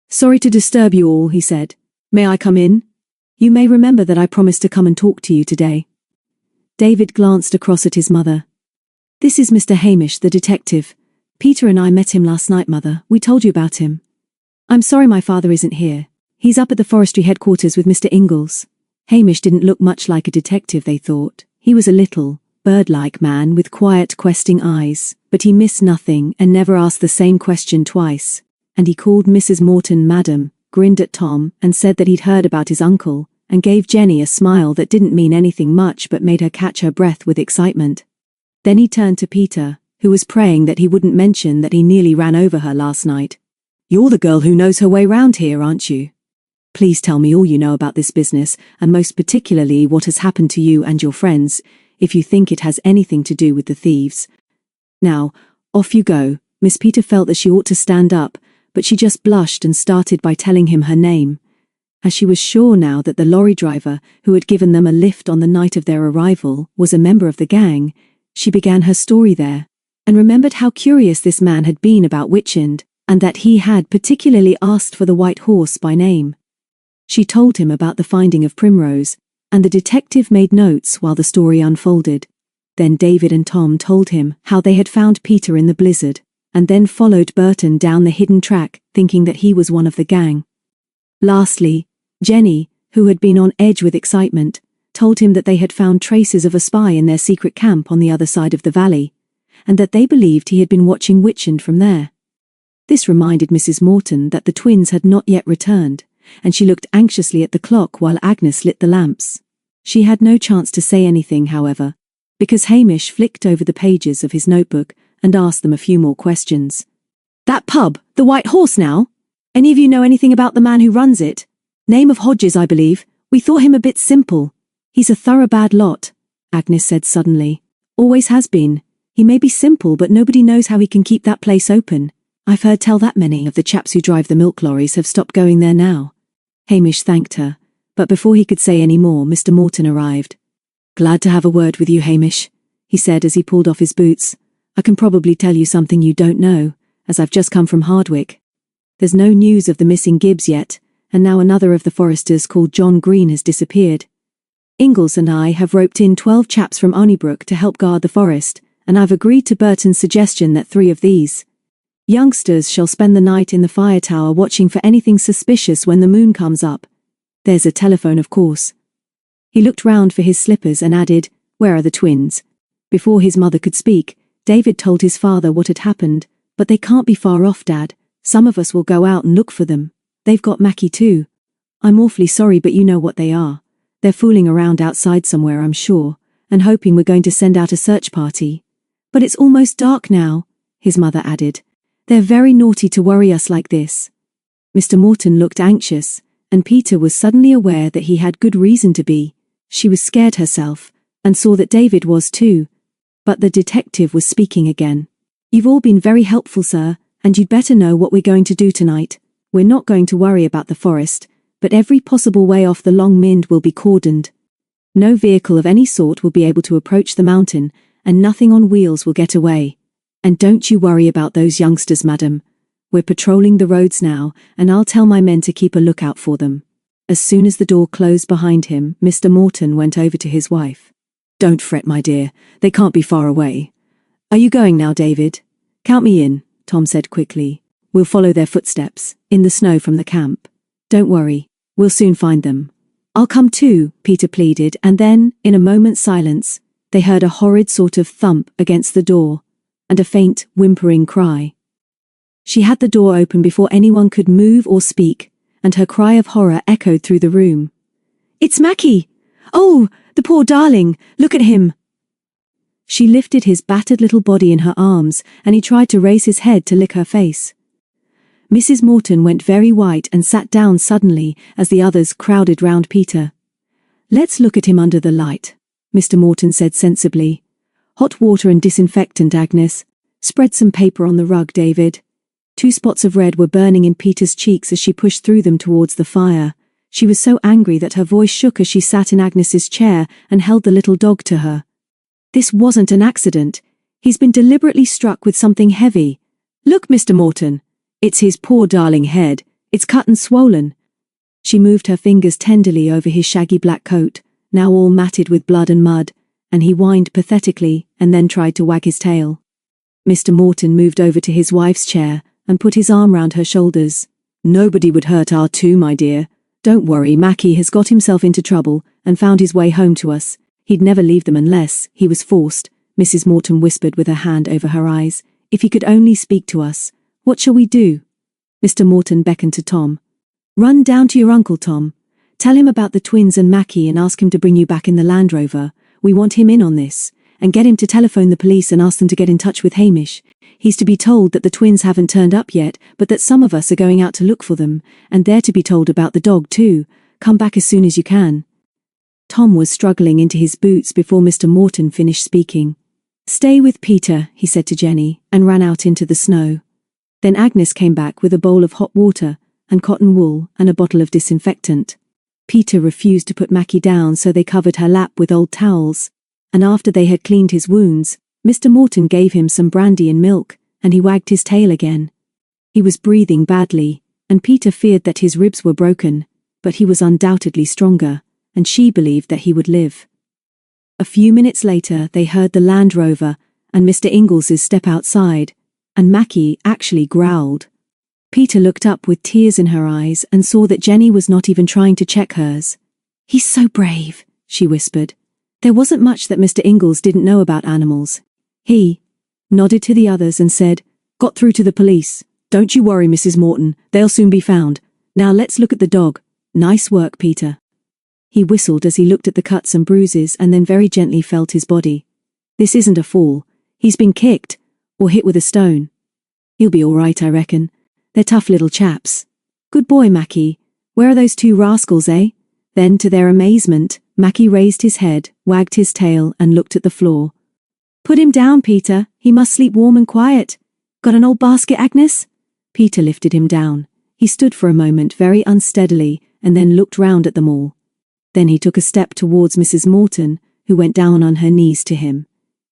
"Sorry to disturb you all," he said. "May I come in? You may remember that I promised to come and talk to you today." David glanced across at his mother. "This is Mr. Hamish, the detective. Peter and I met him last night, Mother. We told you about him. I'm sorry my father isn't here. He's up at the forestry headquarters with Mr. Ingalls." Hamish didn't look much like a detective, they thought. He was a little, bird-like man with quiet, questing eyes, but he missed nothing and never asked the same question twice, and he called Mrs. Morton Madam, grinned at Tom, and said that he'd heard about his uncle, and gave Jenny a smile that didn't mean anything much but made her catch her breath with excitement. Then he turned to Peter, who was praying that he wouldn't mention that he nearly ran over her last night. "You're the girl who knows her way round here, aren't you?" Please tell me all you know about this business, and most particularly what has happened to you and your friends, if you think it has anything to do with the thieves. Now, off you go." Miss Peter felt that she ought to stand up, but she just blushed and started by telling him her name. As she was sure now that the lorry driver, who had given them a lift on the night of their arrival, was a member of the gang, she began her story there, and remembered how curious this man had been about Witchend, and that he had particularly asked for the white horse by name. She told him about the finding of Primrose, and the detective made notes while the story unfolded. Then David and Tom told him how they had found Peter in the blizzard, and then followed Burton down the hidden track, thinking that he was one of the gang. Lastly, Jenny, who had been on edge with excitement, told him that they had found traces of a spy in their secret camp on the other side of the valley, and that they believed he had been watching Witchend from there. This reminded Mrs. Morton that the twins had not yet returned, and she looked anxiously at the clock while Agnes lit the lamps. She had no chance to say anything, however, because Hamish flicked over the pages of his notebook and asked them a few more questions. "That pub, the White Horse now? Any of you know anything about the man who runs it? Name of Hodges, I believe. We thought him a bit simple." "He's a thorough bad lot," Agnes said suddenly. "Always has been. He may be simple, but nobody knows how he can keep that place open. I've heard tell that many of the chaps who drive the milk lorries have stopped going there now." Hamish thanked her, but before he could say any more, Mr. Morton arrived. "Glad to have a word with you, Hamish," he said as he pulled off his boots. "I can probably tell you something you don't know, as I've just come from Hardwick. There's no news of the missing Gibbs yet, and now another of the foresters called John Green has disappeared. Ingalls and I have roped in 12 chaps from Arnybrook to help guard the forest, and I've agreed to Burton's suggestion that 3 of these youngsters shall spend the night in the fire tower watching for anything suspicious when the moon comes up. There's a telephone, of course." He looked round for his slippers and added, "Where are the twins?" Before his mother could speak, David told his father what had happened. "But they can't be far off, Dad. Some of us will go out and look for them. They've got Mackie too. I'm awfully sorry, but you know what they are. They're fooling around outside somewhere, I'm sure, and hoping we're going to send out a search party. But it's almost dark now," his mother added. "They're very naughty to worry us like this." Mr. Morton looked anxious, and Peter was suddenly aware that he had good reason to be. She was scared herself, and saw that David was too. But the detective was speaking again. "You've all been very helpful, sir, and you'd better know what we're going to do tonight. We're not going to worry about the forest, but every possible way off the Long Mynd will be cordoned. No vehicle of any sort will be able to approach the mountain, and nothing on wheels will get away. And don't you worry about those youngsters, madam. We're patrolling the roads now, and I'll tell my men to keep a lookout for them." As soon as the door closed behind him, Mr. Morton went over to his wife. "Don't fret, my dear. They can't be far away. Are you going now, David?" "Count me in," Tom said quickly. "We'll follow their footsteps, in the snow from the camp. Don't worry, we'll soon find them." "I'll come too," Peter pleaded, and then, in a moment's silence, they heard a horrid sort of thump against the door, and a faint, whimpering cry. She had the door open before anyone could move or speak, and her cry of horror echoed through the room. "It's Mackie! Oh, the poor darling! Look at him!" She lifted his battered little body in her arms, and he tried to raise his head to lick her face. Mrs. Morton went very white and sat down suddenly as the others crowded round Peter. "Let's look at him under the light," Mr. Morton said sensibly. "Hot water and disinfectant, Agnes. Spread some paper on the rug, David." 2 spots of red were burning in Peter's cheeks as she pushed through them towards the fire. She was so angry that her voice shook as she sat in Agnes's chair and held the little dog to her. "This wasn't an accident. He's been deliberately struck with something heavy. Look, Mr. Morton. It's his poor darling head. It's cut and swollen." She moved her fingers tenderly over his shaggy black coat, now all matted with blood and mud, and he whined pathetically and then tried to wag his tail. Mr. Morton moved over to his wife's chair and put his arm round her shoulders. "Nobody would hurt our two, my dear. Don't worry, Mackie has got himself into trouble and found his way home to us. He'd never leave them unless he was forced," Mrs. Morton whispered with her hand over her eyes. "If he could only speak to us. What shall we do?" Mr. Morton beckoned to Tom. "Run down to your uncle, Tom. Tell him about the twins and Mackie and ask him to bring you back in the Land Rover. We want him in on this. And get him to telephone the police and ask them to get in touch with Hamish. He's to be told that the twins haven't turned up yet, but that some of us are going out to look for them, and they're to be told about the dog too. Come back as soon as you can." Tom was struggling into his boots before Mr. Morton finished speaking. "Stay with Peter," he said to Jenny, and ran out into the snow. Then Agnes came back with a bowl of hot water, and cotton wool, and a bottle of disinfectant. Peter refused to put Mackie down, so they covered her lap with old towels, and after they had cleaned his wounds, Mr. Morton gave him some brandy and milk, and he wagged his tail again. He was breathing badly, and Peter feared that his ribs were broken, but he was undoubtedly stronger, and she believed that he would live. A few minutes later they heard the Land Rover and Mr. Ingles's step outside, and Mackie actually growled. Peter looked up with tears in her eyes and saw that Jenny was not even trying to check hers. "He's so brave," she whispered. There wasn't much that Mr. Ingles didn't know about animals. He nodded to the others and said, "Got through to the police. Don't you worry, Mrs. Morton, they'll soon be found. Now let's look at the dog. Nice work, Peter." He whistled as he looked at the cuts and bruises and then very gently felt his body. "This isn't a fall. He's been kicked, or hit with a stone. He'll be all right, I reckon. They're tough little chaps. Good boy, Mackie. Where are those two rascals, eh?" Then, to their amazement, Mackie raised his head, wagged his tail, and looked at the floor. "Put him down, Peter. He must sleep warm and quiet. Got an old basket, Agnes?" Peter lifted him down. He stood for a moment very unsteadily and then looked round at them all. Then he took a step towards Mrs. Morton, who went down on her knees to him.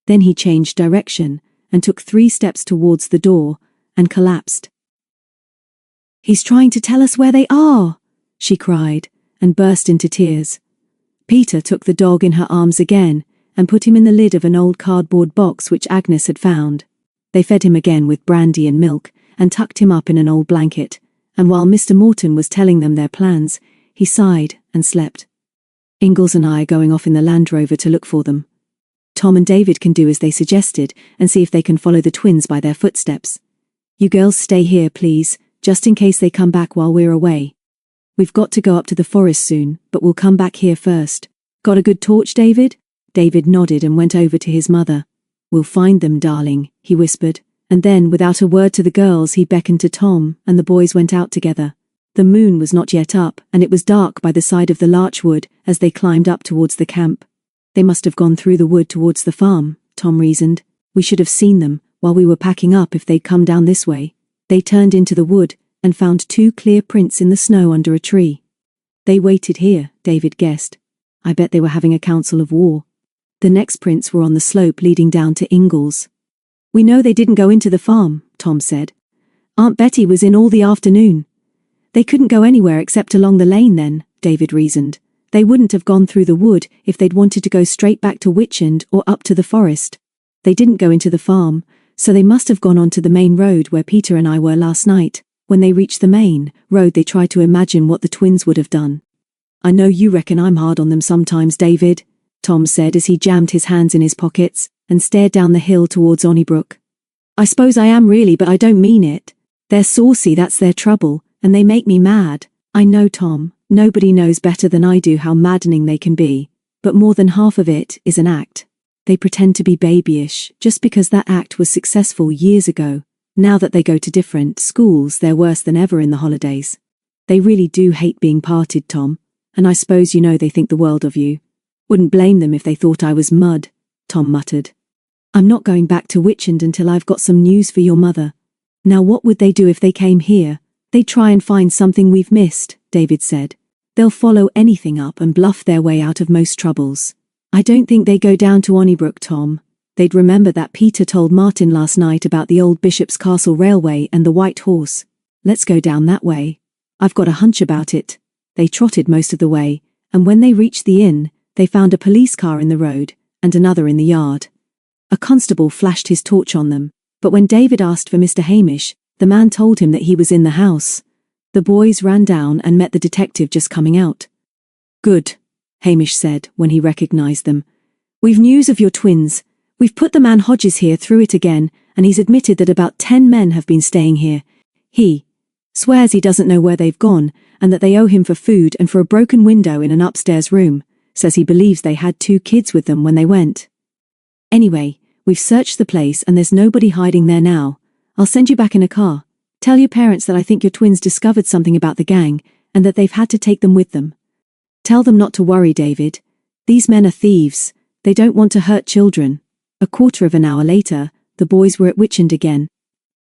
Then he changed direction and took 3 steps towards the door and collapsed. "He's trying to tell us where they are," she cried, and burst into tears. Peter took the dog in her arms again and put him in the lid of an old cardboard box which Agnes had found. They fed him again with brandy and milk and tucked him up in an old blanket, and while Mr. Morton was telling them their plans, he sighed and slept. "Ingles and I are going off in the Land Rover to look for them. Tom and David can do as they suggested and see if they can follow the twins by their footsteps. You girls stay here, please, just in case they come back while we're away. We've got to go up to the forest soon, but we'll come back here first. Got a good torch, David?" David nodded and went over to his mother. "We'll find them, darling," he whispered, and then, without a word to the girls, he beckoned to Tom, and the boys went out together. The moon was not yet up, and it was dark by the side of the larch wood as they climbed up towards the camp. They must have gone through the wood towards the farm, Tom reasoned. We should have seen them while we were packing up if they'd come down this way. They turned into the wood and found 2 clear prints in the snow under a tree. They waited here, David guessed. I bet they were having a council of war. The next prints were on the slope leading down to Ingles. "We know they didn't go into the farm," Tom said. "Aunt Betty was in all the afternoon." "They couldn't go anywhere except along the lane then," David reasoned. "They wouldn't have gone through the wood if they'd wanted to go straight back to Witchend or up to the forest. They didn't go into the farm, so they must have gone onto the main road where Peter and I were last night. When they reached the main road, they tried to imagine what the twins would have done." "I know you reckon I'm hard on them sometimes, David," Tom said as he jammed his hands in his pockets and stared down the hill towards Onnybrook. "I suppose I am really, but I don't mean it. They're saucy, that's their trouble, and they make me mad. I know, Tom, nobody knows better than I do how maddening they can be, but more than half of it is an act. They pretend to be babyish just because that act was successful years ago. Now that they go to different schools, they're worse than ever in the holidays. They really do hate being parted, Tom, and I suppose you know they think the world of you. Wouldn't blame them if they thought I was mud," Tom muttered. "I'm not going back to Witchend until I've got some news for your mother. Now what would they do if they came here? They'd try and find something we've missed," David said. "They'll follow anything up and bluff their way out of most troubles. I don't think they go down to Onnybrook, Tom. They'd remember that Peter told Martin last night about the old Bishop's Castle Railway and the White Horse. Let's go down that way. I've got a hunch about it." They trotted most of the way, and when they reached the inn, they found a police car in the road, and another in the yard. A constable flashed his torch on them, but when David asked for Mr. Hamish, the man told him that he was in the house. The boys ran down and met the detective just coming out. "Good," Hamish said when he recognized them. "We've news of your twins. We've put the man Hodges here through it again, and he's admitted that about 10 men have been staying here. He swears he doesn't know where they've gone, and that they owe him for food and for a broken window in an upstairs room. Says he believes they had 2 kids with them when they went. Anyway, we've searched the place and there's nobody hiding there now, I'll send you back in a car. Tell your parents that I think your twins discovered something about the gang, and that they've had to take them with them. Tell them not to worry, David. These men are thieves. They don't want to hurt children. A quarter of an hour later, the boys were at Witchend again.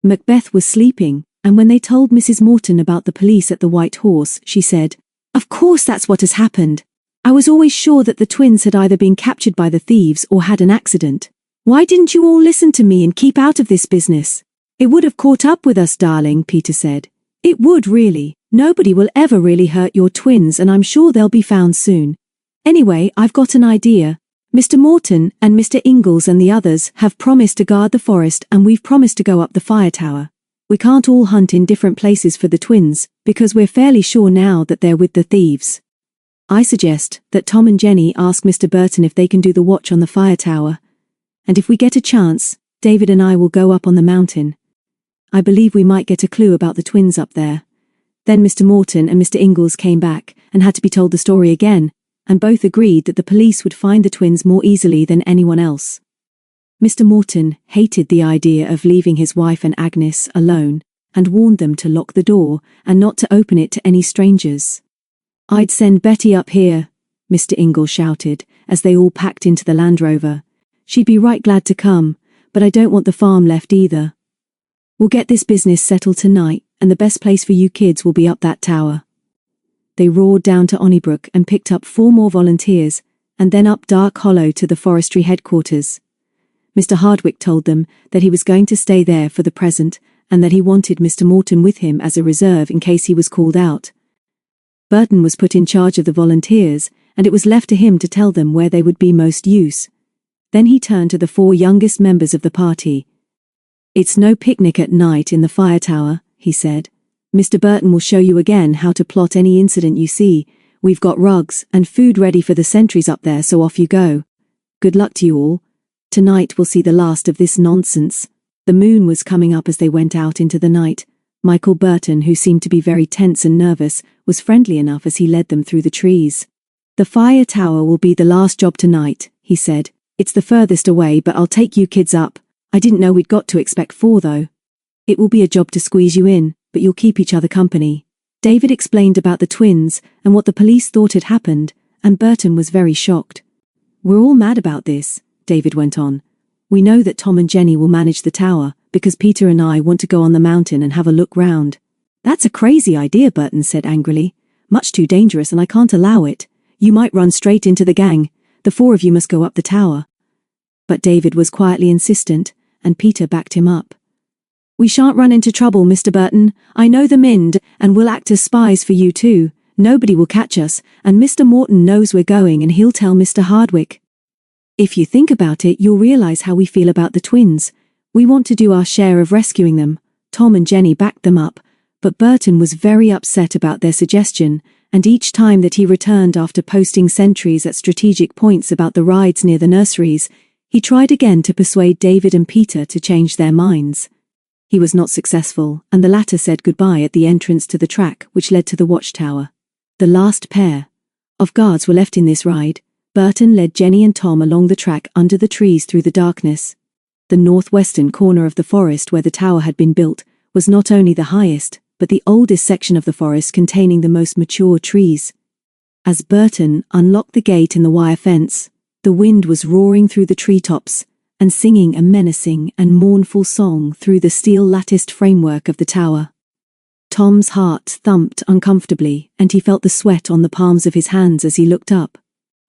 Macbeth was sleeping, and when they told Mrs. Morton about the police at the White Horse, she said, "Of course that's what has happened. I was always sure that the twins had either been captured by the thieves or had an accident. Why didn't you all listen to me and keep out of this business?" "It would have caught up with us, darling," Peter said. "It would really. Nobody will ever really hurt your twins, and I'm sure they'll be found soon. Anyway, I've got an idea. Mr. Morton and Mr. Ingalls and the others have promised to guard the forest, and we've promised to go up the fire tower. We can't all hunt in different places for the twins, because we're fairly sure now that they're with the thieves. I suggest that Tom and Jenny ask Mr. Burton if they can do the watch on the fire tower. And if we get a chance, David and I will go up on the mountain. I believe we might get a clue about the twins up there." Then Mr. Morton and Mr. Ingalls came back and had to be told the story again, and both agreed that the police would find the twins more easily than anyone else. Mr. Morton hated the idea of leaving his wife and Agnes alone, and warned them to lock the door and not to open it to any strangers. "I'd send Betty up here," Mr. Ingalls shouted, as they all packed into the Land Rover. "She'd be right glad to come, but I don't want the farm left either. We'll get this business settled tonight, and the best place for you kids will be up that tower." They roared down to Onnybrook and picked up 4 more volunteers, and then up Dark Hollow to the forestry headquarters. Mr. Hardwick told them that he was going to stay there for the present, and that he wanted Mr. Morton with him as a reserve in case he was called out. Burton was put in charge of the volunteers, and it was left to him to tell them where they would be most use. Then he turned to the 4 youngest members of the party. "It's no picnic at night in the fire tower," he said. "Mr. Burton will show you again how to plot any incident you see. We've got rugs and food ready for the sentries up there, so off you go. Good luck to you all. Tonight we'll see the last of this nonsense." The moon was coming up as they went out into the night. Michael Burton, who seemed to be very tense and nervous, was friendly enough as he led them through the trees. "The fire tower will be the last job tonight," he said. "It's the furthest away, but I'll take you kids up. I didn't know we'd got to expect 4 though. It will be a job to squeeze you in, but you'll keep each other company." David explained about the twins and what the police thought had happened, and Burton was very shocked. "We're all mad about this," David went on. "We know that Tom and Jenny will manage the tower, because Peter and I want to go on the mountain and have a look round." "That's a crazy idea," Burton said angrily. "Much too dangerous, and I can't allow it. You might run straight into the gang. The 4 of you must go up the tower." But David was quietly insistent, and Peter backed him up. "We shan't run into trouble, Mr. Burton. I know the Mynd, and we'll act as spies for you too. Nobody will catch us, and Mr. Morton knows we're going, and he'll tell Mr. Hardwick. If you think about it, you'll realize how we feel about the twins. We want to do our share of rescuing them." Tom and Jenny backed them up, but Burton was very upset about their suggestion, and each time that he returned after posting sentries at strategic points about the rides near the nurseries, he tried again to persuade David and Peter to change their minds. He was not successful, and the latter said goodbye at the entrance to the track which led to the watchtower. The last pair of guards were left in this ride. Burton led Jenny and Tom along the track under the trees through the darkness. The northwestern corner of the forest where the tower had been built was not only the highest, but the oldest section of the forest containing the most mature trees. As Burton unlocked the gate in the wire fence, the wind was roaring through the treetops and singing a menacing and mournful song through the steel-latticed framework of the tower. Tom's heart thumped uncomfortably, and he felt the sweat on the palms of his hands as he looked up.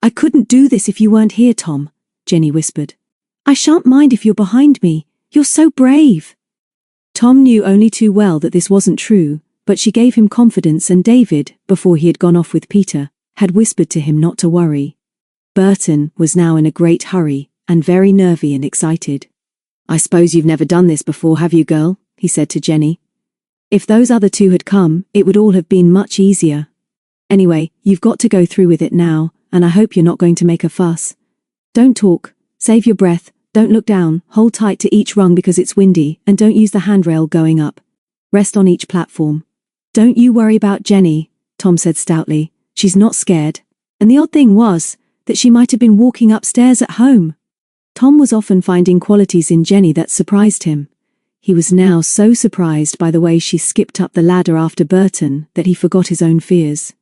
"I couldn't do this if you weren't here, Tom," Jenny whispered. "I shan't mind if you're behind me. You're so brave." Tom knew only too well that this wasn't true, but she gave him confidence, and David, before he had gone off with Peter, had whispered to him not to worry. Burton was now in a great hurry, and very nervy and excited. "I suppose you've never done this before, have you, girl?" he said to Jenny. "If those other 2 had come, it would all have been much easier. Anyway, you've got to go through with it now, and I hope you're not going to make a fuss. Don't talk, save your breath, don't look down, hold tight to each rung because it's windy, and don't use the handrail going up. Rest on each platform. Don't you worry about Jenny," Tom said stoutly. "She's not scared." And the odd thing was that she might have been walking upstairs at home. Tom was often finding qualities in Jenny that surprised him. He was now so surprised by the way she skipped up the ladder after Burton that he forgot his own fears.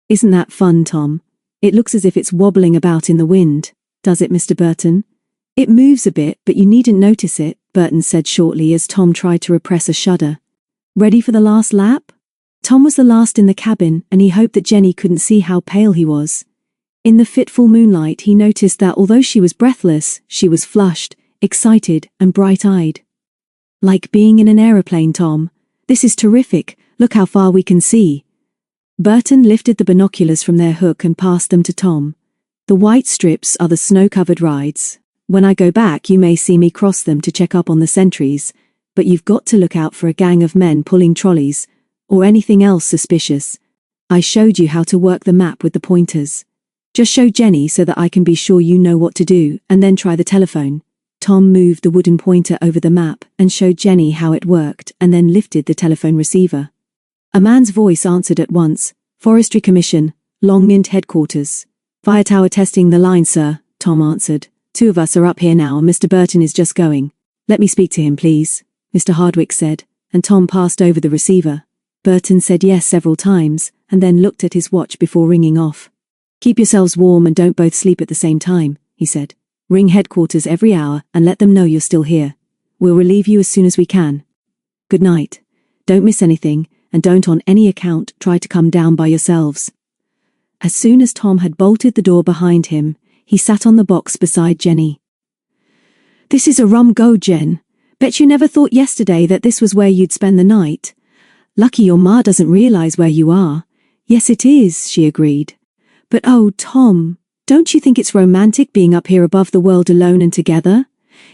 "Isn't that fun, Tom? It looks as if it's wobbling about in the wind, does it, Mr. Burton?" "It moves a bit, but you needn't notice it," Burton said shortly as Tom tried to repress a shudder. "Ready for the last lap?" Tom was the last in the cabin, and he hoped that Jenny couldn't see how pale he was. In the fitful moonlight, he noticed that although she was breathless, she was flushed, excited, and bright-eyed. "Like being in an aeroplane, Tom. This is terrific. Look how far we can see." Burton lifted the binoculars from their hook and passed them to Tom. "The white strips are the snow-covered rides. When I go back, you may see me cross them to check up on the sentries, but you've got to look out for a gang of men pulling trolleys, or anything else suspicious. I showed you how to work the map with the pointers. Just show Jenny so that I can be sure you know what to do, and then try the telephone." Tom moved the wooden pointer over the map and showed Jenny how it worked and then lifted the telephone receiver. A man's voice answered at once. "Forestry Commission, Long Mynd headquarters. Fire tower testing the line, sir," Tom answered. "Two of us are up here now and Mr. Burton is just going." "Let me speak to him, please," Mr. Hardwick said, and Tom passed over the receiver. Burton said yes several times and then looked at his watch before ringing off. "Keep yourselves warm and don't both sleep at the same time," he said. "Ring headquarters every hour and let them know you're still here. We'll relieve you as soon as we can. Good night. Don't miss anything, and don't on any account try to come down by yourselves." As soon as Tom had bolted the door behind him, he sat on the box beside Jenny. "This is a rum go, Jen. Bet you never thought yesterday that this was where you'd spend the night. Lucky your ma doesn't realize where you are." "Yes, it is," she agreed. "But oh, Tom, don't you think it's romantic being up here above the world alone and together?"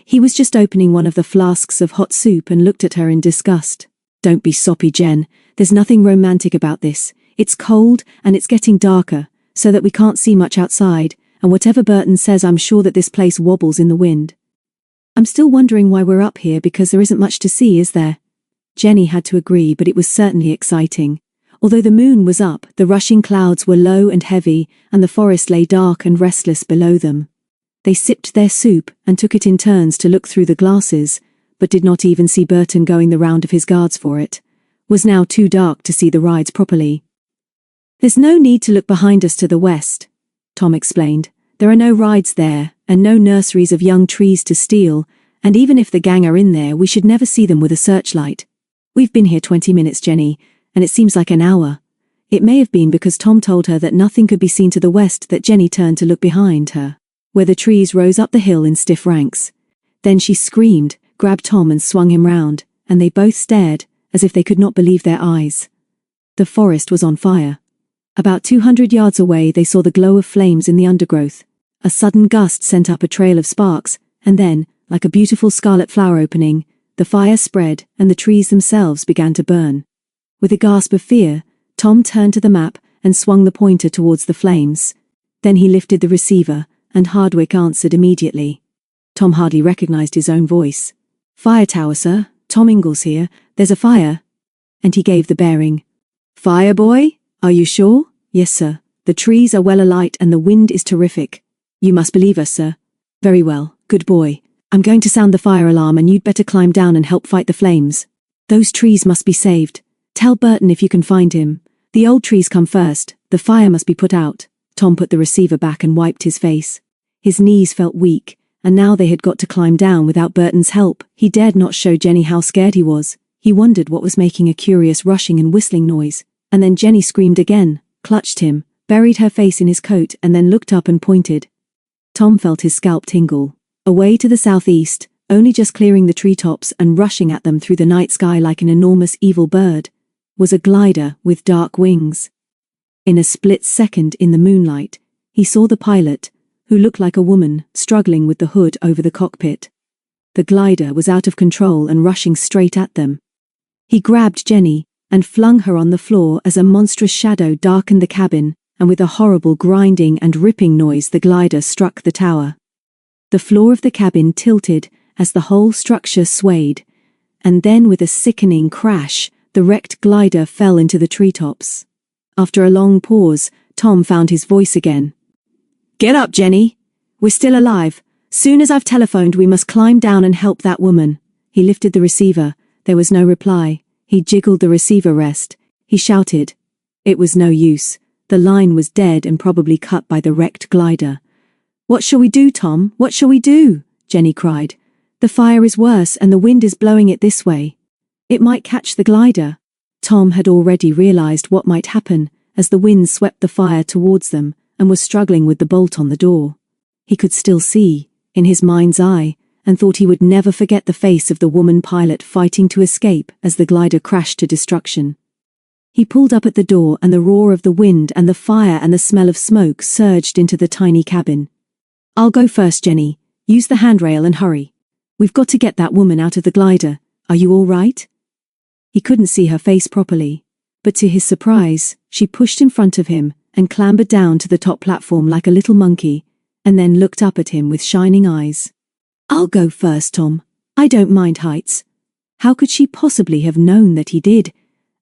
He was just opening one of the flasks of hot soup and looked at her in disgust. "Don't be soppy, Jen. There's nothing romantic about this. It's cold and it's getting darker, so that we can't see much outside, and whatever Burton says, I'm sure that this place wobbles in the wind. I'm still wondering why we're up here because there isn't much to see, is there?" Jenny had to agree, but it was certainly exciting. Although the moon was up, the rushing clouds were low and heavy, and the forest lay dark and restless below them. They sipped their soup and took it in turns to look through the glasses, but did not even see Burton going the round of his guards for it. Was now too dark to see the rides properly. "There's no need to look behind us to the west," Tom explained. "There are no rides there, and no nurseries of young trees to steal, and even if the gang are in there, we should never see them with a searchlight. We've been here 20 minutes, Jenny, and it seems like an hour." It may have been because Tom told her that nothing could be seen to the west that Jenny turned to look behind her, where the trees rose up the hill in stiff ranks. Then she screamed, grabbed Tom and swung him round, and they both stared, as if they could not believe their eyes. The forest was on fire. About 200 yards away they saw the glow of flames in the undergrowth. A sudden gust sent up a trail of sparks, and then, like a beautiful scarlet flower opening, the fire spread and the trees themselves began to burn. With a gasp of fear, Tom turned to the map and swung the pointer towards the flames. Then he lifted the receiver, and Hardwick answered immediately. Tom hardly recognized his own voice. "Fire tower, sir. Tom Ingalls here. There's a fire." And he gave the bearing. "Fire, boy? Are you sure?" "Yes, sir. The trees are well alight and the wind is terrific." "You must believe us, sir." "Very well. Good boy. I'm going to sound the fire alarm and you'd better climb down and help fight the flames. Those trees must be saved. Tell Burton if you can find him. The old trees come first. The fire must be put out." Tom put the receiver back and wiped his face. His knees felt weak, and now they had got to climb down without Burton's help. He dared not show Jenny how scared he was. He wondered what was making a curious rushing and whistling noise, and then Jenny screamed again, clutched him, buried her face in his coat and then looked up and pointed. Tom felt his scalp tingle. Away to the southeast, only just clearing the treetops and rushing at them through the night sky like an enormous evil bird, was a glider with dark wings. In a split second in the moonlight, he saw the pilot, who looked like a woman, struggling with the hood over the cockpit. The glider was out of control and rushing straight at them. He grabbed Jenny and flung her on the floor as a monstrous shadow darkened the cabin, and with a horrible grinding and ripping noise the glider struck the tower. The floor of the cabin tilted as the whole structure swayed, and then with a sickening crash, the wrecked glider fell into the treetops. After a long pause, Tom found his voice again. "Get up, Jenny. We're still alive. Soon as I've telephoned, we must climb down and help that woman." He lifted the receiver. There was no reply. He jiggled the receiver rest. He shouted. It was no use. The line was dead and probably cut by the wrecked glider. What shall we do, Tom? What shall we do? Jenny cried. The fire is worse and the wind is blowing it this way. It might catch the glider. Tom had already realized what might happen as the wind swept the fire towards them and was struggling with the bolt on the door. He could still see, in his mind's eye, and thought he would never forget the face of the woman pilot fighting to escape as the glider crashed to destruction. He pulled up at the door and the roar of the wind and the fire and the smell of smoke surged into the tiny cabin. I'll go first, Jenny. Use the handrail and hurry. We've got to get that woman out of the glider. Are you all right? He couldn't see her face properly, but to his surprise, she pushed in front of him and clambered down to the top platform like a little monkey, and then looked up at him with shining eyes. I'll go first, Tom. I don't mind heights. How could she possibly have known that he did?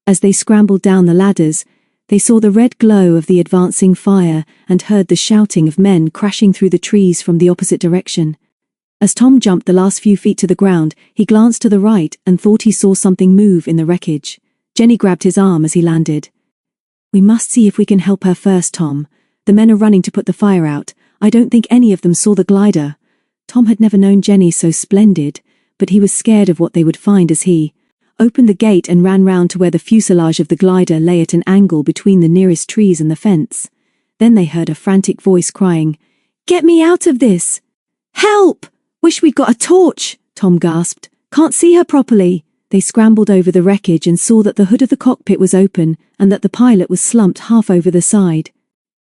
As they scrambled down the ladders, they saw the red glow of the advancing fire and heard the shouting of men crashing through the trees from the opposite direction. As Tom jumped the last few feet to the ground, he glanced to the right and thought he saw something move in the wreckage. Jenny grabbed his arm as he landed. We must see if we can help her first, Tom. The men are running to put the fire out. I don't think any of them saw the glider. Tom had never known Jenny so splendid, but he was scared of what they would find as he opened the gate and ran round to where the fuselage of the glider lay at an angle between the nearest trees and the fence. Then they heard a frantic voice crying, "Get me out of this! Help! Wish we'd got a torch!" Tom gasped. "Can't see her properly." They scrambled over the wreckage and saw that the hood of the cockpit was open and that the pilot was slumped half over the side.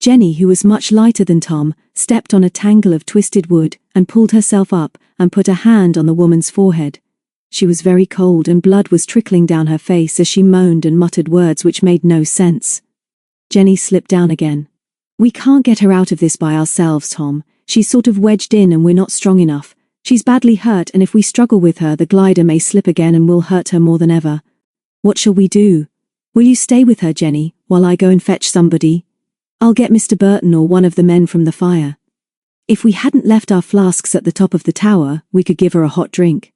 Jenny, who was much lighter than Tom, stepped on a tangle of twisted wood and pulled herself up and put a hand on the woman's forehead. She was very cold and blood was trickling down her face as she moaned and muttered words which made no sense. Jenny slipped down again. "We can't get her out of this by ourselves, Tom. She's sort of wedged in and we're not strong enough. She's badly hurt and if we struggle with her the glider may slip again and we'll hurt her more than ever. What shall we do? Will you stay with her, Jenny, while I go and fetch somebody? I'll get Mr. Burton or one of the men from the fire. If we hadn't left our flasks at the top of the tower, we could give her a hot drink."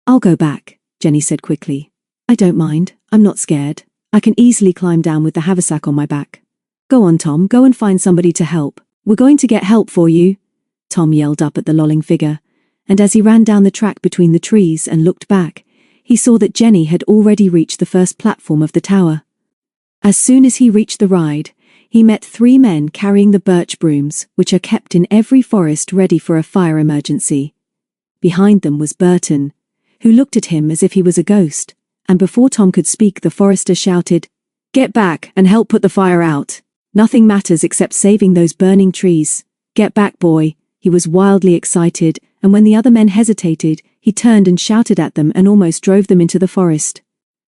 "I'll go back," Jenny said quickly. "I don't mind. I'm not scared. I can easily climb down with the haversack on my back." "Go on, Tom. Go and find somebody to help. We're going to get help for you," Tom yelled up at the lolling figure, and as he ran down the track between the trees and looked back, he saw that Jenny had already reached the first platform of the tower. As soon as he reached the ride, he met 3 men carrying the birch brooms, which are kept in every forest ready for a fire emergency. Behind them was Burton, who looked at him as if he was a ghost, and before Tom could speak the forester shouted, "Get back and help put the fire out. Nothing matters except saving those burning trees. Get back, boy." He was wildly excited, and when the other men hesitated, he turned and shouted at them and almost drove them into the forest.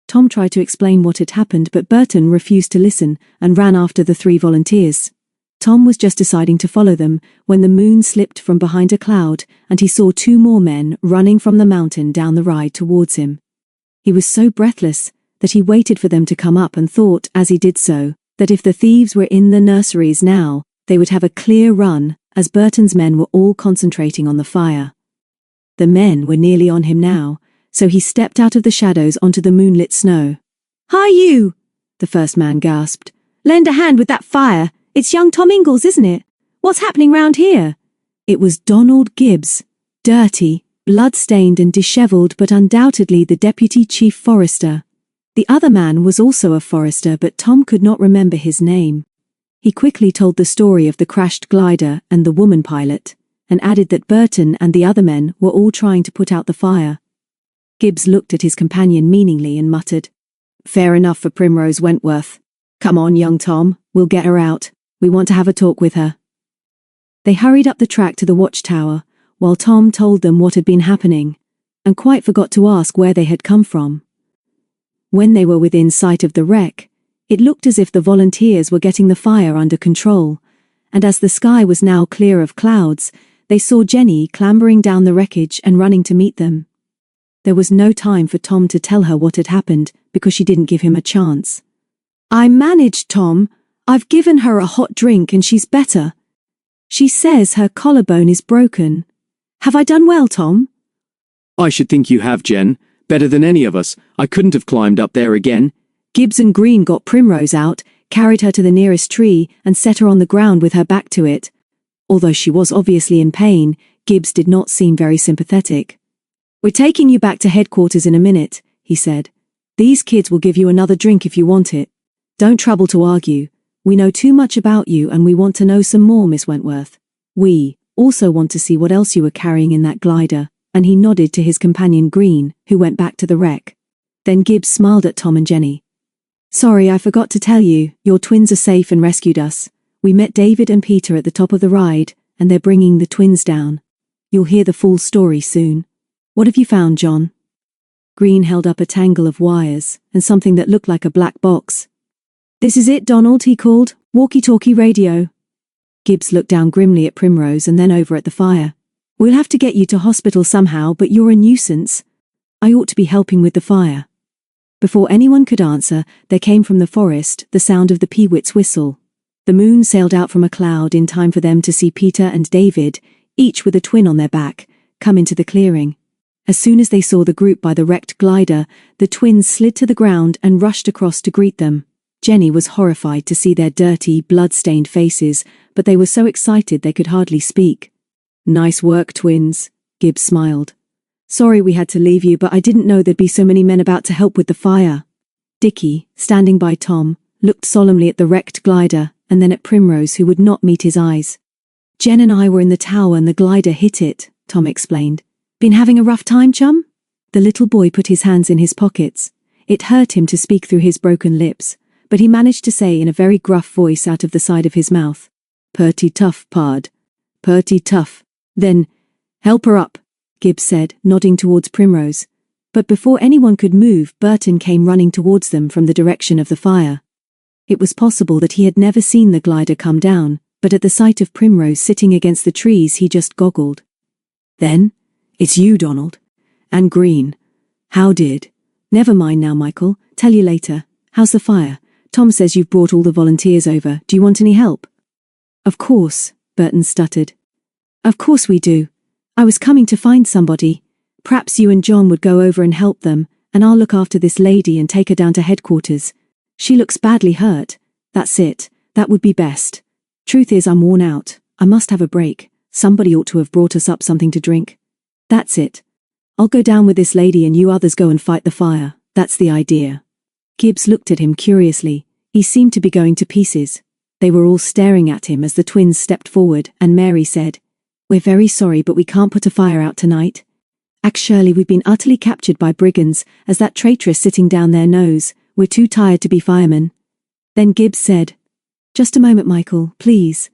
Tom tried to explain what had happened, but Burton refused to listen and ran after the 3 volunteers. Tom was just deciding to follow them when the moon slipped from behind a cloud and he saw 2 more men running from the mountain down the ride towards him. He was so breathless that he waited for them to come up and thought, as he did so, that if the thieves were in the nurseries now, they would have a clear run, as Burton's men were all concentrating on the fire. The men were nearly on him now, so he stepped out of the shadows onto the moonlit snow. "Hi, you!" the first man gasped. "Lend a hand with that fire. It's young Tom Ingalls, isn't it? What's happening round here?" It was Donald Gibbs, dirty, blood-stained and dishevelled, but undoubtedly the deputy chief forester. The other man was also a forester, but Tom could not remember his name. He quickly told the story of the crashed glider and the woman pilot, and added that Burton and the other men were all trying to put out the fire. Gibbs looked at his companion meaningly and muttered, "Fair enough for Primrose Wentworth. Come on, young Tom, we'll get her out. We want to have a talk with her." They hurried up the track to the watchtower, while Tom told them what had been happening, and quite forgot to ask where they had come from. When they were within sight of the wreck, it looked as if the volunteers were getting the fire under control, and as the sky was now clear of clouds, they saw Jenny clambering down the wreckage and running to meet them. There was no time for Tom to tell her what had happened, because she didn't give him a chance. "I managed, Tom. I've given her a hot drink and she's better. She says her collarbone is broken. Have I done well, Tom?" I should think you have, Jen. Better than any of us. I couldn't have climbed up there again. Gibbs and Green got Primrose out, carried her to the nearest tree, and set her on the ground with her back to it. Although she was obviously in pain, Gibbs did not seem very sympathetic. "We're taking you back to headquarters in a minute," he said. "These kids will give you another drink if you want it. Don't trouble to argue. We know too much about you and we want to know some more, Miss Wentworth. We also want to see what else you were carrying in that glider," and he nodded to his companion Green, who went back to the wreck. Then Gibbs smiled at Tom and Jenny. "Sorry, I forgot to tell you, your twins are safe and rescued us. We met David and Peter at the top of the ride, and they're bringing the twins down. You'll hear the full story soon. What have you found, John?" Green held up a tangle of wires and something that looked like a black box. "This is it, Donald," he called. "Walkie-talkie radio." Gibbs looked down grimly at Primrose and then over at the fire. "We'll have to get you to hospital somehow, but you're a nuisance. I ought to be helping with the fire." Before anyone could answer, there came from the forest the sound of the peewit's whistle. The moon sailed out from a cloud in time for them to see Peter and David, each with a twin on their back, come into the clearing. As soon as they saw the group by the wrecked glider, the twins slid to the ground and rushed across to greet them. Jenny was horrified to see their dirty, blood-stained faces, but they were so excited they could hardly speak. "Nice work, twins," Gibbs smiled. "Sorry we had to leave you, but I didn't know there'd be so many men about to help with the fire." Dickie, standing by Tom, looked solemnly at the wrecked glider and then at Primrose, who would not meet his eyes. "Jen and I were in the tower and the glider hit it," Tom explained. "Been having a rough time, chum?" The little boy put his hands in his pockets. It hurt him to speak through his broken lips, but he managed to say in a very gruff voice out of the side of his mouth, "Purty tough, pard. Purty tough." "Then, help her up," Gibbs said, nodding towards Primrose. But before anyone could move, Burton came running towards them from the direction of the fire. It was possible that he had never seen the glider come down, but at the sight of Primrose sitting against the trees he just goggled. "Then, it's you, Donald. And Green. How did? Never mind now, Michael. Tell you later. How's the fire? Tom says you've brought all the volunteers over. Do you want any help?" "Of course," Burton stuttered. "Of course we do. I was coming to find somebody. Perhaps you and John would go over and help them, and I'll look after this lady and take her down to headquarters. She looks badly hurt. That's it. That would be best. Truth is, I'm worn out. I must have a break. Somebody ought to have brought us up something to drink. That's it. I'll go down with this lady and you others go and fight the fire. That's the idea." Gibbs looked at him curiously. He seemed to be going to pieces. They were all staring at him as the twins stepped forward, and Mary said, "We're very sorry, but we can't put a fire out tonight. Actually, we've been utterly captured by brigands, as that traitress sitting down there knows. We're too tired to be firemen." Then Gibbs said, "Just a moment, Michael, please.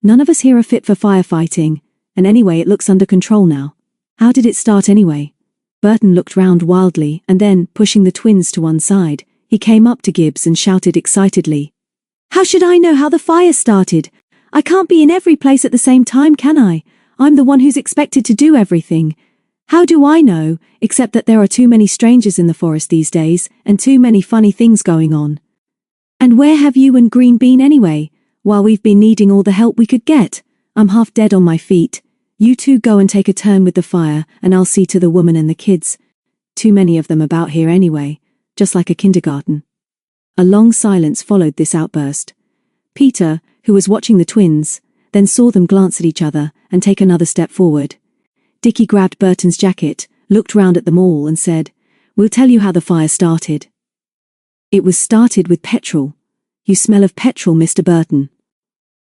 None of us here are fit for firefighting, and anyway it looks under control now. How did it start anyway?" Burton looked round wildly, and then, pushing the twins to one side, he came up to Gibbs and shouted excitedly, "How should I know how the fire started? I can't be in every place at the same time, can I? I'm the one who's expected to do everything. How do I know, except that there are too many strangers in the forest these days, and too many funny things going on? And where have you and Green been anyway, while we've been needing all the help we could get? I'm half dead on my feet. You two go and take a turn with the fire, and I'll see to the woman and the kids. Too many of them about here anyway, just like a kindergarten." A long silence followed this outburst. Peter, who was watching the twins, then saw them glance at each other and take another step forward. Dickie grabbed Burton's jacket, looked round at them all and said, "We'll tell you how the fire started. It was started with petrol. You smell of petrol, Mr. Burton."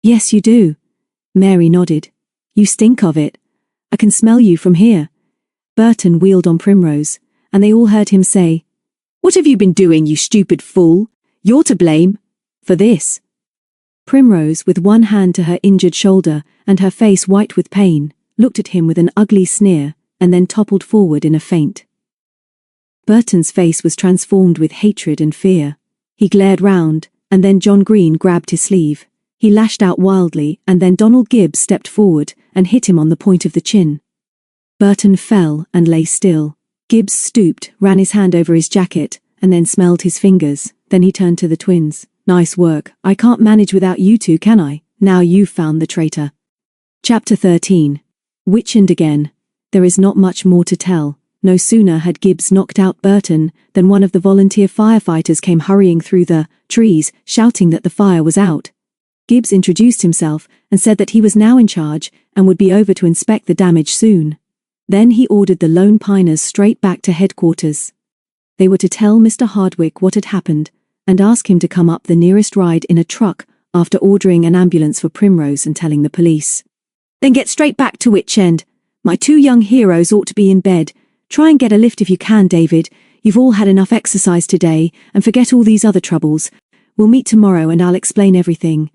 "Yes, you do." Mary nodded. "You stink of it. I can smell you from here." Burton wheeled on Primrose, and they all heard him say, "What have you been doing, you stupid fool? You're to blame for this." Primrose, with one hand to her injured shoulder and her face white with pain, looked at him with an ugly sneer, and then toppled forward in a faint. Burton's face was transformed with hatred and fear. He glared round, and then John Green grabbed his sleeve. He lashed out wildly, and then Donald Gibbs stepped forward and hit him on the point of the chin. Burton fell and lay still. Gibbs stooped, ran his hand over his jacket, and then smelled his fingers. Then he turned to the twins. "Nice work. I can't manage without you two, can I? Now you've found the traitor." Chapter 13. Witchend again. There is not much more to tell. No sooner had Gibbs knocked out Burton than one of the volunteer firefighters came hurrying through the trees, shouting that the fire was out. Gibbs introduced himself and said that he was now in charge and would be over to inspect the damage soon. Then he ordered the Lone Piners straight back to headquarters. They were to tell Mr. Hardwick what had happened and ask him to come up the nearest ride in a truck after ordering an ambulance for Primrose and telling the police. Then get straight back to Witchend. My two young heroes ought to be in bed. Try and get a lift if you can, David. You've all had enough exercise today, and forget all these other troubles. We'll meet tomorrow and I'll explain everything.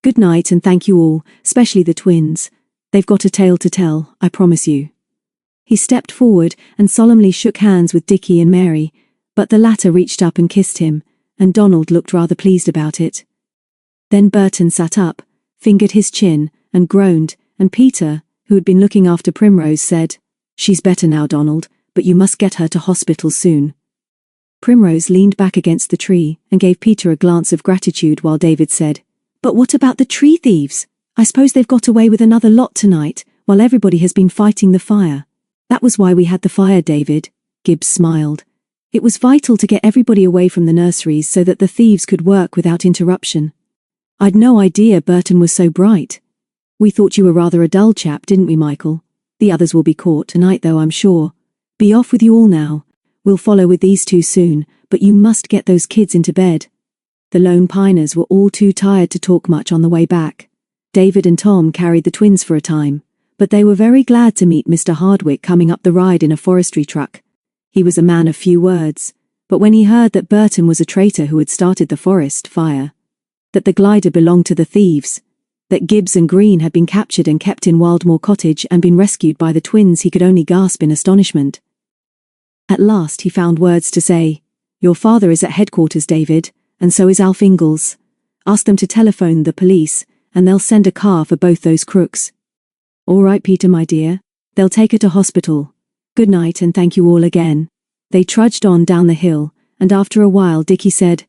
Good night and thank you all, especially the twins. They've got a tale to tell, I promise you. He stepped forward and solemnly shook hands with Dickie and Mary, but the latter reached up and kissed him, and Donald looked rather pleased about it. Then Burton sat up, fingered his chin, and groaned, and Peter, who had been looking after Primrose, said, "She's better now, Donald, but you must get her to hospital soon." Primrose leaned back against the tree and gave Peter a glance of gratitude while David said, "But what about the tree thieves? I suppose they've got away with another lot tonight, while everybody has been fighting the fire." "That was why we had the fire, David," Gibbs smiled. "It was vital to get everybody away from the nurseries so that the thieves could work without interruption. I'd no idea Burton was so bright. We thought you were rather a dull chap, didn't we, Michael? The others will be caught tonight though, I'm sure. Be off with you all now. We'll follow with these two soon, but you must get those kids into bed." The Lone Piners were all too tired to talk much on the way back. David and Tom carried the twins for a time, but they were very glad to meet Mr. Hardwick coming up the ride in a forestry truck. He was a man of few words, but when he heard that Burton was a traitor who had started the forest fire, that the glider belonged to the thieves, that Gibbs and Green had been captured and kept in Wildmoor Cottage and been rescued by the twins, he could only gasp in astonishment. At last he found words to say, "Your father is at headquarters, David, and so is Alf Ingalls. Ask them to telephone the police, and they'll send a car for both those crooks." "All right, Peter, my dear. They'll take her to hospital. Good night and thank you all again." They trudged on down the hill, and after a while Dickie said,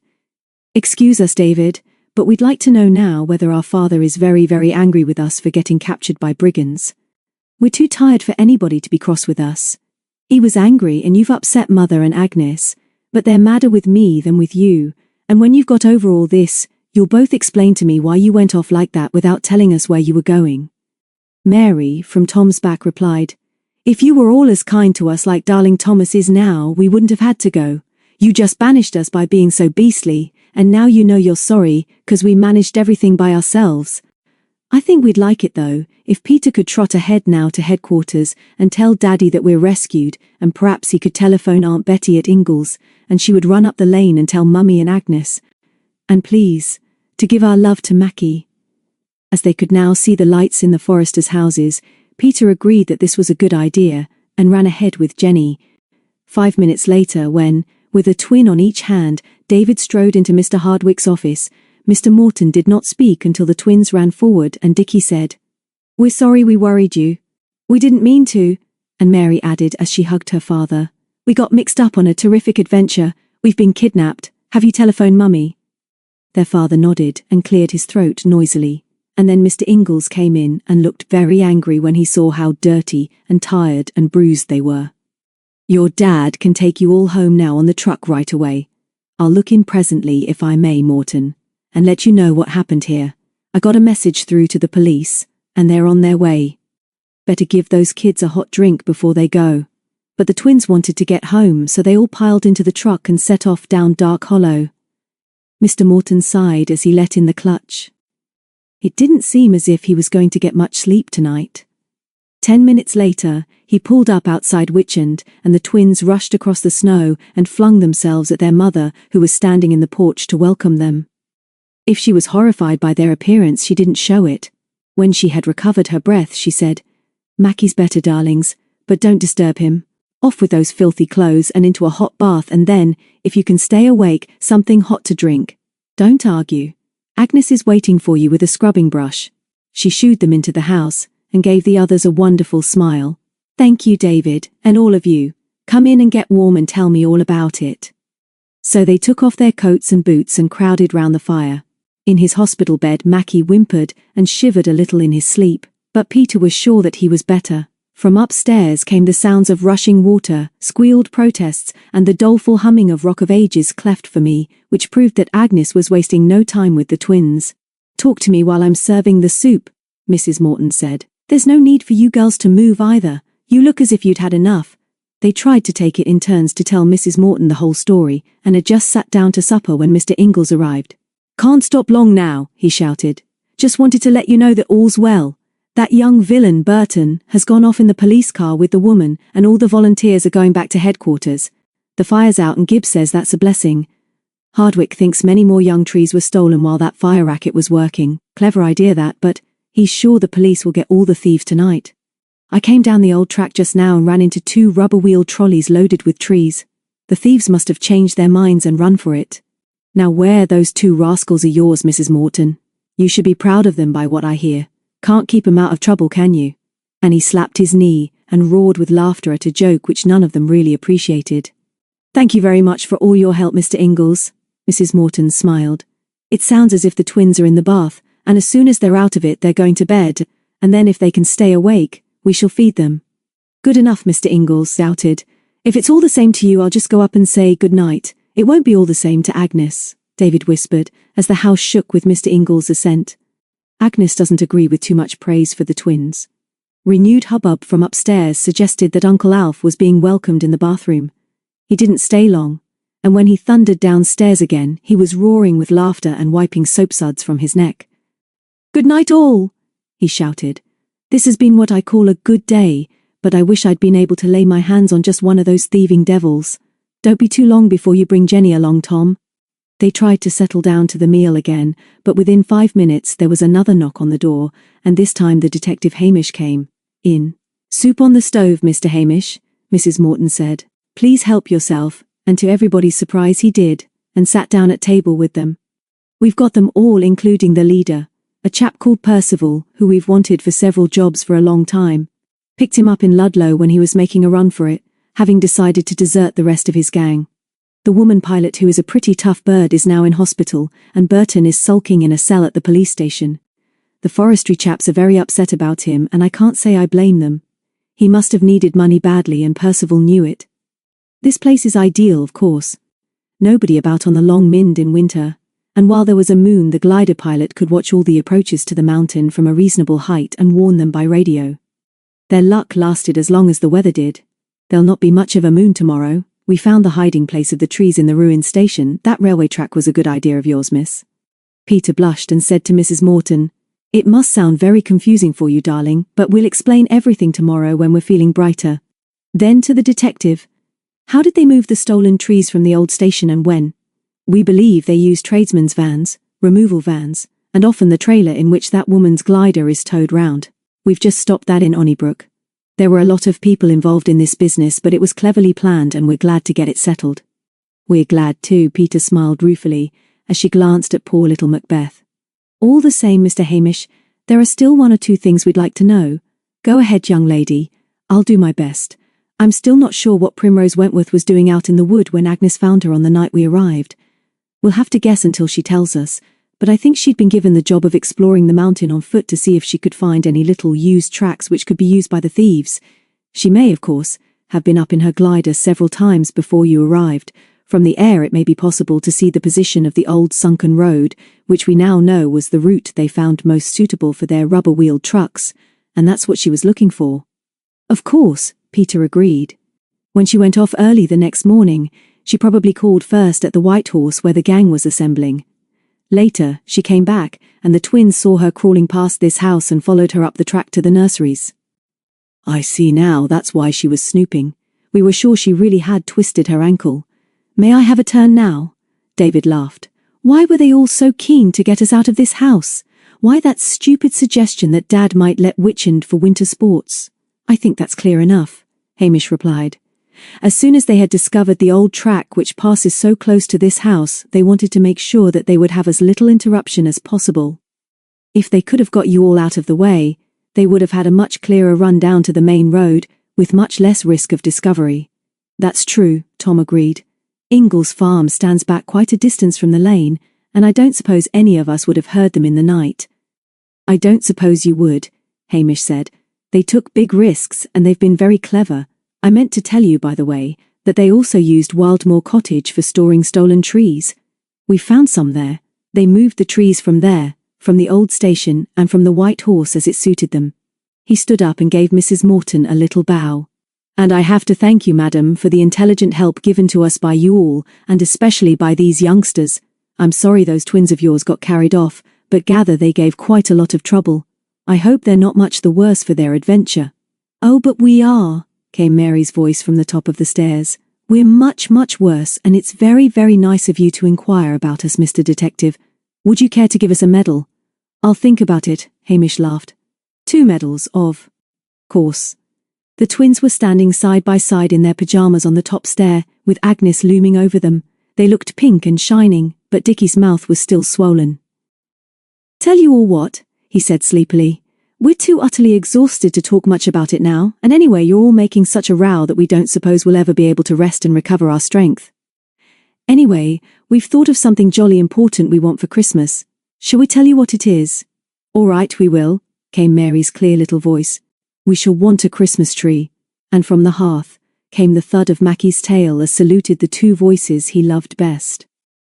"Excuse us, David, but we'd like to know now whether our father is very, very angry with us for getting captured by brigands. We're too tired for anybody to be cross with us. He was angry and you've upset Mother and Agnes, but they're madder with me than with you, and when you've got over all this, you'll both explain to me why you went off like that without telling us where you were going." Mary, from Tom's back, replied, "If you were all as kind to us like darling Thomas is now, we wouldn't have had to go. You just banished us by being so beastly, and now you know you're sorry, 'cause we managed everything by ourselves. I think we'd like it though, if Peter could trot ahead now to headquarters and tell Daddy that we're rescued, and perhaps he could telephone Aunt Betty at Ingalls, and she would run up the lane and tell Mummy and Agnes. And please, to give our love to Mackie." As they could now see the lights in the foresters' houses, Peter agreed that this was a good idea, and ran ahead with Jenny. 5 minutes later, when, with a twin on each hand, David strode into Mr. Hardwick's office, Mr. Morton did not speak until the twins ran forward and Dickie said, "We're sorry we worried you. We didn't mean to," and Mary added as she hugged her father, "We got mixed up on a terrific adventure. We've been kidnapped. Have you telephoned Mummy?" Their father nodded and cleared his throat noisily, and then Mr. Ingalls came in and looked very angry when he saw how dirty and tired and bruised they were. "Your dad can take you all home now on the truck right away. I'll look in presently if I may, Morton, and let you know what happened here. I got a message through to the police, and they're on their way. Better give those kids a hot drink before they go." But the twins wanted to get home, so they all piled into the truck and set off down Dark Hollow. Mr. Morton sighed as he let in the clutch. It didn't seem as if he was going to get much sleep tonight. 10 minutes later, he pulled up outside Witchend, and the twins rushed across the snow and flung themselves at their mother, who was standing in the porch to welcome them. If she was horrified by their appearance, she didn't show it. When she had recovered her breath, she said, "Mackie's better, darlings, but don't disturb him. Off with those filthy clothes and into a hot bath, and then, if you can stay awake, something hot to drink. Don't argue. Agnes is waiting for you with a scrubbing brush." She shooed them into the house and gave the others a wonderful smile. "Thank you, David, and all of you. Come in and get warm and tell me all about it." So they took off their coats and boots and crowded round the fire. In his hospital bed, Mackie whimpered and shivered a little in his sleep, but Peter was sure that he was better. From upstairs came the sounds of rushing water, squealed protests, and the doleful humming of Rock of Ages cleft for me, which proved that Agnes was wasting no time with the twins. "Talk to me while I'm serving the soup," Mrs. Morton said. "There's no need for you girls to move either. You look as if you'd had enough." They tried to take it in turns to tell Mrs. Morton the whole story, and had just sat down to supper when Mr. Ingalls arrived. "Can't stop long now," he shouted. "Just wanted to let you know that all's well. That young villain, Burton, has gone off in the police car with the woman, and all the volunteers are going back to headquarters. The fire's out and Gibbs says that's a blessing. Hardwick thinks many more young trees were stolen while that fire racket was working. Clever idea that, but he's sure the police will get all the thieves tonight. I came down the old track just now and ran into 2 rubber-wheeled trolleys loaded with trees. The thieves must have changed their minds and run for it. Now where those 2 rascals are yours, Mrs. Morton. You should be proud of them by what I hear. Can't keep 'em out of trouble, can you?" And he slapped his knee and roared with laughter at a joke which none of them really appreciated. "Thank you very much for all your help, Mr. Ingalls," Mrs. Morton smiled. "It sounds as if the twins are in the bath, and as soon as they're out of it they're going to bed, and then if they can stay awake, we shall feed them." "Good enough," Mr. Ingalls shouted. "If it's all the same to you, I'll just go up and say good night." "It won't be all the same to Agnes," David whispered, as the house shook with Mr. Ingalls' assent. Agnes doesn't agree with too much praise for the twins. Renewed hubbub from upstairs suggested that Uncle Alf was being welcomed in the bathroom. He didn't stay long, and when he thundered downstairs again, he was roaring with laughter and wiping soapsuds from his neck. "Good night all," he shouted. "This has been what I call a good day, but I wish I'd been able to lay my hands on just one of those thieving devils. Don't be too long before you bring Jenny along, Tom." They tried to settle down to the meal again, but within 5 minutes there was another knock on the door, and this time the detective Hamish came in. "Soup on the stove, Mr. Hamish," Mrs. Morton said. "Please help yourself," and to everybody's surprise he did, and sat down at table with them. "We've got them all, including the leader, a chap called Percival, who we've wanted for several jobs for a long time. Picked him up in Ludlow when he was making a run for it, having decided to desert the rest of his gang. The woman pilot, who is a pretty tough bird, is now in hospital, and Burton is sulking in a cell at the police station. The forestry chaps are very upset about him, and I can't say I blame them. He must have needed money badly, and Percival knew it. This place is ideal, of course. Nobody about on the Long Mynd in winter, and while there was a moon, the glider pilot could watch all the approaches to the mountain from a reasonable height and warn them by radio. Their luck lasted as long as the weather did. There'll not be much of a moon tomorrow. We found the hiding place of the trees in the ruined station. That railway track was a good idea of yours, miss." Peter blushed and said to Mrs. Morton, "It must sound very confusing for you, darling, but we'll explain everything tomorrow when we're feeling brighter." Then to the detective, "How did they move the stolen trees from the old station and when?" "We believe they used tradesmen's vans, removal vans, and often the trailer in which that woman's glider is towed round. We've just stopped that in Onnybrook. There were a lot of people involved in this business, but it was cleverly planned and we're glad to get it settled." "We're glad too," Peter smiled ruefully, as she glanced at poor little Macbeth. "All the same, Mr. Hamish, there are still 1 or 2 things we'd like to know. Go ahead, young lady. I'll do my best. I'm still not sure what Primrose Wentworth was doing out in the wood when Agnes found her on the night we arrived. We'll have to guess until she tells us, but I think she'd been given the job of exploring the mountain on foot to see if she could find any little used tracks which could be used by the thieves. She may, of course, have been up in her glider several times before you arrived. From the air it may be possible to see the position of the old sunken road, which we now know was the route they found most suitable for their rubber-wheeled trucks, and that's what she was looking for." "Of course," Peter agreed. "When she went off early the next morning, she probably called first at the White Horse where the gang was assembling. Later, she came back, and the twins saw her crawling past this house and followed her up the track to the nurseries." "I see now, that's why she was snooping. We were sure she really had twisted her ankle. May I have a turn now?" David laughed. "Why were they all so keen to get us out of this house? Why that stupid suggestion that Dad might let Witchend for winter sports?" "I think that's clear enough," Hamish replied. "As soon as they had discovered the old track which passes so close to this house, they wanted to make sure that they would have as little interruption as possible. If they could have got you all out of the way, they would have had a much clearer run down to the main road, with much less risk of discovery." "That's true," Tom agreed. "Ingalls Farm stands back quite a distance from the lane, and I don't suppose any of us would have heard them in the night." "I don't suppose you would," Hamish said. They took big risks and they've been very clever. I meant to tell you, by the way, that they also used Wildmoor Cottage for storing stolen trees. We found some there. They moved the trees from there, from the old station and from the White Horse as it suited them. He stood up and gave Mrs. Morton a little bow. And I have to thank you, madam, for the intelligent help given to us by you all, and especially by these youngsters. I'm sorry those twins of yours got carried off, but gather they gave quite a lot of trouble. I hope they're not much the worse for their adventure. Oh, but we are, came Mary's voice from the top of the stairs. We're much, much worse, and it's very, very nice of you to inquire about us, Mr. Detective. Would you care to give us a medal? I'll think about it, Hamish laughed. 2 medals, of course. The twins were standing side by side in their pyjamas on the top stair, with Agnes looming over them. They looked pink and shining, but Dickie's mouth was still swollen. Tell you all what, he said sleepily. We're too utterly exhausted to talk much about it now, and anyway you're all making such a row that we don't suppose we'll ever be able to rest and recover our strength. Anyway, we've thought of something jolly important we want for Christmas. Shall we tell you what it is? All right, we will, came Mary's clear little voice. We shall want a Christmas tree. And from the hearth came the thud of Mackie's tail as saluted the 2 voices he loved best.